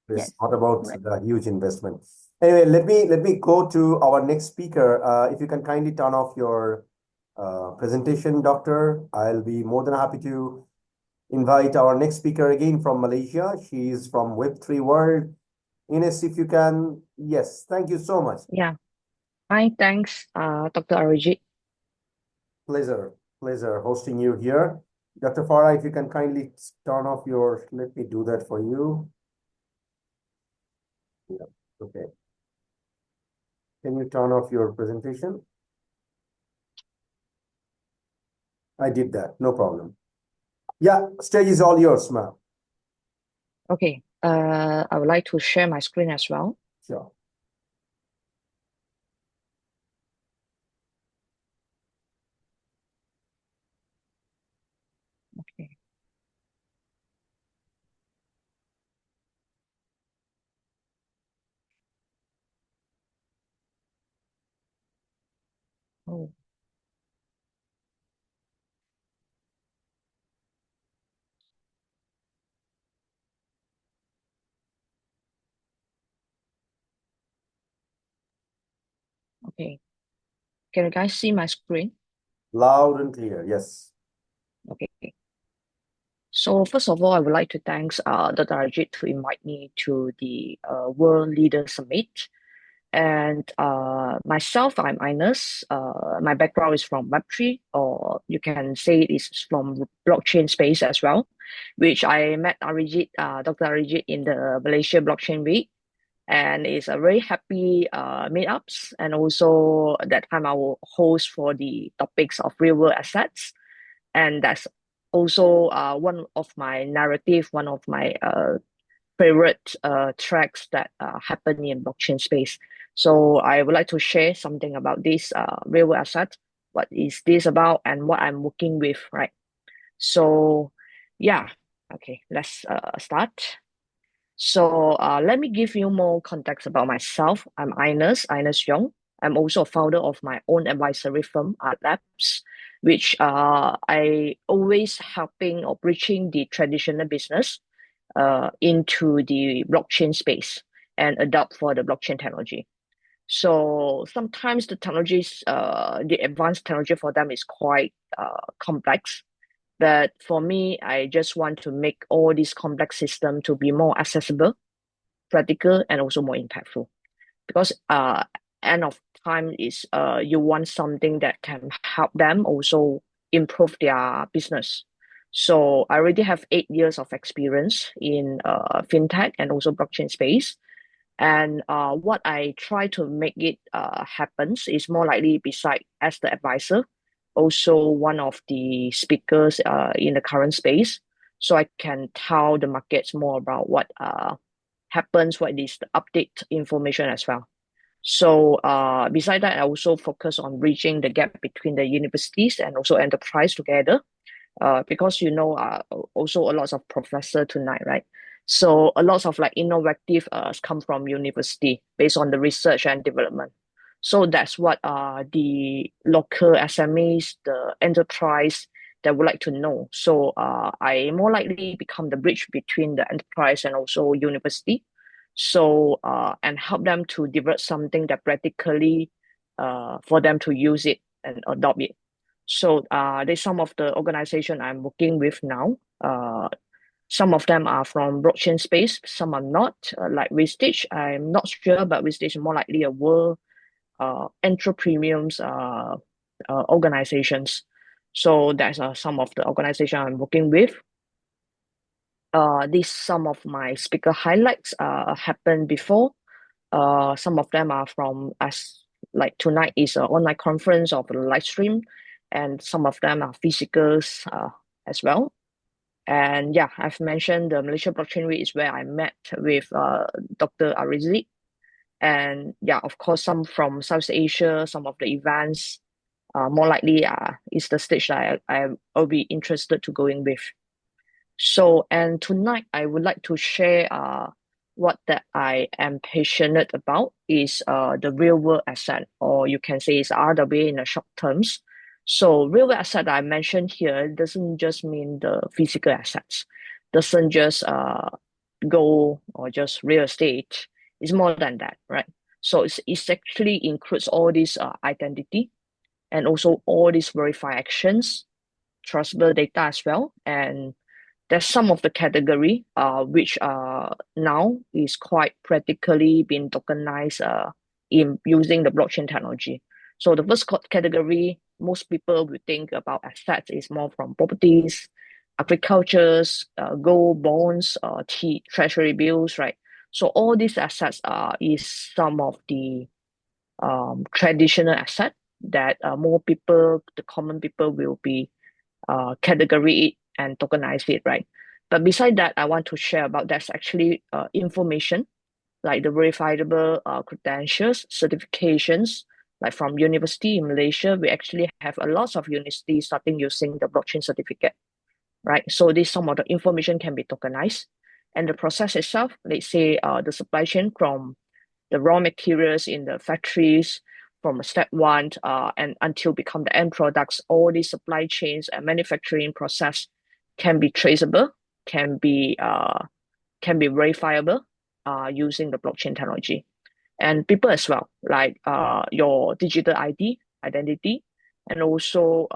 It's Yes, not about correct. the huge investment. Anyway, let me go to our next speaker. If you can kindly turn off your presentation, Doctor, I'll be more than happy to invite our next speaker again from Malaysia. She's from Web3 World. Ines, if you can. Yes, thank you so much. Yeah. Hi, thanks, Dr. Arijit. Pleasure hosting you here. Dr. Farah, if you can kindly turn off your, let me do that for you. Yeah, okay. Can you turn off your presentation? I did that, no problem. Yeah, stage is all yours, ma'am. Okay. I would like to share my screen as well. Sure. Okay. Oh. Okay. Can you guys see my screen? Loud and clear, yes. Okay. So first of all, I would like to thank Dr. Arjit to invite me to the World Leader Summit. And myself, I'm Ines. My background is from Web3, or you can say it is from blockchain space as well, which I met Arijit, Dr. Arijit in the Malaysia Blockchain Week. And it's a very happy meetups. And also that time I will host for the topics of real world assets. And that's also one of my narrative, one of my favorite tracks that happen in blockchain space. So I would like to share something about this real world asset. What is this about and what I'm working with, right? So yeah, okay, let's start. So let me give you more context about myself. I'm Ines Yong. I'm also a founder of my own advisory firm, Art Labs, which I always helping or bridging the traditional business into the blockchain space and adopt for the blockchain technology. So sometimes the technologies, the advanced technology for them is quite complex. But for me, I just want to make all these complex system to be more accessible, practical, and also more impactful. Because end of time is you want something that can help them also improve their business. So I already have 8 years of experience in fintech and also blockchain space. And what I try to make it happens is more likely beside as the advisor, also one of the speakers in the current space. So I can tell the markets more about what happens, what is the update information as well. So beside that, I also focus on bridging the gap between the universities and also enterprise together. Because also a lot of professor tonight, right? So a lot of like innovative come from university based on the research and development. So that's what the local SMEs, the enterprise that would like to know. So I more likely become the bridge between the enterprise and also university. So and help them to develop something that practically for them to use it and adopt it. So there's some of the organization I'm working with now. Some of them are from blockchain space, some are not. Like Wastage, I'm not sure, but Wastage is more likely a world entrepreneurs organizations. So that's some of the organization I'm working with. These some of my speaker highlights happened before. Some of them are from as like tonight is an online conference of a live stream, and some of them are physicals as well. And yeah, I've mentioned the Malaysia Blockchain Week is where I met with Dr. Arizi. And yeah, of course, some from South Asia, some of the events, more likely is the stage that I'll be interested to go in with. So, and tonight I would like to share what that I am passionate about is the real world asset, or you can say it's RWA in the short terms. So real world asset that I mentioned here doesn't just mean the physical assets, doesn't just gold or just real estate. It's more than that, right? So it's actually includes all these identity and also all these verify actions, trustable data as well, and there's some of the category which now is quite practically being tokenized in using the blockchain technology. So the first category, most people would think about assets is more from properties, agricultures, gold, bonds, treasury bills, right? So all these assets is some of the traditional asset that more people, the common people will be category it and tokenize it, right? But beside that, I want to share about that's actually information like the verifiable credentials, certifications, like from university in Malaysia. We actually have a lot of universities starting using the blockchain certificate, right? So this some of the information can be tokenized, and the process itself, let's say the supply chain from the raw materials in the factories from step one and until become the end products, all these supply chains and manufacturing process can be traceable, can be verifiable using the blockchain technology. And people as well, like your digital ID, identity, and also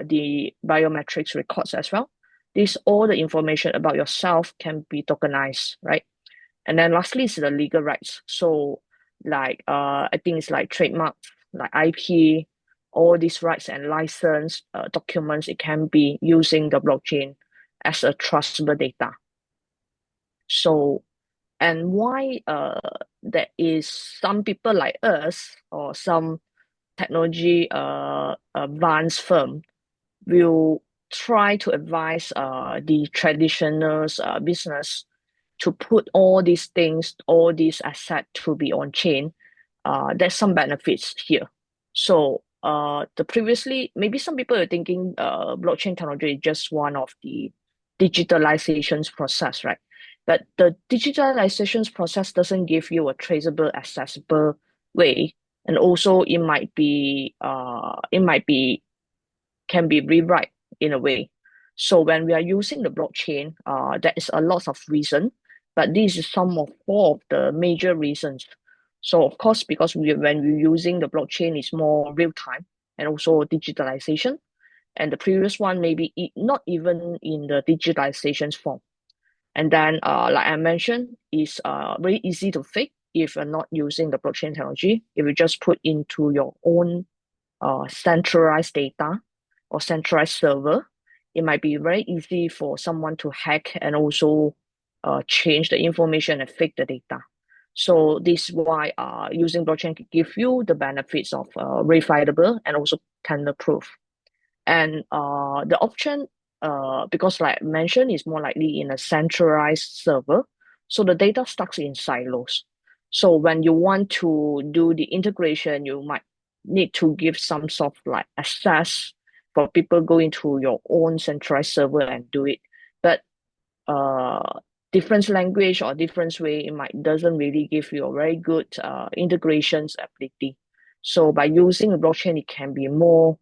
the biometrics records as well. This all the information about yourself can be tokenized, right? And then lastly is the legal rights. So like I think it's like trademark, like IP, all these rights and license documents, it can be using the blockchain as a trustable data. So, and why there is some people like us or some technology advanced firm will try to advise the traditional business to put all these things, all these assets to be on chain. There's some benefits here. So the previously, maybe some people are thinking blockchain technology is just one of the digitalizations process, right? But the digitalizations process doesn't give you a traceable, accessible way, and also it might be can be rewrite in a way. So when we are using the blockchain, there is a lot of reason, but this is some of four of the major reasons. So of course, because when we're using the blockchain, it's more real time and also digitalization. And the previous one maybe not even in the digitalization's form. And then, like I mentioned, it's very easy to fake if you're not using the blockchain technology. If you just put into your own centralized data or centralized server, it might be very easy for someone to hack and also change the information and fake the data. So this is why using blockchain can give you the benefits of verifiable and also tender proof. And the option, because like I mentioned, is more likely in a centralized server. So the data stuck in silos. So when you want to do the integration, you might need to give some sort of like access for people going to your own centralized server and do it. But different language or different way, it might doesn't really give you a very good integrations ability. So by using the blockchain, it can be more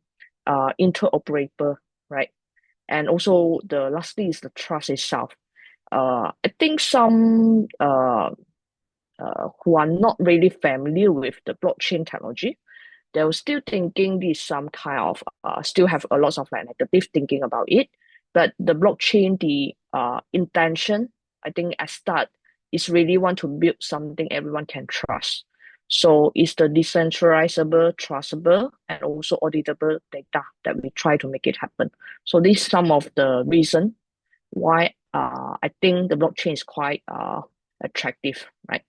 interoperable, right? And also the lastly is the trust itself. I think some who are not really familiar with the blockchain technology, they were still thinking this some kind of still have a lot of like negative thinking about it. But the blockchain, the intention, I think at start is really want to build something everyone can trust. So it's the decentralizable, trustable, and also auditable data that we try to make it happen. So this is some of the reason why I think the blockchain is quite attractive, right?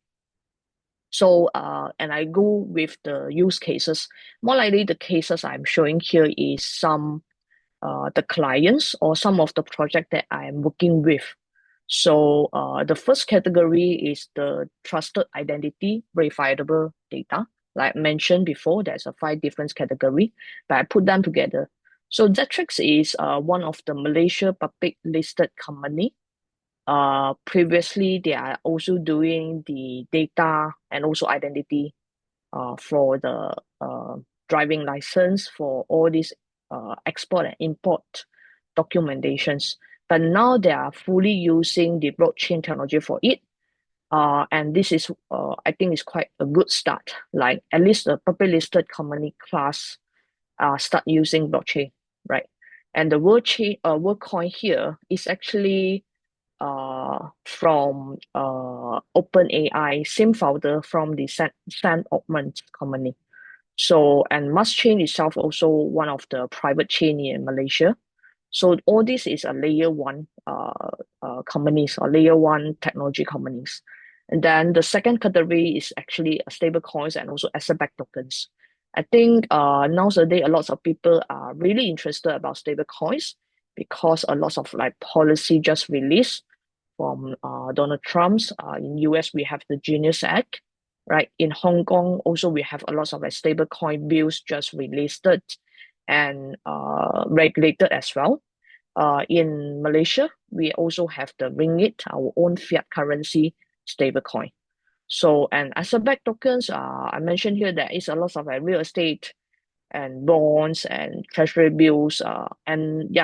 So, and I go with the use cases. More likely, the cases I'm showing here is some the clients or some of the project that I'm working with. So, the first category is the trusted identity verifiable data. Like I mentioned before, there's a 5 different category, but I put them together. So Zetrix is one of the Malaysia public listed company. Previously, they are also doing the data and also identity for the driving license for all these export and import documentations. But now they are fully using the blockchain technology for it. And this is, I think, is quite a good start. Like at least the public listed company class start using blockchain, right? And the word coin here is actually from OpenAI, same founder from the Sam Altman company. So, and Must Chain itself also one of the private chain in Malaysia. So all this is a layer 1 companies or layer 1 technology companies. And then the second category is actually stable coins and also asset-backed tokens. I think nowadays a lot of people are really interested about stable coins because a lot of like policy just released from Donald Trump's. In US, we have the Genius Act, right? In Hong Kong, also we have a lot of like stablecoin bills just released and regulated as well. In Malaysia, we also have the ringgit, our own fiat currency stablecoin. So, and asset-backed tokens, I mentioned here there is a lot of real estate and bonds and treasury bills, and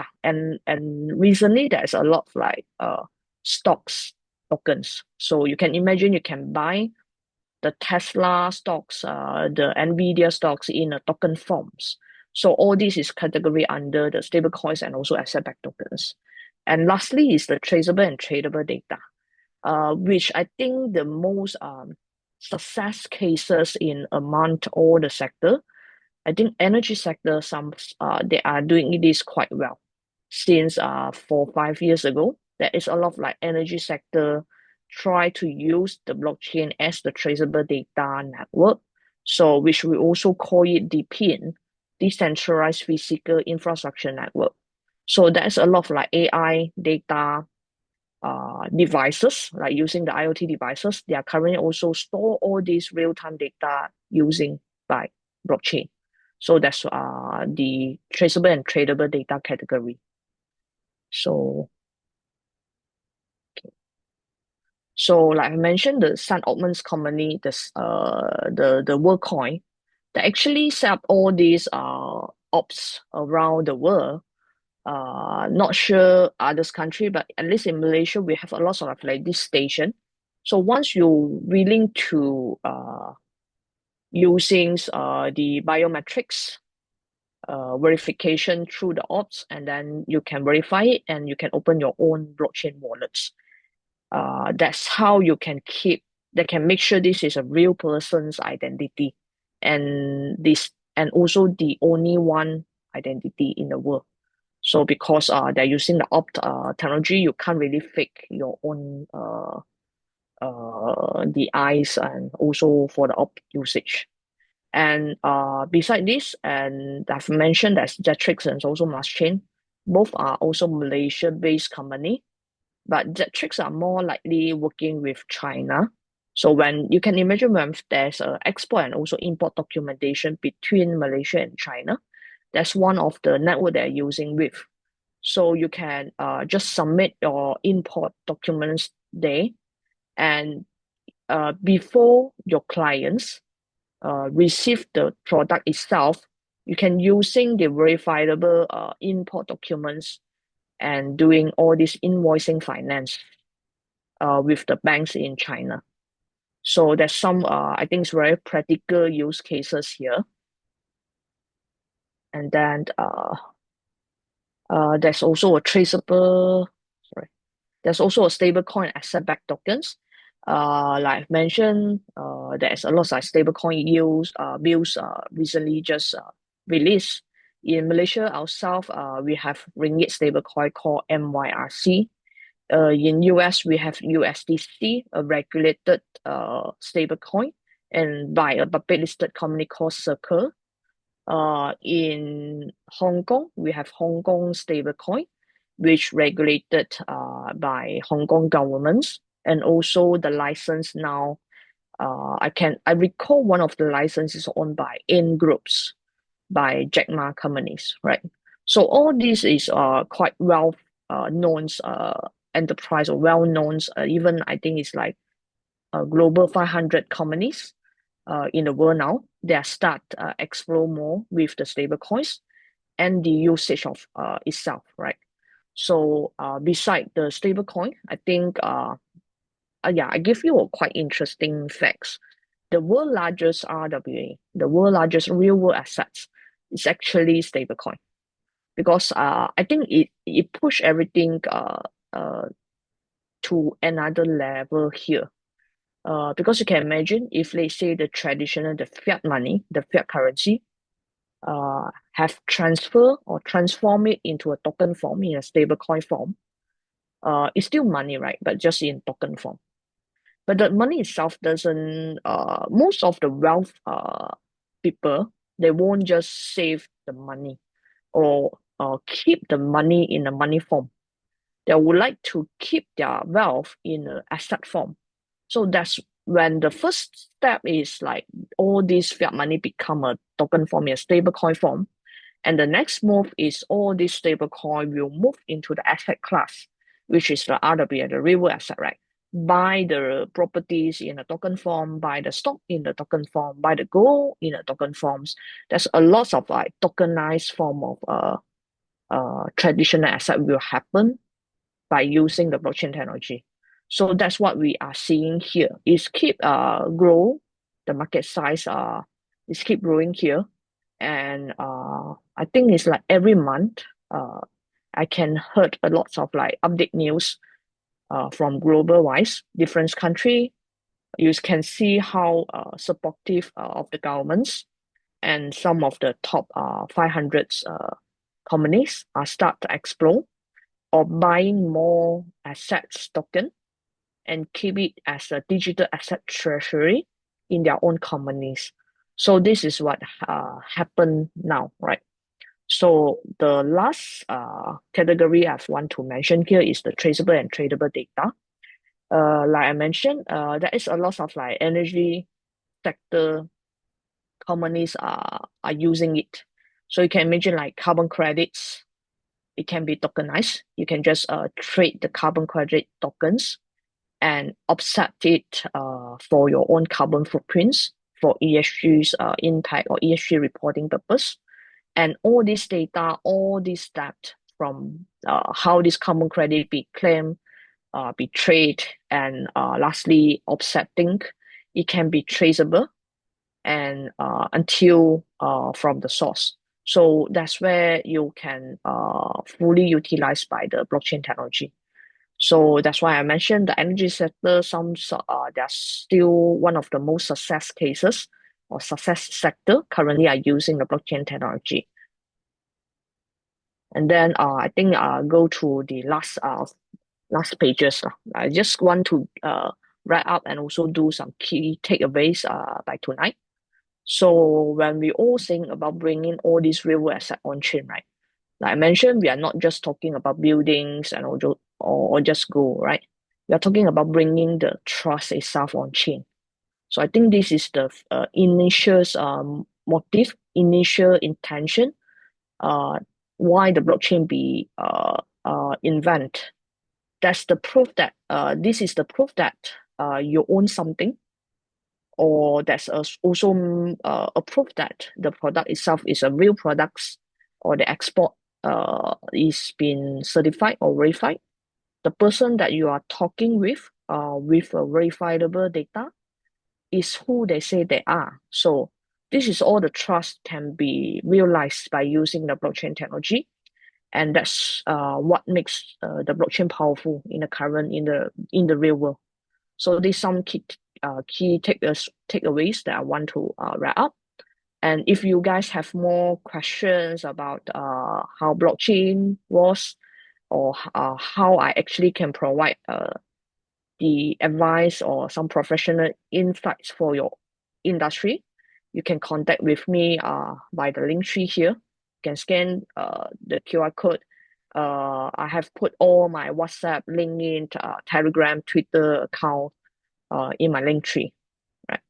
recently there's a lot of like stocks tokens. So you can imagine you can buy the Tesla stocks, the Nvidia stocks in a token forms. So all this is category under the stablecoins and also asset-backed tokens. And lastly is the traceable and tradable data, which I think the most success cases in among all the sector. I think energy sector, they are doing this quite well. Since 4-5 years ago, there is a lot of like energy sector try to use the blockchain as the traceable data network. So which we also call it DPIN, decentralized physical infrastructure network. So there's a lot of like AI data devices, like using the IoT devices. They are currently also store all these real-time data using by blockchain. So that's the traceable and tradable data category. So, okay. So like I mentioned, the Sun Altman's company, the WorldCoin, they actually set up all these ops around the world. Not sure others country, but at least in Malaysia, we have a lot of like this station. So once you're willing to using the biometrics verification through the ops, and then you can verify it and you can open your own blockchain wallets. That's how you can they can make sure this is a real person's identity and also the only one identity in the world. So because they're using the opt technology, you can't really fake your own the eyes and also for the opt usage. And beside this, and I've mentioned that Zetrix and also Chain, both are also Malaysia-based company, but Zetrix are more likely working with China. So when you can imagine when there's an export and also import documentation between Malaysia and China, that's one of the network they're using with. So you can just submit your import documents there, and before your clients receive the product itself, you can using the verifiable import documents and doing all this invoicing finance with the banks in China. So there's some, I think it's very practical use cases here. And then there's also a there's also a stablecoin asset-backed tokens. Like I mentioned, there's a lot of stablecoin bills recently just released. In Malaysia ourselves, we have ringgit stablecoin called MYRC. In US, we have USDC, a regulated stablecoin, and by a public listed company called Circle. In Hong Kong, we have Hong Kong stablecoin, which regulated by Hong Kong governments, and also the license now. I recall one of the licenses owned by In Groups, by Jack Ma companies, right? So all this is quite well known enterprise or well known. Even I think it's like global 500 companies in the world now. They are start explore more with the stable coins and the usage of itself, right? So beside the stable coin, I think I give you a quite interesting facts. The world largest RWA, the world largest real world assets, is actually stablecoin, because I think it push everything to another level here. Because you can imagine if let's say the traditional, the fiat money, the fiat currency, have transfer or transform it into a token form, in a stablecoin form. It's still money, right? But just in token form. But the money itself doesn't, most of the wealth people, they won't just save the money or keep the money in a money form. They would like to keep their wealth in an asset form. So that's when the first step is like all this fiat money become a token form, a stable coin form. And the next move is all this stable coin will move into the asset class, which is the RWA, the real asset, right? Buy the properties in a token form, buy the stock in the token form, buy the gold in a token forms. There's a lot of like tokenized form of traditional asset will happen by using the blockchain technology. So that's what we are seeing here. Is keep grow the market size is keep growing here, and I think it's like every month I can heard a lot of like update news from global wise different country. You can see how supportive of the governments and some of the top 500 companies are start to explore or buying more assets token and keep it as a digital asset treasury in their own companies. So this is what happened now, right? So the last category I want to mention here is the traceable and tradable data. Like I mentioned, there is a lot of like energy sector companies are using it. So you can imagine like carbon credits. It can be tokenized. You can just trade the carbon credit tokens and offset it for your own carbon footprints for ESG's impact or ESG reporting purpose. And all this data, all this data from how this carbon credit be claimed, be traded, and lastly, offsetting, it can be traceable and until from the source. So that's where you can fully utilize by the blockchain technology. So that's why I mentioned the energy sector. They're still one of the most success cases or success sector currently are using the blockchain technology. And then I think go to the last pages. I just want to wrap up and also do some key takeaways by tonight. So when we all think about bringing all these real asset on chain, right? Like I mentioned, we are not just talking about buildings and or just gold, right? We are talking about bringing the trust itself on chain. So I think this is the initial motive, initial intention, why the blockchain be invent. That's the proof that this is the proof that you own something, or that's also a proof that the product itself is a real product, or the export is been certified or verified. The person that you are talking with a verifiable data is who they say they are. So this is all the trust can be realized by using the blockchain technology. And that's what makes the blockchain powerful in the current in the real world. So these some key takeaways that I want to wrap up. And if you guys have more questions about how blockchain was, or how I actually can provide the advice or some professional insights for your industry, you can contact with me by the link tree here. You can scan the QR code. I have put all my WhatsApp, LinkedIn, Telegram, Twitter account in my link tree. Right.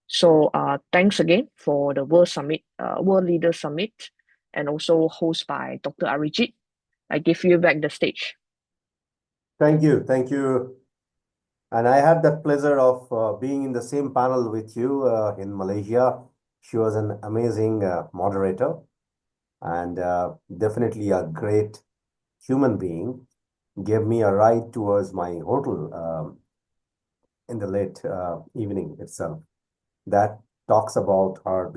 So thanks again for the World Summit, World Leader Summit, and also hosted by Dr. Arijit. I give you back the stage. Thank you. Thank you. And I had the pleasure of being in the same panel with you in Malaysia. She was an amazing moderator and definitely a great human being. Gave me a ride towards my hotel in the late evening itself. That talks about her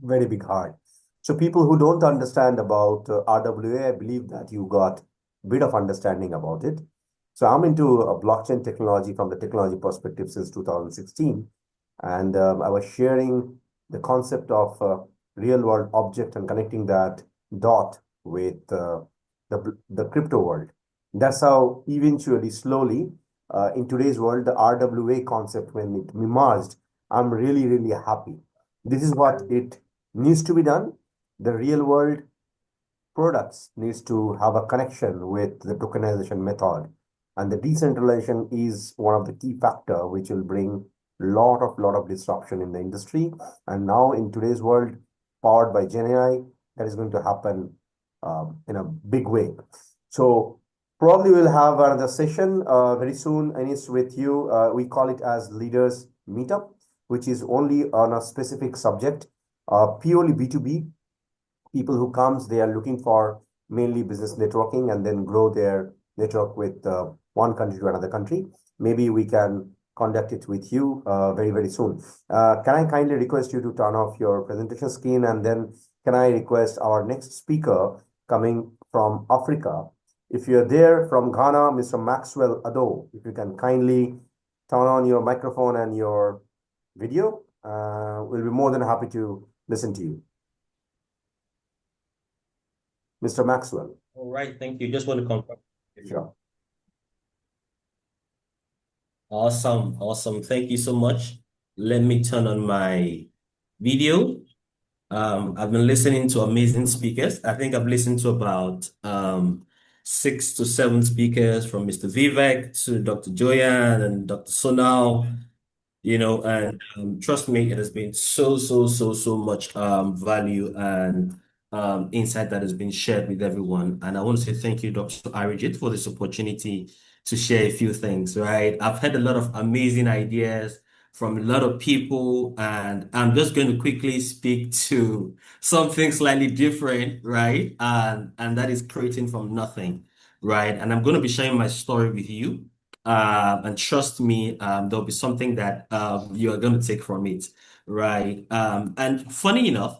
very big heart. So people who don't understand about RWA, I believe that you got a bit of understanding about it. So I'm into blockchain technology from the technology perspective since 2016. And I was sharing the concept of real world object and connecting that dot with the crypto world. That's how eventually, slowly, in today's world, the RWA concept, when it emerged, I'm really, really happy. This is what it needs to be done. The real world products needs to have a connection with the tokenization method. And the decentralization is one of the key factor which will bring lot of disruption in the industry. And now in today's world, powered by Gen AI, that is going to happen in a big way. So probably we'll have another session very soon, Anis, with you. We call it as Leaders Meetup, which is only on a specific subject, purely B2B. People who comes, they are looking for mainly business networking and then grow their network with one country to another country. Maybe we can conduct it with you very soon. Can I kindly request you to turn off your presentation screen, and then can I request our next speaker coming from Africa? If you're there from Ghana, Mr. Maxwell Ado, if you can kindly turn on your microphone and your video, we'll be more than happy to listen to you. Mr. Maxwell. All right, thank you. Just want to confirm. Sure. Awesome. Thank you so much. Let me turn on my video. I've been listening to amazing speakers. I think I've listened to about 6 to 7 speakers, from Mr. Vivek to Dr. Joyan and Dr. Sonal, and trust me, it has been so much value and insight that has been shared with everyone. And I want to say thank you, Dr. Arijit, for this opportunity to share a few things, right? I've had a lot of amazing ideas from a lot of people, and I'm just going to quickly speak to something slightly different, right? And that is creating from nothing, right? And I'm going to be sharing my story with you. And trust me, there'll be something that you're going to take from it, right? And funny enough,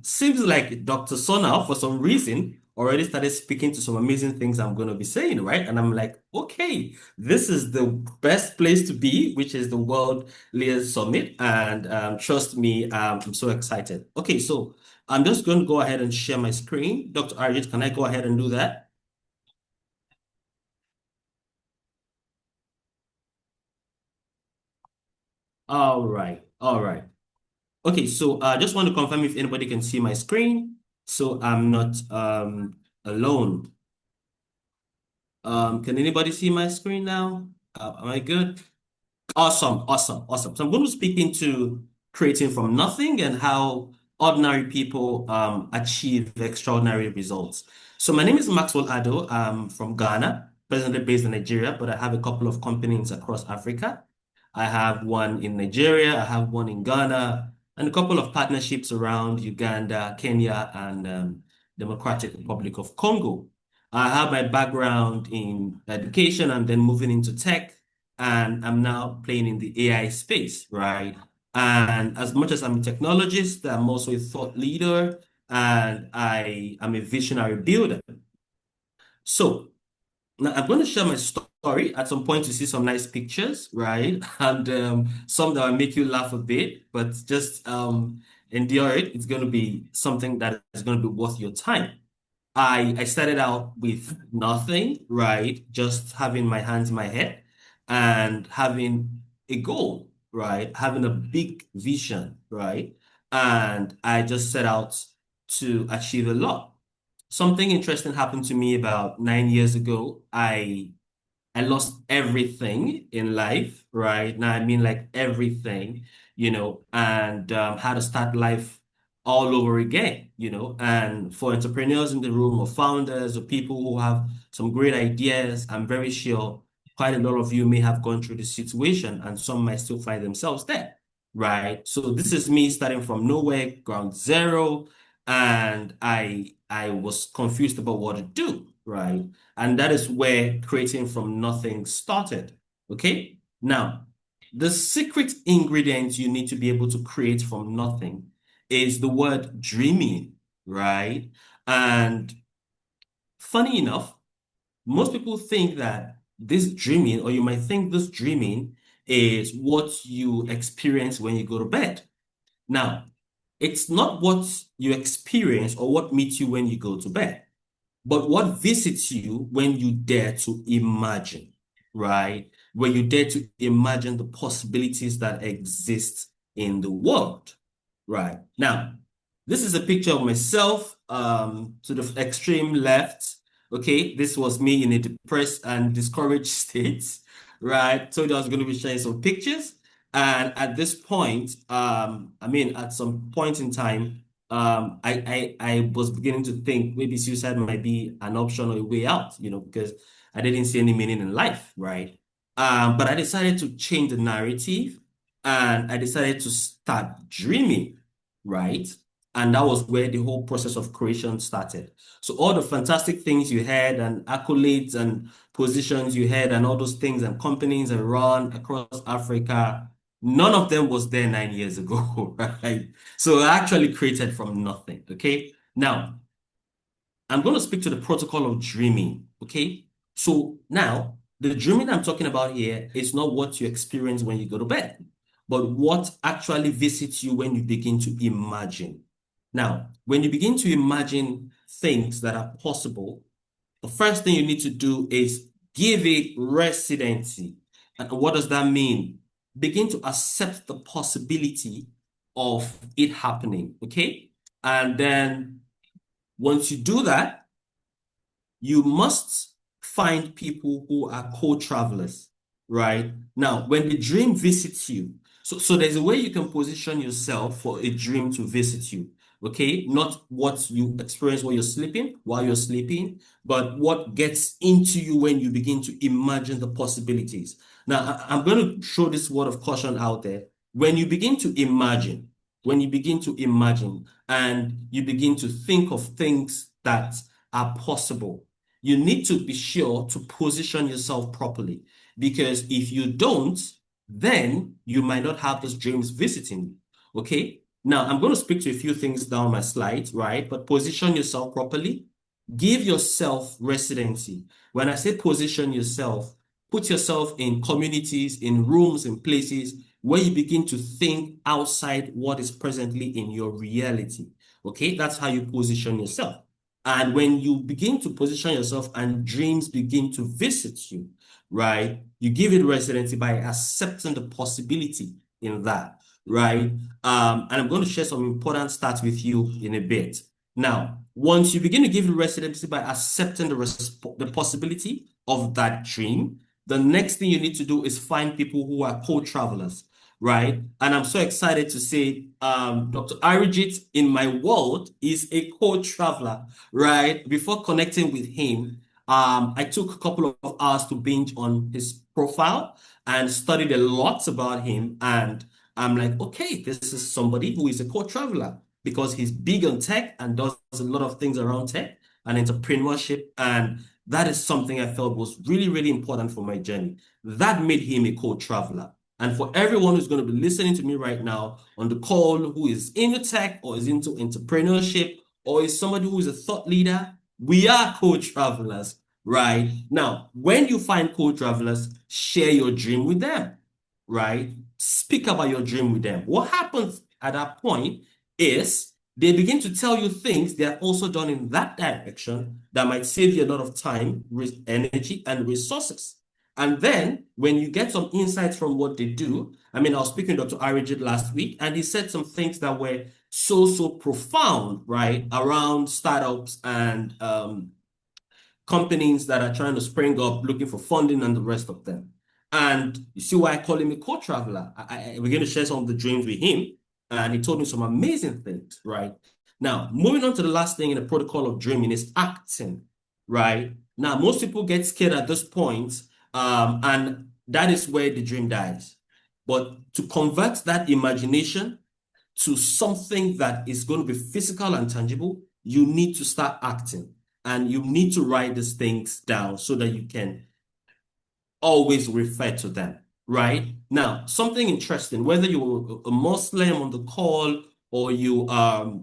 seems like Dr. Sonal, for some reason, already started speaking to some amazing things I'm going to be saying, right? And I'm like, okay, this is the best place to be, which is the World Leaders Summit. And trust me, I'm so excited. Okay, so I'm just going to go ahead and share my screen. Dr. Arjit, can I go ahead and do that? All right. Okay, so I just want to confirm if anybody can see my screen, so I'm not alone. Can anybody see my screen now? Am I good? Awesome. So I'm going to speak into creating from nothing and how ordinary people achieve extraordinary results. So my name is Maxwell Ado. I'm from Ghana, presently based in Nigeria, but I have a couple of companies across Africa. I have one in Nigeria, I have one in Ghana, and a couple of partnerships around Uganda, Kenya, and Democratic Republic of Congo. I have my background in education and then moving into tech, and I'm now playing in the AI space, right? And as much as I'm a technologist, I'm also a thought leader, and I am a visionary builder. So now I'm going to share my story. At some point, you see some nice pictures, right? And some that will make you laugh a bit, but just endure it. It's going to be something that is going to be worth your time. I started out with nothing, right? Just having my hands in my head and having a goal, right? Having a big vision, right? And I just set out to achieve a lot. Something interesting happened to me about 9 years ago. I lost everything in life, right? Now, I mean like everything, and had to start life all over again, and for entrepreneurs in the room, or founders, or people who have some great ideas, I'm very sure quite a lot of you may have gone through this situation, and some might still find themselves there, right? So this is me starting from nowhere, ground zero, and I was confused about what to do, right? And that is where creating from nothing started. Okay. Now, the secret ingredient you need to be able to create from nothing is the word dreaming, right? And funny enough, most people think that this dreaming, or you might think this dreaming, is what you experience when you go to bed. Now, it's not what you experience or what meets you when you go to bed, but what visits you when you dare to imagine, right? When you dare to imagine the possibilities that exist in the world, right? Now, this is a picture of myself to the extreme left. Okay, this was me in a depressed and discouraged state, right? Told you I was going to be sharing some pictures. And at this point, at some point in time, I was beginning to think maybe suicide might be an option or a way out, because I didn't see any meaning in life, right? But I decided to change the narrative and I decided to start dreaming, right? And that was where the whole process of creation started. So all the fantastic things you had and accolades and positions you had and all those things and companies that run across Africa, none of them was there 9 years ago, right? So I actually created from nothing, okay? Now, I'm going to speak to the protocol of dreaming, okay? So now, the dreaming I'm talking about here is not what you experience when you go to bed, but what actually visits you when you begin to imagine. Now, when you begin to imagine things that are possible, the first thing you need to do is give it residency. And what does that mean? Begin to accept the possibility of it happening, okay? And then once you do that, you must find people who are co-travelers, right? Now, when the dream visits you, so there's a way you can position yourself for a dream to visit you, okay? Not what you experience while you're sleeping, but what gets into you when you begin to imagine the possibilities. Now, I'm going to throw this word of caution out there. When you begin to imagine and you begin to think of things that are possible, you need to be sure to position yourself properly, because if you don't, then you might not have those dreams visiting you. Okay? Now, I'm going to speak to a few things down my slide, right? But position yourself properly. Give yourself residency. When I say position yourself, put yourself in communities, in rooms, in places where you begin to think outside what is presently in your reality. Okay? That's how you position yourself. And when you begin to position yourself and dreams begin to visit you, right, you give it residency by accepting the possibility in that, right? And I'm going to share some important stats with you in a bit. Now, once you begin to give it residency by accepting the possibility of that dream, the next thing you need to do is find people who are co-travelers, right? And I'm so excited to say Dr. Arijit in my world is a co-traveler, right? Before connecting with him, I took a couple of hours to binge on his profile and studied a lot about him. And I'm like, okay, this is somebody who is a co-traveler because he's big on tech and does a lot of things around tech and entrepreneurship. And that is something I felt was really, really important for my journey. That made him a co-traveler. And for everyone who's going to be listening to me right now on the call who is into tech or is into entrepreneurship or is somebody who is a thought leader, we are co-travelers, right? Now, when you find co-travelers, share your dream with them, right? Speak about your dream with them. What happens at that point is they begin to tell you things they are also done in that direction that might save you a lot of time, energy, and resources. And then when you get some insights from what they do, I was speaking to Dr. Arijit last week, and he said some things that were so profound, right, around startups and companies that are trying to spring up, looking for funding and the rest of them. And you see why I call him a co-traveler. We're going to share some of the dreams with him, and he told me some amazing things, right? Now, moving on to the last thing in the protocol of dreaming is acting, right? Now, most people get scared at this point, and that is where the dream dies. But to convert that imagination to something that is going to be physical and tangible, you need to start acting. And you need to write these things down so that you can always refer to them, right? Now, something interesting, whether you're a Muslim on the call or you have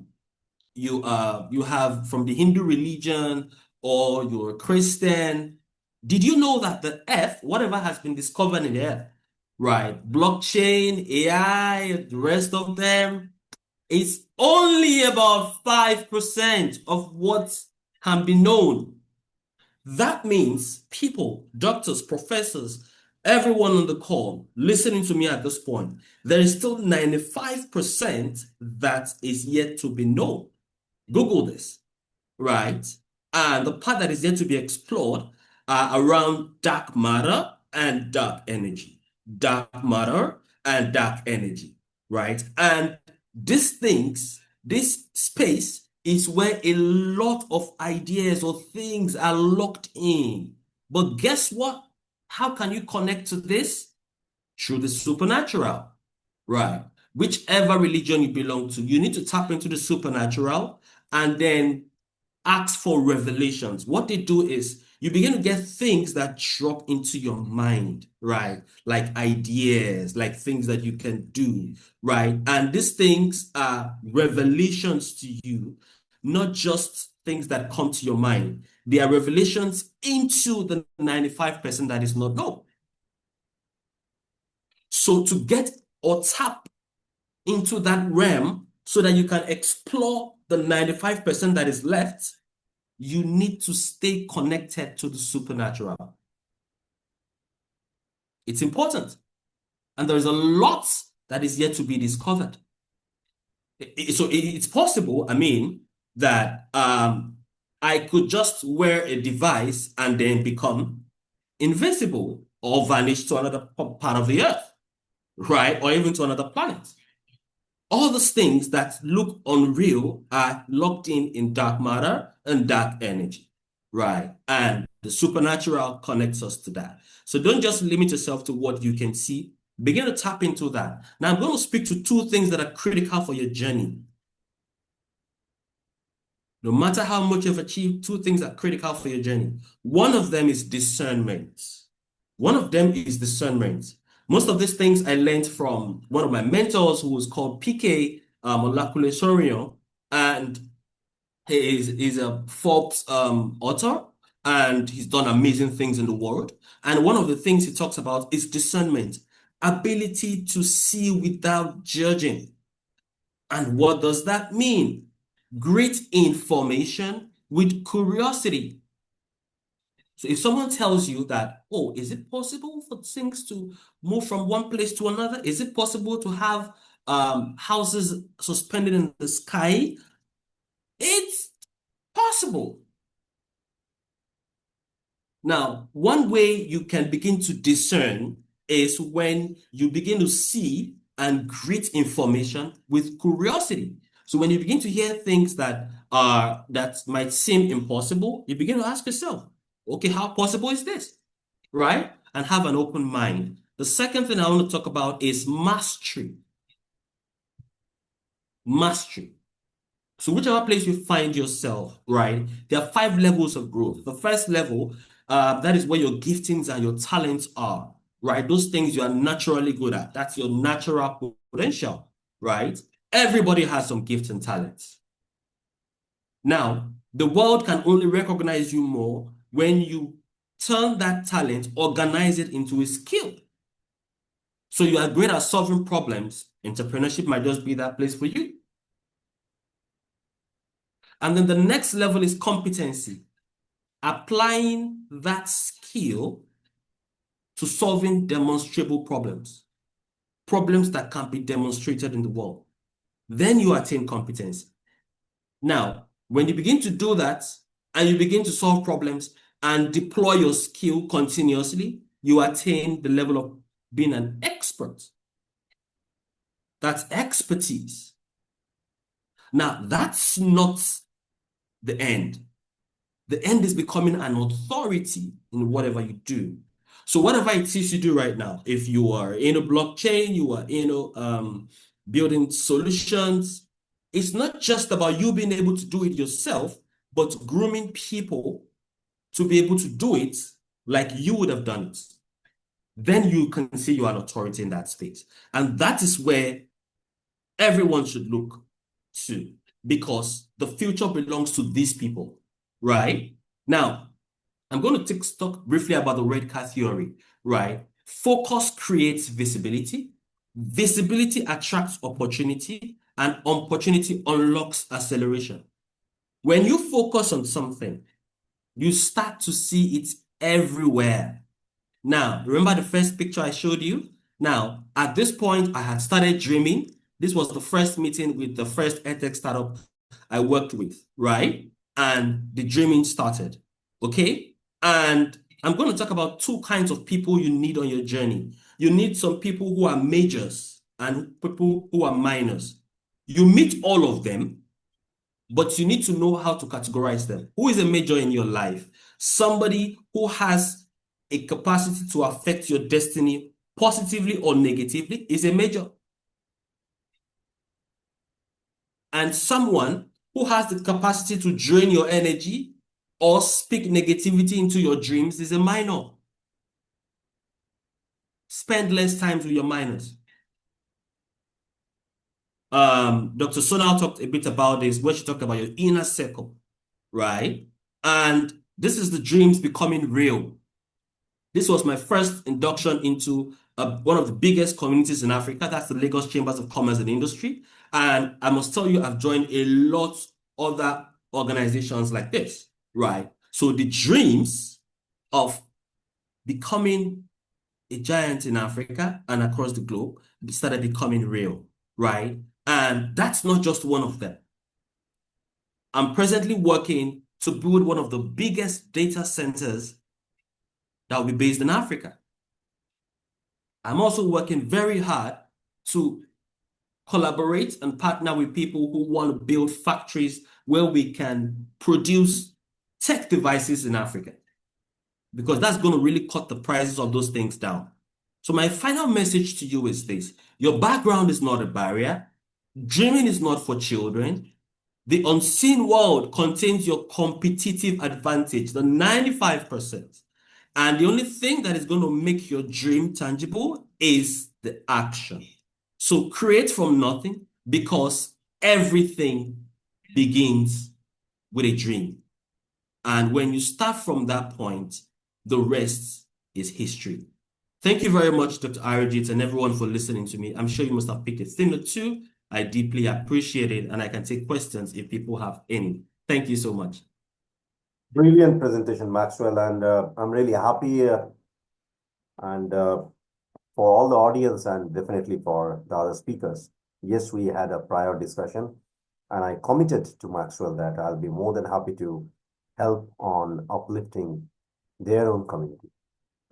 from the Hindu religion or you're a Christian, did you know that the earth, whatever has been discovered in the earth, right? Blockchain, AI, the rest of them, is only about 5% of what can be known. That means people, doctors, professors, everyone on the call listening to me at this point, there is still 95% that is yet to be known. Google this. right? And the part that is yet to be explored are around dark matter and dark energy. Dark matter and dark energy, right? And these things, this space is where a lot of ideas or things are locked in. But guess what? How can you connect to this? Through the supernatural, right? Whichever religion you belong to, you need to tap into the supernatural and then ask for revelations. What they do is you begin to get things that drop into your mind, right? Like ideas, like things that you can do, right? And these things are revelations to you, not just things that come to your mind. They are revelations into the 95% that is not known. So to get or tap into that realm so that you can explore the 95% that is left, you need to stay connected to the supernatural. It's important. And there is a lot that is yet to be discovered. So it's possible, that I could just wear a device and then become invisible or vanish to another part of the earth, right? Or even to another planet. All those things that look unreal are locked in dark matter and dark energy, right? And the supernatural connects us to that. So don't just limit yourself to what you can see. Begin to tap into that. Now I'm going to speak to two things that are critical for your journey. No matter how much you've achieved, two things are critical for your journey. One of them is discernment. One of them is discernment. Most of these things I learned from one of my mentors who was called PK Olakule Sorion, and he is a Forbes author, and he's done amazing things in the world. And one of the things he talks about is discernment, ability to see without judging. And what does that mean? Great information with curiosity. So if someone tells you that, oh, is it possible for things to move from one place to another? Is it possible to have houses suspended in the sky? It's possible. Now, one way you can begin to discern is when you begin to see and greet information with curiosity. So when you begin to hear things that might seem impossible, you begin to ask yourself, okay, how possible is this? Right? And have an open mind. The second thing I want to talk about is mastery. Mastery. So whichever place you find yourself, right, there are 5 levels of growth. The first level, that is where your giftings and your talents are, right? Those things you are naturally good at. That's your natural potential, right? Everybody has some gifts and talents. Now, the world can only recognize you more when you turn that talent, organize it into a skill. So you are great at solving problems. Entrepreneurship might just be that place for you. And then the next level is competency. Applying that skill to solving demonstrable problems. Problems that can be demonstrated in the world. Then you attain competence. Now, when you begin to do that and you begin to solve problems and deploy your skill continuously, you attain the level of being an expert. That's expertise. Now, that's not the end. The end is becoming an authority in whatever you do. So whatever it is you do right now, if you are in a blockchain, you are in building solutions, it's not just about you being able to do it yourself, but grooming people to be able to do it like you would have done it. Then you can see you are an authority in that space. And that is where everyone should look to, because the future belongs to these people, right? Now, I'm going to talk briefly about the red car theory, right? Focus creates visibility. Visibility attracts opportunity, and opportunity unlocks acceleration. When you focus on something, you start to see it everywhere. Now, remember the first picture I showed you? Now, at this point, I had started dreaming. This was the first meeting with the first edtech startup I worked with, right? and the dreaming started. Okay? And I'm going to talk about two kinds of people you need on your journey. You need some people who are majors and people who are minors. You meet all of them, but you need to know how to categorize them. Who is a major in your life? Somebody who has a capacity to affect your destiny positively or negatively is a major. And someone who has the capacity to drain your energy or speak negativity into your dreams is a minor. Spend less time with your minors. Dr. Sonal talked a bit about this, where she talked about your inner circle, right? And this is the dreams becoming real. This was my first induction into one of the biggest communities in Africa. That's the Lagos Chambers of Commerce and Industry. And I must tell you, I've joined a lot other organizations like this, right? So the dreams of becoming a giant in Africa and across the globe started becoming real, right? And that's not just one of them. I'm presently working to build one of the biggest data centers that will be based in Africa. I'm also working very hard to collaborate and partner with people who want to build factories where we can produce tech devices in Africa, because that's going to really cut the prices of those things down. So my final message to you is this: your background is not a barrier. Dreaming is not for children. The unseen world contains your competitive advantage, the 95%. And the only thing that is going to make your dream tangible is the action. So create from nothing, because everything begins with a dream. And when you start from that point, the rest is history. Thank you very much, Dr. Arijit, and everyone for listening to me. I'm sure you must have picked a thing or two. I deeply appreciate it, and I can take questions if people have any. Thank you so much. Brilliant presentation, Maxwell, and I'm really happy and for all the audience and definitely for the other speakers. Yes, we had a prior discussion, and I committed to Maxwell that I'll be more than happy to help on uplifting their own community.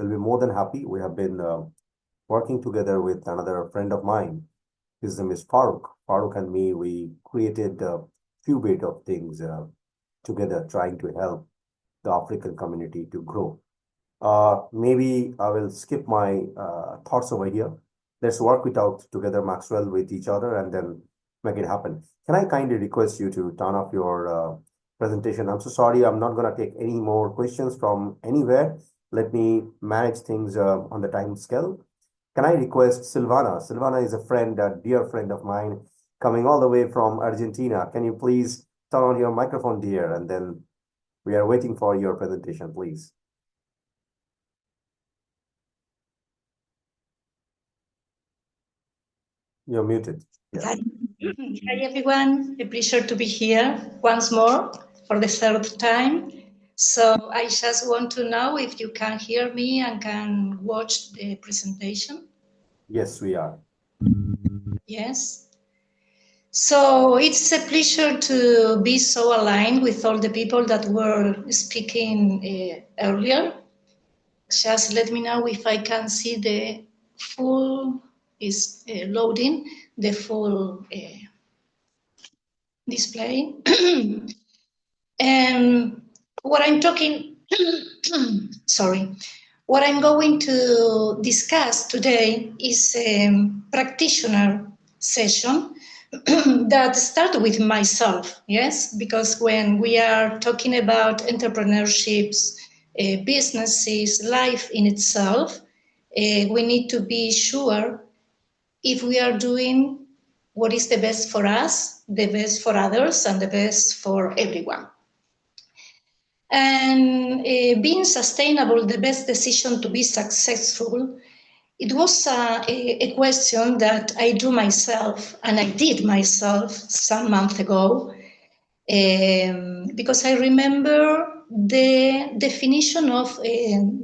We'll be more than happy. We have been working together with another friend of mine. His name is Farooq. Farooq and me, we created a few bit of things together, trying to help the African community to grow. Maybe I will skip my thoughts over here. Let's work it out together, Maxwell, with each other, and then make it happen. Can I kindly request you to turn off your presentation? I'm so sorry, I'm not going to take any more questions from anywhere. Let me manage things on the time scale. Can I request Silvana? Silvana is a friend, a dear friend of mine, coming all the way from Argentina. Can you please turn on your microphone, dear? And then we are waiting for your presentation, please. You're muted. Yeah. Hi, everyone. A pleasure to be here once more for the third time. So I just want to know if you can hear me and can watch the presentation. Yes, we are. Yes. So it's a pleasure to be so aligned with all the people that were speaking earlier. Just let me know if I can see the full is loading, the full display. And what I'm talking, sorry, what I'm going to discuss today is a practitioner session that started with myself, yes, because when we are talking about entrepreneurships, businesses, life in itself, we need to be sure if we are doing what is the best for us, the best for others, and the best for everyone. And being sustainable, the best decision to be successful, it was a question that I do myself, and I did myself some months ago, because I remember the definition of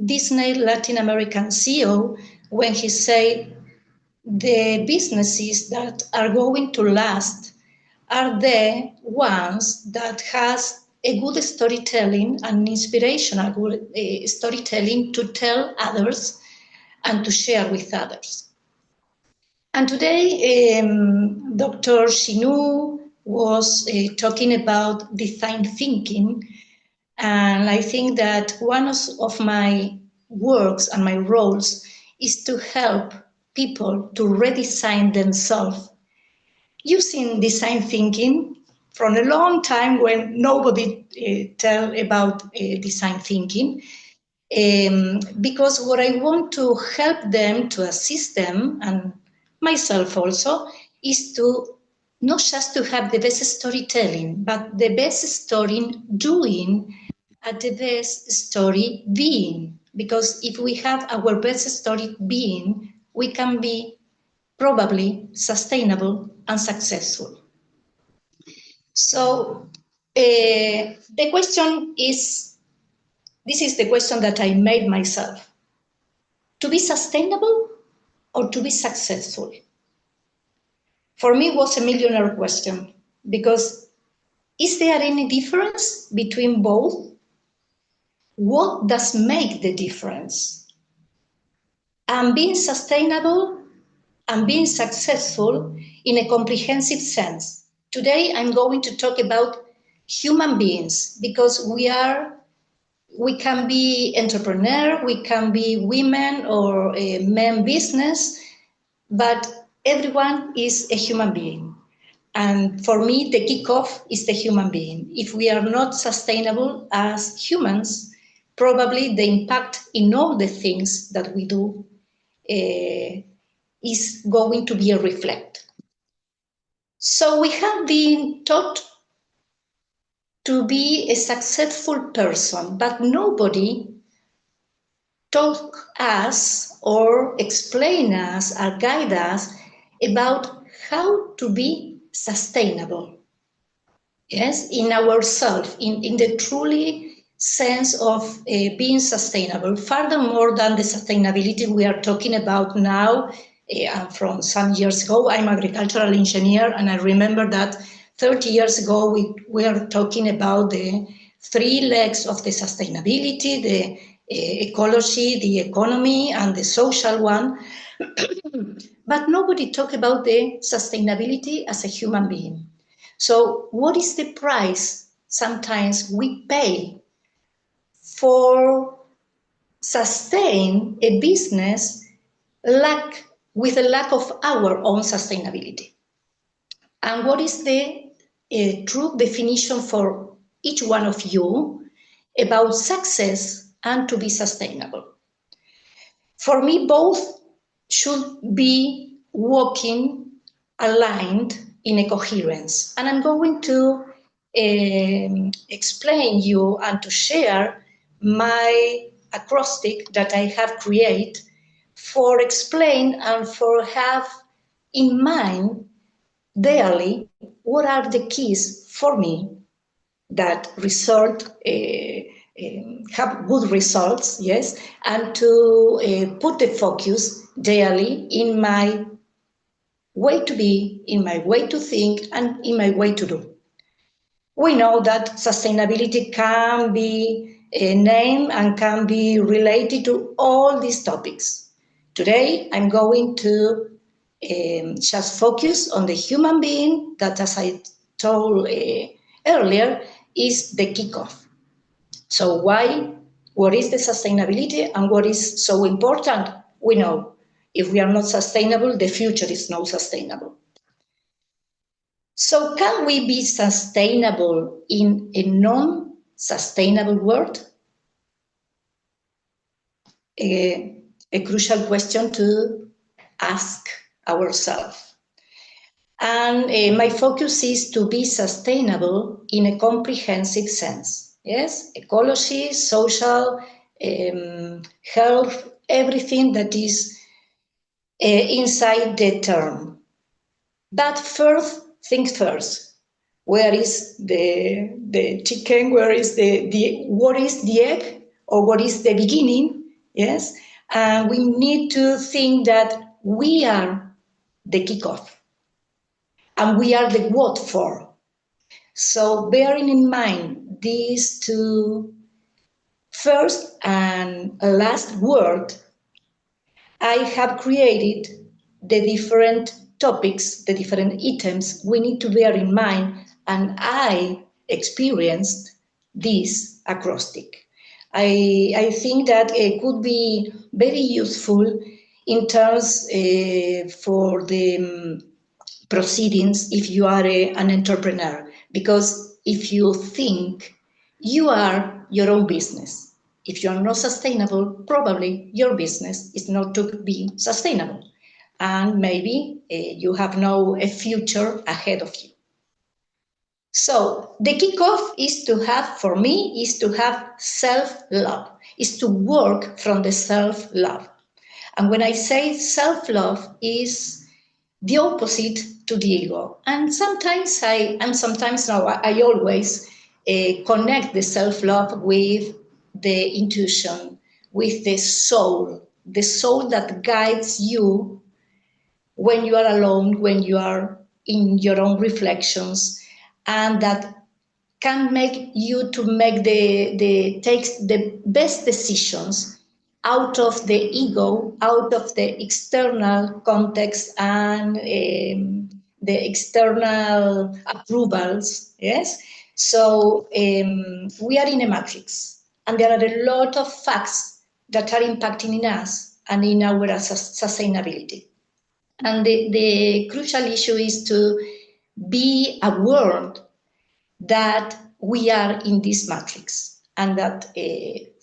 Disney Latin American CEO when he said, the businesses that are going to last are the ones that has a good storytelling and inspirational good storytelling to tell others and to share with others. And today, Dr. Shinu was talking about design thinking. And I think that one of my works and my roles is to help people to redesign themselves using design thinking from a long time when nobody tell about design thinking. Because what I want to help them, to assist them, and myself also, is to not just to have the best storytelling, but the best story doing and the best story being. Because if we have our best story being, we can be probably sustainable and successful. So the question is, this is the question that I made myself. To be sustainable or to be successful? For me, it was a millionaire question, because is there any difference between both? What does make the difference? And being sustainable and being successful in a comprehensive sense. Today, I'm going to talk about human beings, because we can be entrepreneur, we can be women or men business, but everyone is a human being. And for me, the kickoff is the human being. If we are not sustainable as humans, probably the impact in all the things that we do is going to be a reflect. So we have been taught to be a successful person, but nobody taught us or explain us or guide us about how to be sustainable. Yes, in ourselves, in the truly sense of being sustainable, furthermore than the sustainability we are talking about now. From some years ago, I'm an agricultural engineer, and I remember that 30 years ago we were talking about the three legs of the sustainability, the ecology, the economy, and the social one. But nobody talked about the sustainability as a human being. So what is the price sometimes we pay for sustain a business with a lack of our own sustainability? And what is the true definition for each one of you about success and to be sustainable? For me, both should be walking aligned in a coherence. And I'm going to explain you and to share my acrostic that I have created for explain and for have in mind daily what are the keys for me that result have good results, yes, and to put the focus daily in my way to be, in my way to think, and in my way to do. We know that sustainability can be named and can be related to all these topics. Today, I'm going to just focus on the human being that, as I told earlier, is the kickoff. So what is the sustainability and what is so important? We know if we are not sustainable, the future is not sustainable. So can we be sustainable in a non-sustainable world? A crucial question to ask ourselves. And my focus is to be sustainable in a comprehensive sense. Yes, ecology, social, health, everything that is inside the term. But first things first. Where is the chicken? Where is what is the egg? Or what is the beginning? Yes, and we need to think that we are the kickoff, and we are the what for. So bearing in mind these two first and last word, I have created the different topics, the different items we need to bear in mind, and I experienced this acrostic. I think that it could be very useful in terms for the proceedings if you are an entrepreneur, because if you think you are your own business, if you are not sustainable, probably your business is not to be sustainable, and maybe you have no future ahead of you. So the kickoff is to have, for me, is to have self-love, is to work from the self-love. And when I say self-love is the opposite to the ego. And sometimes I always connect the self-love with the intuition, with the soul that guides you when you are alone, when you are in your own reflections, and that can make you to make takes the best decisions out of the ego, out of the external context and the external approvals. Yes. So we are in a matrix, and there are a lot of facts that are impacting in us and in our sustainability. And the crucial issue is to be aware that we are in this matrix, and that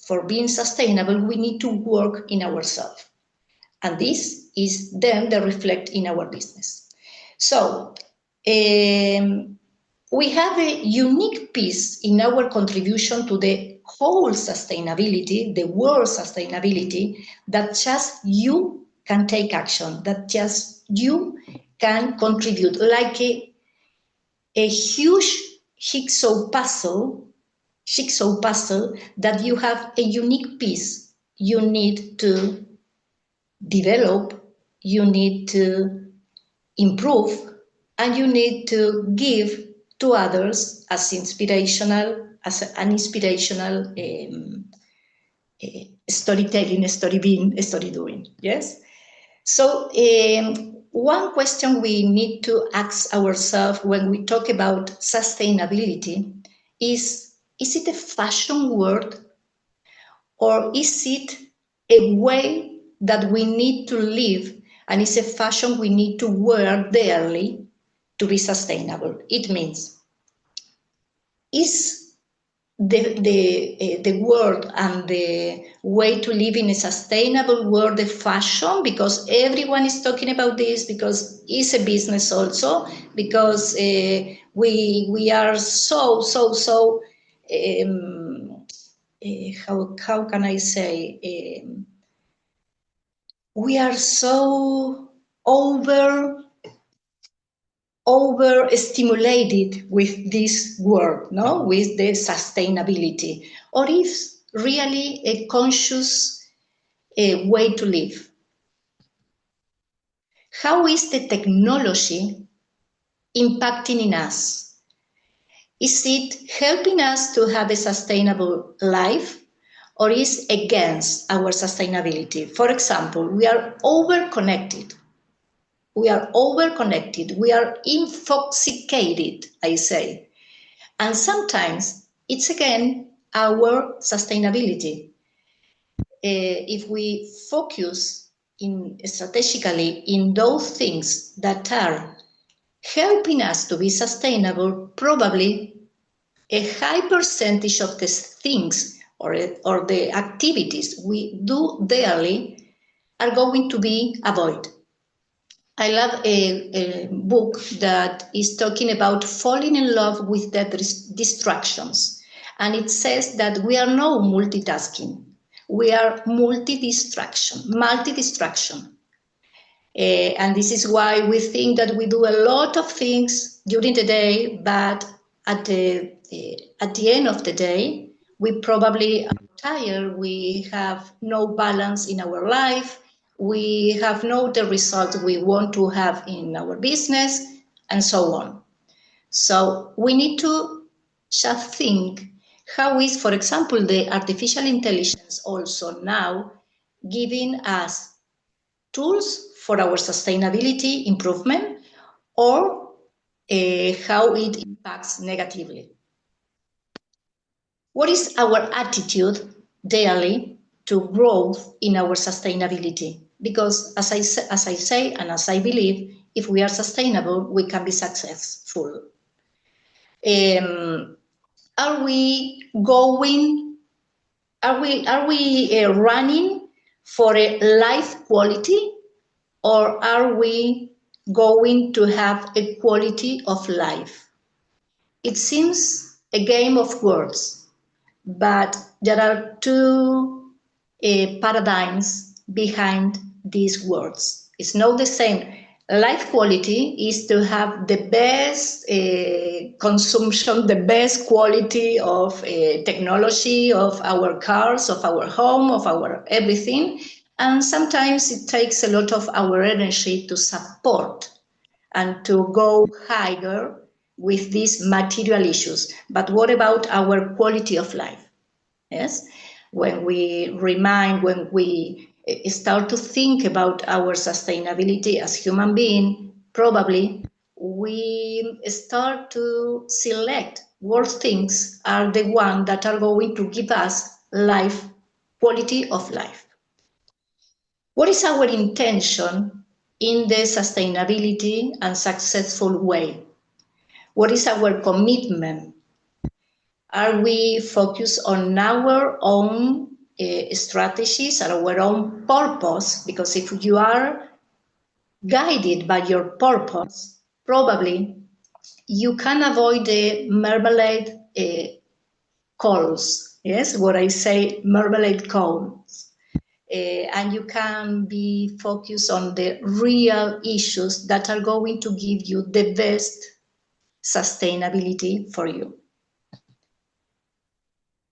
for being sustainable, we need to work in ourselves. And this is then the reflect in our business. So we have a unique piece in our contribution to the whole sustainability, the world sustainability, that just you can take action, that just you can contribute, like a huge jigsaw puzzle that you have a unique piece you need to develop, you need to improve, and you need to give to others as an inspirational storytelling, story being, story doing. Yes. So one question we need to ask ourselves when we talk about sustainability is it a fashion word, or is it a way that we need to live, and is a fashion we need to wear daily to be sustainable? It means, is the world and the way to live in a sustainable world the fashion, because everyone is talking about this, because it's a business also, because we are so how can I say, we are so overstimulated with this word, no, with the sustainability, or is really a conscious way to live? How is the technology impacting in us? Is it helping us to have a sustainable life, or is against our sustainability? For example, we are over-connected. We are intoxicated, I say. And sometimes it's again our sustainability. If we focus strategically in those things that are helping us to be sustainable, probably a high percentage of the things or the activities we do daily are going to be avoided. I love a book that is talking about falling in love with the distractions. And it says that we are not multitasking. We are multi-distraction. And this is why we think that we do a lot of things during the day, but at the end of the day, we probably are tired. We have no balance in our life. We have not the result we want to have in our business, and so on. So we need to just think How is, for example, the artificial intelligence also now giving us tools for our sustainability improvement, or how it impacts negatively? What is our attitude daily to growth in our sustainability? Because as I say, and as I believe, if we are sustainable, we can be successful. Are we going? Are we running for a life quality, or are we going to have a quality of life? It seems a game of words, but there are two paradigms behind these words. It's not the same. Life quality is to have the best consumption, the best quality of technology, of our cars, of our home, of our everything. And sometimes it takes a lot of our energy to support and to go higher with these material issues. But what about our quality of life? Yes, when we start to think about our sustainability as human beings, probably we start to select what things are the ones that are going to give us life, quality of life. What is our intention in the sustainability and successful way? What is our commitment? Are we focused on our own strategies and our own purpose? Because if you are guided by your purpose, probably you can avoid the marmalade calls. Yes, what I say, marmalade calls. And you can be focused on the real issues that are going to give you the best sustainability for you.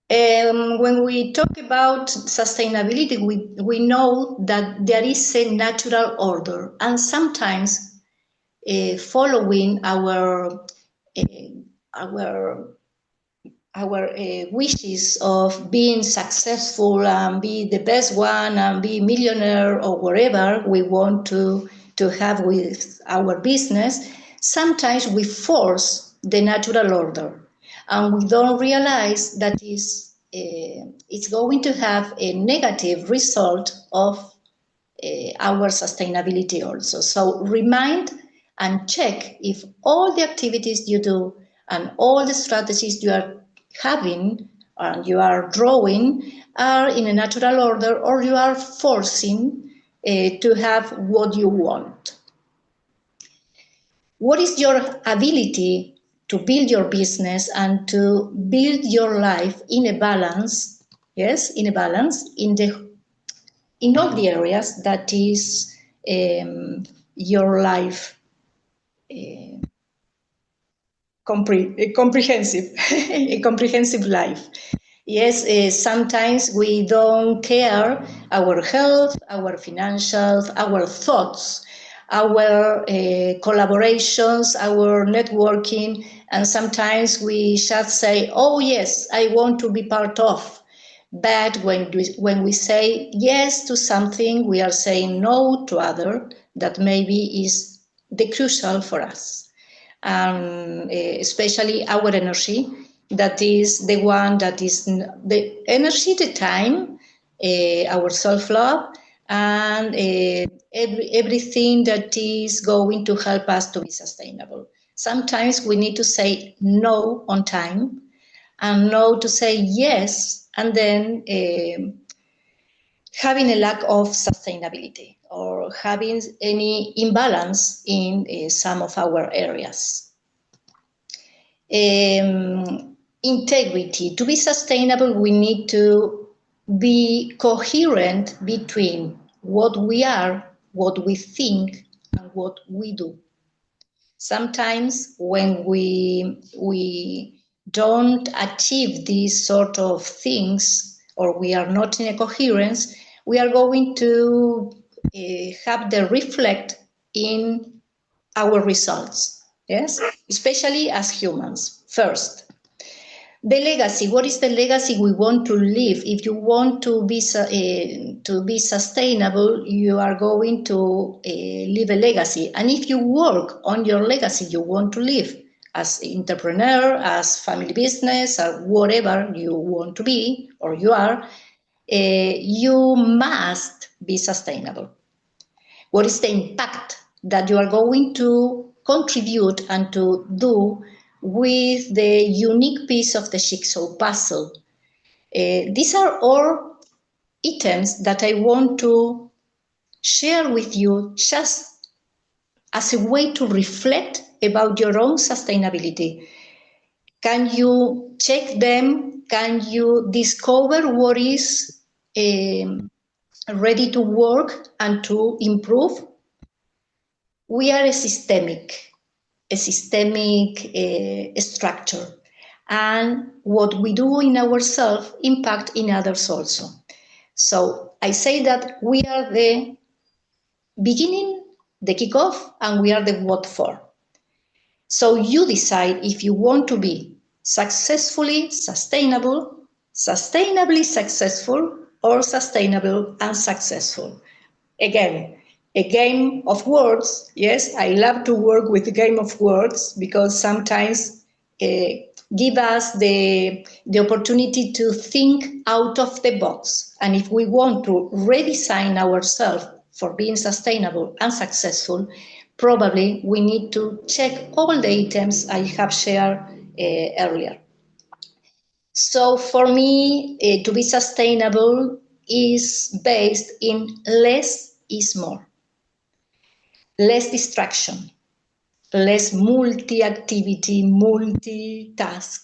When we talk about sustainability, we know that there is a natural order, and sometimes following our wishes of being successful and be the best one and be millionaire or whatever we want to have with our business, sometimes we force the natural order. And we don't realize that it's going to have a negative result of our sustainability also. So remind and check if all the activities you do and all the strategies you are having and you are drawing are in a natural order, or you are forcing to have what you want. What is your ability to build your business and to build your life in a balance? Yes, in a balance in all the areas that is your life comprehensive, a comprehensive life. Yes, sometimes we don't care our health, our financials, our thoughts, our collaborations, our networking, and sometimes we just say, oh yes, I want to be part of. But when we say yes to something, we are saying no to other that maybe is the crucial for us. Especially our energy, that is the one that is the energy, the time, our self-love, and everything that is going to help us to be sustainable. Sometimes we need to say no on time and no to say yes, and then having a lack of sustainability or having any imbalance in some of our areas. Integrity. To be sustainable, we need to be coherent between what we are, what we think, and what we do. Sometimes when we don't achieve these sort of things, or we are not in a coherence, we are going to have the reflect in our results. Yes, especially as humans first. The legacy, what is the legacy we want to leave? If you want to be sustainable, you are going to leave a legacy. And if you work on your legacy you want to leave as entrepreneur, as family business, or whatever you want to be or you are, you must be sustainable. What is the impact that you are going to contribute and to do with the unique piece of the jigsaw puzzle? These are all items that I want to share with you just as a way to reflect about your own sustainability. Can you check them? Can you discover what is ready to work and to improve? We are a systemic structure, and what we do in ourselves impact in others also. So I say that we are the beginning, the kickoff, and we are the what for. So you decide if you want to be successfully sustainable, sustainably successful, or sustainable and successful. Again, a game of words. Yes, I love to work with a game of words because sometimes give us the opportunity to think out of the box. And if we want to redesign ourselves for being sustainable and successful, probably we need to check all the items I have shared earlier. So for me, to be sustainable is based in less is more. Less distraction, less multi-activity, multitask,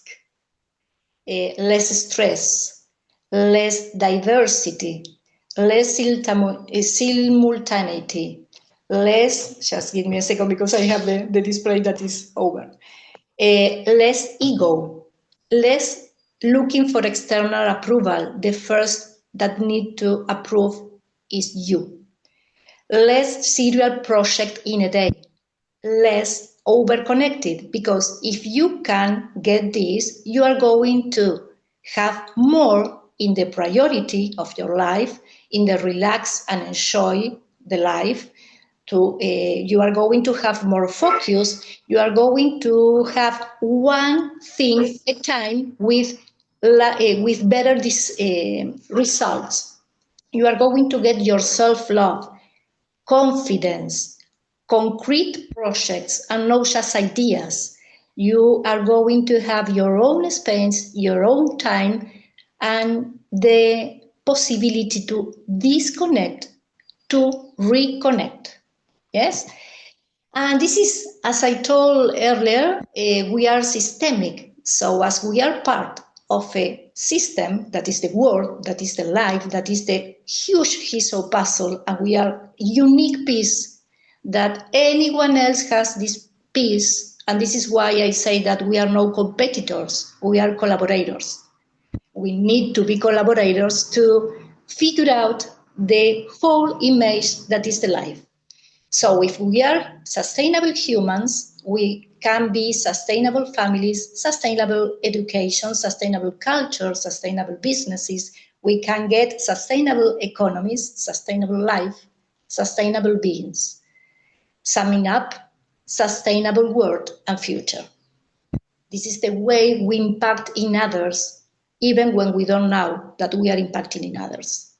less stress, less diversity, less simultaneity, less, just give me a second because I have the display that is over, less ego, less looking for external approval. The first that need to approve is you. Less serial project in a day, less over-connected, because if you can get this, you are going to have more in the priority of your life, in the relax and enjoy the life. You are going to have more focus, you are going to have one thing at a time with better results. You are going to get your self-love, confidence, concrete projects, and not just ideas. You are going to have your own space, your own time, and the possibility to disconnect, to reconnect. Yes? And this is, as I told earlier, we are systemic. So as we are part of a system that is the world, that is the life, that is the huge jigsaw puzzle, and we are a unique piece that anyone else has this piece. And this is why I say that we are no competitors, we are collaborators. We need to be collaborators to figure out the whole image that is the life. So if we are sustainable humans, we can be sustainable families, sustainable education, sustainable culture, sustainable businesses. We can get sustainable economies, sustainable life, sustainable beings. Summing up, sustainable world and future. This is the way we impact in others, even when we don't know that we are impacting in others.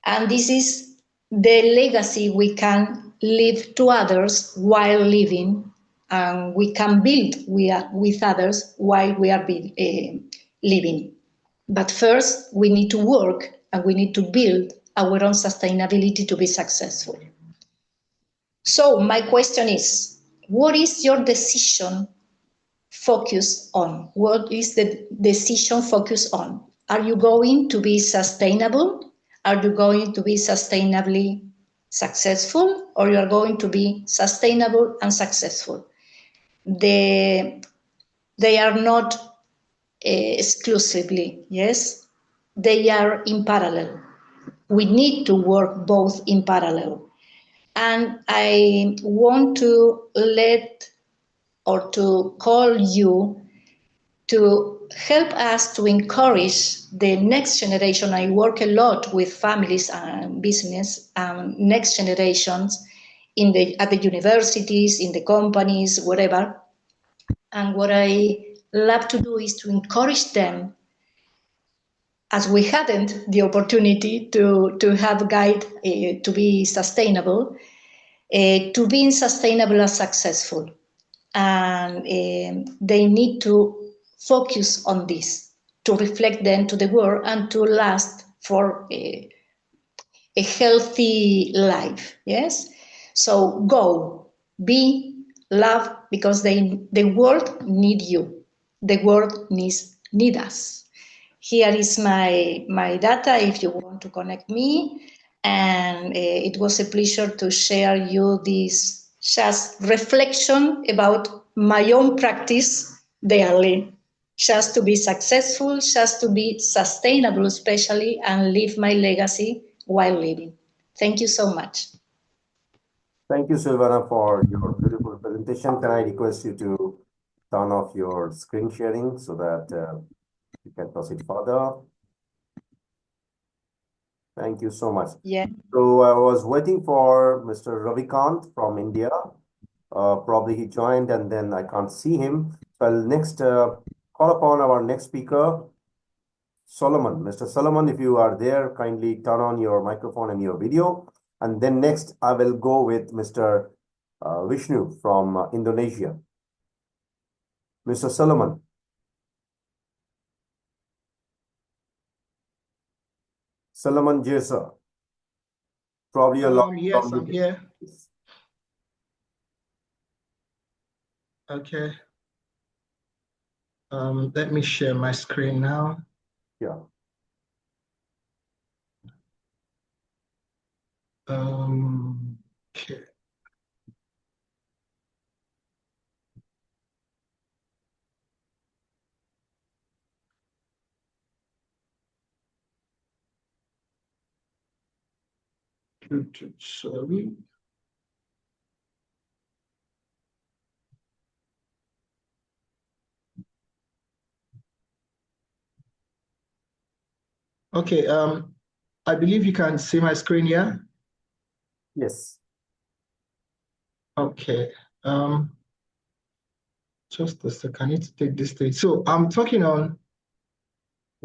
And this is the legacy we can leave to others while living, and we can build with others while we are living. But first, we need to work and we need to build our own sustainability to be successful. So my question is, what is your decision focused on? What is the decision focused on? Are you going to be sustainable? Are you going to be sustainably successful, or you are going to be sustainable and successful? They are not exclusively, yes, they are in parallel. We need to work both in parallel. And I want to to call you to help us to encourage the next generation. I work a lot with families and business and next generations at the universities, in the companies, whatever. And what I love to do is to encourage them, as we hadn't the opportunity to have a guide to be sustainable, to being sustainable and successful. And they need to focus on this, to reflect then to the world and to last for a healthy life. Yes. So go, be, love, because the world need you. The world need us. Here is my data if you want to connect me. And it was a pleasure to share you this just reflection about my own practice daily, just to be successful, just to be sustainable, especially, and leave my legacy while living. Thank you so much. Thank you, Silvana, for your beautiful presentation. Can I request you to turn off your screen sharing so that you can proceed further? Thank you so much. Yeah. So I was waiting for Mr. Ravikant from India. Probably he joined and then I can't see him. So I'll next call upon our next speaker, Solomon. Mr. Solomon, if you are there, kindly turn on your microphone and your video. And then next I will go with Mr. Vishnu from Indonesia. Mr. Solomon. Solomon Jesa. Probably a lot. Yes, I'm here. Okay. Let me share my screen now. Yeah. Okay. Sorry. Okay, I believe you can see my screen here. Yes. Okay. Just a second, I need to take this thing. So I'm talking on,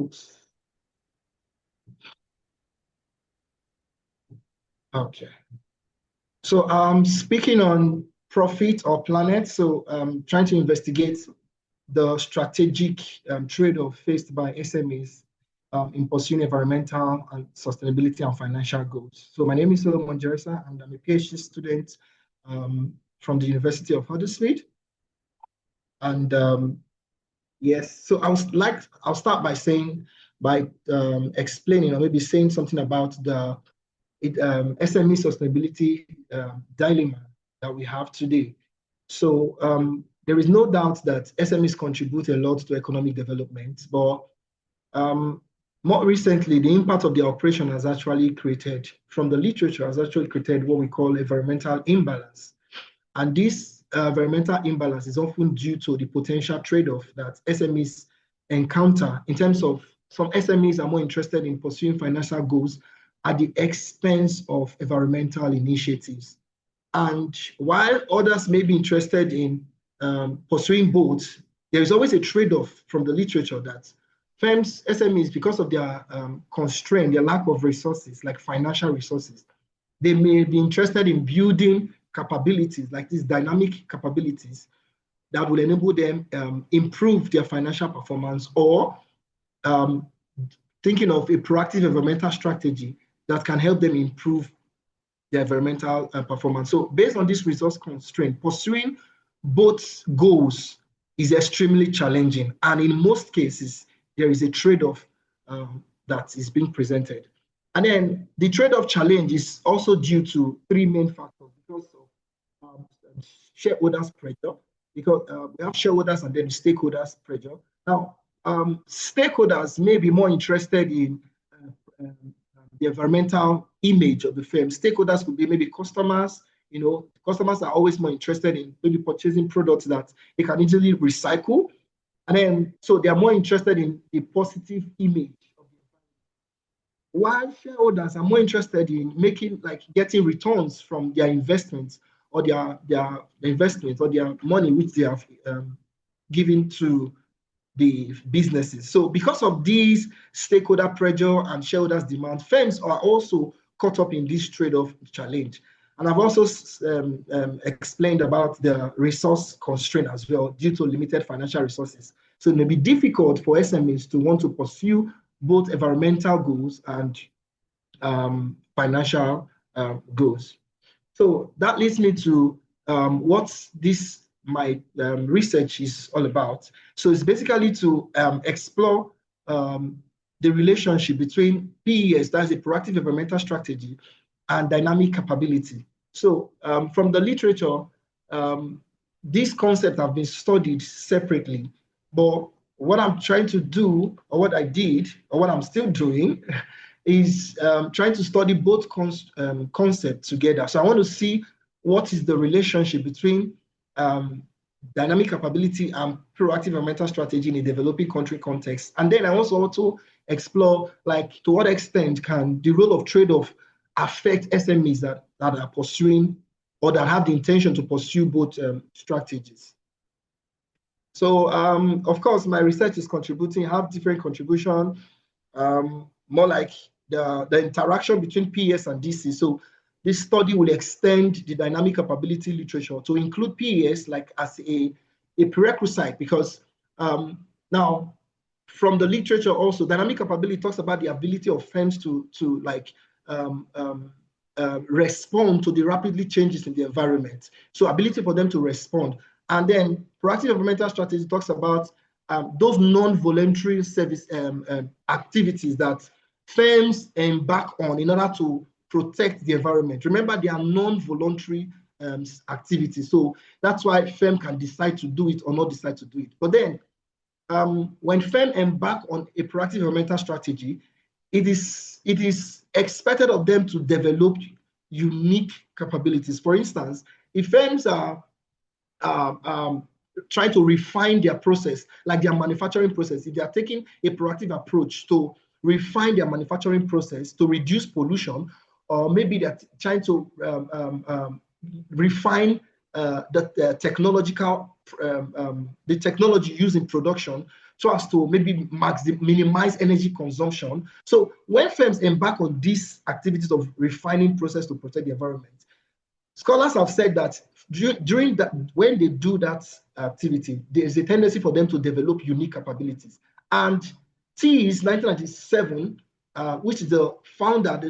oops. Okay. So I'm speaking on profit or planet. So I'm trying to investigate the strategic trade-off faced by SMEs in pursuing environmental and sustainability and financial goals. So my name is Solomon Jeresa, and I'm a PhD student from the University of Huddersfield. And yes, so I'll start by saying, explaining or maybe saying something about the SME sustainability dilemma that we have today. So there is no doubt that SMEs contribute a lot to economic development, but more recently, the impact of the operation has actually created, from the literature, has actually created what we call environmental imbalance. And this environmental imbalance is often due to the potential trade-off that SMEs encounter in terms of some SMEs are more interested in pursuing financial goals at the expense of environmental initiatives. And while others may be interested in pursuing both, there is always a trade-off from the literature that firms, SMEs, because of their constraint, their lack of resources, like financial resources, they may be interested in building capabilities, like these dynamic capabilities, that will enable them improve their financial performance, or thinking of a proactive environmental strategy that can help them improve their environmental performance. So based on this resource constraint, pursuing both goals is extremely challenging. And in most cases, there is a trade-off that is being presented. And then the trade-off challenge is also due to three main factors: because of shareholders' pressure, because we have shareholders and then stakeholders' pressure. Now, stakeholders may be more interested in the environmental image of the firm. Stakeholders could be maybe customers. You know, customers are always more interested in maybe purchasing products that they can easily recycle. And then, so they are more interested in the positive image. While shareholders are more interested in getting returns from their investments or their investments or their money which they have given to the businesses. So because of these stakeholder pressure and shareholders' demand, firms are also caught up in this trade-off challenge. And I've also explained about the resource constraint as well due to limited financial resources. So it may be difficult for SMEs to want to pursue both environmental goals and financial goals. So that leads me to what my research is all about. So it's basically to explore the relationship between PES, that's a proactive environmental strategy, and dynamic capability. So from the literature, these concepts have been studied separately, but what I'm trying to do, or what I did, or what I'm still doing, is trying to study both concepts together. So I want to see what is the relationship between dynamic capability and proactive environmental strategy in a developing country context. And then I also explore, like, to what extent can the role of trade-off affect SMEs that are pursuing or that have the intention to pursue both strategies. So, of course, my research is contributing, have different contribution, more like the interaction between PES and DC. So this study will extend the dynamic capability literature to include PES like as a prerequisite, because now from the literature also, dynamic capability talks about the ability of firms to respond to the rapidly changes in the environment. So ability for them to respond. And then proactive environmental strategy talks about those non-voluntary service activities that firms embark on in order to protect the environment. Remember, they are non-voluntary activities. So that's why firm can decide to do it or not decide to do it. But then when firm embark on a proactive environmental strategy, it is expected of them to develop unique capabilities. For instance, if firms are trying to refine their process, like their manufacturing process, if they are taking a proactive approach to refine their manufacturing process to reduce pollution, or maybe they're trying to refine the technology used in production so as to maybe minimize energy consumption. So when firms embark on these activities of refining process to protect the environment, scholars have said that during that, when they do that activity, there is a tendency for them to develop unique capabilities. And Tees 1997, which is the founder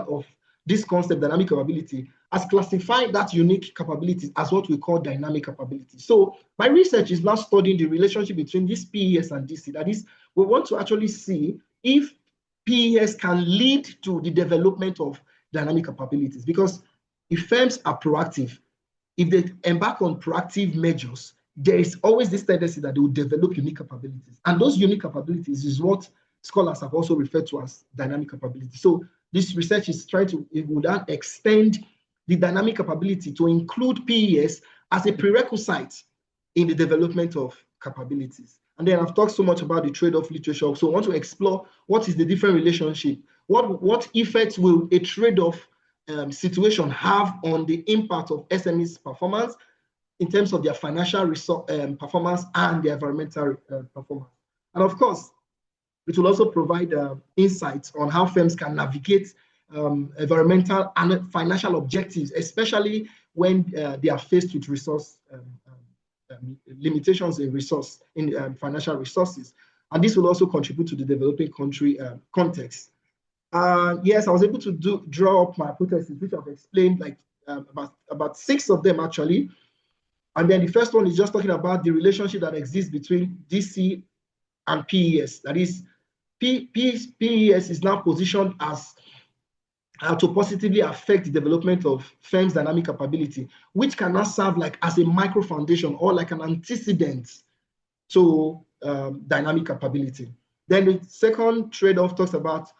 of this concept, dynamic capability, has classified that unique capabilities as what we call dynamic capability. So my research is now studying the relationship between this PES and DC. That is, we want to actually see if PES can lead to the development of dynamic capabilities. Because if firms are proactive, if they embark on proactive measures, there is always this tendency that they will develop unique capabilities. And those unique capabilities is what scholars have also referred to as dynamic capabilities. So this research is trying to, it would extend the dynamic capability to include PES as a prerequisite in the development of capabilities. And then I've talked so much about the trade-off literature. So I want to explore what is the different relationship. What effects will a trade-off situation have on the impact of SMEs performance in terms of their financial performance and their environmental performance. And of course, it will also provide insights on how firms can navigate environmental and financial objectives, especially when they are faced with resource limitations in financial resources. And this will also contribute to the developing country context. Yes, I was able to draw up my hypotheses, which I've explained, like about 6 of them actually. And then the first one is just talking about the relationship that exists between DC and PES. That is, PES is now positioned as to positively affect the development of firms' dynamic capability, which can now serve like as a micro foundation or like an antecedent to dynamic capability. Then the second trade-off talks about,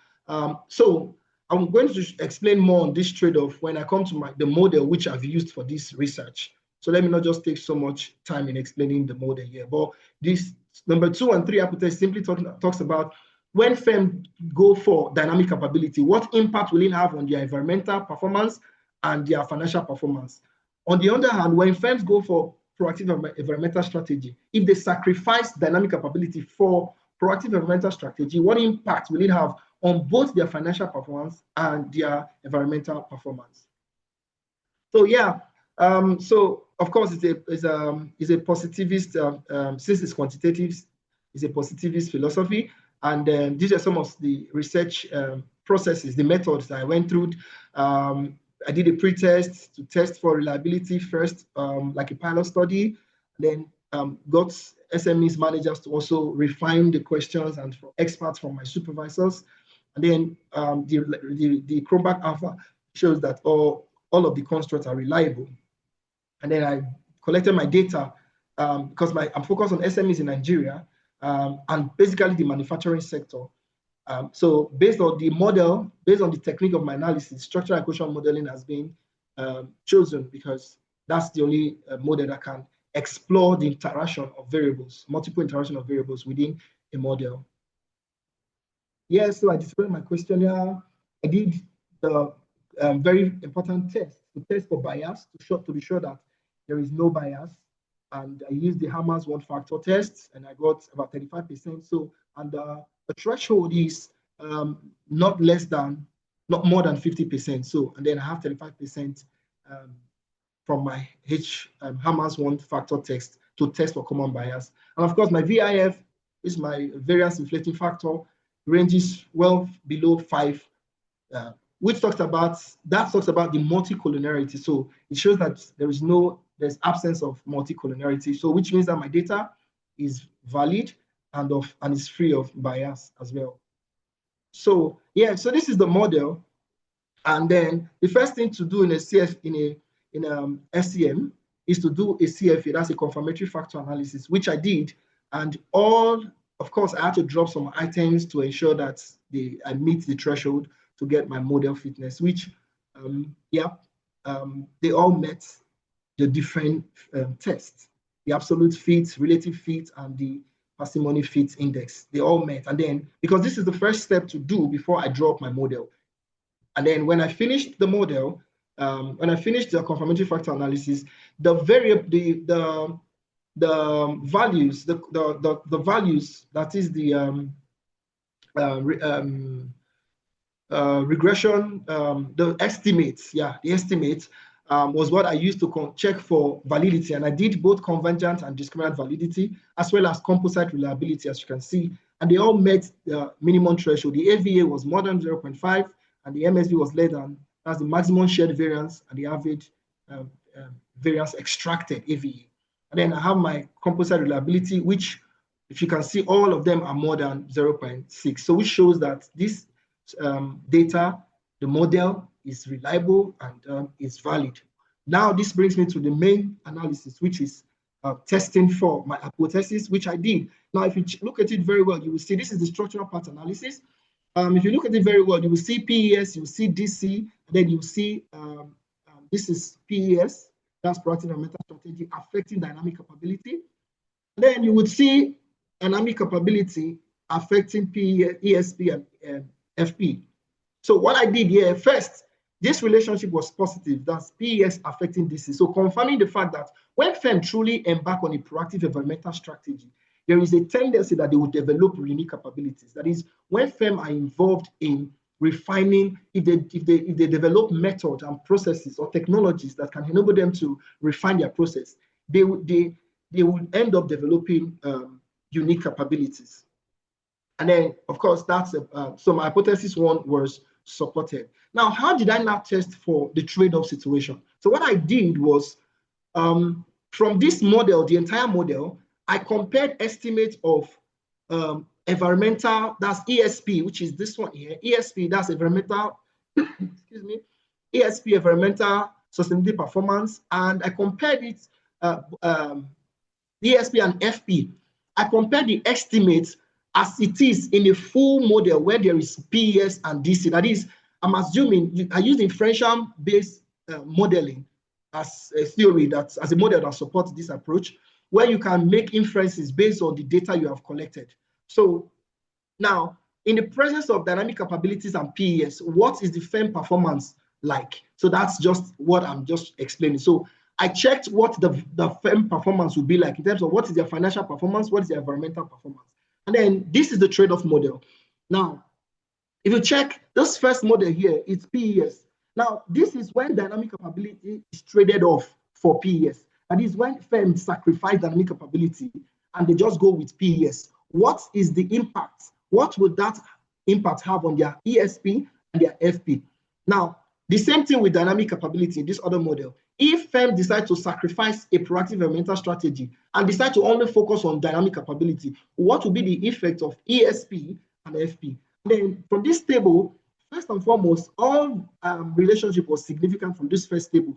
so I'm going to explain more on this trade-off when I come to the model which I've used for this research. So let me not just take so much time in explaining the model here. But this number 2 and 3 hypothesis simply talks about when firms go for dynamic capability, what impact will it have on their environmental performance and their financial performance? On the other hand, when firms go for proactive environmental strategy, if they sacrifice dynamic capability for proactive environmental strategy, what impact will it have on both their financial performance and their environmental performance? So yeah, so of course it's a positivist, since it's quantitative, it's a positivist philosophy. And these are some of the research processes, the methods that I went through. I did a pre-test to test for reliability first, like a pilot study, then got SMEs managers to also refine the questions and for experts from my supervisors. And then the Chromback Alpha shows that all of the constructs are reliable. And then I collected my data because I'm focused on SMEs in Nigeria and basically the manufacturing sector. So based on the model, based on the technique of my analysis, structural equation modeling has been chosen because that's the only model that can explore the interaction of variables, multiple interaction of variables within a model. Yes, so I displayed my questionnaire. I did the very important test, to test for bias, to be sure that there is no bias. And I used the Hammers one-factor test, and I got about 35%. So, and the threshold is not more than 50%. So, and then I have 35% from my Hammers one-factor test to test for common bias. And of course, my VIF is my variance inflating factor, ranges well below 5, which talks about the multicollinearity. So it shows that there's absence of multicollinearity. So which means that my data is valid and is free of bias as well. So yeah, so this is the model. And then the first thing to do in a SCM is to do a CFA, that's a confirmatory factor analysis, which I did. And of course, I had to drop some items to ensure that I meet the threshold to get my model fitness, which, they all met the different tests, the absolute fit, relative fit, and the parsimony fit index. They all met. And then, because this is the first step to do before I drop my model. And then when I finished the model, when I finished the confirmatory factor analysis, the values, the values, that is the regression, the estimates, the estimates was what I used to check for validity. And I did both convergent and discriminant validity, as well as composite reliability, as you can see. And they all met the minimum threshold. The AVA was more than 0.5, and the MSV was less than, that's the maximum shared variance and the average variance extracted, AVA. And then I have my composite reliability, which, if you can see, all of them are more than 0.6. So which shows that this data, the model is reliable and is valid. Now this brings me to the main analysis, which is testing for my hypothesis, which I did. Now, if you look at it very well, you will see this is the structural part analysis. If you look at it very well, you will see PES, you will see DC, and then you will see this is PES, that's proactive environmental strategy affecting dynamic capability. And then you would see dynamic capability affecting ESP and FP. So what I did here, first, this relationship was positive, that's PES affecting DC. So confirming the fact that when firms truly embark on a proactive environmental strategy, there is a tendency that they will develop unique capabilities. That is, when firms are involved in refining, if they develop methods and processes or technologies that can enable them to refine their process, they will end up developing unique capabilities. And then, of course, that's so my hypothesis one was supported. Now, how did I now test for the trade-off situation? So what I did was, from this model, the entire model, I compared estimates of environmental, that's ESP, which is this one here. ESP, that's environmental, excuse me, ESP, environmental sustainability performance, and I compared it, ESP and FP. I compared the estimates as it is in a full model where there is PES and DC. That is, I'm assuming I use differential-based modeling as a theory, that as a model that supports this approach, where you can make inferences based on the data you have collected. So now, in the presence of dynamic capabilities and PES, what is the firm performance like? So that's just what I'm just explaining. So I checked what the firm performance would be like in terms of what is their financial performance, what is their environmental performance. And then this is the trade-off model. Now, if you check this first model here, it's PES. Now, this is when dynamic capability is traded off for PES. And this is when firms sacrifice dynamic capability and they just go with PES. What is the impact? What would that impact have on their ESP and their FP? Now, the same thing with dynamic capability in this other model. If firms decide to sacrifice a proactive environmental strategy and decide to only focus on dynamic capability, what will be the effect of ESP and FP? Then from this table, first and foremost, all relationship was significant from this first table.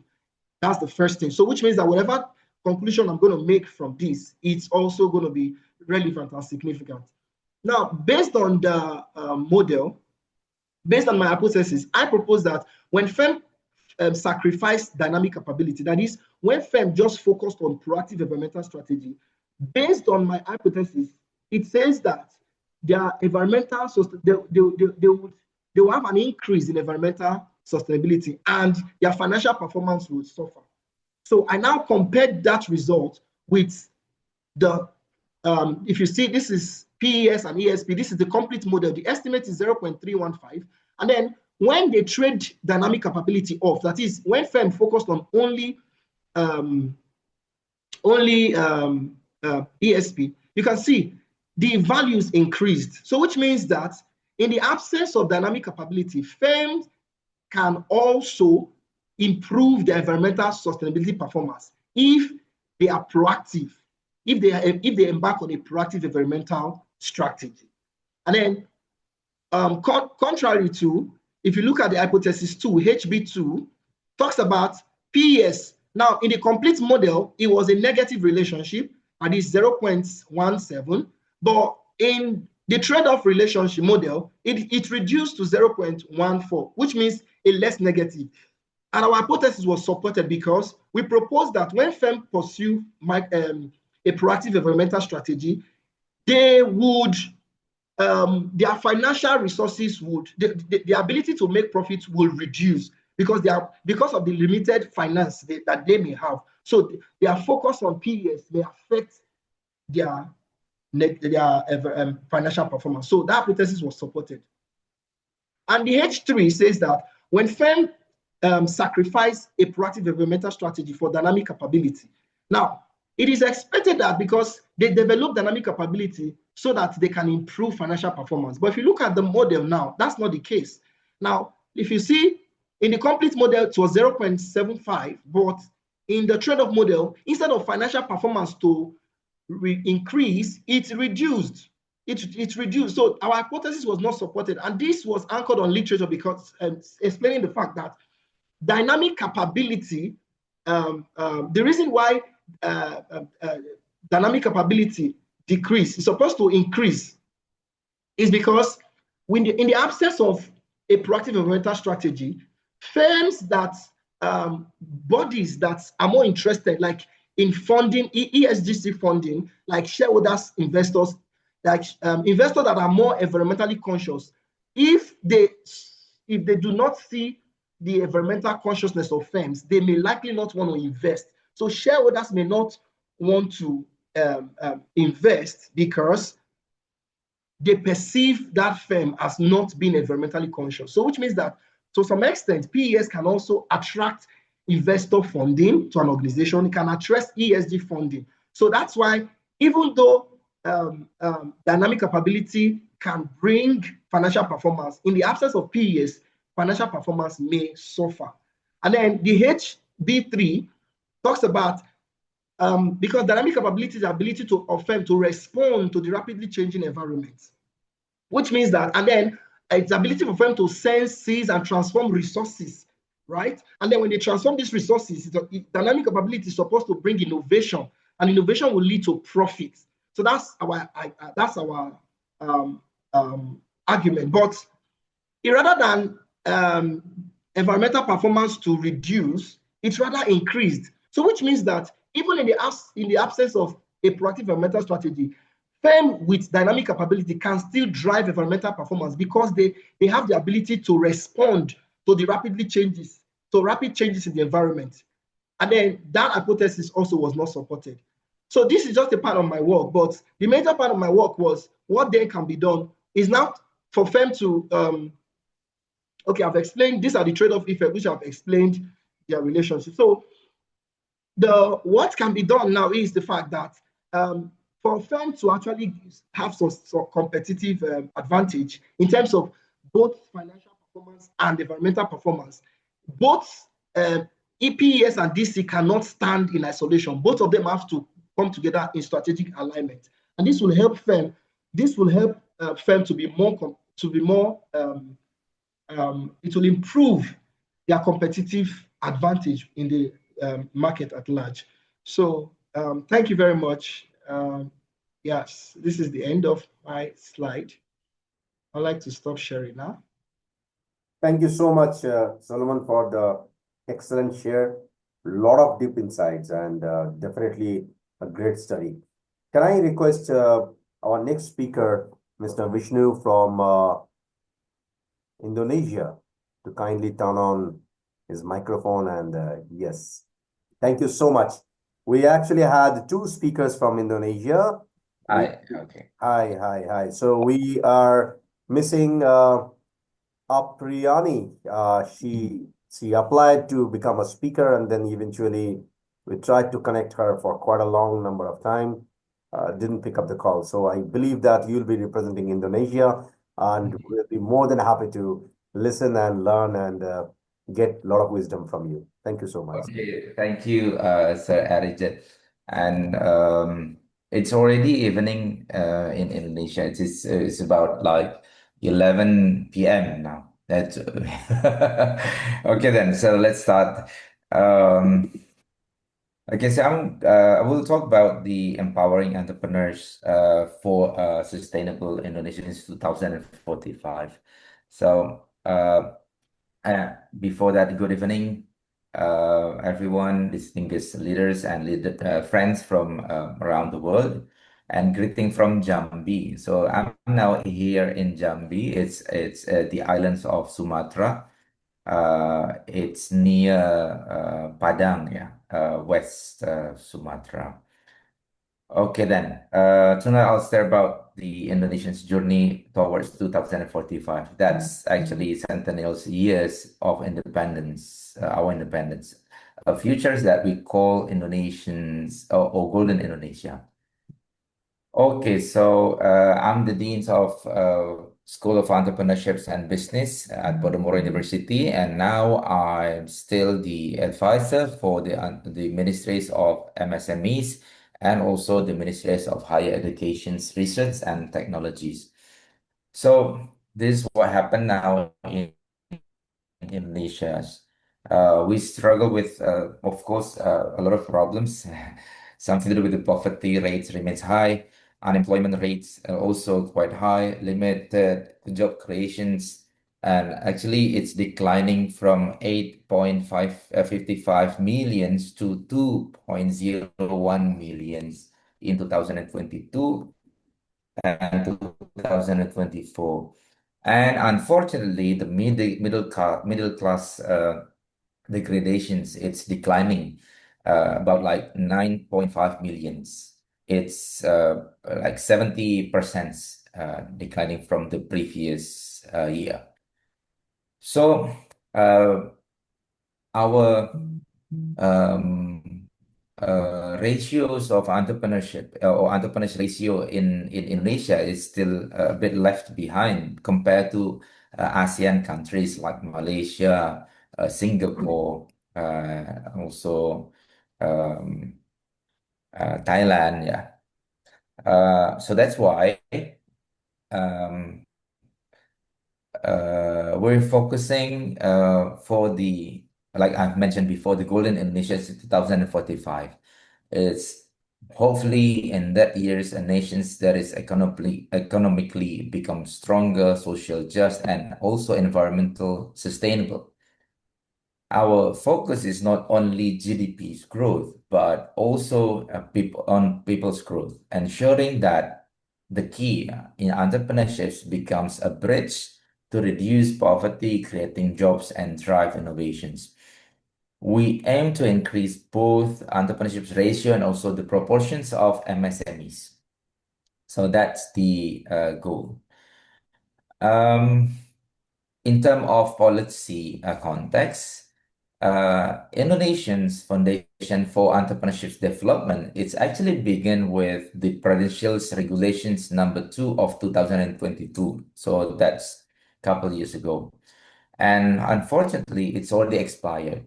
That's the first thing. So which means that whatever conclusion I'm going to make from this, it's also going to be relevant and significant. Now, based on the model, based on my hypothesis, I propose that when firm sacrifice dynamic capability, that is, when firm just focused on proactive environmental strategy, based on my hypothesis, it says that their environmental, they will have an increase in environmental sustainability and their financial performance will suffer. So I now compared that result with the, if you see, this is PES and ESP, this is the complete model. The estimate is 0.315. And then when they trade dynamic capability off, that is, when firm focused on only ESP, you can see the values increased. So which means that in the absence of dynamic capability, firms can also improve their environmental sustainability performance if they are proactive, if they embark on a proactive environmental strategy. And then contrary to, if you look at the hypothesis 2, HB2 talks about PES. Now, in the complete model, it was a negative relationship, and it's 0.17. But in the trade-off relationship model, it reduced to 0.14, which means a less negative. And our hypothesis was supported because we proposed that when firms pursue a proactive environmental strategy, they would, their financial resources would, the ability to make profits will reduce because of the limited finance that they may have. So their focus on PES may affect their financial performance. So that hypothesis was supported. And the H3 says that when firms sacrifice a proactive environmental strategy for dynamic capability, now it is expected that because they develop dynamic capability so that they can improve financial performance. But if you look at the model now, that's not the case. Now, if you see in the complete model, it was 0.75, but in the trade-off model, instead of financial performance to increase, it reduced. It reduced. So our hypothesis was not supported. And this was anchored on literature because explaining the fact that dynamic capability, the reason why dynamic capability decrease is supposed to increase is because in the absence of a proactive environmental strategy, firms that, bodies that are more interested, like in funding, ESGC funding, like shareholders, investors, like investors that are more environmentally conscious, if they do not see the environmental consciousness of firms, they may likely not want to invest. So shareholders may not want to invest because they perceive that firm as not being environmentally conscious. So which means that to some extent, PES can also attract investor funding to an organization. It can attract ESG funding. So that's why even though dynamic capability can bring financial performance, in the absence of PES, financial performance may suffer. And then the HB3 talks about because dynamic capability is the ability of firm to respond to the rapidly changing environment, which means that, and then it's the ability for firm to sense, seize, and transform resources, right? And then when they transform these resources, dynamic capability is supposed to bring innovation, and innovation will lead to profit. So that's our argument. But rather than environmental performance to reduce, it rather increased. So which means that even in the absence of a proactive environmental strategy, firms with dynamic capability can still drive environmental performance because they have the ability to respond to the rapid changes in the environment. And then that hypothesis also was not supported. So this is just a part of my work, but the major part of my work was what then can be done is now for firms to, okay, I've explained, these are the trade-off effects, which I've explained their relationship. So what can be done now is the fact that for firms to actually have some competitive advantage in terms of both financial performance and environmental performance, both EPES and DC cannot stand in isolation. Both of them have to come together in strategic alignment, and this will help firm. This will help firm to be more. It will improve their competitive advantage in the market at large. So thank you very much. Yes, this is the end of my slide. I'd like to stop sharing now. Thank you so much, Solomon, for the excellent share. A lot of deep insights and definitely a great study. Can I request our next speaker, Mr. Vishnu from Indonesia, to kindly turn on his microphone? And yes, thank you so much. We actually had two speakers from Indonesia. Hi, okay. Hi. So we are missing Apriyani. She applied to become a speaker, and then eventually we tried to connect her for quite a long number of time. Didn't pick up the call. So I believe that you'll be representing Indonesia, and we'll be more than happy to listen and learn and get a lot of wisdom from you. Thank you so much. Okay, thank you, Sir Arijit. And it's already evening in Indonesia. It's about like 11 p.m. now. That's okay then. So let's start. Okay, so I will talk about the empowering entrepreneurs for sustainable Indonesia in 2045. So before that, good evening, everyone, distinguished leaders and friends from around the world, and greeting from Jambi. So I'm now here in Jambi. It's the islands of Sumatra. It's near Padang, West Sumatra. Okay, then. Tonight I'll share about the Indonesian's journey towards 2045. That's actually centennial years of independence, our independence, futures that we call Indonesians or Golden Indonesia. Okay, so I'm the Dean of School of Entrepreneurships and Business at Podomoro University, and now I'm still the advisor for the Ministries of MSMEs and also the Ministries of Higher Education's Research and Technologies. So this is what happened now in Indonesia. We struggle with, of course, a lot of problems. Something to do with the poverty rates remains high. Unemployment rates are also quite high, limited job creations, and actually it's declining from 8.55 millions to 2.01 millions in 2022 and 2024. And unfortunately, the middle class degradations, it's declining about like 9.5 millions. It's like 70% declining from the previous year. So our ratios of entrepreneurship or entrepreneurship ratio in Indonesia is still a bit left behind compared to ASEAN countries like Malaysia, Singapore, also Thailand, so that's why we're focusing for the, like I've mentioned before, the Golden Indonesia 2045. It's hopefully in that years a nations that is economically become stronger, social just, and also environmental sustainable. our focus is not only GDP's growth, but also people's growth, ensuring that the key in entrepreneurship becomes a bridge to reduce poverty, creating jobs, and drive innovations. We aim to increase both entrepreneurship ratio and also the proportions of MSMEs. So that's the goal. In terms of policy context, Indonesia's Foundation for Entrepreneurship Development, it's actually began with the Prudential Regulations number 2 of 2022. So that's a couple years ago. And unfortunately, it's already expired.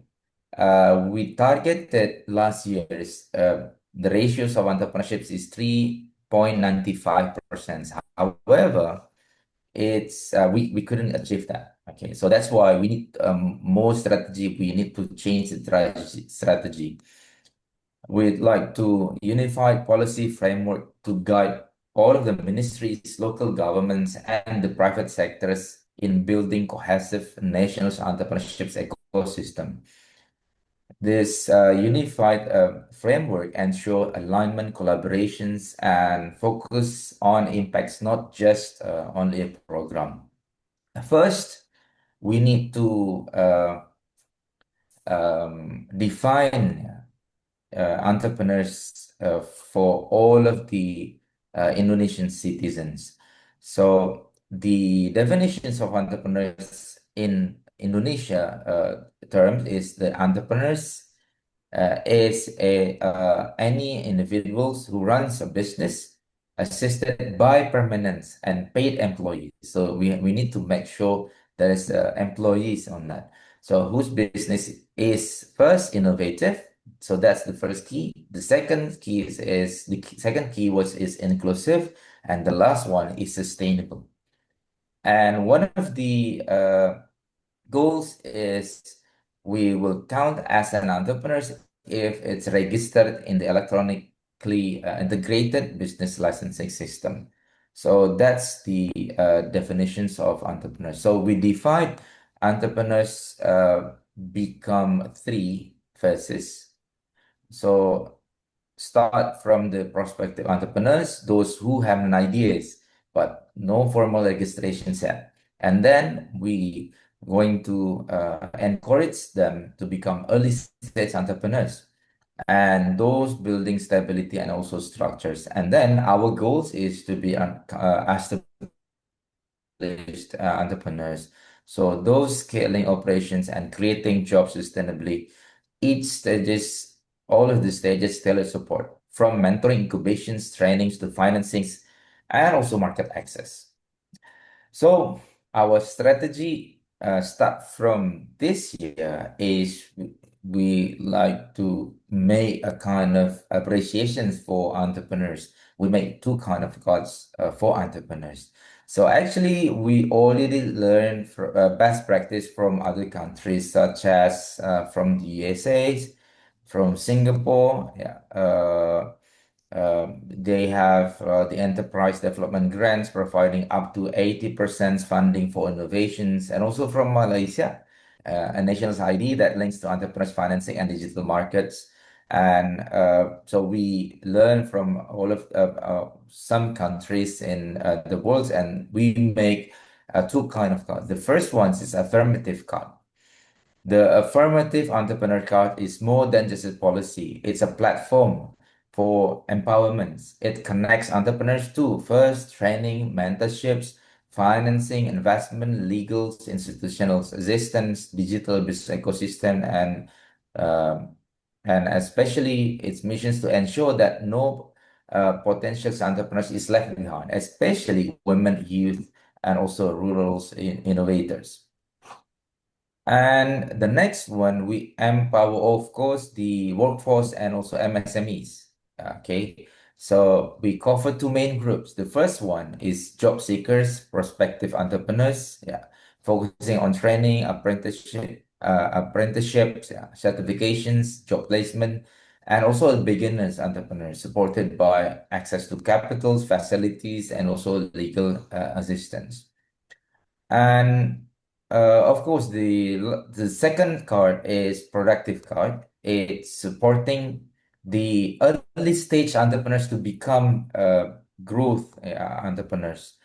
We targeted last year's the ratios of entrepreneurships is 3.95%. However, it's we couldn't achieve that. Okay, so that's why we need more strategy. We need to change the strategy. We'd like to unify policy framework to guide all of the ministries, local governments, and the private sectors in building cohesive national entrepreneurship ecosystem. This unified framework ensure alignment, collaborations, and focus on impacts, not just only a program. First, we need to define entrepreneurs for all of the Indonesian citizens. So the definitions of entrepreneurs in Indonesia terms is the entrepreneurs is any individuals who runs a business assisted by permanent and paid employees. So we need to make sure there is employees on that. So whose business is first innovative. So that's the first key. The second key is the second keyword is inclusive, and the last one is sustainable. And one of the goals is we will count as an entrepreneur if it's registered in the electronically integrated business licensing system. So that's the definitions of entrepreneurs. So we define entrepreneurs become three phases. So start from the prospective entrepreneurs, those who have an ideas but no formal registration set, and then we going to encourage them to become early stage entrepreneurs, and those building stability and also structures. And then our goals is to be established entrepreneurs. So those scaling operations and creating jobs sustainably, each stages. All of the stages tailored support from mentoring, incubations, trainings to financings, and also market access. So our strategy start from this year is we like to make a kind of appreciations for entrepreneurs. We make two kind of cards for entrepreneurs. So actually, we already learned best practice from other countries, such as from the USA, from Singapore. They have the enterprise development grants providing up to 80% funding for innovations, and also from Malaysia, a national ID that links to entrepreneurs financing and digital markets. And so we learn from all of some countries in the world, and we make two kind of cards. The first one is affirmative card. The affirmative entrepreneur card is more than just a policy. It's a platform for empowerment. It connects entrepreneurs to first training, mentorships, financing, investment, legal, institutional assistance, digital business ecosystem, and especially its missions to ensure that no potential entrepreneurs is left behind, especially women, youth, and also rural innovators. And the next one, we empower, of course, the workforce and also MSMEs. Okay, so we cover two main groups. The first one is job seekers, prospective entrepreneurs, focusing on training, apprenticeships, certifications, job placement, and also beginners entrepreneurs, supported by access to capitals, facilities, and also legal assistance. And Of course, the second card is productive card. It's supporting the early stage entrepreneurs to become growth entrepreneurs.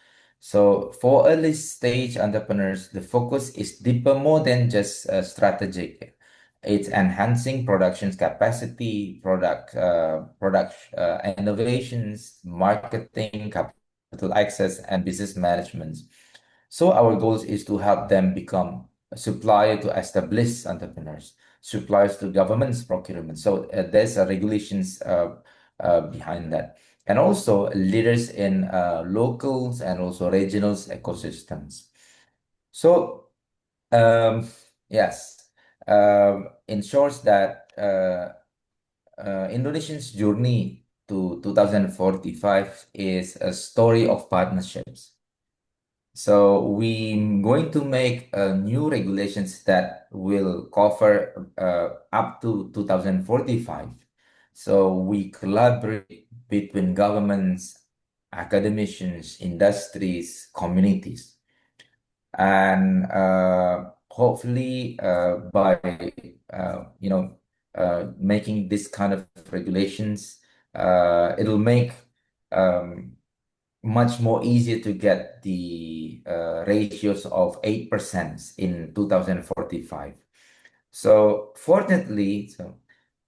So for early stage entrepreneurs, the focus is deeper more than just strategic. It's enhancing production capacity, product innovations, marketing, capital access, and business management. So our goals is to help them become a supplier to established entrepreneurs, suppliers to government's procurement. So there's regulations behind that, and also leaders in locals and also regional ecosystems. So yes, ensures that Indonesia's journey to 2045 is a story of partnerships. So we're going to make new regulations that will cover up to 2045. So we collaborate between governments, academicians, industries, communities, and hopefully by making this kind of regulations, it'll make much more easier to get the ratios of 8% in 2045. So fortunately,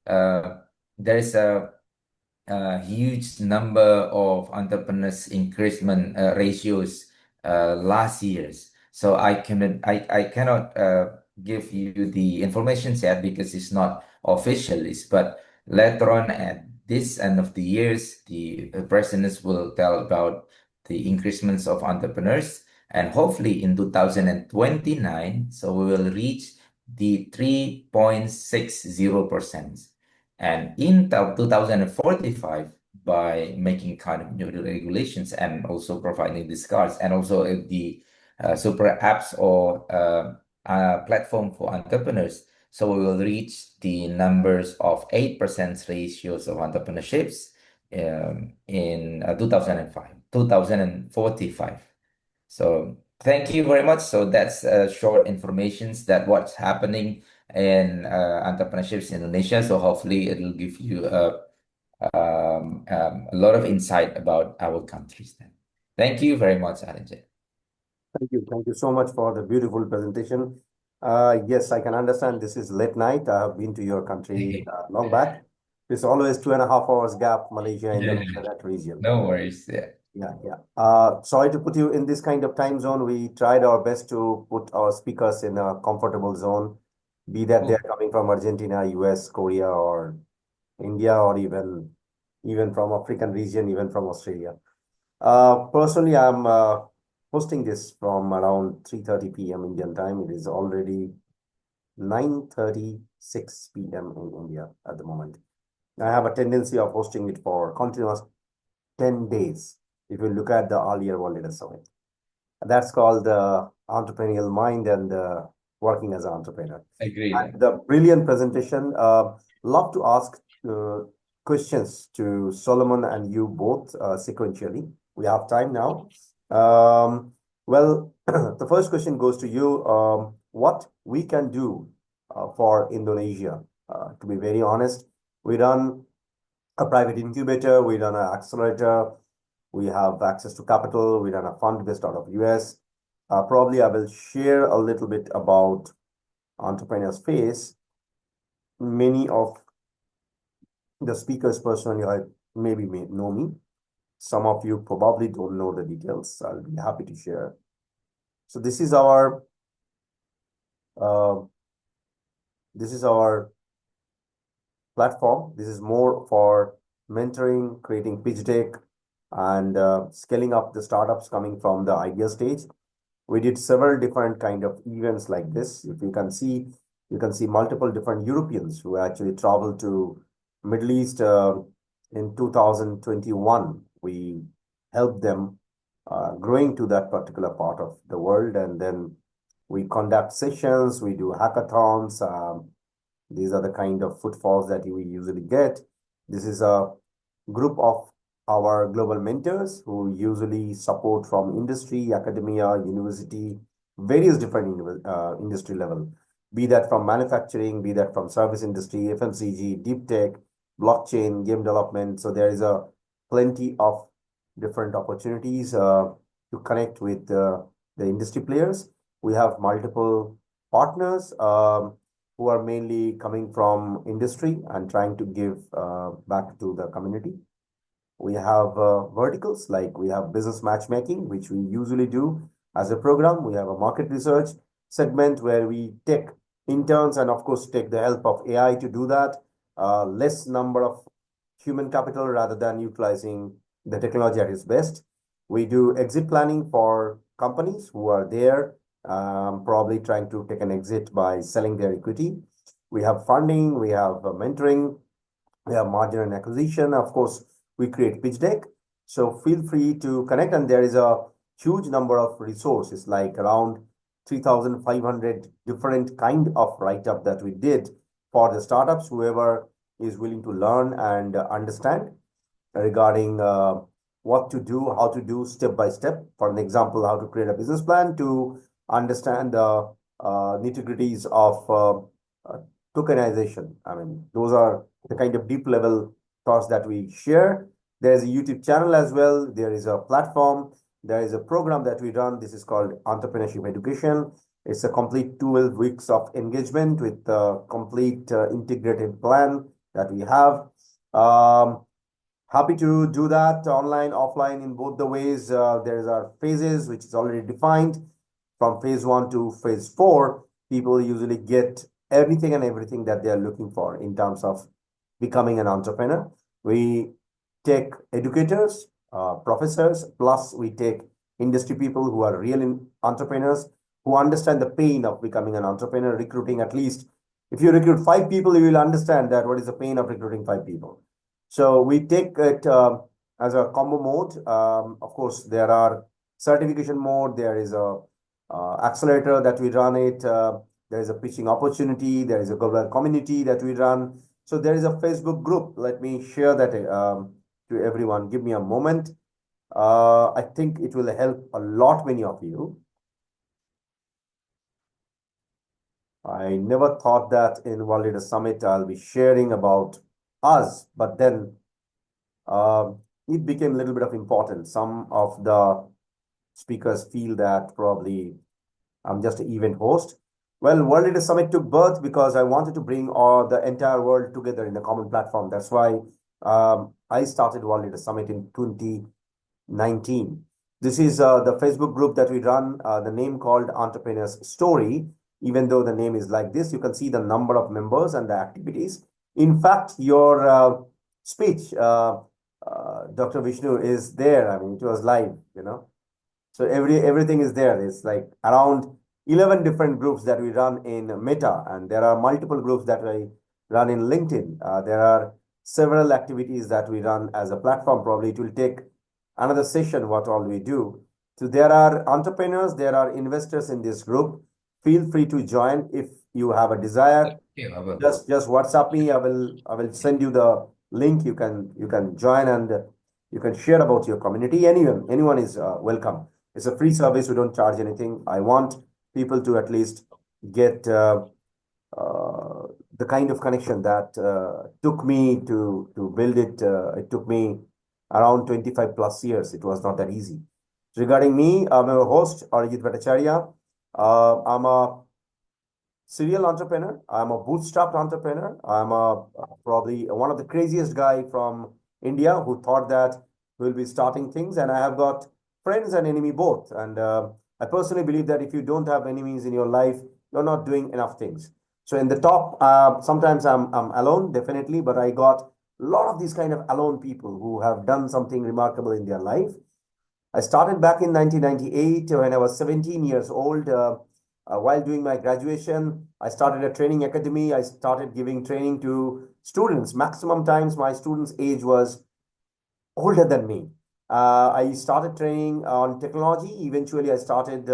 there is a huge number of entrepreneurs increasement ratios last years. So I cannot give you the information yet because it's not official. But later on at this end of the years, the presidents will tell about the increasements of entrepreneurs, and hopefully in 2029, so we will reach the 3.60%. And in 2045, by making kind of new regulations and also providing these cards, and also the super apps or platform for entrepreneurs, so we will reach the numbers of 8% ratios of entrepreneurships in 2045. So thank you very much. So that's short informations that what's happening in entrepreneurships in Indonesia. So hopefully it will give you a lot of insight about our countries then. Thank you very much, Arjun. Thank you. Thank you so much for the beautiful presentation. Yes, I can understand this is late night. I have been to your country long back. It's always 2.5 hours gap, Malaysia, Indonesia, that region. No worries. Yeah. Sorry to put you in this kind of time zone. We tried our best to put our speakers in a comfortable zone, be that they're coming from Argentina, US, Korea, or India, or even from African region, even from Australia. Personally, I'm hosting this from around 3:30 p.m. Indian time. It is already 9:36 p.m. in India at the moment. I have a tendency of hosting it for continuous 10 days. If you look at the earlier World Leaders Summit, that's called the entrepreneurial mind and working as an entrepreneur. Agreed. And the brilliant presentation. Love to ask questions to Solomon and you both sequentially. We have time now. Well, the first question goes to you. What we can do for Indonesia? To be very honest, we run a private incubator, we run an accelerator, we have access to capital, we run a fund based out of US. Probably I will share a little bit about entrepreneur space. Many of the speakers personally maybe may know me. Some of you probably don't know the details. I'll be happy to share. So this is our platform. This is more for mentoring, creating pitch deck, and scaling up the startups coming from the idea stage. We did several different kind of events like this. If you can see multiple different Europeans who actually traveled to Middle East in 2021. We helped them growing to that particular part of the world, and then we conduct sessions, we do hackathons. These are the kind of footfalls that we usually get. This is a group of our global mentors who usually support from industry, academia, university, various different industry level, be that from manufacturing, be that from service industry, FMCG, deep tech, blockchain, game development. So there is a plenty of different opportunities to connect with the industry players. We have multiple partners who are mainly coming from industry and trying to give back to the community. We have verticals, like we have business matchmaking, which we usually do as a program. We have a market research segment where we take interns and, of course, take the help of AI to do that. Less number of human capital rather than utilizing the technology at its best. We do exit planning for companies who are there, probably trying to take an exit by selling their equity. We have funding, we have mentoring, we have margin and acquisition. Of course, we create pitch deck. So feel free to connect, and there is a huge number of resources, like around 3,500 different kind of write-up that we did for the startups, whoever is willing to learn and understand regarding what to do, how to do step by step. For an example, how to create a business plan, to understand the nitty-gritties of tokenization. I mean, those are the kind of deep level thoughts that we share. There's a YouTube channel as well. There is a platform. There is a program that we run. This is called Entrepreneurship Education. It's a complete 12 weeks of engagement with a complete integrated plan that we have. Happy to do that online, offline, in both the ways. There's our phases, which is already defined. From phase 1 to phase 4, people usually get everything and everything that they are looking for in terms of becoming an entrepreneur. We take educators, professors, plus we take industry people who are real entrepreneurs, who understand the pain of becoming an entrepreneur, recruiting at least. If you recruit 5 people, you will understand that what is the pain of recruiting 5 people. So we take it as a combo mode. Of course, there are certification mode. There is a accelerator that we run it. There is a pitching opportunity. There is a global community that we run. So there is a Facebook group. Let me share that to everyone. Give me a moment. I think it will help a lot, many of you. I never thought that in World Leader Summit I'll be sharing about us, but then it became a little bit of important. Some of the speakers feel that probably I'm just an event host. Well, World Leader Summit took birth because I wanted to bring all the entire world together in a common platform. That's why I started World Leader Summit in 2019. This is the Facebook group that we run, the name called Entrepreneur's Story. Even though the name is like this, you can see the number of members and the activities. In fact, your speech, Dr. Vishnu, is there. I mean, it was live, you know. So everything is there. It's like around 11 different groups that we run in Meta, and there are multiple groups that I run in LinkedIn. There are several activities that we run as a platform. Probably it will take another session what all we do. So there are entrepreneurs, there are investors in this group. Feel free to join if you have a desire. Just WhatsApp me. I will send you the link. You can join and you can share about your community. Anyone is welcome. It's a free service. We don't charge anything. I want people to at least get the kind of connection that took me to build it. It took me around 25 plus years. It was not that easy. Regarding me, I'm a host, Arijit Bhattacharya. I'm a serial entrepreneur. I'm a bootstrapped entrepreneur. I'm probably one of the craziest guy from India who thought that we'll be starting things, and I have got friends and enemy both. And I personally believe that if you don't have enemies in your life, you're not doing enough things. So in the top, sometimes I'm alone, definitely, but I got a lot of these kind of alone people who have done something remarkable in their life. I started back in 1998 when I was 17 years old. While doing my graduation, I started a training academy. I started giving training to students. Maximum times my students' age was older than me. I started training on technology. Eventually, I started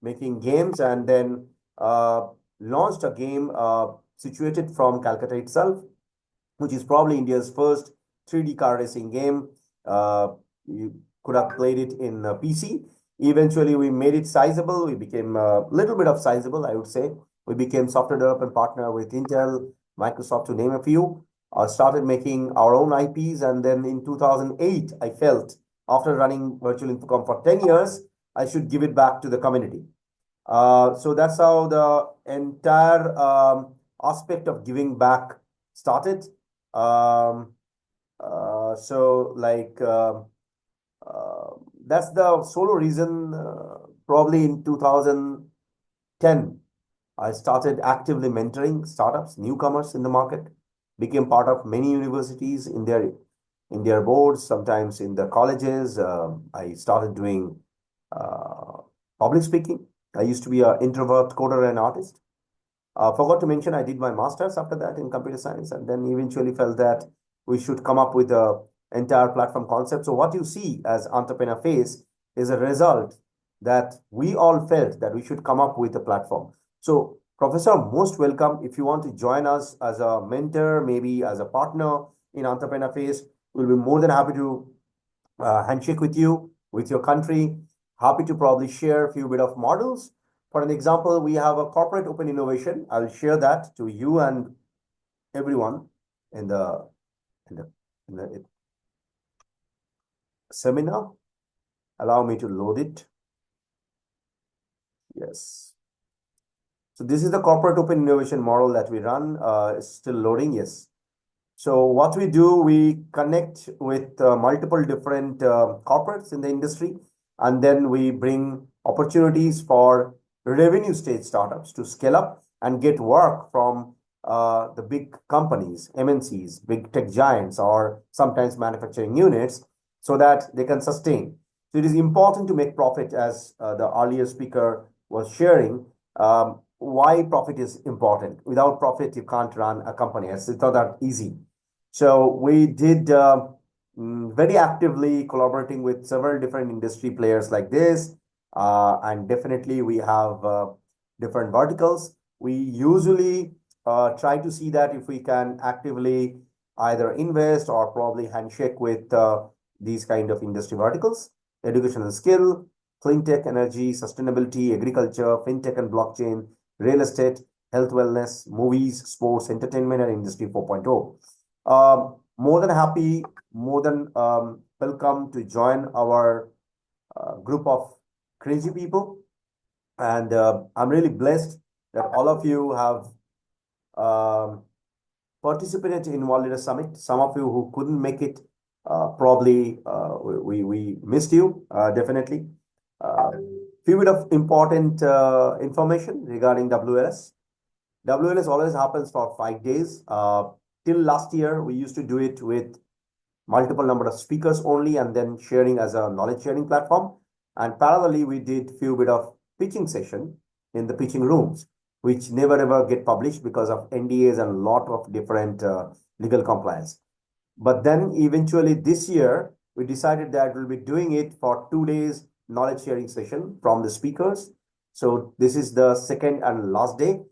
making games, and then launched a game situated from Calcutta itself, which is probably India's first 3D car racing game. You could have played it in PC. Eventually, we made it sizable. We became a little bit of sizable, I would say. We became software development partner with Intel, Microsoft, to name a few. Started making our own IPs. And then in 2008, I felt after running Virtual Infocom for 10 years, I should give it back to the community. So that's how the entire aspect of giving back started. So like that's the solo reason. Probably in 2010, I started actively mentoring startups, newcomers in the market, became part of many universities in their boards, sometimes in the colleges. I started doing public speaking. I used to be an introvert coder and artist. Forgot to mention I did my master's after that in computer science, and then eventually felt that we should come up with a entire platform concept. So what you see as Entrepreneur Phase is a result that we all felt that we should come up with a platform. So Professor, most welcome. If you want to join us as a mentor, maybe as a partner in Entrepreneur Phase, we'll be more than happy to handshake with you, with your country. Happy to probably share a few bit of models. For an example, we have a corporate open innovation. I'll share that to you and everyone in the seminar. Allow me to load it. Yes. So this is the corporate open innovation model that we run. It's still loading. Yes. So what we do, we connect with multiple different corporates in the industry, and then we bring opportunities for revenue stage startups to scale up and get work from the big companies, MNCs, big tech giants, or sometimes manufacturing units, so that they can sustain. So it is important to make profit, as the earlier speaker was sharing. Why profit is important. Without profit, you can't run a company. It's not that easy. So we did very actively collaborating with several different industry players like this. And definitely we have different verticals. We usually try to see that if we can actively either invest or probably handshake with these kind of industry verticals: education and skill, clean tech, energy, sustainability, agriculture, fintech and blockchain, real estate, health, wellness, movies, sports, entertainment, and industry 4.0. More than happy, more than welcome to join our group of crazy people. And I'm really blessed that all of you have participated in World Leader Summit. Some of you who couldn't make it, probably we missed you, definitely. Few bit of important information regarding WLS. WLS always happens for 5 days. Till last year, we used to do it with multiple number of speakers only, and then sharing as a knowledge sharing platform. And parallelly, we did few bit of pitching session in the pitching rooms, which never ever get published because of NDAs and a lot of different legal compliance. But then eventually this year, we decided that we'll be doing it for 2 days knowledge sharing session from the speakers. So this is the second and last day.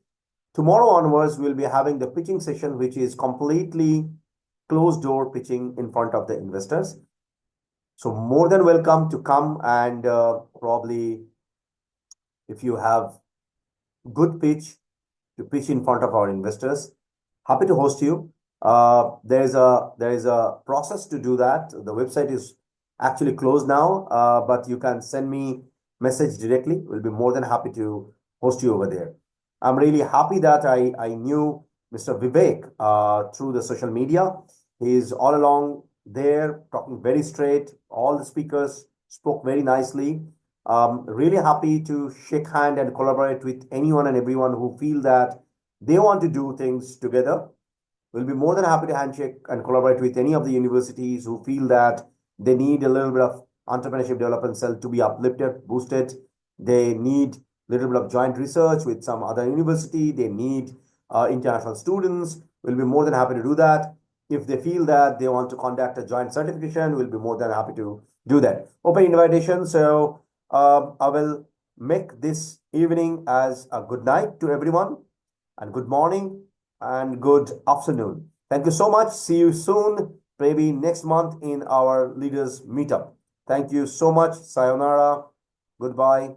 Tomorrow onwards, we'll be having the pitching session, which is completely closed door pitching in front of the investors. So more than welcome to come, and probably if you have good pitch to pitch in front of our investors, happy to host you. There is a process to do that. The website is actually closed now, but you can send me message directly. We'll be more than happy to host you over there. I'm really happy that I knew Mr. Vivek through the social media. He's all along there talking very straight. All the speakers spoke very nicely. Really happy to shake hand and collaborate with anyone and everyone who feel that they want to do things together. We'll be more than happy to handshake and collaborate with any of the universities who feel that they need a little bit of entrepreneurship development cell to be uplifted, boosted. They need a little bit of joint research with some other university. They need international students. We'll be more than happy to do that. If they feel that they want to conduct a joint certification, we'll be more than happy to do that. Open invitation. So I will make this evening as a good night to everyone, and good morning and good afternoon. Thank you so much. See you soon, maybe next month in our leaders meetup. Thank you so much. Sayonara. Good Goodbye.